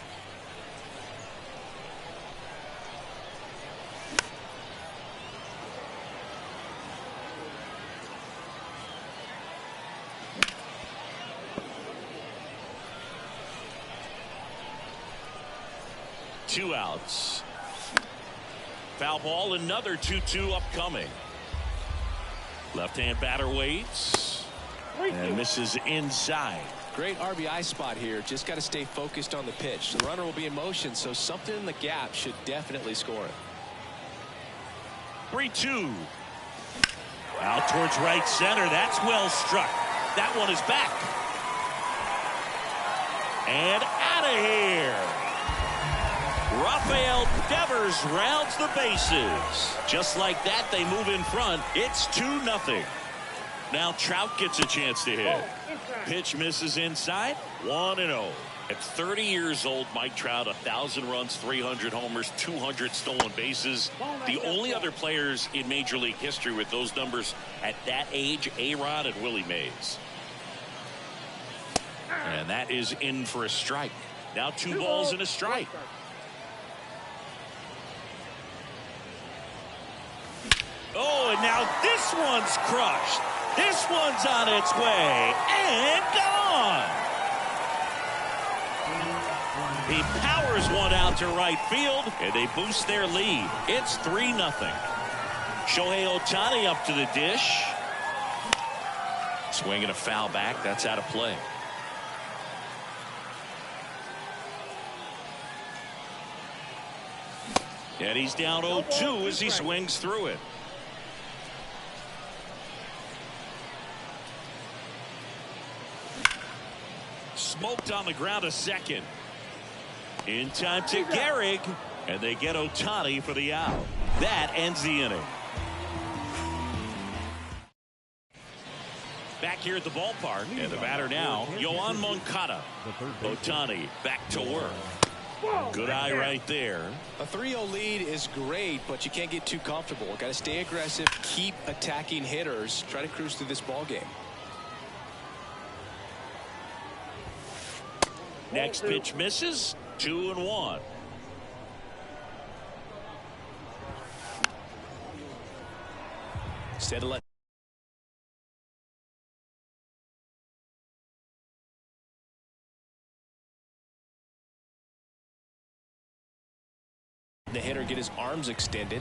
Two outs. Foul ball, another 2-2 upcoming. Left-hand batter waits and misses inside.
Great RBI spot here. Just got to stay focused on the pitch. The runner will be in motion, so something in the gap should definitely score it.
3-2. Out towards right center. That's well struck. That one is back. And out of here. Rafael Devers rounds the bases. Just like that, they move in front. It's 2-0. Now Trout gets a chance to hit. Pitch misses inside. 1-0. At 30 years old, Mike Trout, 1,000 runs, 300 homers, 200 stolen bases. The only other players in Major League history with those numbers at that age, A-Rod and Willie Mays. And that is in for a strike. Now 2 balls and a strike. Oh, and now this one's crushed. This one's on its way and gone. He powers one out to right field, and they boost their lead. It's 3-0. Shohei Ohtani up to the dish. Swinging a foul back. That's out of play. And he's down 0-2 as he swings through it. Smoked on the ground a second. In time to Gehrig, and they get Ohtani for the out. That ends the inning. Back here at the ballpark, and the batter now, Yoan Moncada. Ohtani back to work. Good eye right there.
A 3-0 lead is great, but you can't get too comfortable. Got to stay aggressive, keep attacking hitters, try to cruise through this ball game.
Next pitch misses. 2-1.
Instead of letting the hitter get his arms extended,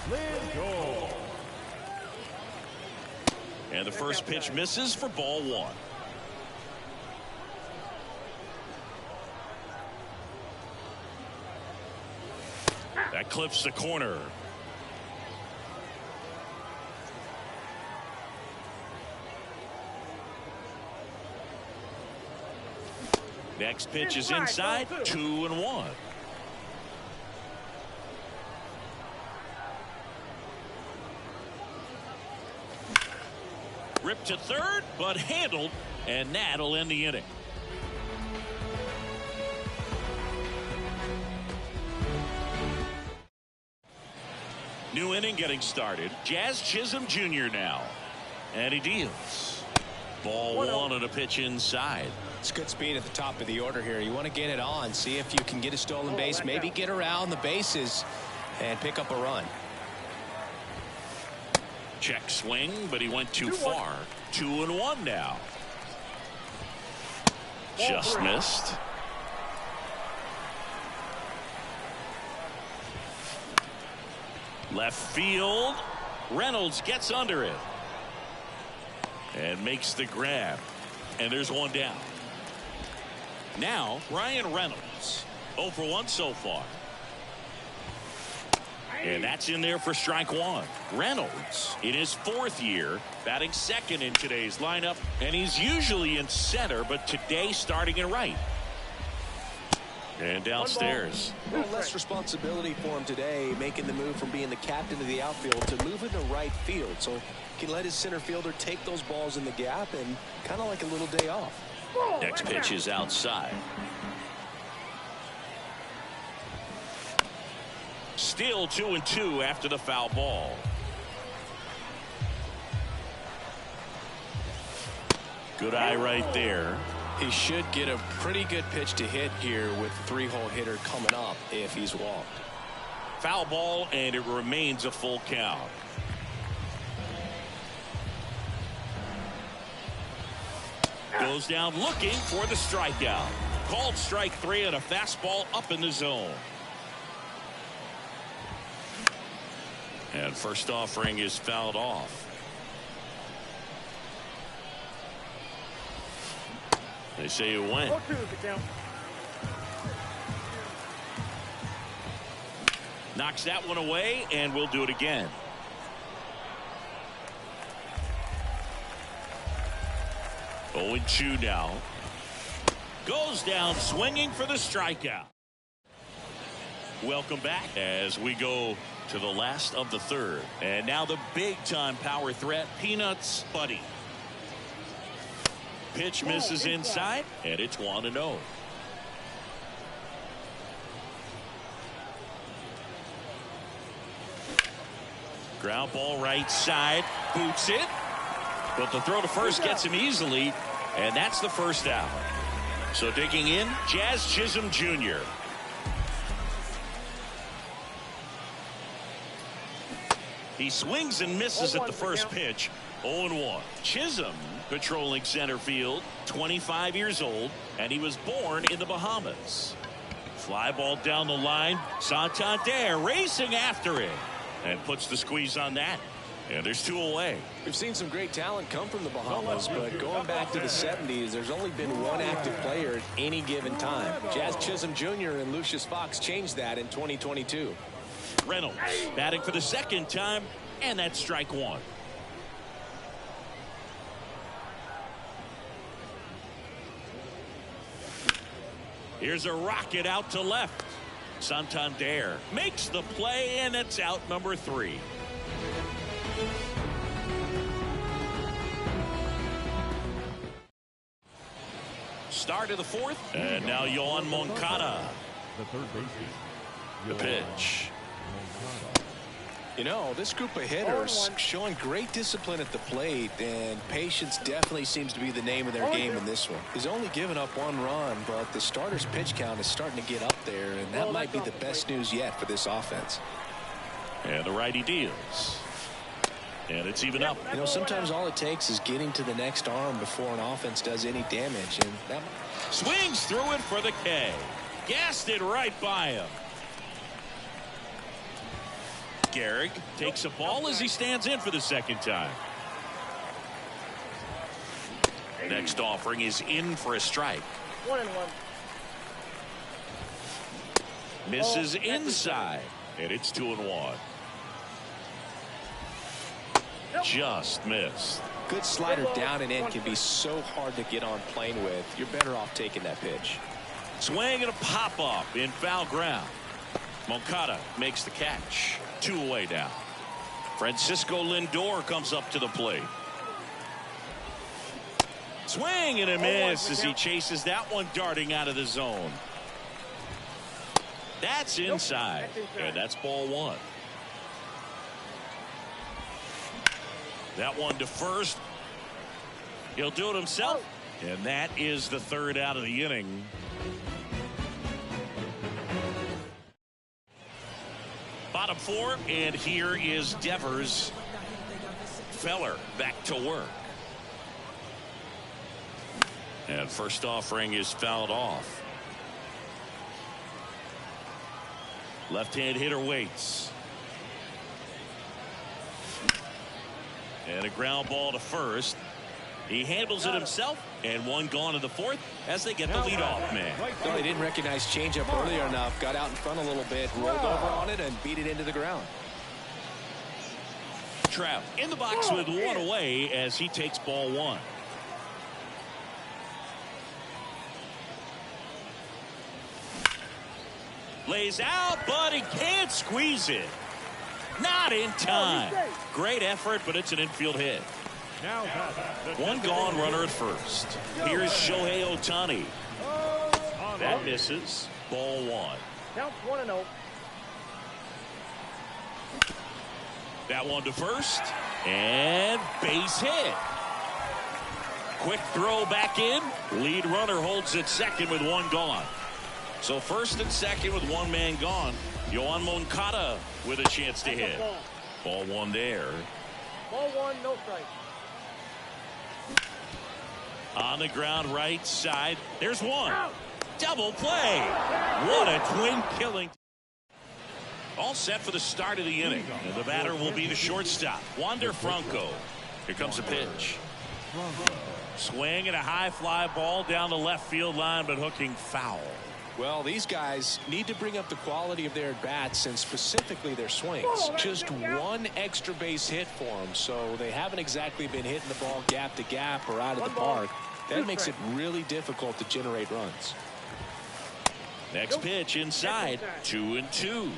And the first pitch misses for ball one. That clips the corner. Next pitch is inside, 2-1. Ripped to third, but handled, and that'll end the inning. New inning getting started. Jazz Chisholm Jr. now. And he deals. Ball one on a pitch inside.
It's good speed at the top of the order here. You want to get it on, see if you can get a stolen base, maybe get around the bases and pick up a run.
Check swing, but he went too far. 2-1 now. Just missed. Left field. Reynolds gets under it and makes the grab, and there's one down. Now Ryan Reynolds, 0 for 1 so far, and that's in there for strike one. Reynolds in his 4th year, batting second in today's lineup, and he's usually in center, but today starting in right. And downstairs.
A little less responsibility for him today, making the move from being the captain of the outfield to moving to right field, so he can let his center fielder take those balls in the gap and kind of like a little day off.
Next pitch is outside. Still 2-2 after the foul ball. Good eye right there.
He should get a pretty good pitch to hit here with the 3-hole hitter coming up if he's walked.
Foul ball, and it remains a full count. Goes down looking for the strikeout. Called strike 3 and a fastball up in the zone. And first offering is fouled off. They say it went. Knocks that one away, and we'll do it again. Oh, 0-2 now. Goes down swinging for the strikeout. Welcome back as we go to the last of the third. And now the big-time power threat, Peanuts Buddy. Pitch misses inside, and it's 1-0. Ground ball right side, boots it, but the throw to first gets him easily, and that's the first out. So digging in, Jazz Chisholm Jr. He swings and misses at the first pitch. 0-1. Chisholm patrolling center field, 25 years old, and he was born in the Bahamas. Fly ball down the line. Santander racing after it and puts the squeeze on that. And there's 2 away.
We've seen some great talent come from the Bahamas, but going back to the 70s, there's only been one active player at any given time. Jazz Chisholm Jr. and Lucius Fox changed that in 2022.
Reynolds batting for the second time, and that's strike 1. Here's a rocket out to left. Santander makes the play, and it's out number 3. Start of the 4th, and now Yoan Moncada.
The third baseman.
The pitch.
You know, this group of hitters showing great discipline at the plate, and patience definitely seems to be the name of their game in this one. He's only given up 1 run, but the starter's pitch count is starting to get up there, and that might be the best news yet for this offense.
And the righty deals. And it's even up.
You know, sometimes all it takes is getting to the next arm before an offense does any damage, and that
swings through it for the K. Gassed it right by him. Gehrig takes a ball as he stands in for the second time. Next offering is in for a strike.
1-1.
Misses inside, and it's 2-1. Just missed.
Good slider down and in can be so hard to get on plane with. You're better off taking that pitch.
Swing and a pop up in foul ground. Moncada makes the catch. 2 away now. Francisco Lindor comes up to the plate. Swing and a miss as he chases that one darting out of the zone. That's inside, and that's ball 1. That one to first. He'll do it himself, and that is the 3rd out of the inning. Bottom 4, and here is Devers. Feller back to work. And first offering is fouled off. Left-hand hitter waits. And a ground ball to first. He handles it himself, and one gone in the 4th as they get the leadoff man.
Well, they didn't recognize changeup earlier enough. Got out in front a little bit, rolled over on it, and beat it into the ground.
Trout in the box with 1 away as he takes ball 1. Lays out, but he can't squeeze it. Not in time. Great effort, but it's an infield hit.
Now
One gone, runner at first. Here's Shohei Ohtani. That misses. Ball 1.
Count 1-0.
That one to first. And base hit. Quick throw back in. Lead runner holds at second with 1 gone. So first and second with 1 man gone. Yoan Moncada with a chance to hit. Ball 1 there.
Ball 1, no strike.
On the ground right side. There's one. Double play. What a twin killing. All set for the start of the inning. And the batter will be the shortstop, Wander Franco. Here comes a pitch. Swing and a high fly ball down the left field line, but hooking foul.
Well, these guys need to bring up the quality of their at-bats and specifically their swings. Just 1 extra base hit for them, so they haven't exactly been hitting the ball gap to gap or out of the park. That makes it really difficult to generate runs.
Next pitch inside, 2-2.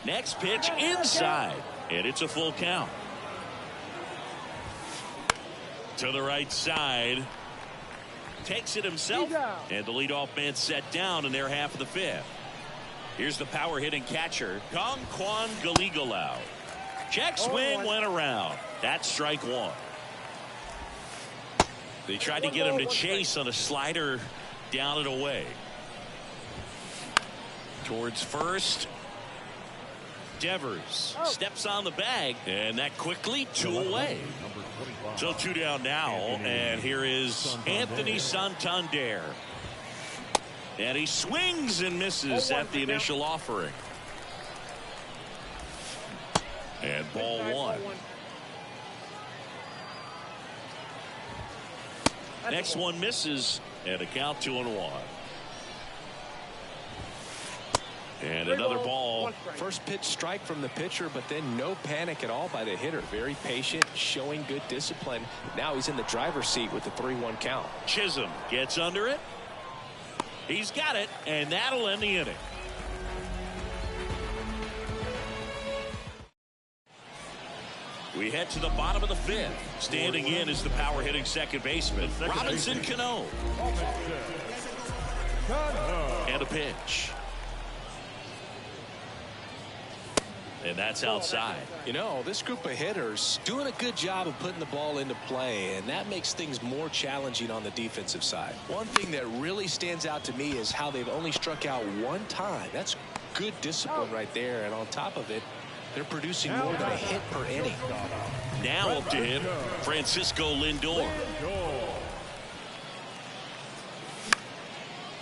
Next pitch inside, and it's a full count. To the right side. Takes it himself, and the leadoff man set down in their half of the 5th. Here's the power hitting catcher, Kangkwon Galigalao. Check swing went around. That's strike 1. They tried to get him to chase on a slider down and away. Towards first. Devers steps on the bag, and that quickly 2 away. So 2 down now, and here is Anthony Santander. And he swings and misses at the initial offering. And ball 1. Next one misses, and a count 2-1. And another ball.
First pitch strike from the pitcher, but then no panic at all by the hitter. Very patient, showing good discipline. Now he's in the driver's seat with the 3-1 count.
Chisholm gets under it. He's got it, and that'll end the inning. We head to the bottom of the 5th. Standing in is the power hitting second baseman, Robinson Cano. And a pitch. And that's outside.
You know, this group of hitters doing a good job of putting the ball into play, and that makes things more challenging on the defensive side. One thing that really stands out to me is how they've only struck out 1 time. That's good discipline right there, and on top of it, they're producing more than a hit per inning.
Now up to him, Francisco Lindor.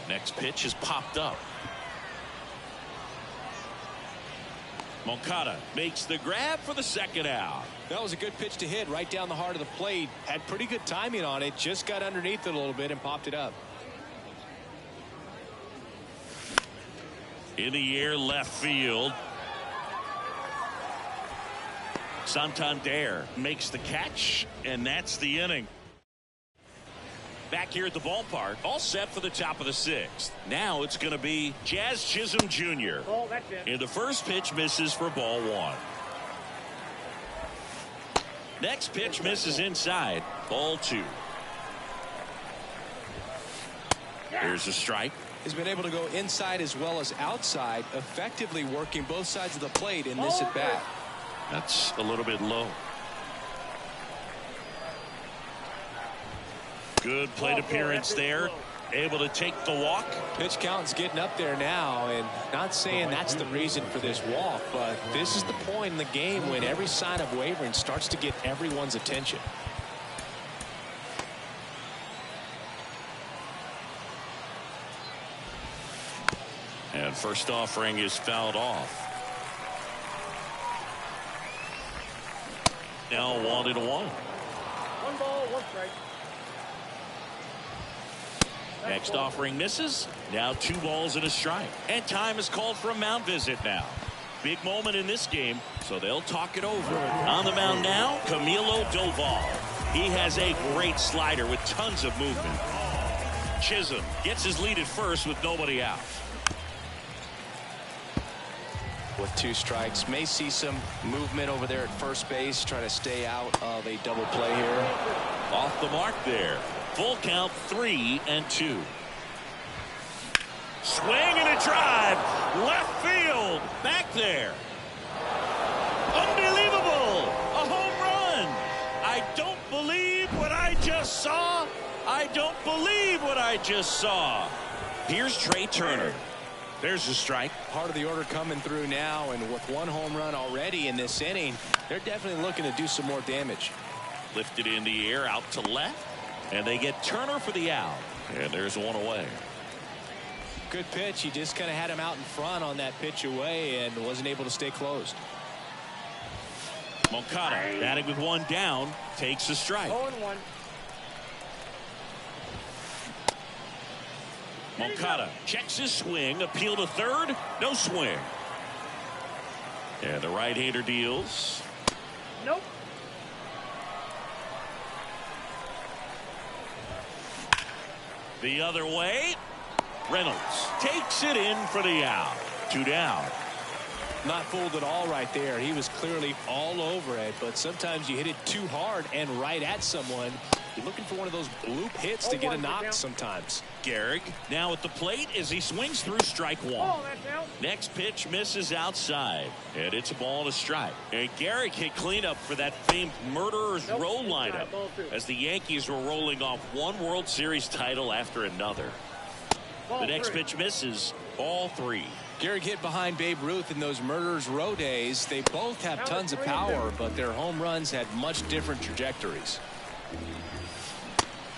Next pitch is popped up. Moncada makes the grab for the second out.
That was a good pitch to hit right down the heart of the plate. Had pretty good timing on it. Just got underneath it a little bit and popped it up.
In the air, left field. Santander makes the catch, and that's the inning. Back here at the ballpark, all set for the top of the sixth. Now it's going to be Jazz Chisholm Jr.
Oh, that's it.
And the first pitch misses for ball one. Next pitch misses inside. Ball two. Here's a strike.
He's been able to go inside as well as outside, effectively working both sides of the plate in this at bat.
That's a little bit low. Good plate appearance there. Able to take the walk.
Pitch count's getting up there now, and not saying that's the reason for this walk, but this is the point in the game when every sign of wavering starts to get everyone's attention.
And first offering is fouled off. Now 1-1.
1 ball, 1 strike.
Next offering misses. Now 2 balls and a strike. And time is called for a mound visit now. Big moment in this game, so they'll talk it over. On the mound now, Camilo Doval. He has a great slider with tons of movement. Chisholm gets his lead at first with nobody out.
With 2 strikes, may see some movement over there at first base, try to stay out of a double play here.
Off the mark there. Full count, 3-2. Swing and a drive. Left field. Back there. Unbelievable. A home run. I don't believe what I just saw. I don't believe what I just saw. Here's Trey Turner. There's a strike.
Part of the order coming through now, and with 1 home run already in this inning, they're definitely looking to do some more damage.
Lifted in the air out to left, and they get Turner for the out. And there's 1 away.
Good pitch. He just kind of had him out in front on that pitch away and wasn't able to stay closed.
Moncada batting with 1 down, takes a strike.
0-1.
Moncada checks his swing, appeal to third, no swing. And the right-hander deals.
Nope.
The other way. Reynolds takes it in for the out. 2 down.
Not fooled at all right there. He was clearly all over it, but sometimes you hit it too hard and right at someone. You're looking for one of those bloop hits to get a knock sometimes.
Gehrig now at the plate as he swings through strike 1.
Oh, that's out.
Next pitch misses outside, and it's a ball and a strike. And Gehrig hit cleanup for that famed murderer's row lineup as the Yankees were rolling off 1 World Series title after another. The next pitch misses. Ball 3.
Gehrig hit behind Babe Ruth in those murderer's row days. They both have tons of power, but their home runs had much different trajectories.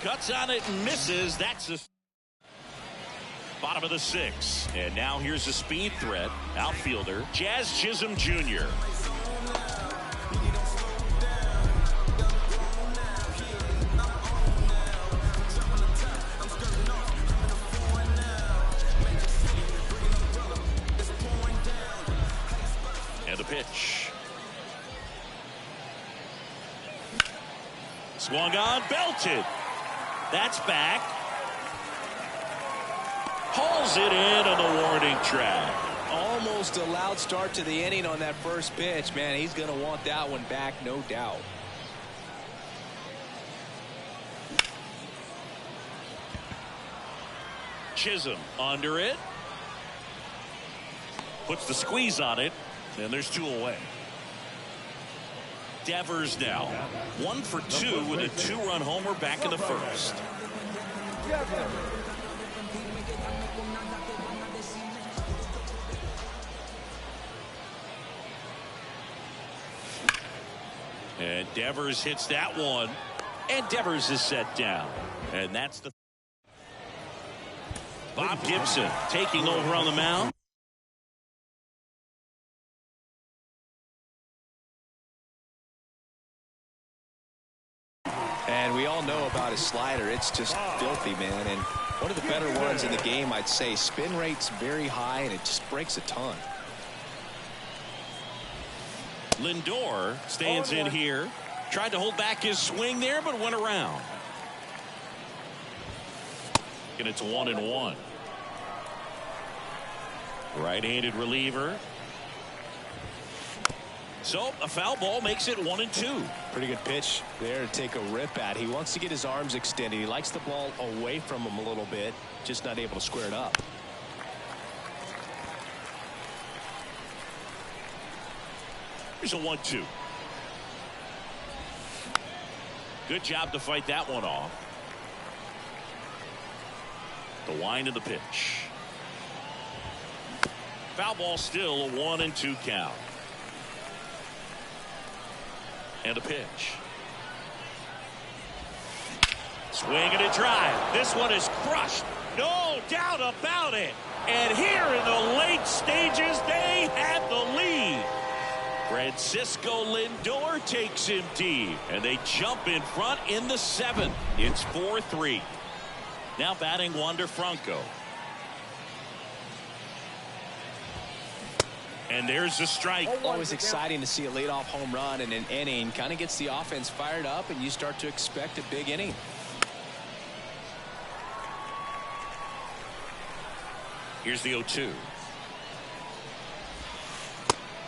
Cuts on it and misses. That's the bottom of the 6th. And now here's a speed threat. Outfielder Jazz Chisholm Jr. And the pitch. Swung on, belted. That's back. Hauls it in on the warning track.
Almost a loud start to the inning on that first pitch. Man, he's going to want that one back, no doubt.
Chisholm under it. Puts the squeeze on it. And there's 2 away. Devers now 1 for 2 with a 2-run homer back in the first. And Devers hits that one, and Devers is set down, and that's the Bob Gibson taking over on the mound.
And we all know about his slider. It's just filthy, man. And one of the better ones in the game, I'd say. Spin rate's very high, and it just breaks a ton.
Lindor stands in here. Tried to hold back his swing there, but went around. And it's 1-1. Right-handed reliever. So a foul ball makes it 1-2.
Pretty good pitch there to take a rip at. He wants to get his arms extended. He likes the ball away from him a little bit, just not able to square it up.
Here's a 1-2. Good job to fight that one off. The wind of the pitch. Foul ball, still a 1-2 count. And a pitch. Swing and a drive. This one is crushed. No doubt about it. And here in the late stages, they have the lead. Francisco Lindor takes him deep. And they jump in front in the 7th. It's 4-3. Now batting Wander Franco. And there's the strike.
Always exciting to see a leadoff home run in an inning. Kind of gets the offense fired up, and you start to expect a big inning.
Here's the 0-2.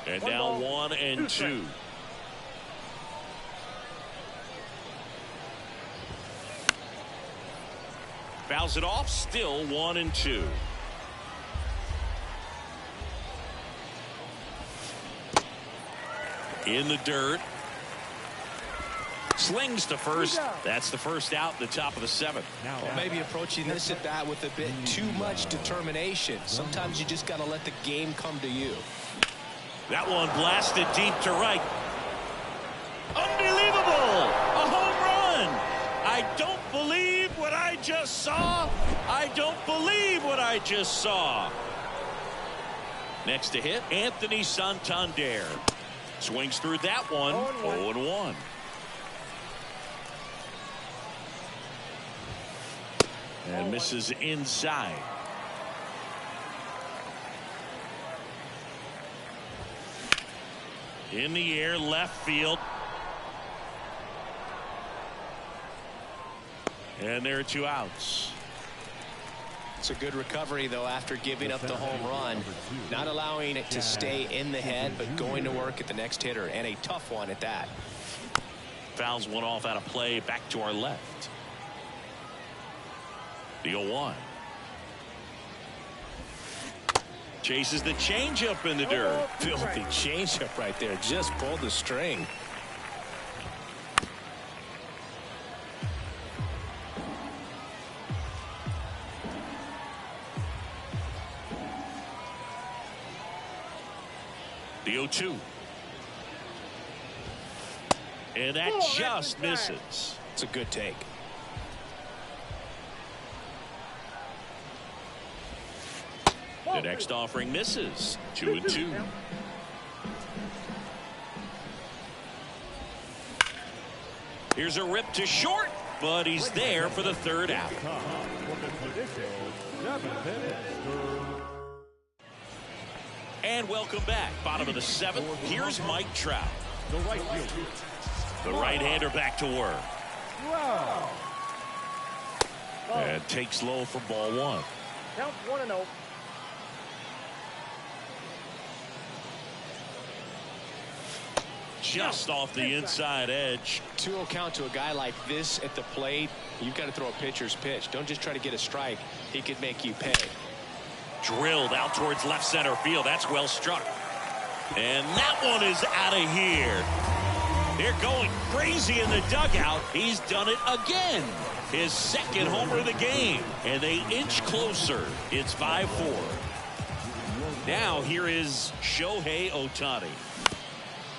And now 1-2. Fouls it off, still 1-2. In the dirt. Slings to first. That's the first out in the top of the 7th.
Well, maybe approaching this at bat with a bit too much determination. Sometimes you just got to let the game come to you.
That one blasted deep to right. Unbelievable! A home run! I don't believe what I just saw. I don't believe what I just saw. Next to hit, Anthony Santander. Swings through that one. 0-1. And misses inside. In the air, left field. And there are 2 outs.
It's a good recovery, though, after giving up the home run. Not allowing it to stay in the head, but going to work at the next hitter, and a tough one at that.
Fouls one off out of play, back to our left. The 0-1. Chases the changeup in the dirt.
Filthy changeup right there. Just pulled the string.
The 0-2. And that just misses.
It's a good take.
The next offering misses. 2-2. Here's a rip to short, but he's there for the 3rd out. And welcome back. Bottom of the 7th. Here's Mike Trout. The right-hander back to work. And takes low for ball 1.
Count 1-0.
Just off the inside edge.
2-0 count to a guy like this at the plate. You've got to throw a pitcher's pitch. Don't just try to get a strike. He could make you pay.
Drilled out towards left center field. That's well struck. And that one is out of here. They're going crazy in the dugout. He's done it again. His 2nd homer of the game. And they inch closer. It's 5-4. Now here is Shohei Ohtani.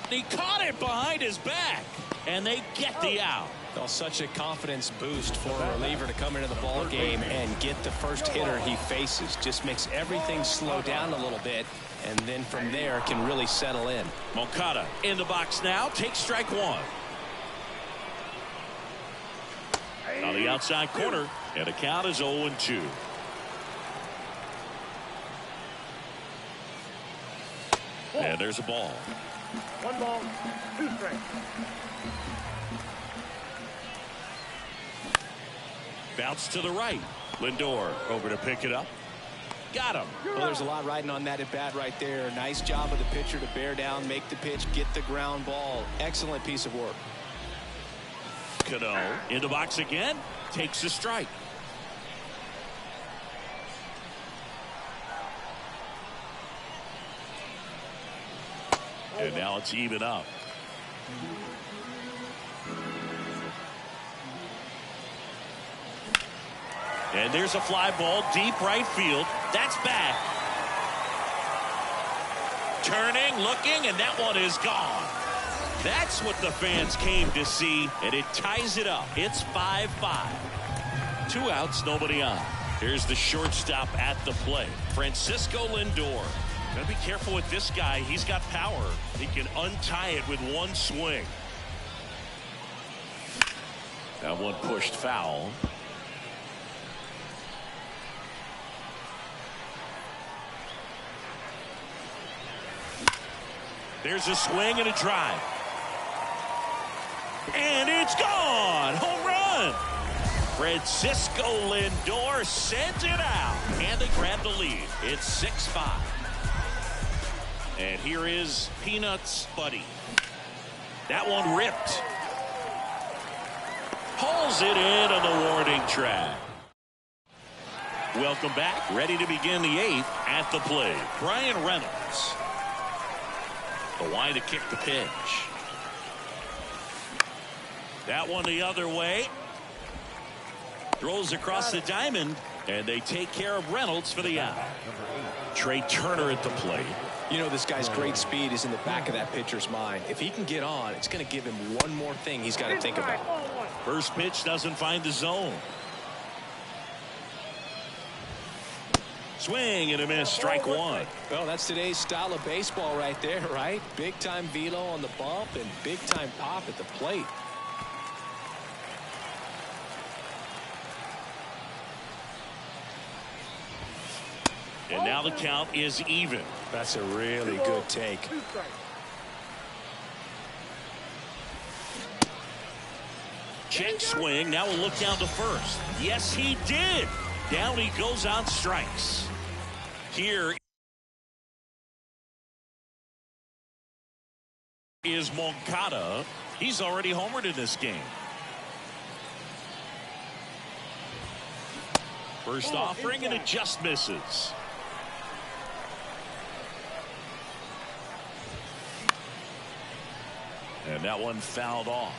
He caught it behind his back. And they get the out.
Well, such a confidence boost for a reliever to come into the ball game and get the first hitter he faces. Just makes everything slow down a little bit, and then from there can really settle in.
Moncada in the box now. Takes strike 1. On the outside corner, and the count is 0-2. And there's a ball.
1 ball, 2 strikes.
Bounce to the right. Lindor over to pick it up. Got him.
Well, there's a lot riding on that at bat right there. Nice job of the pitcher to bear down, make the pitch, get the ground ball. Excellent piece of work.
Cano in the box again. Takes the strike. And now it's even up. And there's a fly ball deep right field. That's back. Turning, looking, and that one is gone. That's what the fans came to see, and it ties it up. It's 5-5. 2 outs, nobody on. Here's the shortstop at the plate, Francisco Lindor. Gotta be careful with this guy. He's got power. He can untie it with one swing. That one pushed foul. There's a swing and a drive. And it's gone. Home run. Francisco Lindor sends it out. And they grab the lead. It's 6-5. And here is Peanuts Buddy. That one ripped. Pulls it in on the warning track. Welcome back. Ready to begin the 8th at the plate. Bryan Reynolds. The line to kick the pitch. That one the other way. Throws across the diamond. And they take care of Reynolds for the out. Trey Turner at the plate.
You know, this guy's great speed is in the back of that pitcher's mind. If he can get on, it's going to give him one more thing he's got to think about.
First pitch doesn't find the zone. Swing and a miss, strike 1.
Well, that's today's style of baseball right there, right? Big time velo on the bump and big time pop at the plate.
And now the count is even.
That's a really good take.
Check swing. Now we'll look down to first. Yes, he did. Down he goes on strikes. Here is Moncada. He's already homered in this game. First offering and it just misses. And that one fouled off.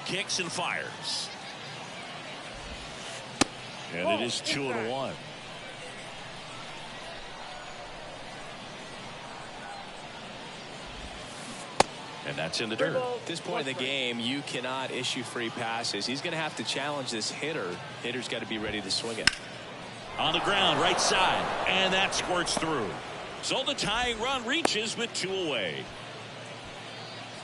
Kicks and fires. And it is 2-1. And that's in the dirt.
At this point in the game, you cannot issue free passes. He's going to have to challenge this hitter. Hitter's got to be ready to swing it.
On the ground, right side. And that squirts through. So the tying run reaches with 2 away.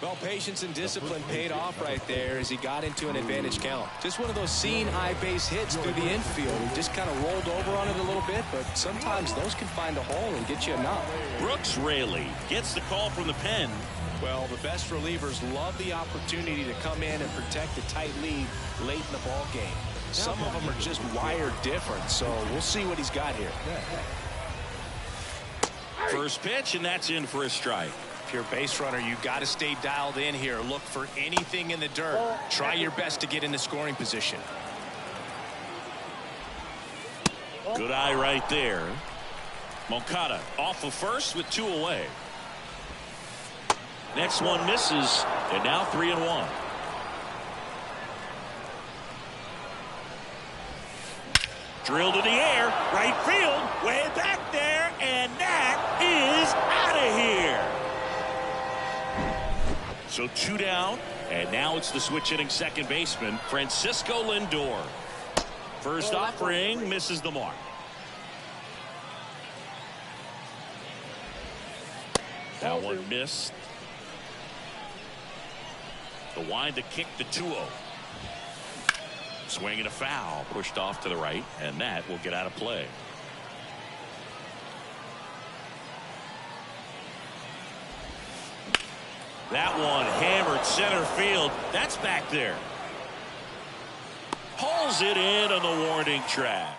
Well, patience and discipline paid off right there as he got into an advantage count. Just one of those seen high base hits through the infield. He just kind of rolled over on it a little bit, but sometimes those can find a hole and get you a knock.
Brooks Raley gets the call from the pen.
Well, the best relievers love the opportunity to come in and protect a tight lead late in the ball game. Some of them are just wired different, so we'll see what he's got here.
First pitch, and that's in for a strike.
If you're a base runner, you've got to stay dialed in here. Look for anything in the dirt. Try your best to get in the scoring position.
Good eye right there. Moncada off of first with 2 away. Next one misses, and now 3-1. Drilled in the air, right field, way back there, and that is out of here. So 2 down, and now it's the switch hitting second baseman, Francisco Lindor. First offering misses the mark. That one missed. The wind to kick the 2-0. Swinging a foul, pushed off to the right, and that will get out of play. That one hammered center field. That's back there. Pulls it in on the warning track.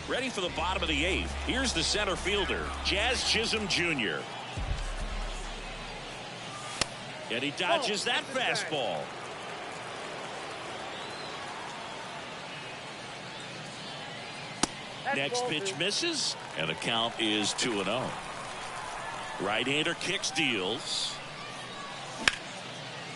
Ready for the bottom of the 8th. Here's the center fielder, Jazz Chisholm Jr. And he dodges that fastball. Next pitch misses, and the count is 2-0. Right-hander kicks, deals.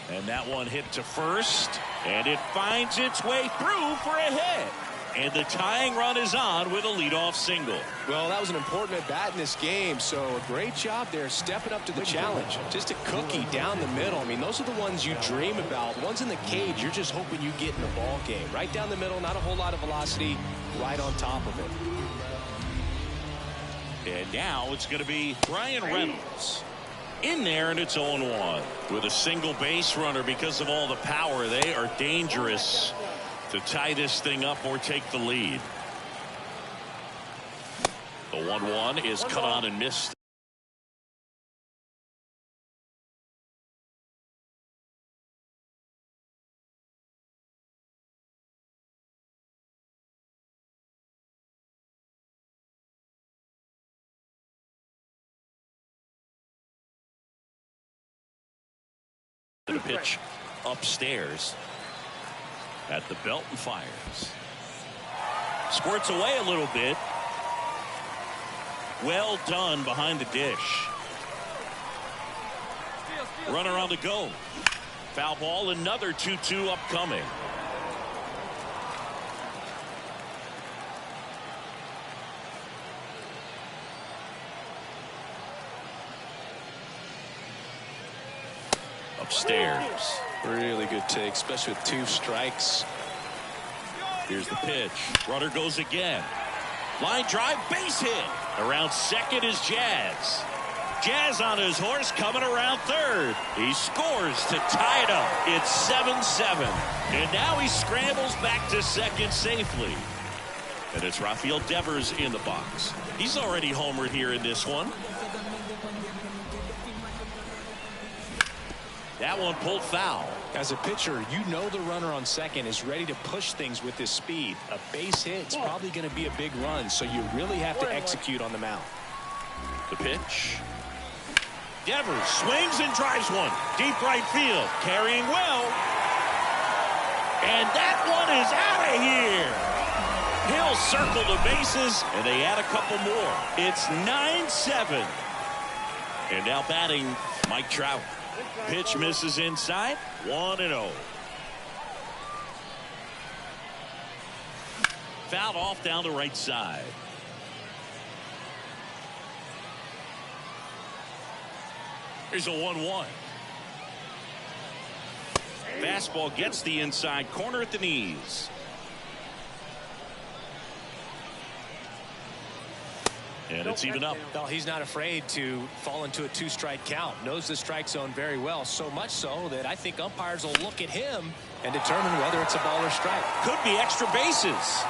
And that one hit to first, and it finds its way through for a hit. And the tying run is on with a leadoff single.
Well, that was an important at-bat in this game, so a great job there stepping up to the challenge. Just a cookie down the middle. I mean, those are the ones you dream about. Ones in the cage, you're just hoping you get in the ball game. Right down the middle, not a whole lot of velocity, right on top of it.
And now it's going to be Bryan Reynolds in there, and it's 0-1 with a single base runner. Because of all the power, they are dangerous to tie this thing up or take the lead. The 1-1 is cut on and missed. The pitch upstairs at the belt and fires. Squirts away a little bit. Well done behind the dish. Runner on the go. Foul ball, another 2-2 upcoming. Upstairs.
Really good take, especially with 2 strikes.
Here's the pitch. Runner goes again. Line drive, base hit. Around second is Jazz. Jazz on his horse, coming around third. He scores to tie it up. It's 7-7. And now he scrambles back to second safely. And it's Rafael Devers in the box. He's already homered here in this one. That one pulled foul.
As a pitcher, you know the runner on second is ready to push things with his speed. A base hit's probably going to be a big run, so you really have to execute on the mound.
The pitch. Devers swings and drives one. Deep right field. Carrying well. And that one is out of here. He'll circle the bases, and they add a couple more. It's 9-7. And now batting, Mike Trout. Pitch misses inside. 1-0. Fouled off down the right side. Here's a 1-1. Fastball gets the inside corner at the knees. And it's even up.
Well, he's not afraid to fall into a 2-strike count. Knows the strike zone very well, so much so that I think umpires will look at him and determine whether it's a ball or strike.
Could be extra bases.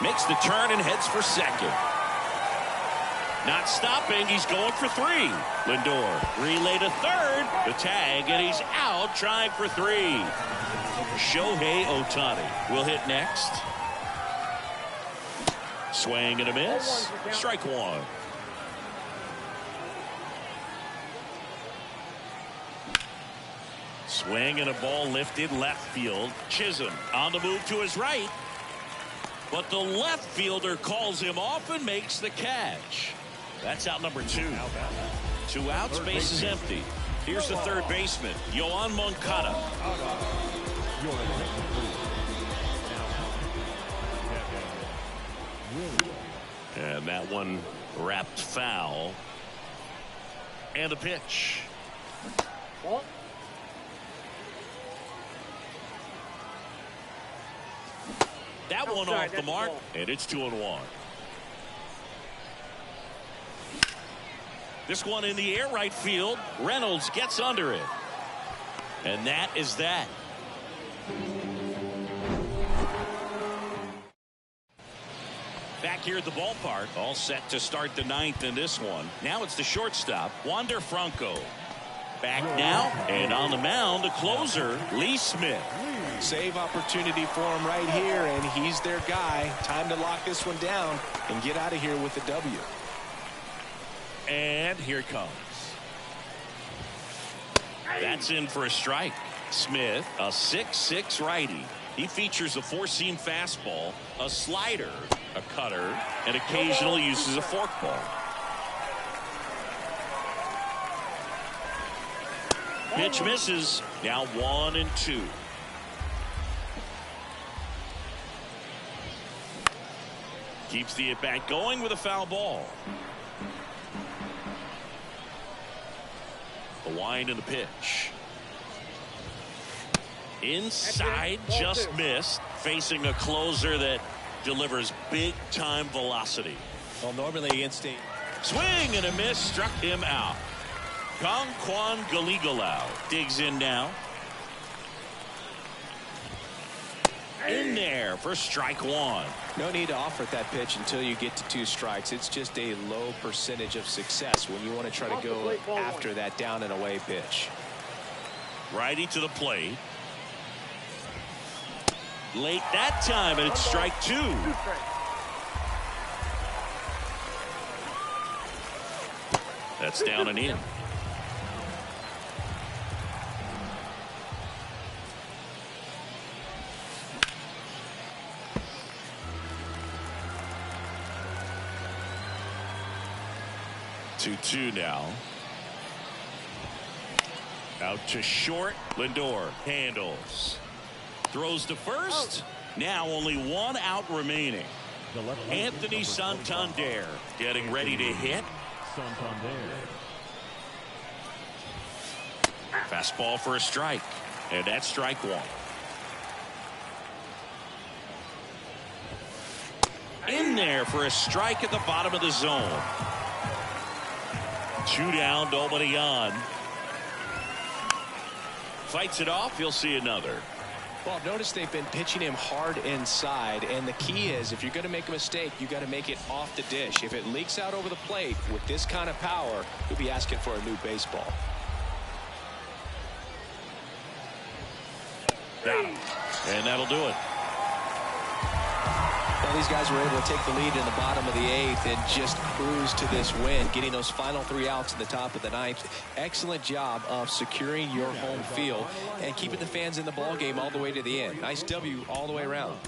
Makes the turn and heads for second. Not stopping. He's going for 3. Lindor relay to third. The tag, and he's out trying for 3. Shohei Ohtani will hit next. Swing and a miss. Strike 1. Swing and a ball lifted left field. Chisholm on the move to his right. But the left fielder calls him off and makes the catch. That's out number 2. 2 outs, base is empty. Here's the third baseman, Yoan Moncada. And that one wrapped foul. And a pitch. That one off the mark, and it's 2-1. This one in the air right field. Reynolds gets under it. And that is that. Back here at the ballpark, all set to start the ninth in this one. Now it's the shortstop, Wander Franco. Back now, and on the mound, the closer, Lee Smith.
Save opportunity for him right here, and he's their guy. Time to lock this one down and get out of here with the W.
And here it comes. That's in for a strike. Smith, a 6'6" righty. He features a four-seam fastball, a slider, a cutter, and occasionally uses a forkball. Pitch misses. Now 1-2. Keeps the at-bat going with a foul ball. The wind and the pitch. Inside, just missed. Facing a closer that delivers big-time velocity.
Well, normally instinct.
Swing and a miss, struck him out. Kwan Galigalau digs in now. In there for strike one.
No need to offer that pitch until you get to 2 strikes. It's just a low percentage of success when you want to try to go after that down and away pitch.
Righty to the plate. Late that time, and it's strike 2. That's down and in. Two now. Out to short. Lindor handles. Throws to first. Now only 1 out remaining. Anthony Santander getting ready to hit.
Santander.
Fastball for a strike. And that's strike 1. In there for a strike at the bottom of the zone. 2 down, nobody on. Fights it off. You'll see another.
Well, notice they've been pitching him hard inside, and the key is if you're going to make a mistake, you got to make it off the dish. If it leaks out over the plate with this kind of power, you'll be asking for a new baseball.
Got him. And that'll do it.
Well, these guys were able to take the lead in the bottom of the 8th and just cruise to this win, getting those final 3 outs at the top of the 9th. Excellent job of securing your home field and keeping the fans in the ball game all the way to the end. Nice W all the way around.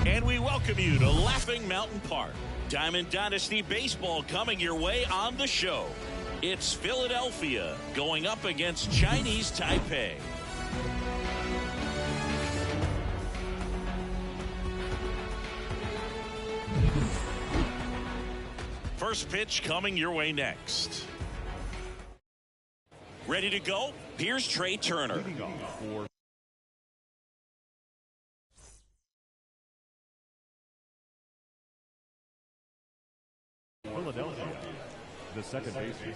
And we welcome you to Laughing Mountain Park. Diamond Dynasty Baseball coming your way on the show. It's Philadelphia going up against Chinese Taipei. First pitch coming your way next. Ready to go? Here's Trey Turner.
Leading off for Philadelphia, the second baseman,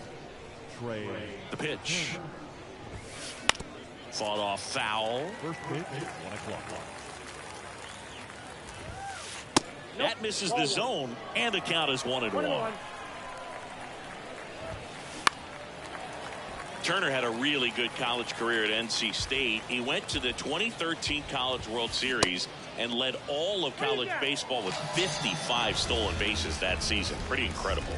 Trey.
The pitch. Fought off foul.
First pitch, 1 o'clock.
That misses the zone, and the count is 1-1. Turner had a really good college career at NC State. He went to the 2013 College World Series and led all of college baseball with 55 stolen bases that season. Pretty incredible.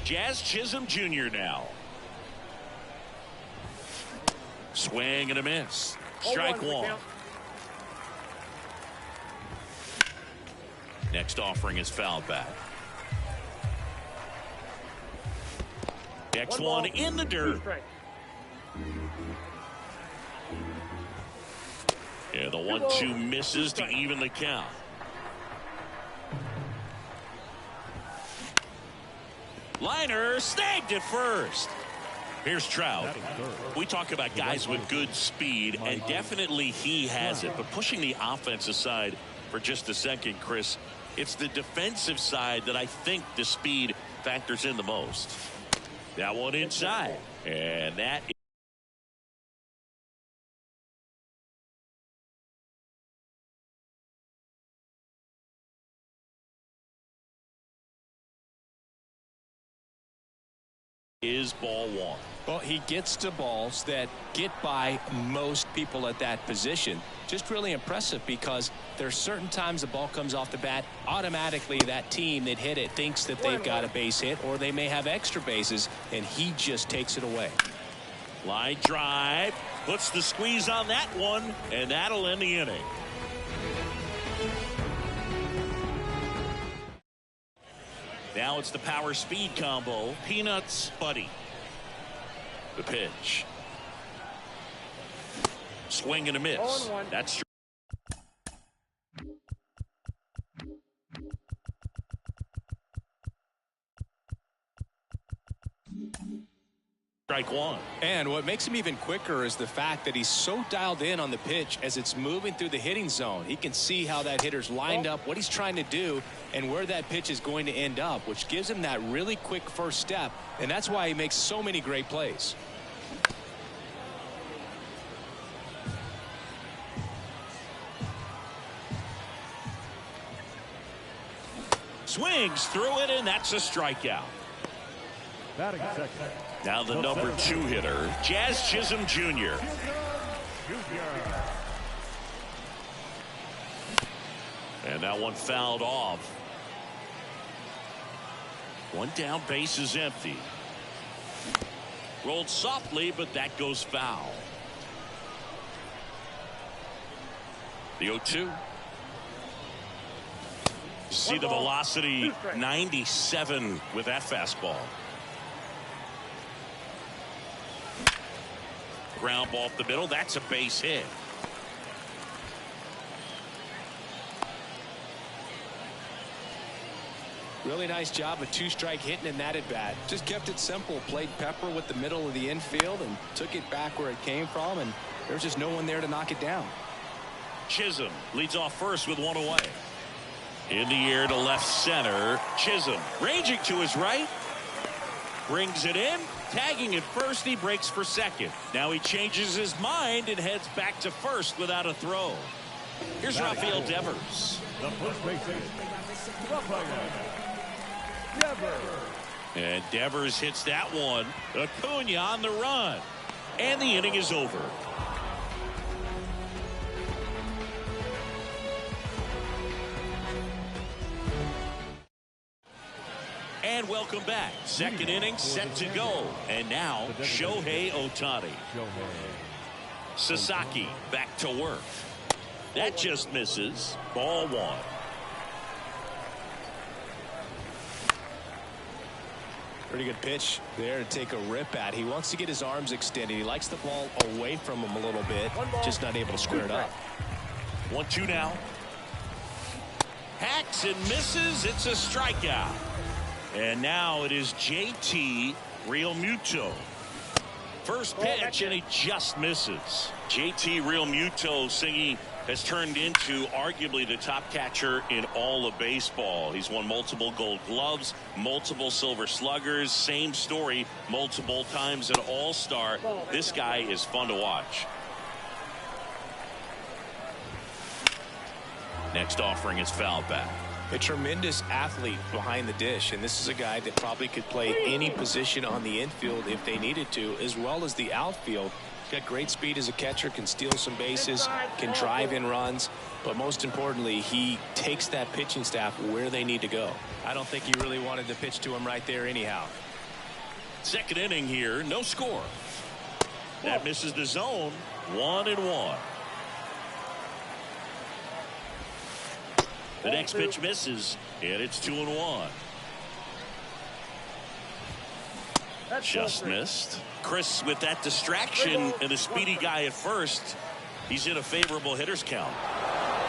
Jazz Chisholm Jr. now. Swing and a miss. Strike one. Next offering is fouled back. Next one in the dirt. Yeah, the 1-2 misses to even the count. Liner snagged at first. Here's Trout. We talk about guys with good speed, and definitely he has it. But pushing the offense aside for just a second, Chris, it's the defensive side that I think the speed factors in the most. That one inside, and that is ball one.
Well, he gets to balls that get by most people at that position. Just really impressive, because there's certain times the ball comes off the bat, automatically that team that hit it thinks that they've got a base hit, or they may have extra bases, and he just takes it away.
Line drive, puts the squeeze on that one, and that'll end the inning. Now it's the power speed combo. Peanuts, Buddy. The pitch. Swing and a miss. That's strike one.
And what makes him even quicker is the fact that he's so dialed in on the pitch as it's moving through the hitting zone. He can see how that hitter's lined up, what he's trying to do, and where that pitch is going to end up, which gives him that really quick first step, and that's why he makes so many great plays.
Swings through it, and that's a strikeout.
Batting second.
Now the number 2 hitter, Jazz Chisholm Jr. And that one fouled off. One down, base is empty. Rolled softly, but that goes foul. The 0-2. See the velocity, 97 with that fastball. Ground ball up the middle. That's a base hit.
Really nice job of two-strike hitting in that at bat. Just kept it simple. Played pepper with the middle of the infield and took it back where it came from, and there's just no one there to knock it down.
Chisholm leads off first with one away. In the air to left center. Chisholm ranging to his right. Brings it in. Tagging at first. He breaks for second. Now he changes his mind and heads back to first without a throw. Here's Rafael Devers.
The first baseman, Rafael Devers.
And Devers hits that one. Acuna on the run. And the inning is over. And welcome back. Second inning set to go. And now Shohei Ohtani. Sasaki back to work. That just misses. Ball one.
Pretty good pitch there to take a rip at. He wants to get his arms extended. He likes the ball away from him a little bit. Just not able to square it up.
1-2 now. Hacks and misses. It's a strikeout. And now it is JT Realmuto. First pitch, and he just misses. JT Realmuto, Singy, has turned into arguably the top catcher in all of baseball. He's won multiple Gold Gloves, multiple Silver Sluggers, same story, multiple times an All-Star. This guy is fun to watch. Next offering is fouled back.
A tremendous athlete behind the dish, and this is a guy that probably could play any position on the infield if they needed to, as well as the outfield. Got great speed as a catcher, can steal some bases, can drive in runs, but most importantly, he takes that pitching staff where they need to go. I don't think he really wanted to pitch to him right there anyhow.
Second inning here, no score. That misses the zone. 1-1. The next pitch misses, and it's 2-1. Just missed. Chris with that distraction and a speedy guy at first. He's in a favorable hitter's count.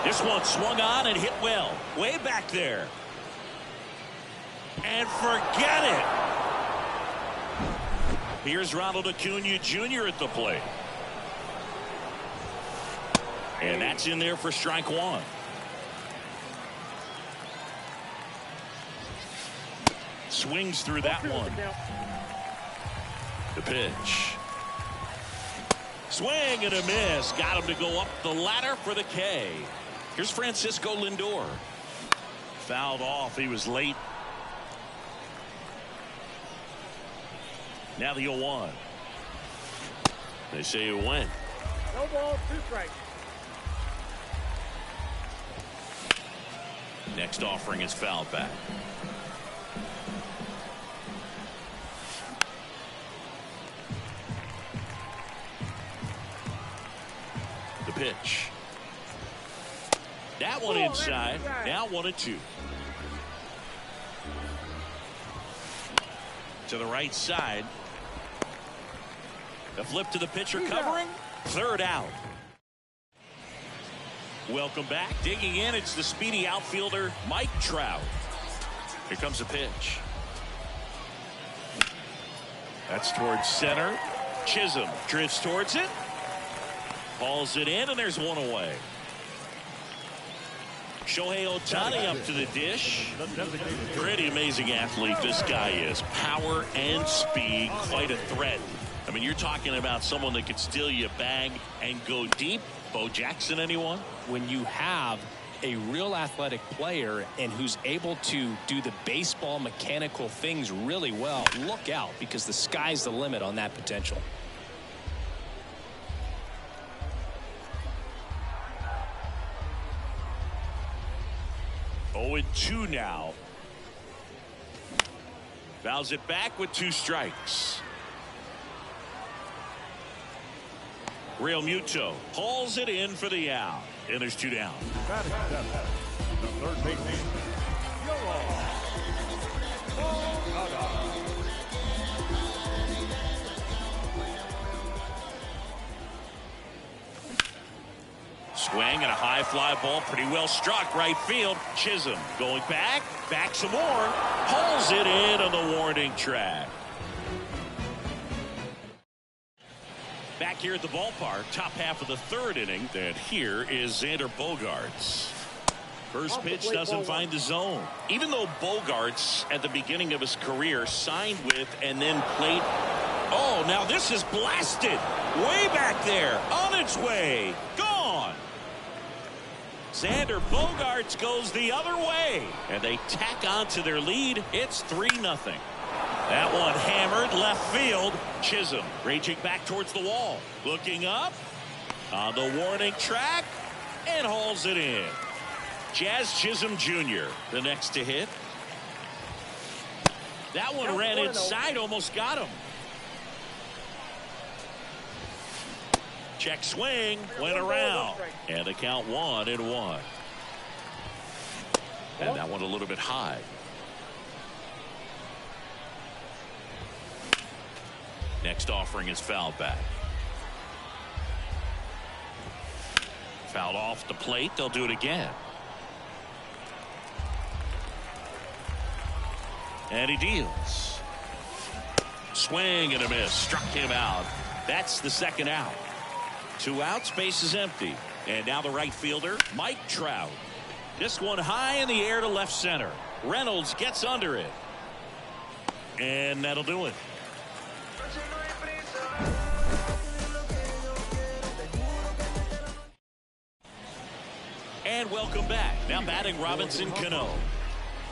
This one swung on and hit well. Way back there. And forget it. Here's Ronald Acuna Jr. at the plate. And that's in there for strike one. Swings through that one. The pitch. Swing and a miss. Got him to go up the ladder for the K. Here's Francisco Lindor. Fouled off. He was late. Now the 0-1. They say it went.
No ball, 2 strikes.
Next offering is fouled back. The pitch. That one inside. Now 1-2. To the right side. The flip to the pitcher covering. Third out. Welcome back. Digging in, it's the speedy outfielder Mike Trout. Here comes the pitch. That's towards center. Chisholm drifts towards it. Hauls it in, and there's one away. Shohei Ohtani up to the dish. Pretty amazing athlete this guy is. Power and speed, quite a threat. I mean, you're talking about someone that could steal you a bag and go deep. Bo Jackson, anyone?
When you have a real athletic player and who's able to do the baseball mechanical things really well, look out, because the sky's the limit on that potential.
Oh, 2 now. Fouls it back with 2 strikes. Realmuto hauls it in for the out. And there's 2 down.
Batting seventh, the third baseman, Yoan Moncada.
Swing and a high fly ball, pretty well struck right field. Chisholm going back some more, pulls it in on the warning track. Back here at the ballpark, top half of the third inning, and here is Xander Bogaerts. First pitch doesn't find the zone. Even though Bogaerts at the beginning of his career signed with and then played. Oh, now this is blasted way back there, on its way, gone. Xander Bogaerts goes the other way, and they tack on to their lead. It's 3-0. That one hammered left field. Chisholm raging back towards the wall, looking up on the warning track and hauls it in. Jazz Chisholm Jr. the next to hit. That one ran inside, almost got him. Check swing, went around, and the count 1-1. And that one a little bit high. Next offering is fouled back. Fouled off the plate. They'll do it again. And he deals. Swing and a miss. Struck him out. That's the second out. 2 outs, base is empty. And now the right fielder, Mike Trout. This one high in the air to left center. Reynolds gets under it. And that'll do it. And welcome back. Now batting Robinson Cano.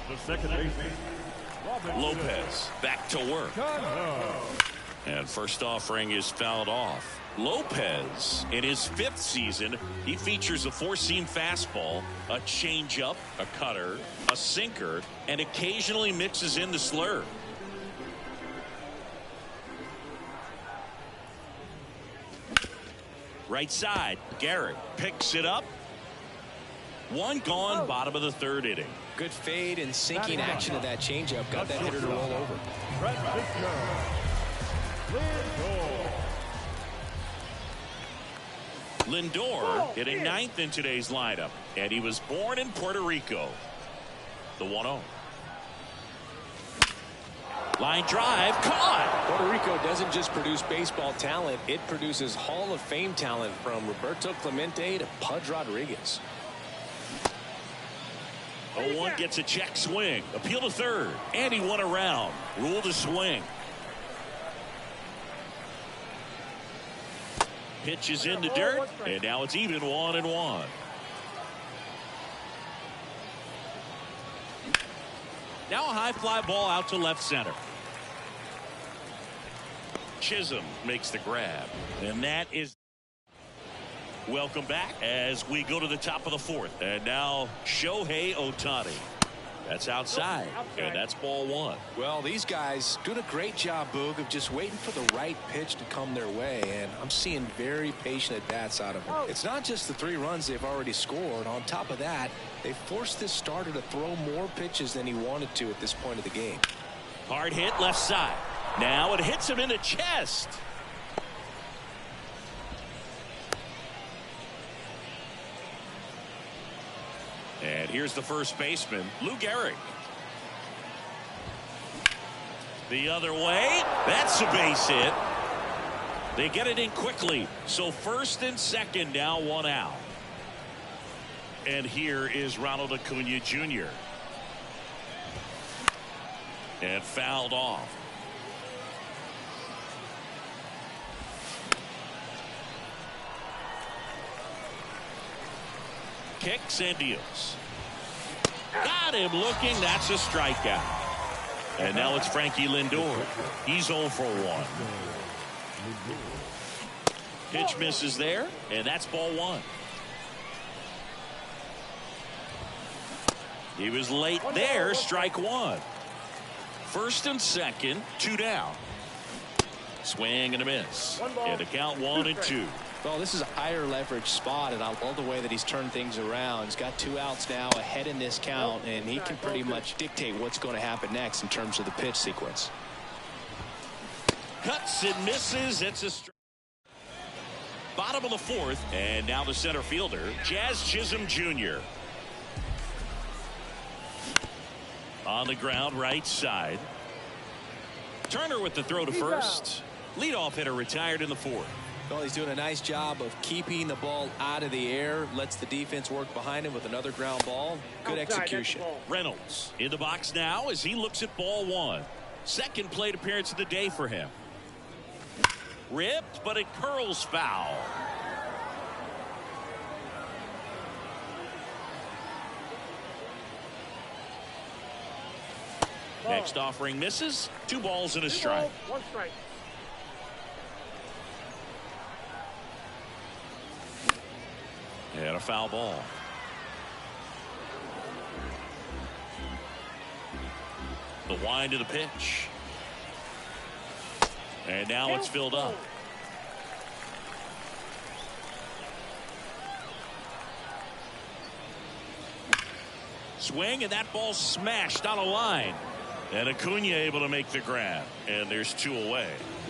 The second baseman,
Lopez back to work. And first offering is fouled off. Lopez, in his 5th season, he features a 4-seam fastball, a changeup, a cutter, a sinker, and occasionally mixes in the slurve. Right side, Garrett picks it up. One gone, bottom of the third inning.
Good fade and sinking action of that changeup. Got that hitter to roll over.
Lindor hitting 9th in today's lineup, and he was born in Puerto Rico. The 1-0. Line drive, caught.
Puerto Rico doesn't just produce baseball talent, it produces Hall of Fame talent, from Roberto Clemente to Pudge Rodriguez.
0-1 gets a check swing. Appeal to third. And he won around. Rule to swing. Pitch is in the dirt. And now it's even 1-1. Now a high fly ball out to left center. Chisholm makes the grab. And that is. Welcome back as we go to the top of the 4th. And now Shohei Ohtani. That's outside. And that's ball 1.
Well, these guys doing a great job, Boog, of just waiting for the right pitch to come their way. And I'm seeing very patient at-bats out of them. It's not just the 3 runs they've already scored. On top of that, they forced this starter to throw more pitches than he wanted to at this point of the game.
Hard hit left side. Now it hits him in the chest. And here's the first baseman, Lou Gehrig. The other way. That's a base hit. They get it in quickly. So first and second, now 1 out. And here is Ronald Acuna Jr. And fouled off. Kicks and deals. Got him looking. That's a strikeout. And now it's Frankie Lindor. He's 0 for 1. Pitch misses there, and that's ball 1. He was late there. Strike 1. First and second, 2 down. Swing and a miss. And the count 1-2.
Well, this is a higher leverage spot, and I love the way that he's turned things around. He's got 2 outs now ahead in this count, and he can pretty much dictate what's going to happen next in terms of the pitch sequence.
Cuts and misses. It's a strike. Bottom of the fourth, and now the center fielder, Jazz Chisholm Jr. On the ground, right side. Turner with the throw to first. Leadoff hitter retired in the fourth.
Well, he's doing a nice job of keeping the ball out of the air. Lets the defense work behind him with another ground ball. Good execution.
Reynolds in the box now as he looks at ball one. Second plate appearance of the day for him. Ripped, but it curls foul. Next offering misses. 2 balls and a strike.
1 strike.
And a foul ball. The wind of the pitch. And now it's filled up. Swing, and that ball smashed on a line. And Acuna able to make the grab. And there's 2 away.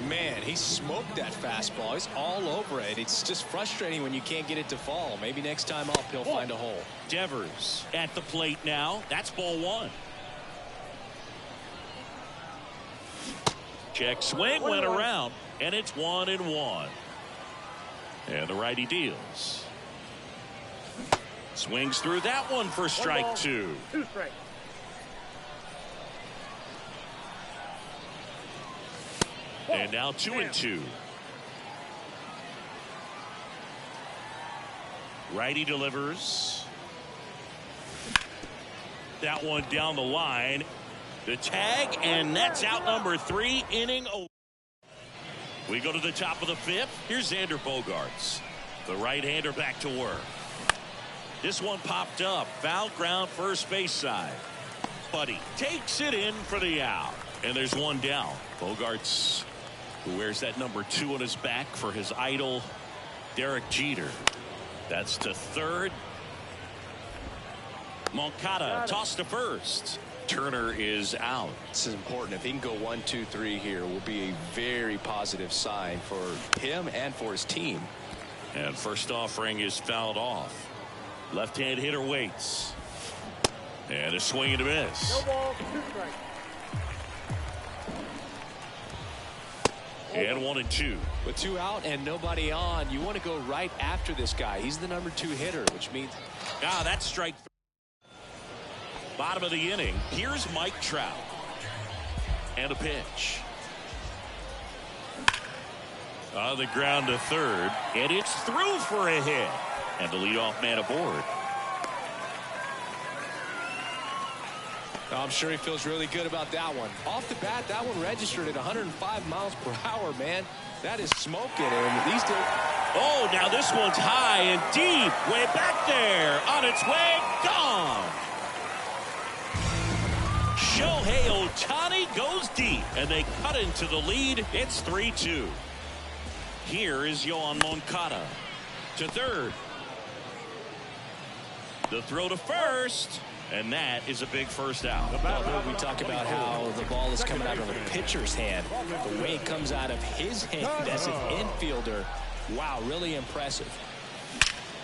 Man, he smoked that fastball. He's all over it. It's just frustrating when you can't get it to fall. Maybe next time up he'll find a hole.
Devers at the plate now. That's ball 1. Check swing, went around, and it's 1-1. And the righty deals. Swings through that one for strike 2.
2 strikes.
And now 2-2. Righty delivers. That one down the line. The tag, and that's out number 3, inning. We go to the top of the 5th. Here's Xander Bogaerts. The right-hander back to work. This one popped up. Foul ground, first base side. Buddy takes it in for the out. And there's 1 down. Bogaerts, who wears that number 2 on his back for his idol, Derek Jeter. That's to third. Moncada tossed to first. Turner is out.
This is important. If he can go 1, 2, 3 here, will be a very positive sign for him and for his team.
And first offering is fouled off. Left-hand hitter waits. And a swing and a miss.
No ball, 2 strikes.
And 1-2.
With 2 out and nobody on, you want to go right after this guy. He's the number 2 hitter, which means
That's strike 3. Bottom of the inning. Here's Mike Trout. And a pitch. On the ground to third. And it's through for a hit. And the leadoff man aboard.
I'm sure he feels really good about that one. Off the bat, that one registered at 105 miles per hour, man. That is smoking. And these days.
Oh, now this one's high and deep. Way back there. On its way. Gone. Shohei Ohtani goes deep, and they cut into the lead. It's 3-2. Here is Yoan Moncada to third. The throw to first, and that is a big first out.
We talk about how the ball is coming out of the pitcher's hand. The way it comes out of his hand as an infielder, wow, really impressive.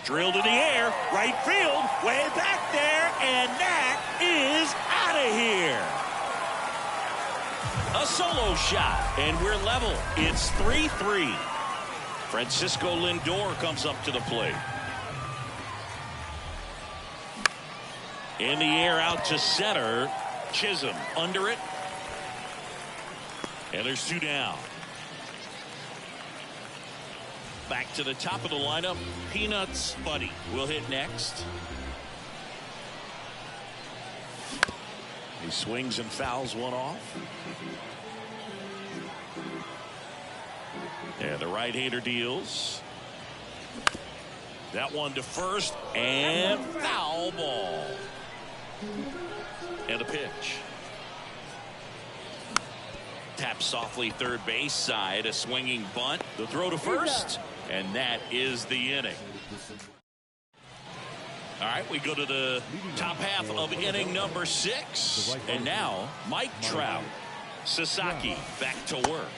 Drilled in the air, right field, way back there, and that is out of here. A solo shot, and we're level. It's 3-3. Francisco Lindor comes up to the plate. In the air out to center. Chisholm under it. And there's 2 down. Back to the top of the lineup. Peanuts Buddy will hit next. He swings and fouls one off. And the right-hander deals. That one to first, and foul ball. And a pitch. Tap softly third base side, a swinging bunt. The throw to first, and that is the inning. All right, we go to the top half of inning number 6. And now, Mike Trout. Sasaki back to work.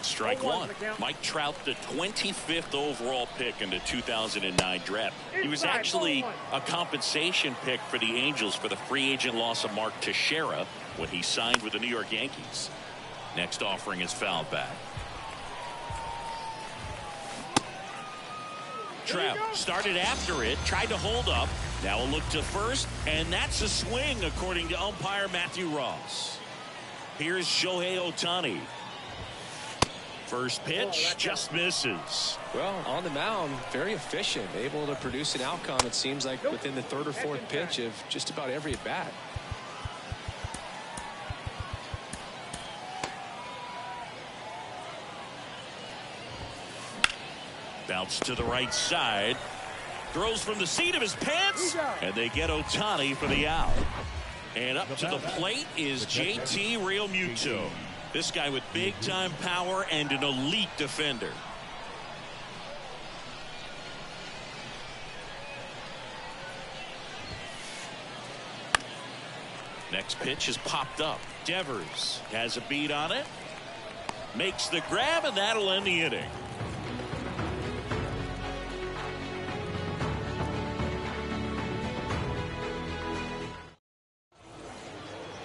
Strike one. Mike Trout, the 25th overall pick in the 2009 draft. He was actually a compensation pick for the Angels for the free agent loss of Mark Teixeira when he signed with the New York Yankees. Next offering is fouled back. Trout started after it, tried to hold up. Now a look to first, and that's a swing according to umpire Matthew Ross. Here's Shohei Ohtani. First pitch just misses.
Well, on the mound, very efficient, able to produce an outcome, it seems like, within the third or fourth pitch of just about every at bat.
Bounce to the right side. Throws from the seat of his pants, and they get Ohtani for the out. And up to the plate is JT Realmuto. This guy with big-time power and an elite defender. Next pitch is popped up. Devers has a beat on it. Makes the grab, and that'll end the inning.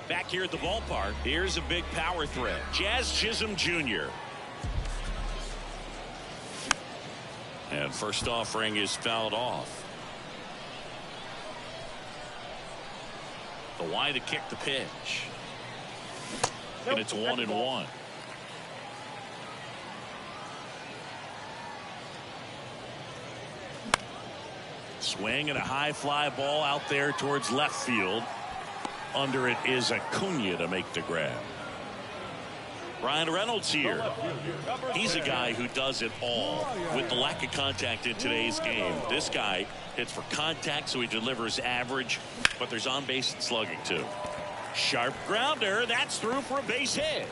Back here at the ballpark, here's a big power threat. Jazz Chisholm Jr. And first offering is fouled off. The Y to kick the pitch. And it's 1-1. Swing and a high fly ball out there towards left field. Under it is Acuna to make the grab. Ryan Reynolds here. He's a guy who does it all. With the lack of contact in today's game, this guy hits for contact, so he delivers average, but there's on base and slugging too. Sharp grounder, that's through for a base hit.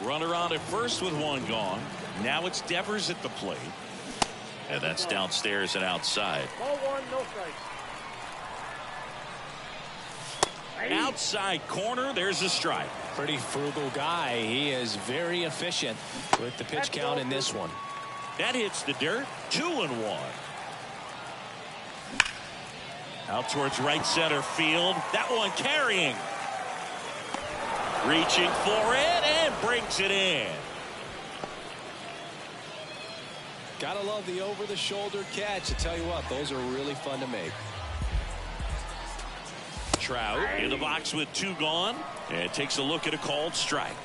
Runner on at first with one gone. Now it's Devers at the plate. And that's downstairs and outside.
Ball one, no strikes.
Outside corner, there's a strike.
Pretty frugal guy. He is very efficient with the pitch count in this one.
That hits the dirt. 2-1. Out towards right center field. That one carrying. Reaching for it and brings it in.
Gotta love the over-the-shoulder catch. I tell you what, those are really fun to make.
Trout in the box with two gone and takes a look at a called strike.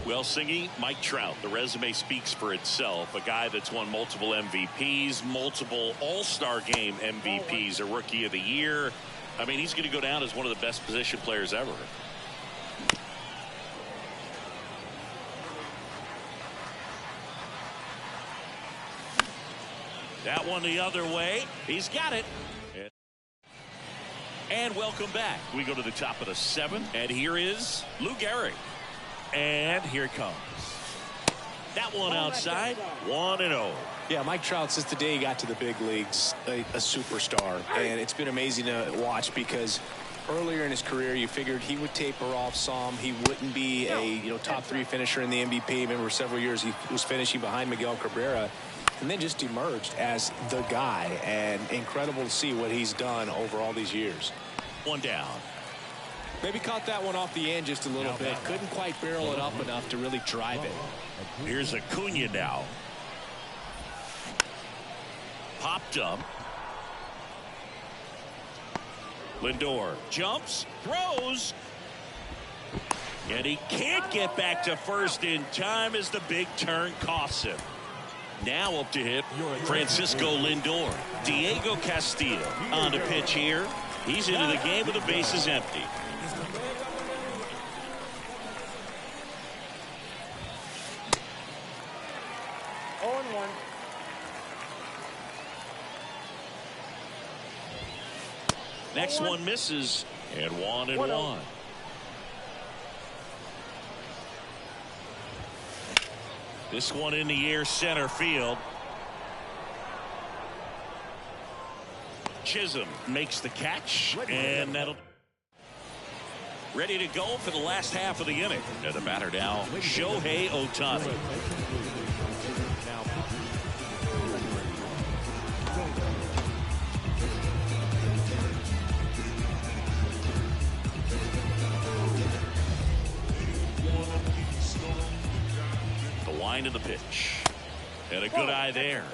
Well, Singy, Mike Trout, the resume speaks for itself. A guy that's won multiple MVPs, multiple All-Star Game MVPs, a Rookie of the Year. I mean, he's going to go down as one of the best position players ever. That one the other way. He's got it. And welcome back. We go to the top of the seventh. And here is Lou Gehrig. And here it comes. That one outside. 1-0.
Yeah, Mike Trout, since the day he got to the big leagues, a superstar. And it's been amazing to watch because earlier in his career, you figured he would taper off some. He wouldn't be a top 3 finisher in the MVP. Remember, several years he was finishing behind Miguel Cabrera. And then just emerged as the guy. And incredible to see what he's done over all these years.
One down.
Maybe caught that one off the end just a little bit. Couldn't quite barrel it up enough to really drive it.
Here's Acuna now. Popped up. Lindor jumps, throws. And he can't get back to first in time as the big turn costs him. Now up to hit Francisco Lindor. Diego Castillo on the pitch here. He's into the game with the bases empty. Next one misses, and 1-1. This one in the air, center field. Chisholm makes the catch, and that'll ready to go for the last half of the inning. And the batter now, Shohei Ohtani. The wind of the pitch, and a good eye there.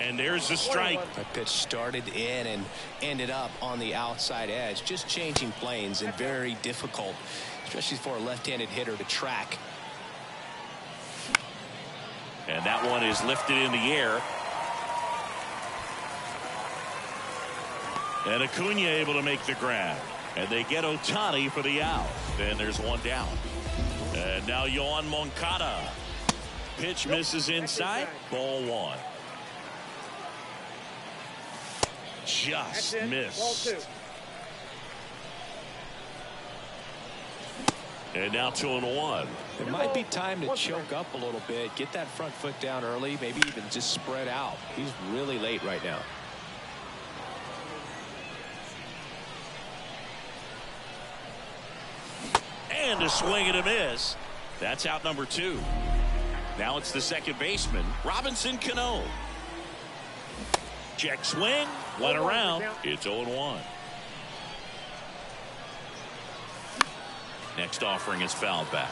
And there's the strike.
That pitch started in and ended up on the outside edge. Just changing planes and very difficult, especially for a left-handed hitter to track.
And that one is lifted in the air. And Acuna able to make the grab. And they get Ohtani for the out. And there's one down. And now Yoan Moncada. Pitch misses inside. Ball one. Just missed. And now 2-1.
It might be time to choke up a little bit, get that front foot down early, maybe even just spread out. He's really late right now.
And a swing and a miss. That's out number 2. Now it's the second baseman, Robinson Cano. Check swing, went around. It's 0-1. Next offering is fouled back.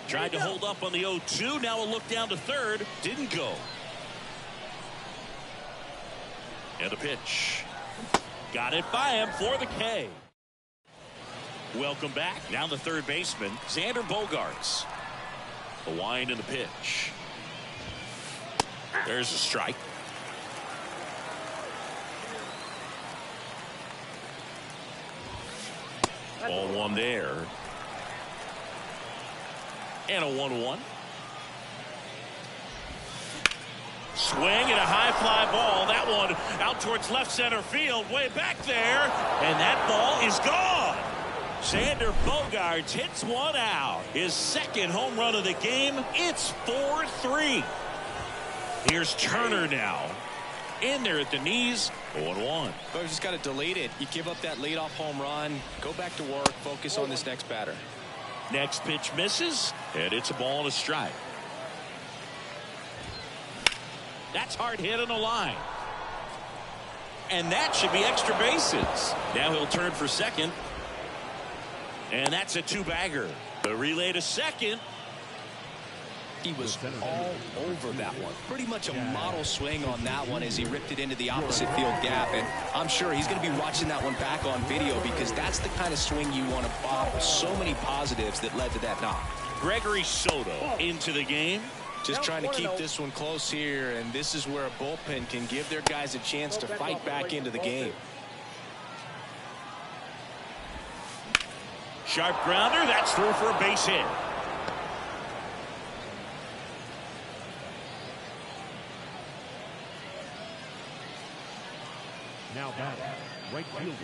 Tried to hold up on the 0-2. Now a look down to third. Didn't go. And the pitch. Got it by him for the K. Welcome back. Now the third baseman, Xander Bogaerts. The wind and the pitch. There's a strike. Ball one there. And a 1-1. Swing and a high fly ball. That one out towards left center field. Way back there. And that ball is gone. Xander Bogaerts hits one out. His second home run of the game. It's 4-3. Here's Turner now. In there at the knees. 0-1.
But you just got to delete it. You give up that leadoff home run. Go back to work. Focus on this next batter.
Next pitch misses. And it's a ball and a strike. That's hard hit on the line. And that should be extra bases. Now he'll turn for second. And that's a two-bagger. The relay to second.
He was all over that one. Pretty much a model swing on that one as he ripped it into the opposite field gap. And I'm sure he's going to be watching that one back on video because that's the kind of swing you want to pop. So many positives that led to that knock.
Gregory Soto into the game.
Just trying to keep this one close here, and this is where a bullpen can give their guys a chance to fight back into the game.
Sharp grounder. That's through for a base hit.
Now batting, right fielder,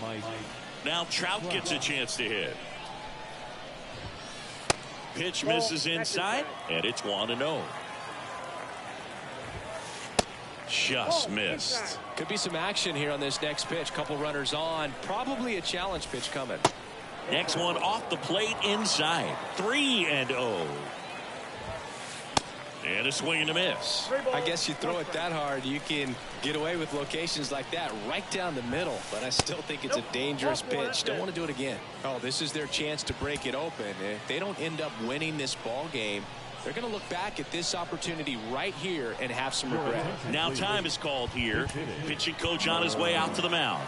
Mike.
Now Trout gets a chance to hit. Pitch misses inside, and it's 1-0. Just missed.
Could be some action here on this next pitch. Couple runners on. Probably a challenge pitch coming.
Next one off the plate inside. 3-0. And a swing and a miss.
I guess you throw it that hard, you can get away with locations like that right down the middle. But I still think it's a dangerous pitch. Don't want to do it again. Oh, this is their chance to break it open. If they don't end up winning this ball game, they're going to look back at this opportunity right here and have some regret.
Now time is called here. Pitching coach on his way out to the mound.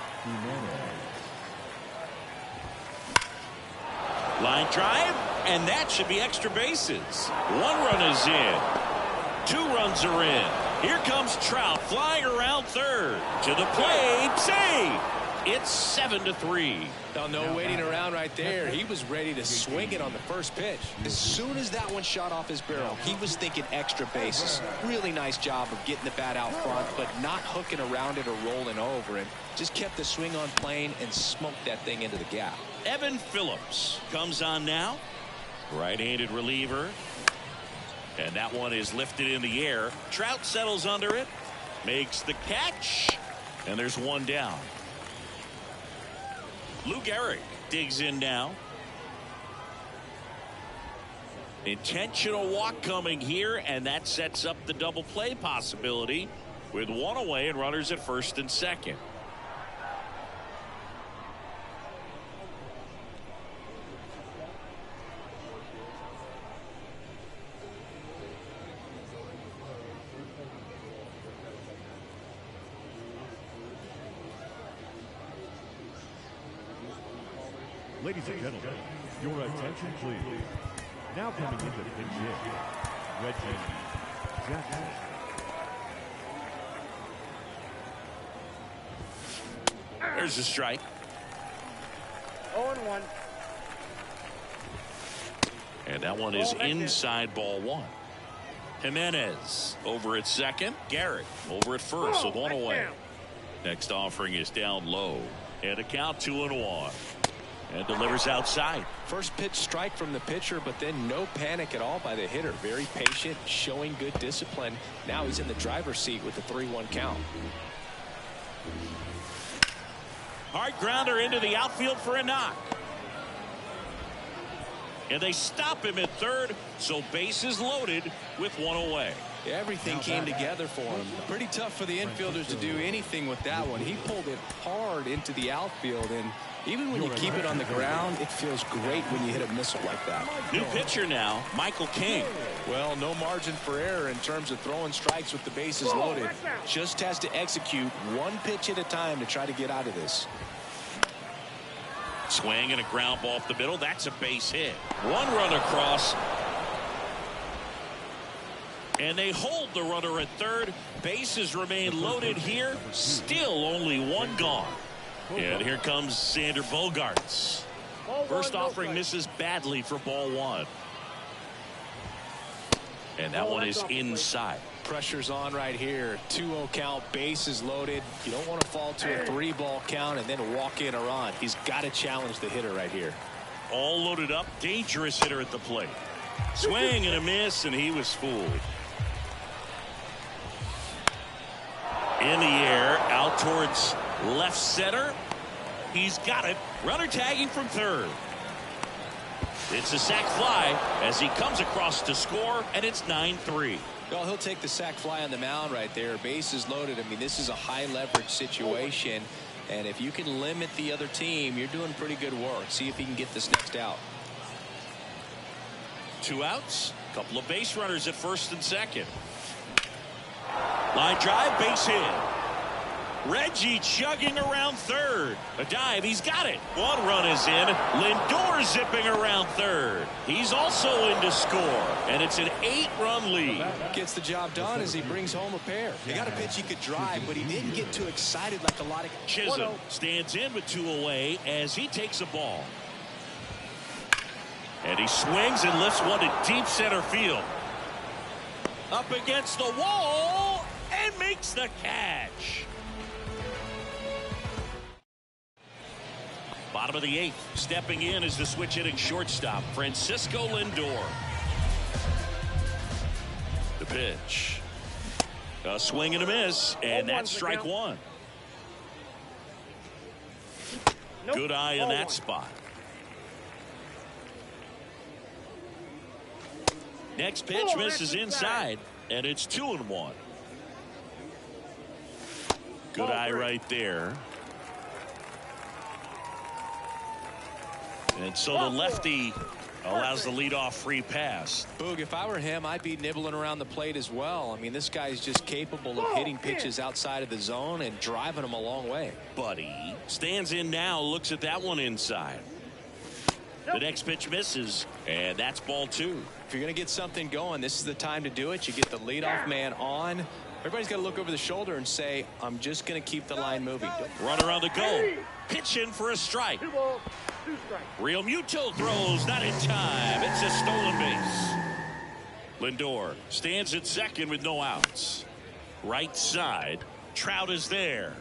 Line drive, and that should be extra bases. One run is in. 2 runs are in. Here comes Trout flying around third. To the plate, save. It's 7-3.
Oh, no waiting around right there. He was ready to swing it on the first pitch. As soon as that one shot off his barrel, he was thinking extra bases. Really nice job of getting the bat out front, but not hooking around it or rolling over it. Just kept the swing on plane and smoked that thing into the gap.
Evan Phillips comes on now. Right-handed reliever. And that one is lifted in the air. Trout settles under it. Makes the catch. And there's one down. Lou Gehrig digs in now. Intentional walk coming here, and that sets up the double play possibility with one away and runners at first and second.
Ladies and gentlemen, your attention please. Now coming into the pinch hit, Reggie Jackson.
There's a strike.
0-1.
And that one is inside ball one. Jimenez over at second. Garrett over at first with one away. Next offering is down low. And a count 2-1. And delivers outside.
First pitch strike from the pitcher, but then no panic at all by the hitter. Very patient, showing good discipline. Now he's in the driver's seat with the 3-1 count.
Hard grounder into the outfield for a knock. And they stop him at third, so bases loaded with one away.
Everything came together for him. Pretty tough for the infielders to do anything with that one. He pulled it hard into the outfield, and even when you keep it on the ground, it feels great when you hit a missile like that.
New pitcher now, Michael King.
Well, no margin for error in terms of throwing strikes with the bases loaded. Just has to execute one pitch at a time to try to get out of this.
Swing and a ground ball up the middle. That's a base hit. One run across. And they hold the runner at third. Bases remain loaded here. Still only one gone. And here comes Xander Bogaerts. First offering misses badly for ball one. And that one is inside.
Pressure's on right here. 2-0 count, bases loaded. You don't want to fall to a 3-ball count and then walk in or on. He's got to challenge the hitter right here.
All loaded up. Dangerous hitter at the plate. Swing and a miss, and he was fooled. In the air, out towards left center. He's got it. Runner tagging from third. It's a sac fly as he comes across to score, and it's 9-3.
Well, he'll take the sac fly on the mound right there. Bases loaded. I mean, this is a high leverage situation, and if you can limit the other team, you're doing pretty good work. See if he can get this next out.
2 outs. Couple of base runners at first and second. Line drive, base hit. Reggie chugging around third. A dive, he's got it. One run is in. Lindor zipping around third. He's also in to score, and it's an 8-run lead.
Gets the job done as he brings home a pair. He got a pitch he could drive, but he didn't get too excited like a lot of...
Chisholm stands in with 2 away as he takes a ball. And he swings and lifts one to deep center field. Up against the wall and makes the catch. Bottom of the 8th. Stepping in is the switch hitting shortstop, Francisco Lindor. The pitch. A swing and a miss, and that's strike one. Good eye in that spot. Next pitch misses inside, and it's 2-1. Good eye right there. And so the lefty allows the leadoff free pass.
Boog, if I were him, I'd be nibbling around the plate as well. I mean, this guy's just capable of hitting pitches outside of the zone and driving them a long way.
Buddy stands in now, looks at that one inside. The next pitch misses, and that's ball 2.
If you're going to get something going, this is the time to do it. You get the leadoff man on, Everybody's got to look over the shoulder and say, I'm just going to keep the line moving.
Runner on the go. Pitching for a strike.
2 balls, 2 strikes.
Real Muto throws, not in time. It's a stolen base. Lindor stands at second with no outs. Right side. Trout is there.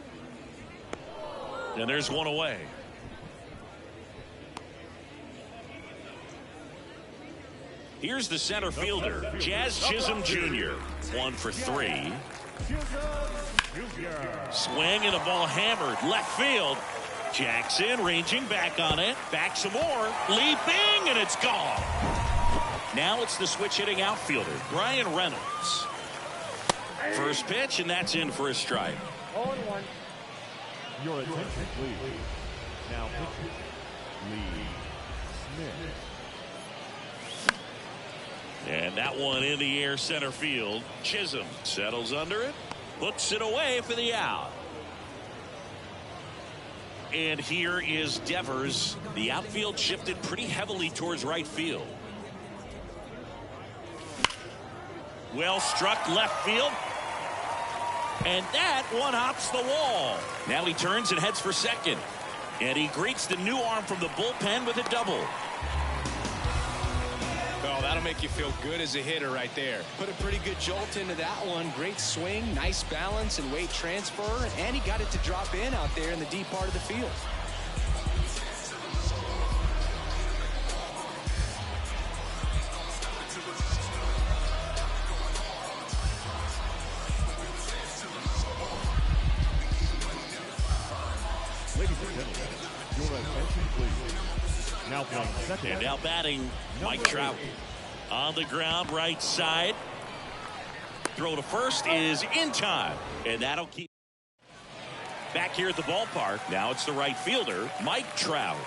And there's one away. Here's the center fielder, Jazz Chisholm Jr. 1 for 3. Swing and the ball hammered left field. Jackson ranging back on it. Back some more. Leaping, and it's gone. Now it's the switch hitting outfielder, Brian Reynolds. First pitch, and that's in for a strike.
0-1.
Your attention, please. Now pitching, Lee Smith.
And that one in the air center field. Chisholm settles under it. Puts it away for the out. And here is Devers. The outfield shifted pretty heavily towards right field. Well struck left field. And that one hops the wall. Now he turns and heads for second. And he greets the new arm from the bullpen with a double.
Oh, that'll make you feel good as a hitter right there. Put a pretty good jolt into that one. Great swing, nice balance and weight transfer. And he got it to drop in out there in the deep part of the field.
Ladies and gentlemen, your attention, please. Now playing second.
And now batting, Mike Trout. On the ground, right side. Throw to first is in time. And that'll keep. Back here at the ballpark. Now it's the right fielder, Mike Trout.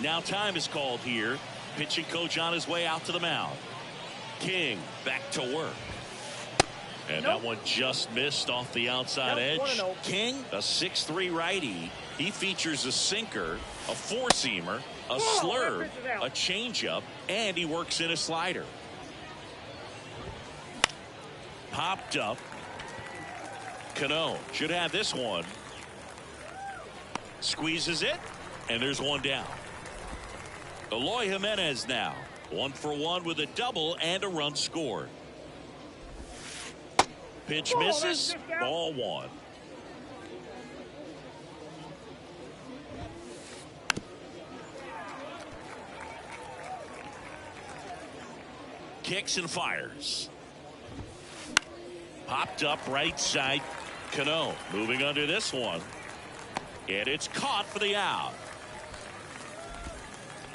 Now time is called here. Pitching coach on his way out to the mound. King back to work. And that one just missed off the outside edge. King, a 6'3" righty. He features a sinker, a four-seamer, a slurve, a changeup, and he works in a slider. Popped up. Cano should have this one. Squeezes it, and there's one down. Eloy Jimenez now. 1 for 1 with a double and a run scored. Pitch misses. Ball 1. Kicks and fires. Popped up right side. Cano moving under this one. And it's caught for the out.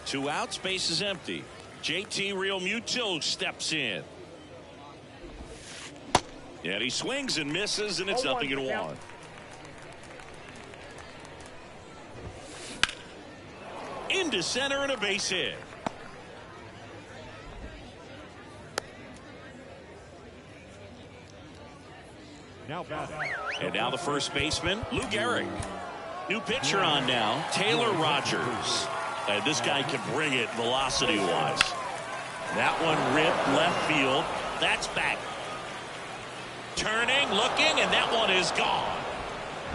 2 outs, base is empty. JT Realmuto steps in. And he swings and misses, and it's 0-1. Into center and a base hit.
Now batting.
And now the first baseman, Lou Gehrig. New pitcher on now, Taylor Rogers. And this guy can bring it velocity-wise. That one ripped left field. That's back. Turning, looking, and that one is gone.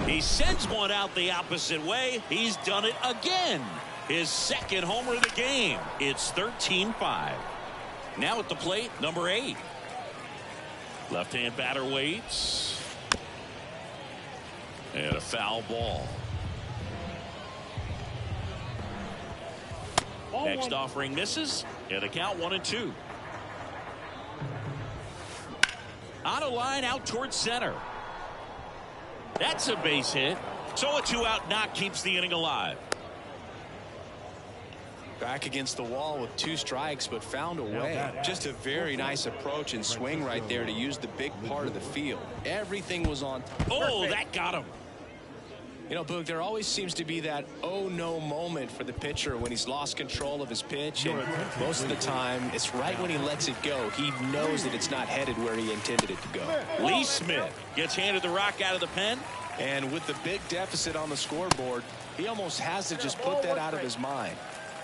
He sends one out the opposite way. He's done it again. His second homer of the game. It's 13-5. Now at the plate, number 8. Left-hand batter waits. And a foul ball. Next offering misses. And the count 1-2. On a line out towards center. That's a base hit. So a 2-out knock keeps the inning alive.
Back against the wall with 2 strikes, but found a way. Just a very nice approach and swing right there to use the big part of the field. Everything was on.
Oh, that got him.
You know, Boog, there always seems to be that oh no moment for the pitcher when he's lost control of his pitch, and most of the time it's right when he lets it go. He knows that it's not headed where he intended it to go.
Lee Smith gets handed the rock out of the pen,
and with the big deficit on the scoreboard, he almost has to just put that out of his mind.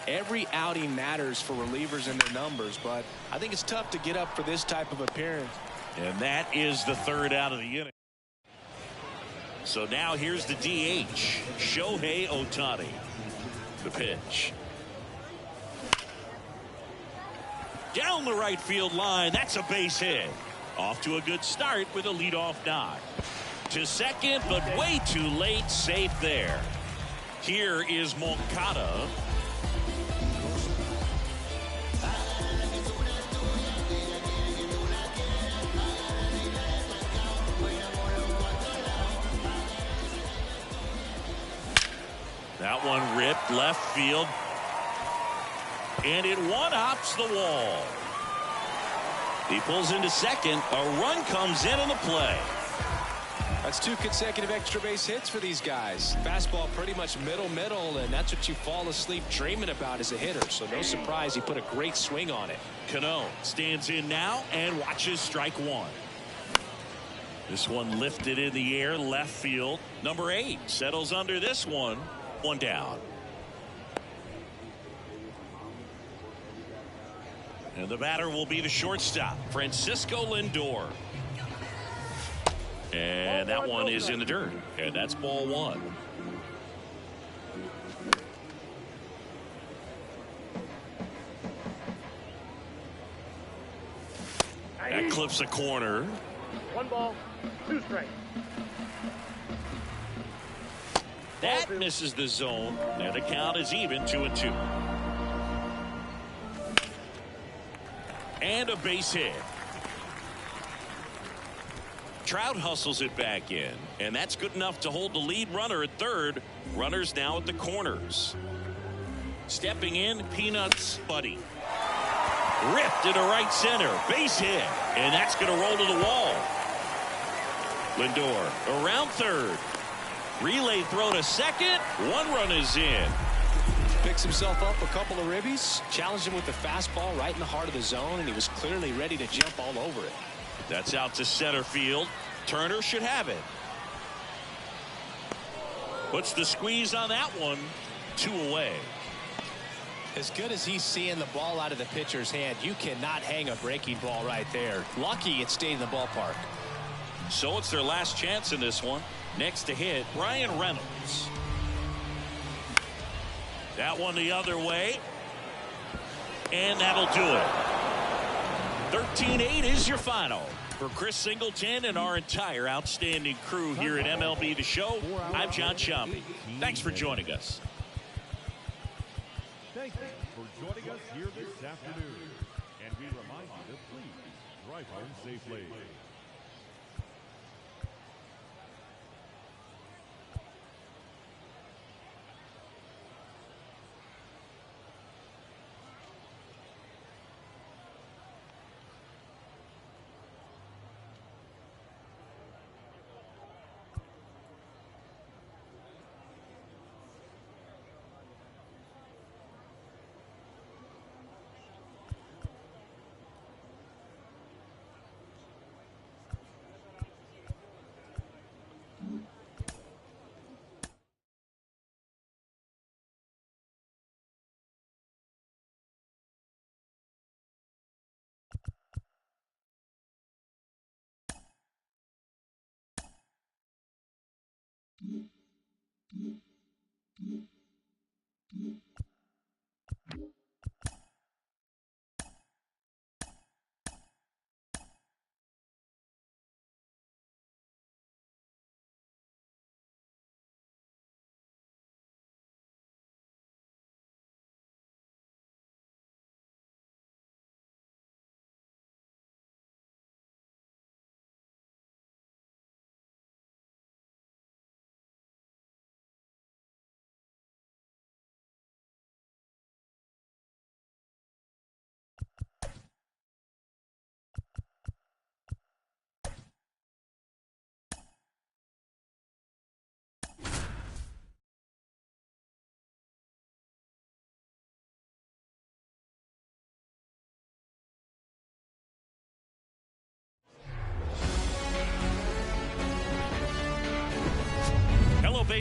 Every outing matters for relievers and their numbers, but I think it's tough to get up for this type of appearance.
And that is the third out of the inning. So now here's the DH, Shohei Ohtani. The pitch. Down the right field line. That's a base hit. Off to a good start with a leadoff knock. To second, but way too late. Safe there. Here is Moncada. That one ripped left field. And it one-hops the wall. He pulls into second. A run comes in on the play.
That's 2 consecutive extra base hits for these guys. Fastball pretty much middle, and that's what you fall asleep dreaming about as a hitter. So no surprise he put a great swing on it.
Cano stands in now and watches strike one. This one lifted in the air left field. Number 8 settles under this one. One down. And the batter will be the shortstop, Francisco Lindor. And that one is in the dirt. And that's ball one. That clips a corner.
1 ball, 2 strikes.
That misses the zone. And the count is even, 2-2. And a base hit. Trout hustles it back in. And that's good enough to hold the lead runner at third. Runners now at the corners. Stepping in, Peanuts Buddy. Ripped into right center. Base hit. And that's going to roll to the wall. Lindor around third. Relay throw to second. 1 run is in.
Picks himself up a couple of ribbies. Challenged him with the fastball right in the heart of the zone, and he was clearly ready to jump all over it.
That's out to center field. Turner should have it. Puts the squeeze on that one. 2 away.
As good as he's seeing the ball out of the pitcher's hand, you cannot hang a breaking ball right there. Lucky it stayed in the ballpark.
So it's their last chance in this one. Next to hit, Brian Reynolds. That one the other way. And that'll do it. 13-8 is your final. For Chris Singleton and our entire outstanding crew here at MLB The Show, I'm John Sciambi. Thanks for joining us.
Thank you for joining us here this afternoon. And we remind you to please drive home safely.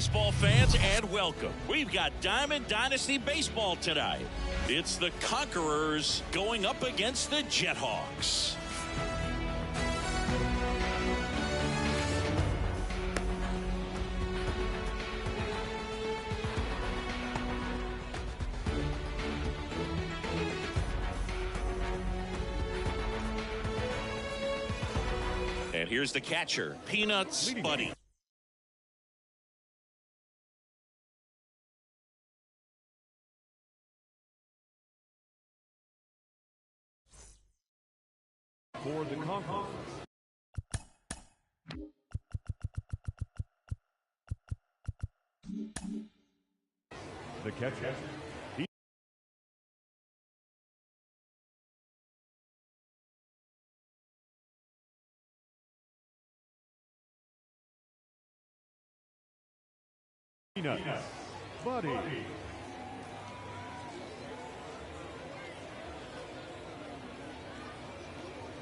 baseball fans, and welcome. We've got Diamond Dynasty Baseball tonight. It's the Conquerors going up against the Jethawks. And here's the catcher, Peanuts Buddy.
For the Conquerors. The catcher. Peanuts Buddy.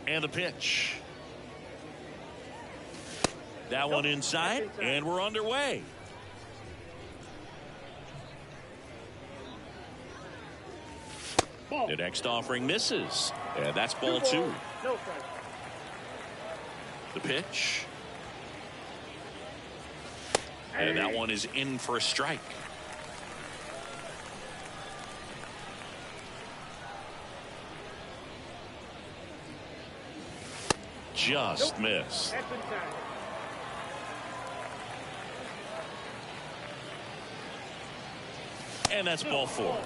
And the pitch. That one inside, and we're underway. The next offering misses, and that's ball 2.
No strike.
The pitch. And that one is in for a strike. Just missed.
That's inside.
And that's ball 4.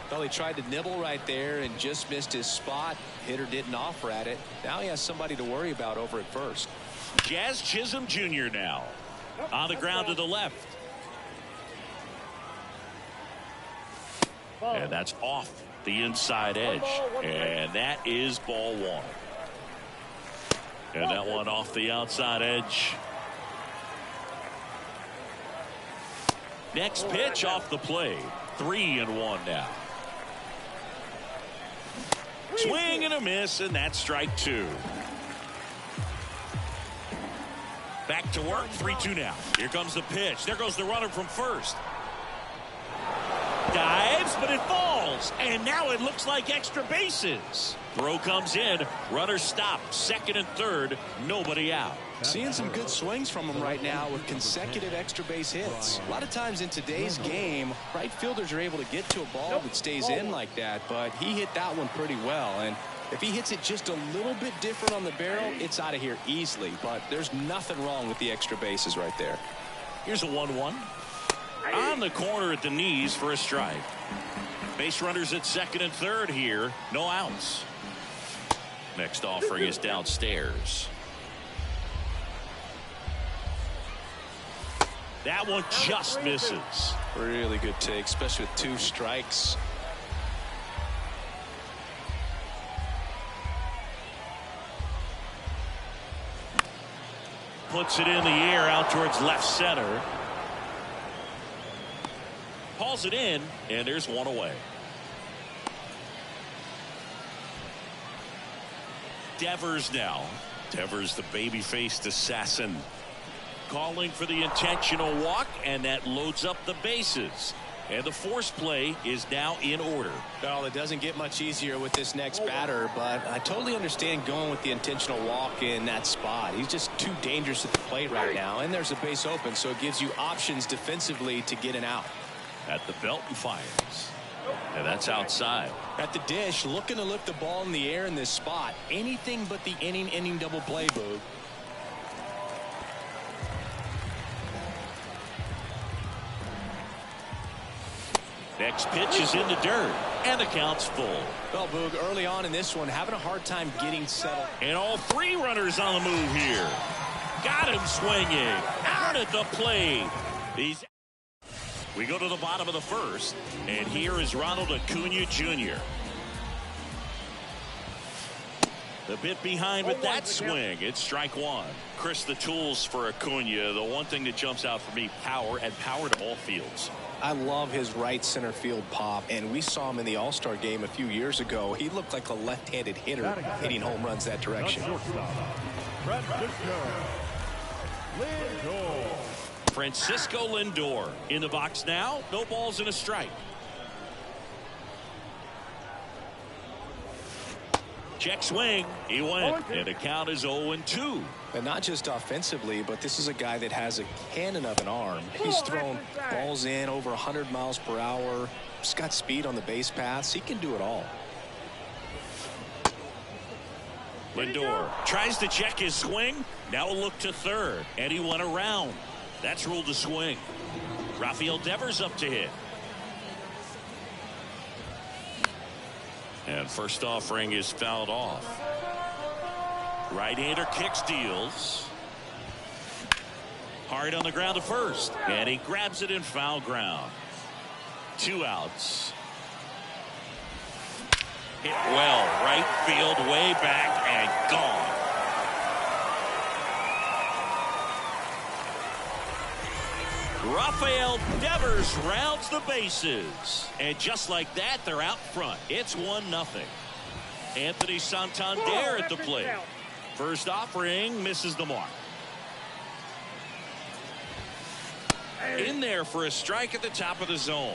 Well, he tried to nibble right there and just missed his spot. Hitter didn't offer at it. Now he has somebody to worry about over at first.
Jazz Chisholm Jr. now on the ground to the left. And that's off the inside edge. And that is ball 1. And that one off the outside edge. Next pitch off the plate. 3-1 now. Swing and a miss, and that's strike 2. Back to work, 3-2 now. Here comes the pitch. There goes the runner from first. Dives, but it falls. And now it looks like extra bases. Throw comes in. Runner stopped. Second and third. Nobody out.
Seeing some good swings from him right now with consecutive extra base hits. A lot of times in today's game, right fielders are able to get to a ball that stays in like that, but he hit that one pretty well. And if he hits it just a little bit different on the barrel, it's out of here easily. But there's nothing wrong with the extra bases right there.
Here's a 1-1. On the corner at the knees for a strike. Base runners at second and third here. No outs. Next offering is downstairs. That one just misses.
Really good take, especially with 2 strikes.
Puts it in the air out towards left center. Hauls it in, and there's one away. Devers now. Devers, the baby-faced assassin. Calling for the intentional walk, and that loads up the bases. And the force play is now in order.
Well, it doesn't get much easier with this next batter, but I totally understand going with the intentional walk in that spot. He's just too dangerous at the plate right now, and there's a base open, so it gives you options defensively to get an out.
At the belt and fires. And that's outside.
At the dish, looking to lift the ball in the air in this spot. Anything but the inning double play, Boog.
Next pitch is in the dirt, and the count's full.
Well, Boog, early on in this one, having a hard time getting settled.
And all 3 runners on the move here. Got him swinging. Out at the plate. We go to the bottom of the first, and here is Ronald Acuna Jr. The bit behind with that swing. It's strike 1. Chris, the tools for Acuna, the one thing that jumps out for me, power, and power to all fields.
I love his right center field pop, and we saw him in the All-Star game a few years ago. He looked like a left-handed hitter hitting home runs that direction.
Francisco Lindor in the box now. No balls and a strike. Check swing. He went. And the count is 0-2.
And not just offensively, but this is a guy that has a cannon of an arm. He's thrown balls in over 100 miles per hour. He's got speed on the base paths. He can do it all.
Lindor tries to check his swing. Now a look to third. And he went around. That's ruled a swing. Rafael Devers up to hit. And first offering is fouled off. Right-hander kicks, deals. Hard on the ground to first. And he grabs it in foul ground. 2 outs. Hit well. Right field, way back, and gone. Rafael Devers rounds the bases. And just like that, they're out front. It's 1-0. Anthony Santander at the plate. First offering misses the mark. In there for a strike at the top of the zone.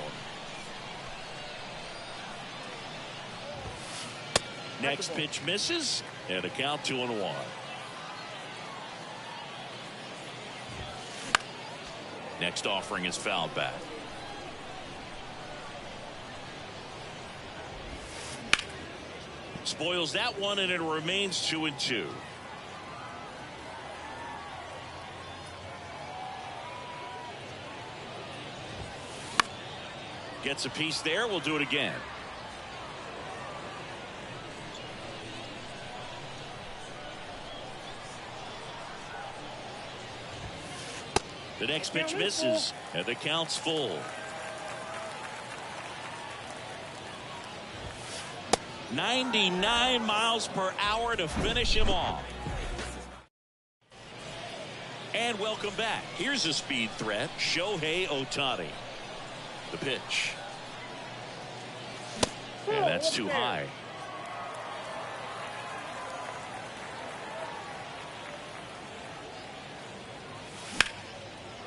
Next pitch misses, and a count 2-1. Next offering is fouled back. Spoils that one, and it remains 2-2. Gets a piece there. We'll do it again. The next pitch misses, and the count's full. 99 miles per hour to finish him off. And welcome back. Here's a speed threat, Shohei Ohtani. The pitch. And that's too high.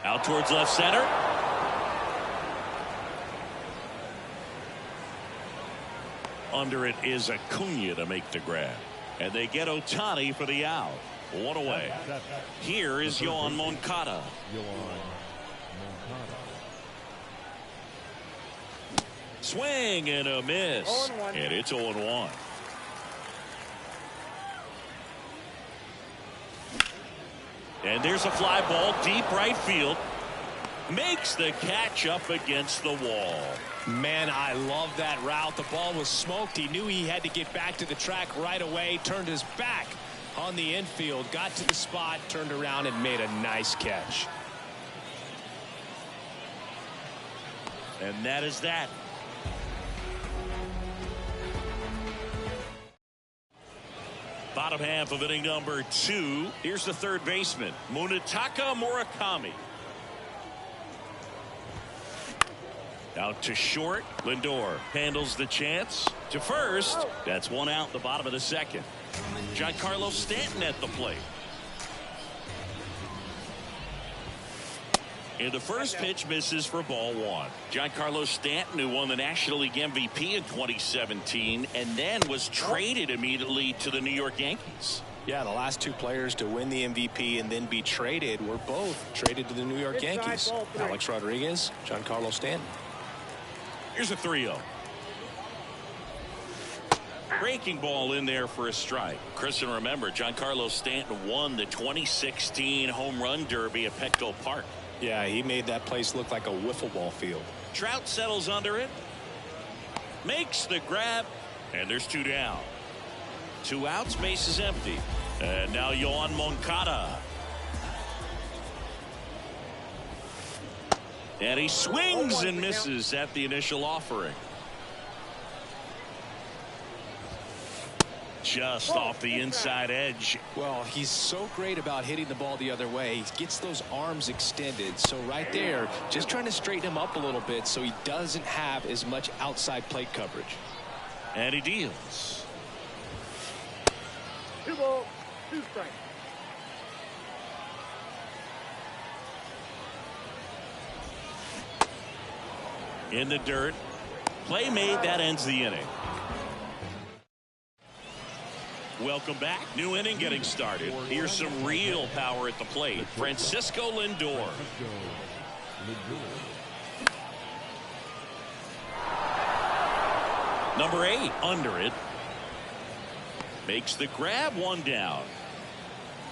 Out towards left center. Under it is Acuna to make the grab. And they get Ohtani for the out. 1 away. Here is Yoán Moncada. Swing and a miss. And it's 0-1. And there's a fly ball deep right field. Makes the catch up against the wall.
Man, I love that route. The ball was smoked. He knew he had to get back to the track right away. Turned his back on the infield. Got to the spot. Turned around and made a nice catch.
And that is that. Bottom half of inning number 2. Here's the third baseman, Munetaka Murakami. Out to short. Lindor handles the chance to first. That's 1 out in the bottom of the second. Giancarlo Stanton at the plate. And the first pitch misses for ball 1. Giancarlo Stanton, who won the National League MVP in 2017 and then was traded immediately to the New York Yankees.
Yeah, the last 2 players to win the MVP and then be traded were both traded to the New York Yankees. Alex Rodriguez, Giancarlo Stanton.
Here's a 3-0. Breaking ball in there for a strike. Chris, and remember, Giancarlo Stanton won the 2016 Home Run Derby at Petco Park.
Yeah, he made that place look like a wiffle ball field.
Trout settles under it. Makes the grab. And there's 2 down. 2 outs, base is empty. And now Yoán Moncada. And he swings and misses at the initial offering. Just off the inside edge.
Well, he's so great about hitting the ball the other way. He gets those arms extended. So right there, just trying to straighten him up a little bit so he doesn't have as much outside plate coverage.
And he deals.
2 balls, 2 strikes.
in the dirt. Play made. That ends the inning. Welcome back. New inning getting started. Here's some real power at the plate. Francisco Lindor. Number 8 under it. Makes the grab, one down.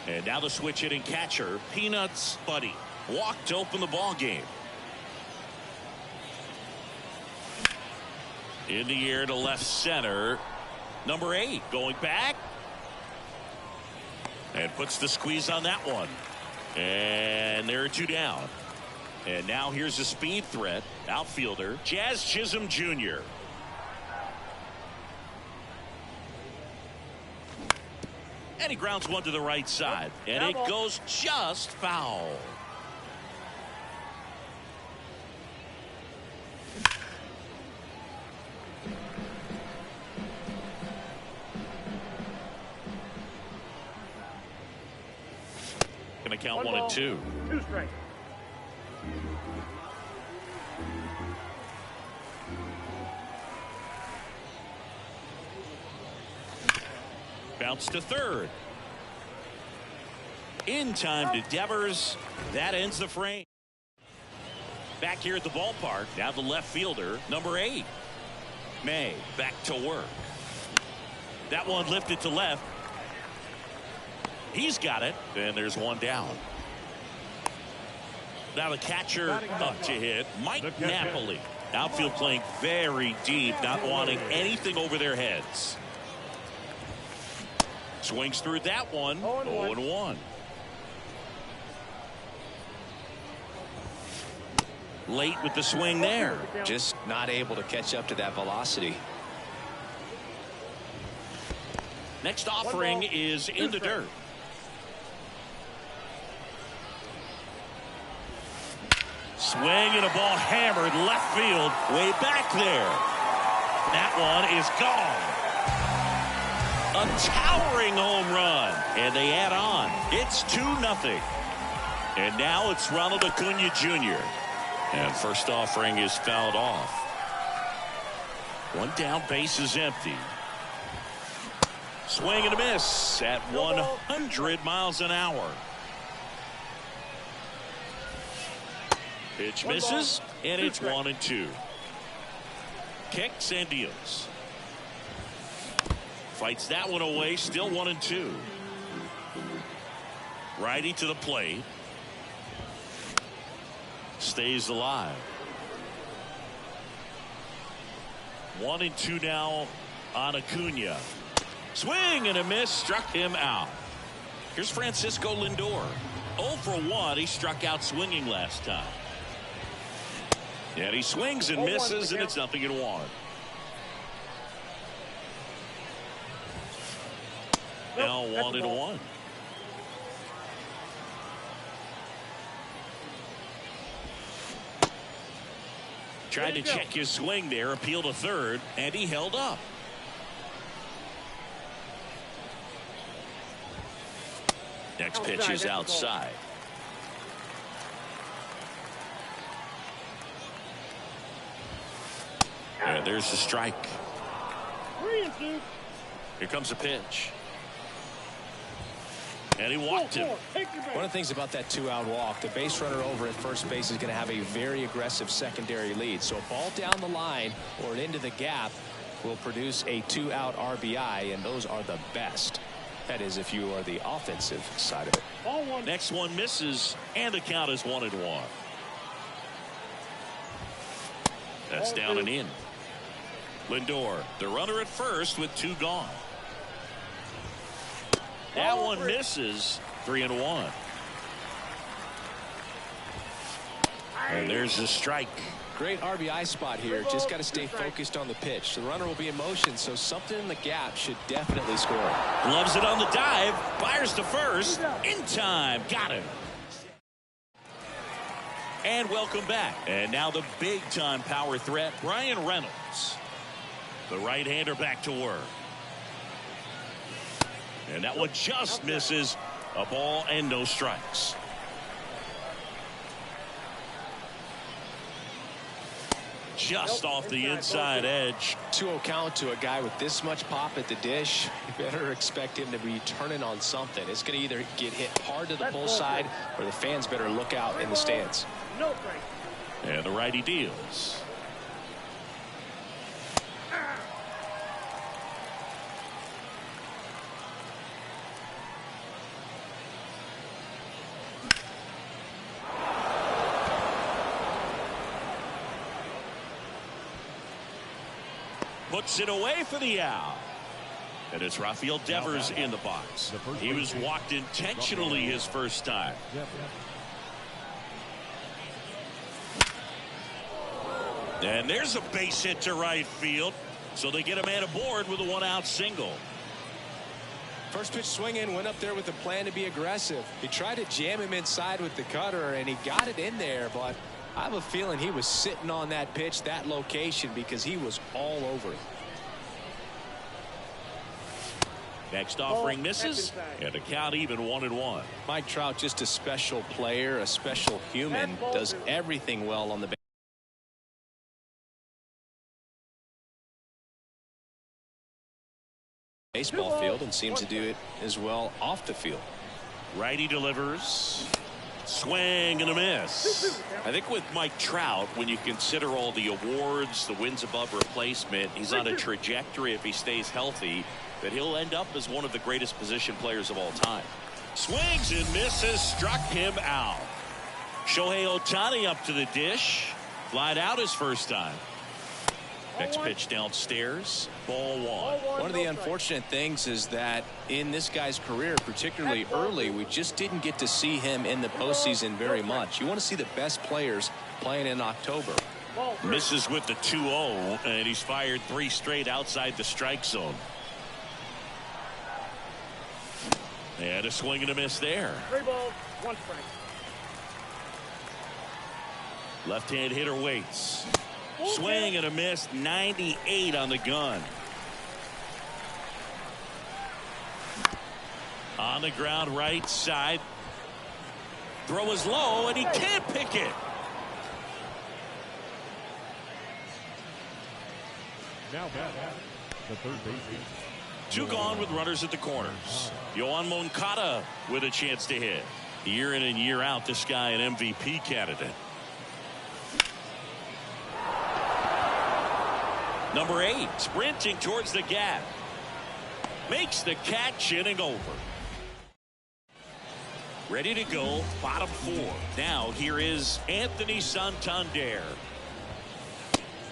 And now the switch hitting catcher, Peanuts Buddy. Walked to open the ball game. In the air to left center. Number 8 going back. And puts the squeeze on that one. And there are 2 down. And now here's a speed threat. Outfielder, Jazz Chisholm Jr. And he grounds one to the right side. And it goes just foul. Going to count 1 and 2.
2 strikes.
Bounce to third. In time to Devers. That ends the frame. Back here at the ballpark. Now the left fielder, number 8. May back to work. That one lifted to left. He's got it. And there's 1 down. Now the catcher up to hit, Mike Napoli. Outfield playing very deep, not wanting anything over their heads. Swings through that one. 0-1. Late with the swing there.
Just not able to catch up to that velocity.
Next offering is in the dirt. Swing and a ball hammered left field. Way back there. That one is gone. A towering home run. And they add on. It's 2-0. And now it's Ronald Acuna Jr. And first offering is fouled off. 1 down, base is empty. Swing and a miss at 100 miles an hour. Pitch misses, and it's 1 and 2. Kicks and deals. Fights that one away, still 1 and 2. Righty to the plate. Stays alive. 1 and 2 now on Acuna. Swing and a miss, struck him out. Here's Francisco Lindor. 0 for 1. He struck out swinging last time. And he swings and misses, and it's 0-1. Now 1-1. Tried to check his swing there, appeal to third, and he held up. Next pitch is outside. And there's the strike.
3 and 2.
Here comes a pitch. And he walked him.
One of the things about that 2-out walk, the base runner over at first base is going to have a very aggressive secondary lead. So a ball down the line or into the gap will produce a 2-out RBI, and those are the best. That is, if you are the offensive side of it.
Next one misses, and the count is 1-1. That's down and in. Lindor, the runner at first with 2 gone. That one misses. 3-1. And there's the strike.
Great RBI spot here. Just got to stay focused on the pitch. The runner will be in motion, so something in the gap should definitely score.
Loves it on the dive. Fires to first. In time. Got him. And welcome back. And now the big-time power threat, Bryan Reynolds. The right-hander back to work. And that one just misses. A ball and no strikes. just off the inside edge.
2-0 count to a guy with this much pop at the dish. You better expect him to be turning on something. It's going to either get hit hard to the pull side, or the fans better look out in the stands.
No, Frank.
And the righty deals. Puts it away for the out. And it's Rafael Devers in the box. He was walked intentionally his first time. And there's a base hit to right field. So they get a man aboard with a 1-out single.
First pitch swinging, went up there with a plan to be aggressive. He tried to jam him inside with the cutter, and he got it in there, but I have a feeling he was sitting on that pitch, that location, because he was all over it.
Next offering misses, and a count even 1-1.
Mike Trout, just a special player, a special human, does everything well on the baseball field and seems to do it as well off the field.
Righty delivers. Swing and a miss. I think with Mike Trout, when you consider all the awards, the wins above replacement, he's on a trajectory, if he stays healthy, that he'll end up as one of the greatest position players of all time. Swings and misses, struck him out. Shohei Ohtani up to the dish. Flied out his first time. Next pitch downstairs. Ball 1.
One of the unfortunate things is that in this guy's career, particularly early, we just didn't get to see him in the postseason very much. You want to see the best players playing in October.
Misses with the 2-0, and he's fired 3 straight outside the strike zone. And a swing and a miss there.
3 balls, 1 strike.
Left-hand hitter waits. Swing and a miss. 98 on the gun. On the ground, right side. Throw is low, and he can't pick it.
Now back, the third baseman.
2 gone with runners at the corners. Yoan Moncada with a chance to hit. Year in and year out, this guy an MVP candidate. Number 8, sprinting towards the gap. Makes the catch, inning over. Ready to go, bottom 4. Now here is Anthony Santander.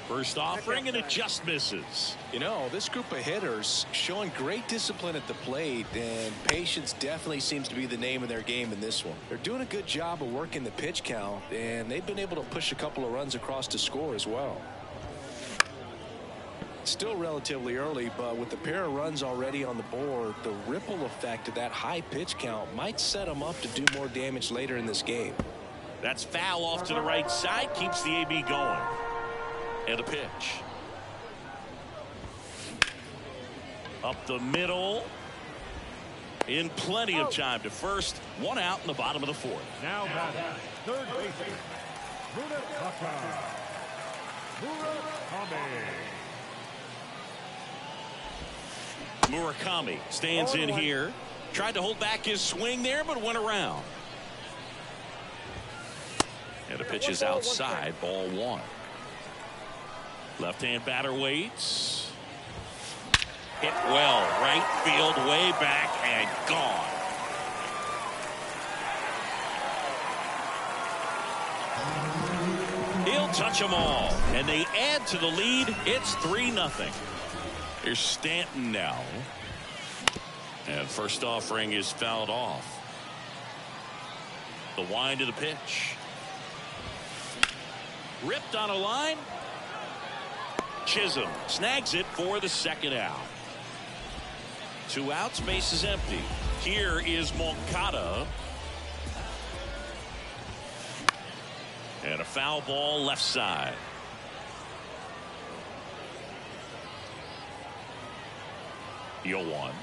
First offering, and it just misses.
You know, this group of hitters showing great discipline at the plate, and patience definitely seems to be the name of their game in this one. They're doing a good job of working the pitch count, and they've been able to push a couple of runs across to score as well. Still relatively early, but with the pair of runs already on the board, the ripple effect of that high pitch count might set them up to do more damage later in this game.
That's foul off to the right side, keeps the AB going. And a pitch. Up the middle. In plenty of time to first. 1 out in the bottom of the 4th.
Now back, third baseman.
Murakami stands in here. Tried to hold back his swing there, but went around. And the pitch is outside. Ball 1. Left-hand batter waits. Hit well. Right field, way back, and gone. He'll touch them all. And they add to the lead. It's 3-0. Here's Stanton now. And first offering is fouled off. The wind of the pitch. Ripped on a line. Chisholm snags it for the 2nd out. 2 outs, base is empty. Here is Moncada. And a foul ball left side. Yoan.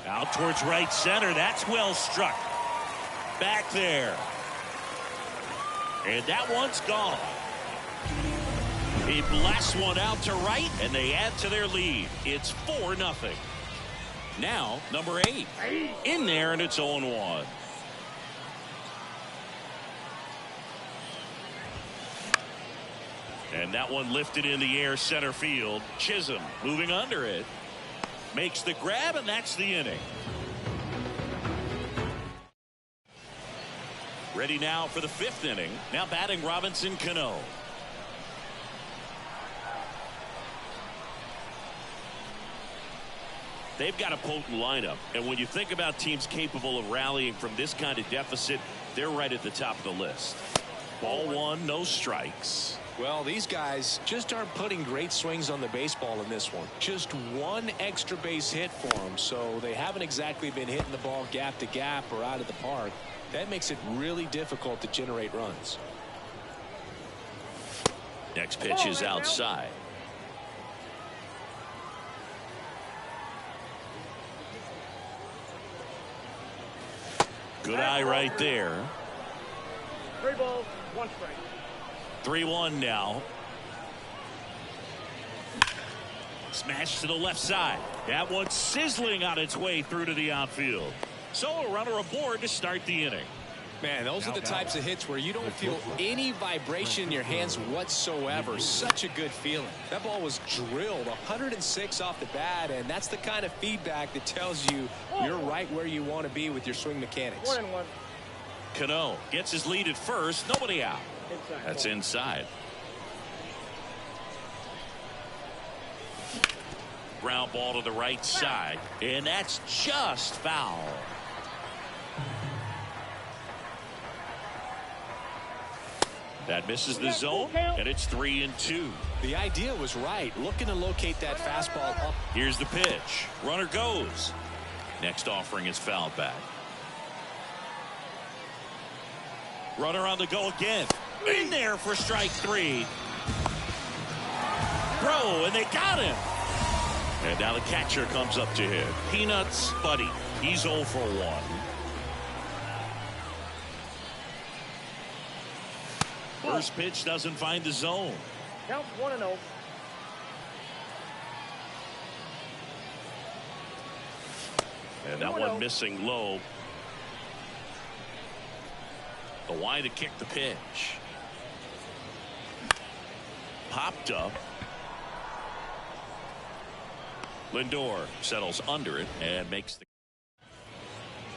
Out towards right center. That's well struck. Back there. And that one's gone. He blasts one out to right, and they add to their lead. It's 4-0. Now, number 8. In there, and it's 0-1. And that one lifted in the air center field. Chisholm moving under it. Makes the grab, and that's the inning. Ready now for the 5th inning. Now batting Robinson Cano. They've got a potent lineup, and when you think about teams capable of rallying from this kind of deficit, they're right at the top of the list. Ball 1, no strikes.
Well, these guys just aren't putting great swings on the baseball in this one. Just one extra base hit for them, so they haven't exactly been hitting the ball gap to gap or out of the park. That makes it really difficult to generate runs.
Next pitch is outside. Good eye right there.
3 balls, 1 strike.
3-1 now. Smash to the left side. That one's sizzling on its way through to the outfield. So a runner aboard to start the inning.
Man, those are the types of hits where you don't feel any vibration in your hands whatsoever. Such a good feeling. That ball was drilled 106 off the bat, and that's the kind of feedback that tells you you're right where you want to be with your swing mechanics.
1-1.
Cano gets his lead at first. Nobody out.
Inside.
That's inside. Ground ball to the right side, and that's just foul. That misses the zone, and it's 3-2.
The idea was right, looking to locate that fastball up.
Here's the pitch. Runner goes. Next offering is fouled back. Runner on the go again. In there for strike 3. Throw, and they got him. And now the catcher comes up to him. Peanuts Buddy. He's 0 for 1. First pitch doesn't find the zone.
Count 1-0.
And that one missing low. The wide to kick the pitch. Popped up. Lindor settles under it and makes the.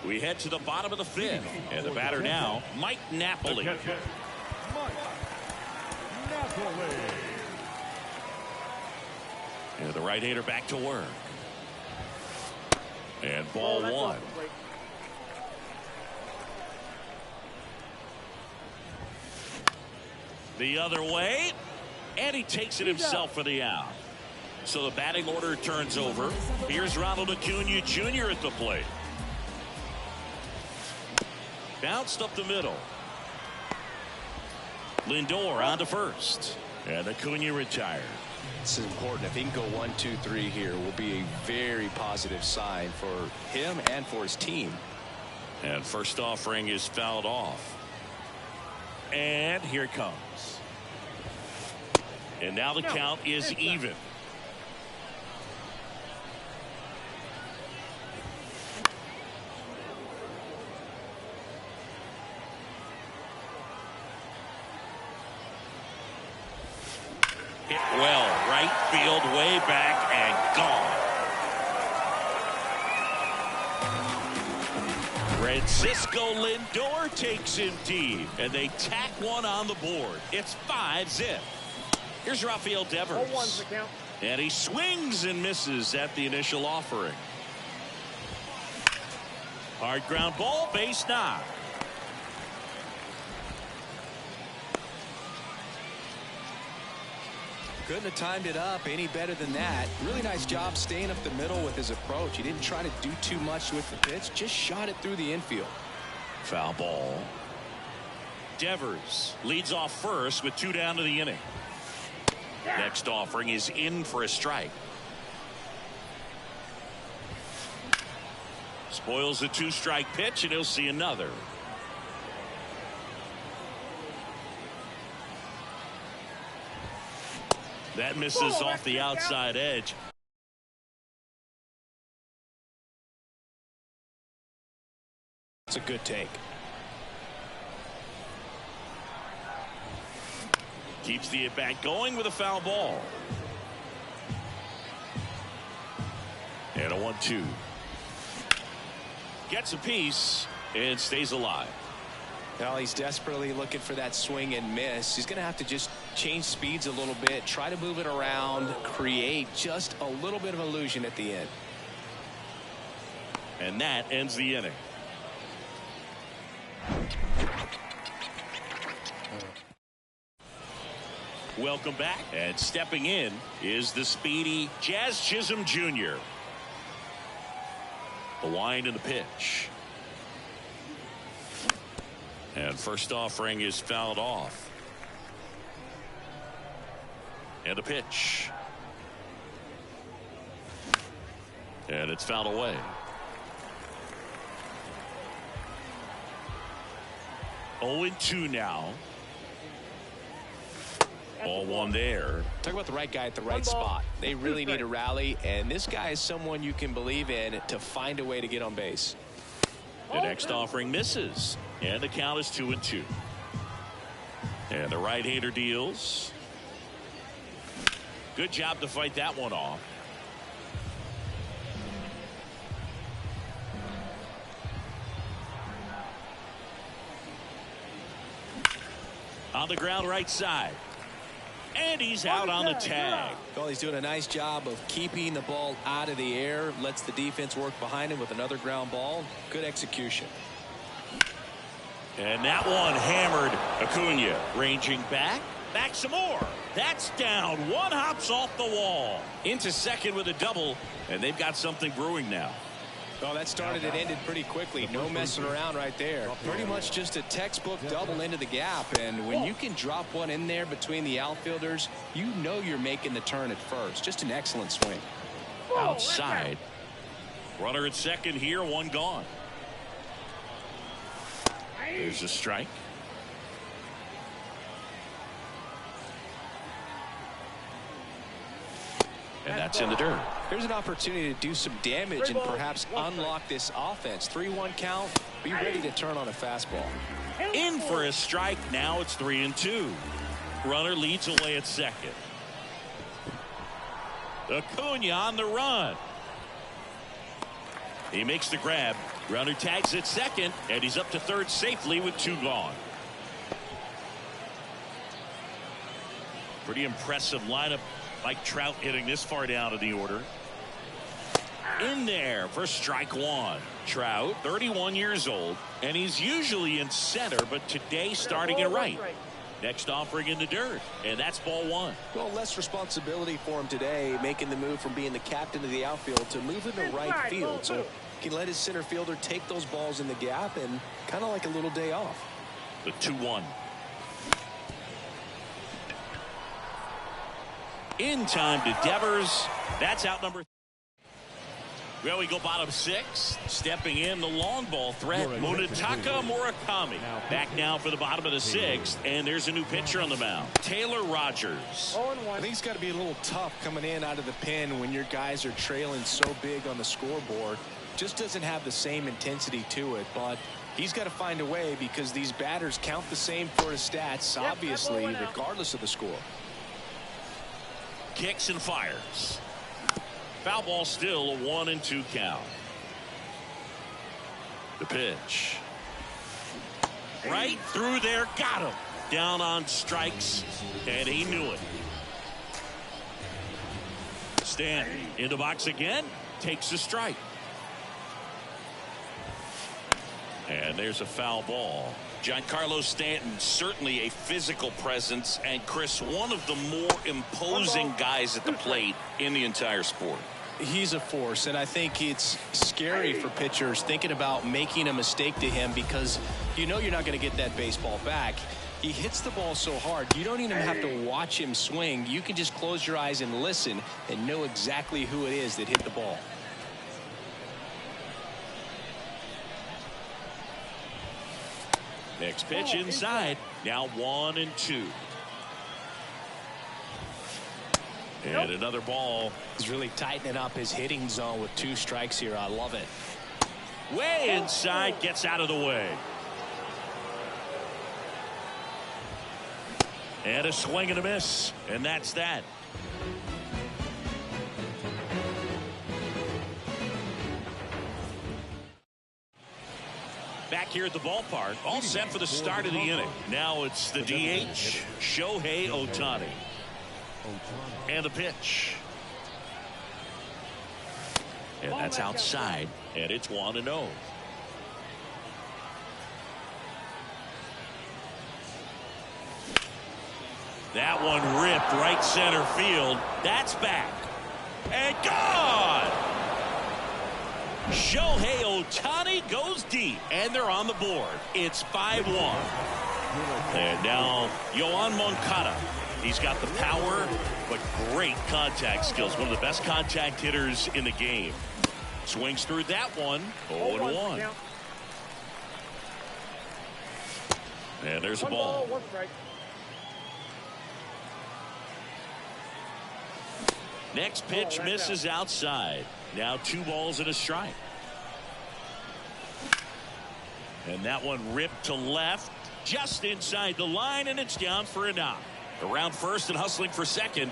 We head to the bottom of the 5th. And the batter now, Mike Napoli.
Mike Napoli.
And the right-hander back to work. And ball 1. The other way. And he takes it himself for the out. So the batting order turns over. Here's Ronald Acuna Jr. at the plate. Bounced up the middle. Lindor on to first. And Acuna retired.
This is important. If he can go 1, 2, 3 here, will be a very positive sign for him and for his team.
And first offering is fouled off. And here it comes. And now the count is even. Hit well, right field, way back, and gone. Francisco Lindor takes him deep, and they tack one on the board. It's 5-0. Here's Rafael Devers.
0-1's the count.
And he swings and misses at the initial offering. Hard ground ball, base knock.
Couldn't have timed it up any better than that. Really nice job staying up the middle with his approach. He didn't try to do too much with the pitch, just shot it through the infield.
Foul ball. Devers leads off first with 2 down to the inning. Next offering is in for a strike. Spoils the 2-strike pitch, and he'll see another. That misses off the outside edge.
It's a good take.
Keeps the at-bat going with a foul ball. And a 1-2. Gets a piece and stays alive.
Well, he's desperately looking for that swing and miss. He's going to have to just change speeds a little bit, try to move it around, create just a little bit of illusion at the end.
And that ends the inning. Welcome back, and stepping in is the speedy Jazz Chisholm Jr. The wind and the pitch. And first offering is fouled off. And the pitch. And it's fouled away. Oh, 0-2 now. Ball one there.
Talk about the right guy at the right spot. They really need a rally, and this guy is someone you can believe in to find a way to get on base.
The next offering misses, and the count is 2-2. And the right-hander deals. Good job to fight that one off. On the ground right side. And he's out on the tag.
Well, he's doing a nice job of keeping the ball out of the air. Lets the defense work behind him with another ground ball. Good execution.
And that one hammered. Acuna ranging back. Back some more. That's down. One hops off the wall. Into second with a double. And they've got something brewing now.
Well, that started and ended pretty quickly. No messing around right there. Pretty much just a textbook double into the gap. And when you can drop one in there between the outfielders, you know you're making the turn at first. Just an excellent swing.
Outside. Runner at second here. One gone. There's a strike. And that's in the dirt.
There's an opportunity to do some damage and perhaps unlock this offense. 3-1 count. Be ready to turn on a fastball.
In for a strike. Now it's 3-2. Runner leads away at second. Acuna on the run. He makes the grab. Runner tags at second, and he's up to third safely with two gone. Pretty impressive lineup. Mike Trout hitting this far down in the order. In there for strike one. Trout, 31 years old, and he's usually in center, but today starting at right. Next offering in the dirt, and that's ball one.
Well, less responsibility for him today, making the move from being the captain of the outfield to moving to right field. So he can let his center fielder take those balls in the gap and kind of like a little day off.
The 2-1. In time to Devers. That's out number. Well, we go bottom six. Stepping in the long ball threat, Munetaka Murakami. Back now for the bottom of the sixth, and there's a new pitcher on the mound, Taylor Rogers.
I think it's got to be a little tough coming in out of the pen when your guys are trailing so big on the scoreboard. Just doesn't have the same intensity to it, but he's got to find a way because these batters count the same for his stats, obviously, regardless of the score.
Kicks and fires. Foul ball, still a 1-2 count. The pitch. Right through there. Got him. Down on strikes. And he knew it. Stanton in the box again. Takes a strike. And there's a foul ball. Giancarlo Stanton, certainly a physical presence, and Chris, one of the more imposing guys at the plate in the entire sport.
He's a force, and I think it's scary for pitchers thinking about making a mistake to him because you know you're not going to get that baseball back. He hits the ball so hard, you don't even have to watch him swing. You can just close your eyes and listen and know exactly who it is that hit the ball.
Next pitch inside. Now 1-2. And another ball.
He's really tightening up his hitting zone with 2 strikes here. I love it.
Way inside, gets out of the way. And a swing and a miss. And that's that. Back here at the ballpark, all set for the start of the inning. Now it's the DH, Shohei Ohtani. And the pitch. And that's outside, and it's 1-0. That one ripped right center field. That's back. And gone! Shohei Ohtani goes deep, and they're on the board. It's 5-1. And now, Yoan Moncada. He's got the power, but great contact skills. One of the best contact hitters in the game. Swings through that one. 0-1. And there's a ball.
1 strike.
Next pitch misses outside. Now 2 balls and a strike. And that one ripped to left, just inside the line, and it's down for a knock. Around first and hustling for second.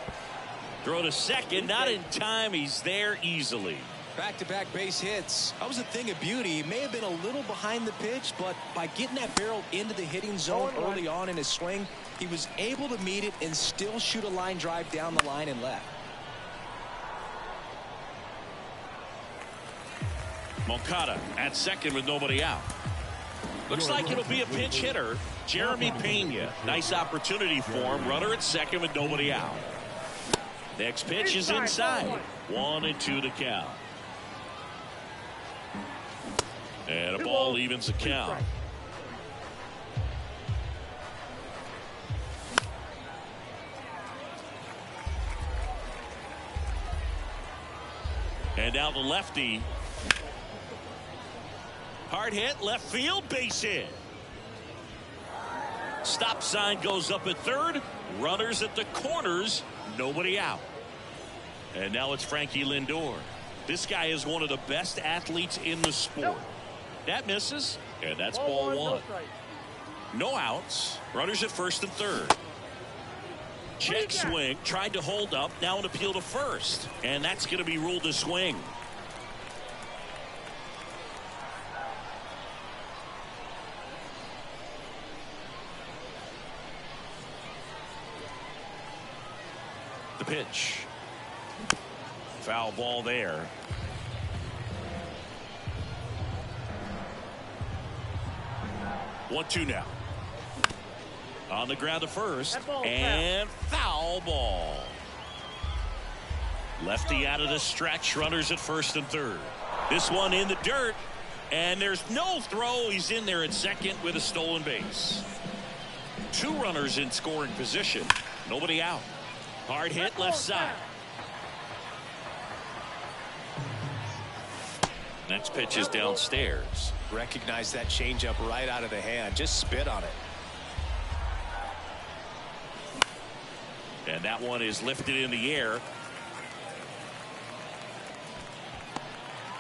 Throw to second, not in time. He's there easily.
Back-to-back base hits. That was a thing of beauty. He may have been a little behind the pitch, but by getting that barrel into the hitting zone early on in his swing, he was able to meet it and still shoot a line drive down the line and left.
Moncada at second with nobody out. Looks like it'll be a pinch hitter. Jeremy Pena. Nice opportunity for him. Runner at second with nobody out. Next pitch is inside. 1-2 to count. And a ball evens the count. And now the lefty. Hard hit, left field, base hit. Stop sign goes up at third. Runners at the corners, nobody out. And now it's Frankie Lindor. This guy is one of the best athletes in the sport. That misses, and that's ball 1. No outs. Runners at first and third. Check swing, tried to hold up, now an appeal to first. And that's going to be ruled a swing. The pitch. Foul ball there. One-two now. On the ground to first. And foul ball. Lefty out of the stretch. Runners at first and third. This one in the dirt. And there's no throw. He's in there at second with a stolen base. 2 runners in scoring position. Nobody out. Hard hit left side. Next pitch is downstairs.
Recognize that changeup right out of the hand. Just spit on it.
And that one is lifted in the air.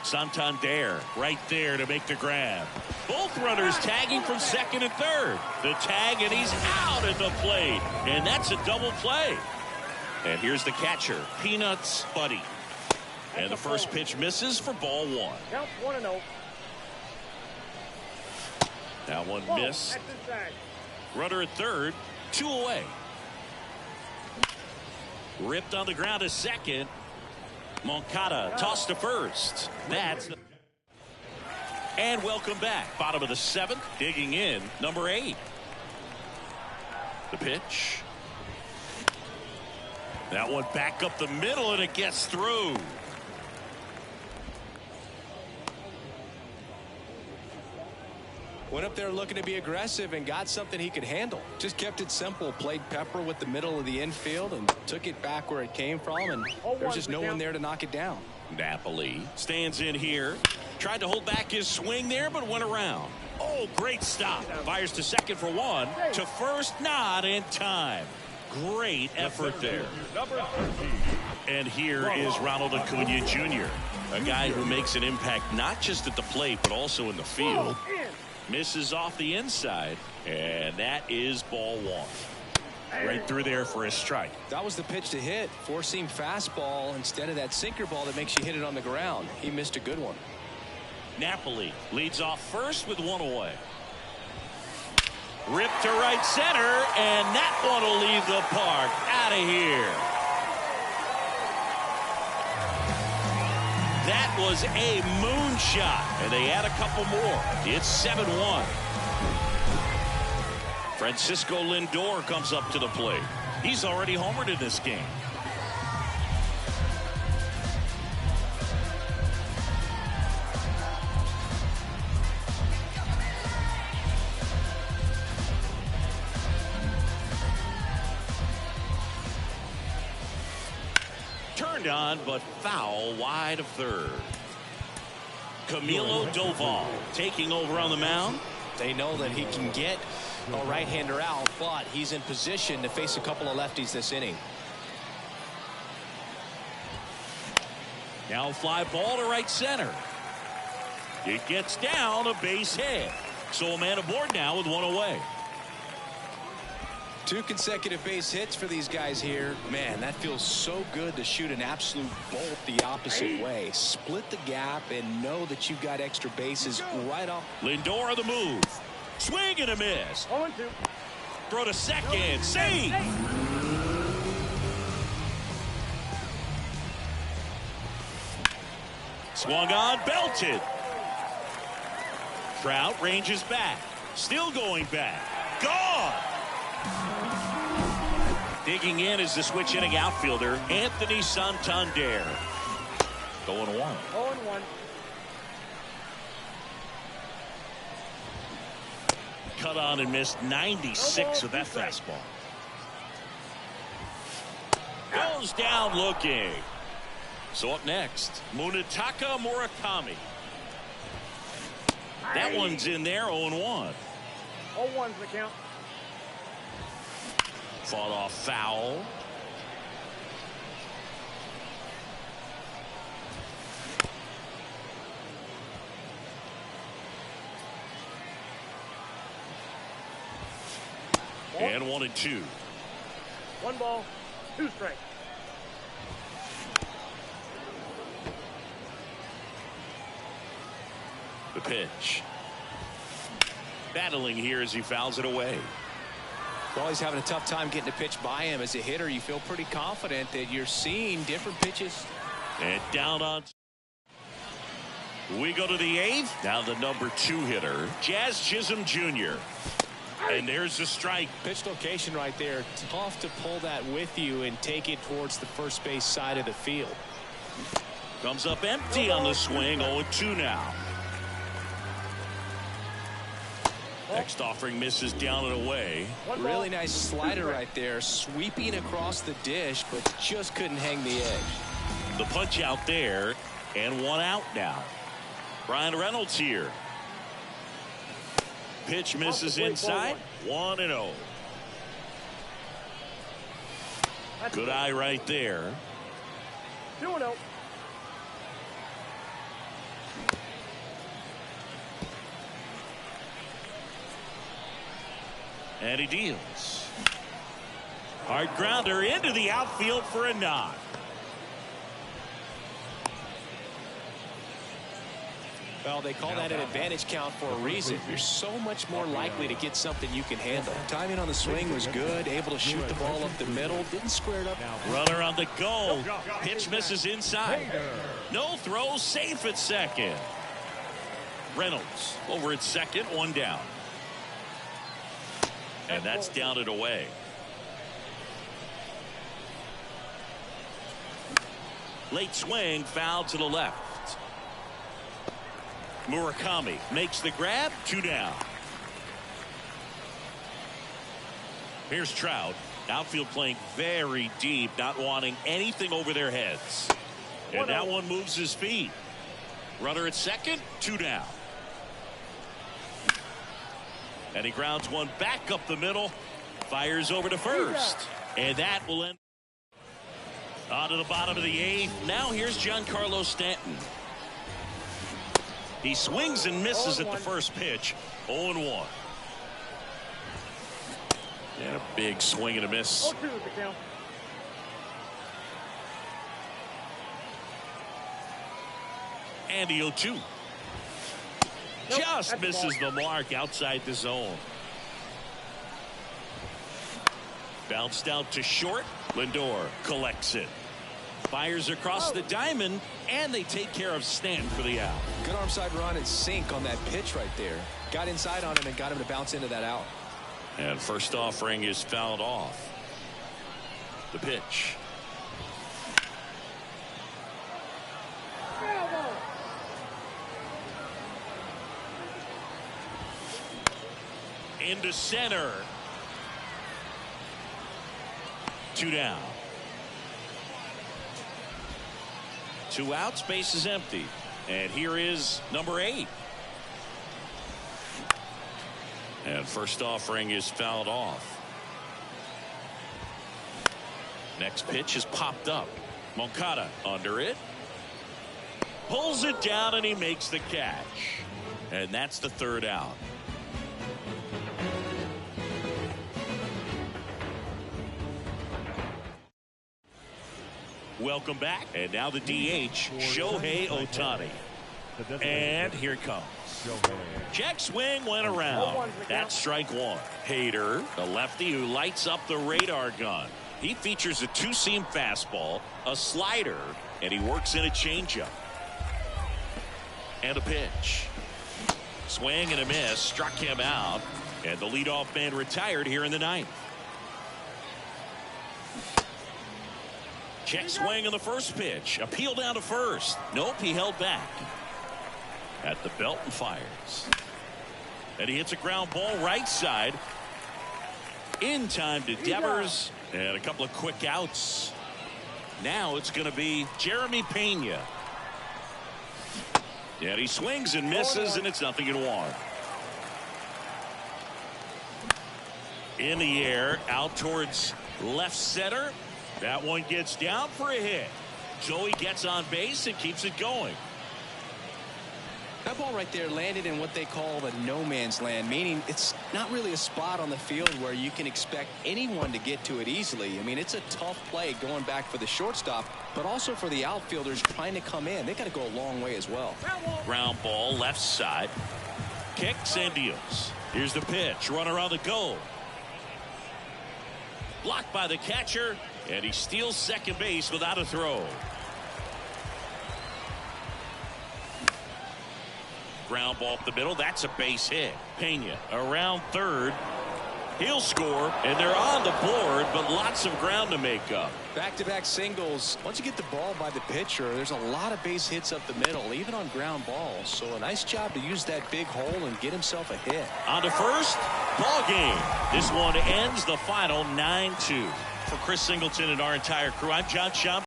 Santander right there to make the grab. Both runners tagging from second and third. The tag, and he's out at the plate. And that's a double play. And here's the catcher, Peanuts Buddy. And the first pitch misses for ball 1.
Count 1-0.
That one missed. Runner at third, 2 away. Ripped on the ground to second. Moncada tossed to first. That's the... And welcome back. Bottom of the 7th, digging in, number 8. The pitch. That one back up the middle, and it gets through.
Went up there looking to be aggressive and got something he could handle. Just kept it simple. Played pepper with the middle of the infield and took it back where it came from. And there's just no one there to knock it down.
Napoli stands in here. Tried to hold back his swing there, but went around. Oh, great stop. Fires to second for 1. To first, not in time. Great effort there.
Number 13.
And here is Ronald Acuna Jr., a guy who makes an impact not just at the plate but also in the field. Misses off the inside, and that is ball one. Right through there for a strike.
That was the pitch to hit. Four-seam fastball instead of that sinker ball that makes you hit it on the ground. He missed a good one.
Napoli leads off first with one away. Ripped to right center, and that one will leave the park. Out of here. That was a moonshot, and they add a couple more. It's 7-1. Francisco Lindor comes up to the plate. He's already homered in this game. Turned on, but foul wide of third. Camilo Doval taking over on the mound.
They know that he can get a right-hander out, but he's in position to face a couple of lefties this inning.
Now fly ball to right center. It gets down, a base hit. So a man aboard now with one away.
2 consecutive base hits for these guys here. Man, that feels so good to shoot an absolute bolt the opposite way. Split the gap and know that you've got extra bases right off.
Lindor on the move. Swing and a miss.
0-2.
Throw to second. Save. Swung on, belted. Trout ranges back. Still going back. Gone. Digging in is the switch inning outfielder, Anthony Santander. Going 1.
0-1.
Cut on and missed 96 with that fastball. Goes down looking. So up next, Munetaka Murakami. That one's in there, 0-1.
0-1's the count.
Fought off foul. And 1-2.
1 ball, 2 strikes.
The pitch. Battling here as he fouls it away.
Well, he's having a tough time getting a pitch by him. As a hitter, you feel pretty confident that you're seeing different pitches.
And down on. We go to the 8th. Now the number 2 hitter, Jazz Chisholm Jr. And there's the strike.
Pitch location right there. Tough to pull that with you and take it towards the first base side of the field.
Comes up empty on the swing. 0-2 now. Next offering misses down and away.
Really nice slider right there, sweeping across the dish, but just couldn't hang the edge.
The punch out there, and 1 out now. Brian Reynolds here. Pitch misses inside. 1-0. Good eye right there.
2-0.
And he deals. Hard grounder into the outfield for a knock.
Well, they call that an advantage count for a reason. You're so much more likely to get something you can handle. Timing on the swing was good. Able to shoot the ball up the middle. Didn't square it up.
Runner on the go. Pitch misses inside. No throw. Safe at second. Reynolds over at second. 1 down. And that's down and away. Late swing, foul to the left. Murakami makes the grab. 2 down. Here's Trout. Outfield playing very deep, not wanting anything over their heads. And that one moves his feet. Runner at second. 2 down. And he grounds one back up the middle. Fires over to first. And that will end. On to the bottom of the 8th. Now here's Giancarlo Stanton. He swings and misses at the first pitch. 0-1. And a big swing and a miss.
0-2 the count.
And the 0-2. Just misses the mark outside the zone. Bounced out to short. Lindor collects it. Fires across the diamond, and they take care of Stanton for the out.
Good arm side run and sink on that pitch right there. Got inside on him and got him to bounce into that out.
And first offering is fouled off. The pitch. Into center. 2 down. 2 outs, base is empty. And here is number 8. And first offering is fouled off. Next pitch is popped up. Moncada under it. Pulls it down and he makes the catch. And that's the 3rd out. Welcome back. And now the DH, Shohei Ohtani. And here it comes. Check swing went around. That's strike 1. Hader, the lefty who lights up the radar gun. He features a 2-seam fastball, a slider, and he works in a changeup. And a pitch. Swing and a miss. Struck him out. And the leadoff man retired here in the 9th. Check swing on the first pitch. Appeal down to first. Nope, he held back. At the belt and fires. And he hits a ground ball right side. In time to Devers. And a couple of quick outs. Now it's going to be Jeremy Pena. And he swings and misses, and it's 0-1. In the air, out towards left center. That one gets down for a hit. Joey gets on base and keeps it going.
That ball right there landed in what they call the no man's land, meaning it's not really a spot on the field where you can expect anyone to get to it easily. I mean, it's a tough play going back for the shortstop, but also for the outfielders trying to come in. They got to go a long way as well.
Ground ball left side. Kicks and deals. Here's the pitch. Runner on the go. Blocked by the catcher, and he steals second base without a throw. Ground ball up the middle. That's a base hit. Pena around third. He'll score, and they're on the board, but lots of ground to make up.
Back-to-back singles. Once you get the ball by the pitcher, there's a lot of base hits up the middle, even on ground balls. So a nice job to use that big hole and get himself a hit.
On to first. Ball game. This one ends the final 9-2. For Chris Singleton and our entire crew, I'm John Schaub.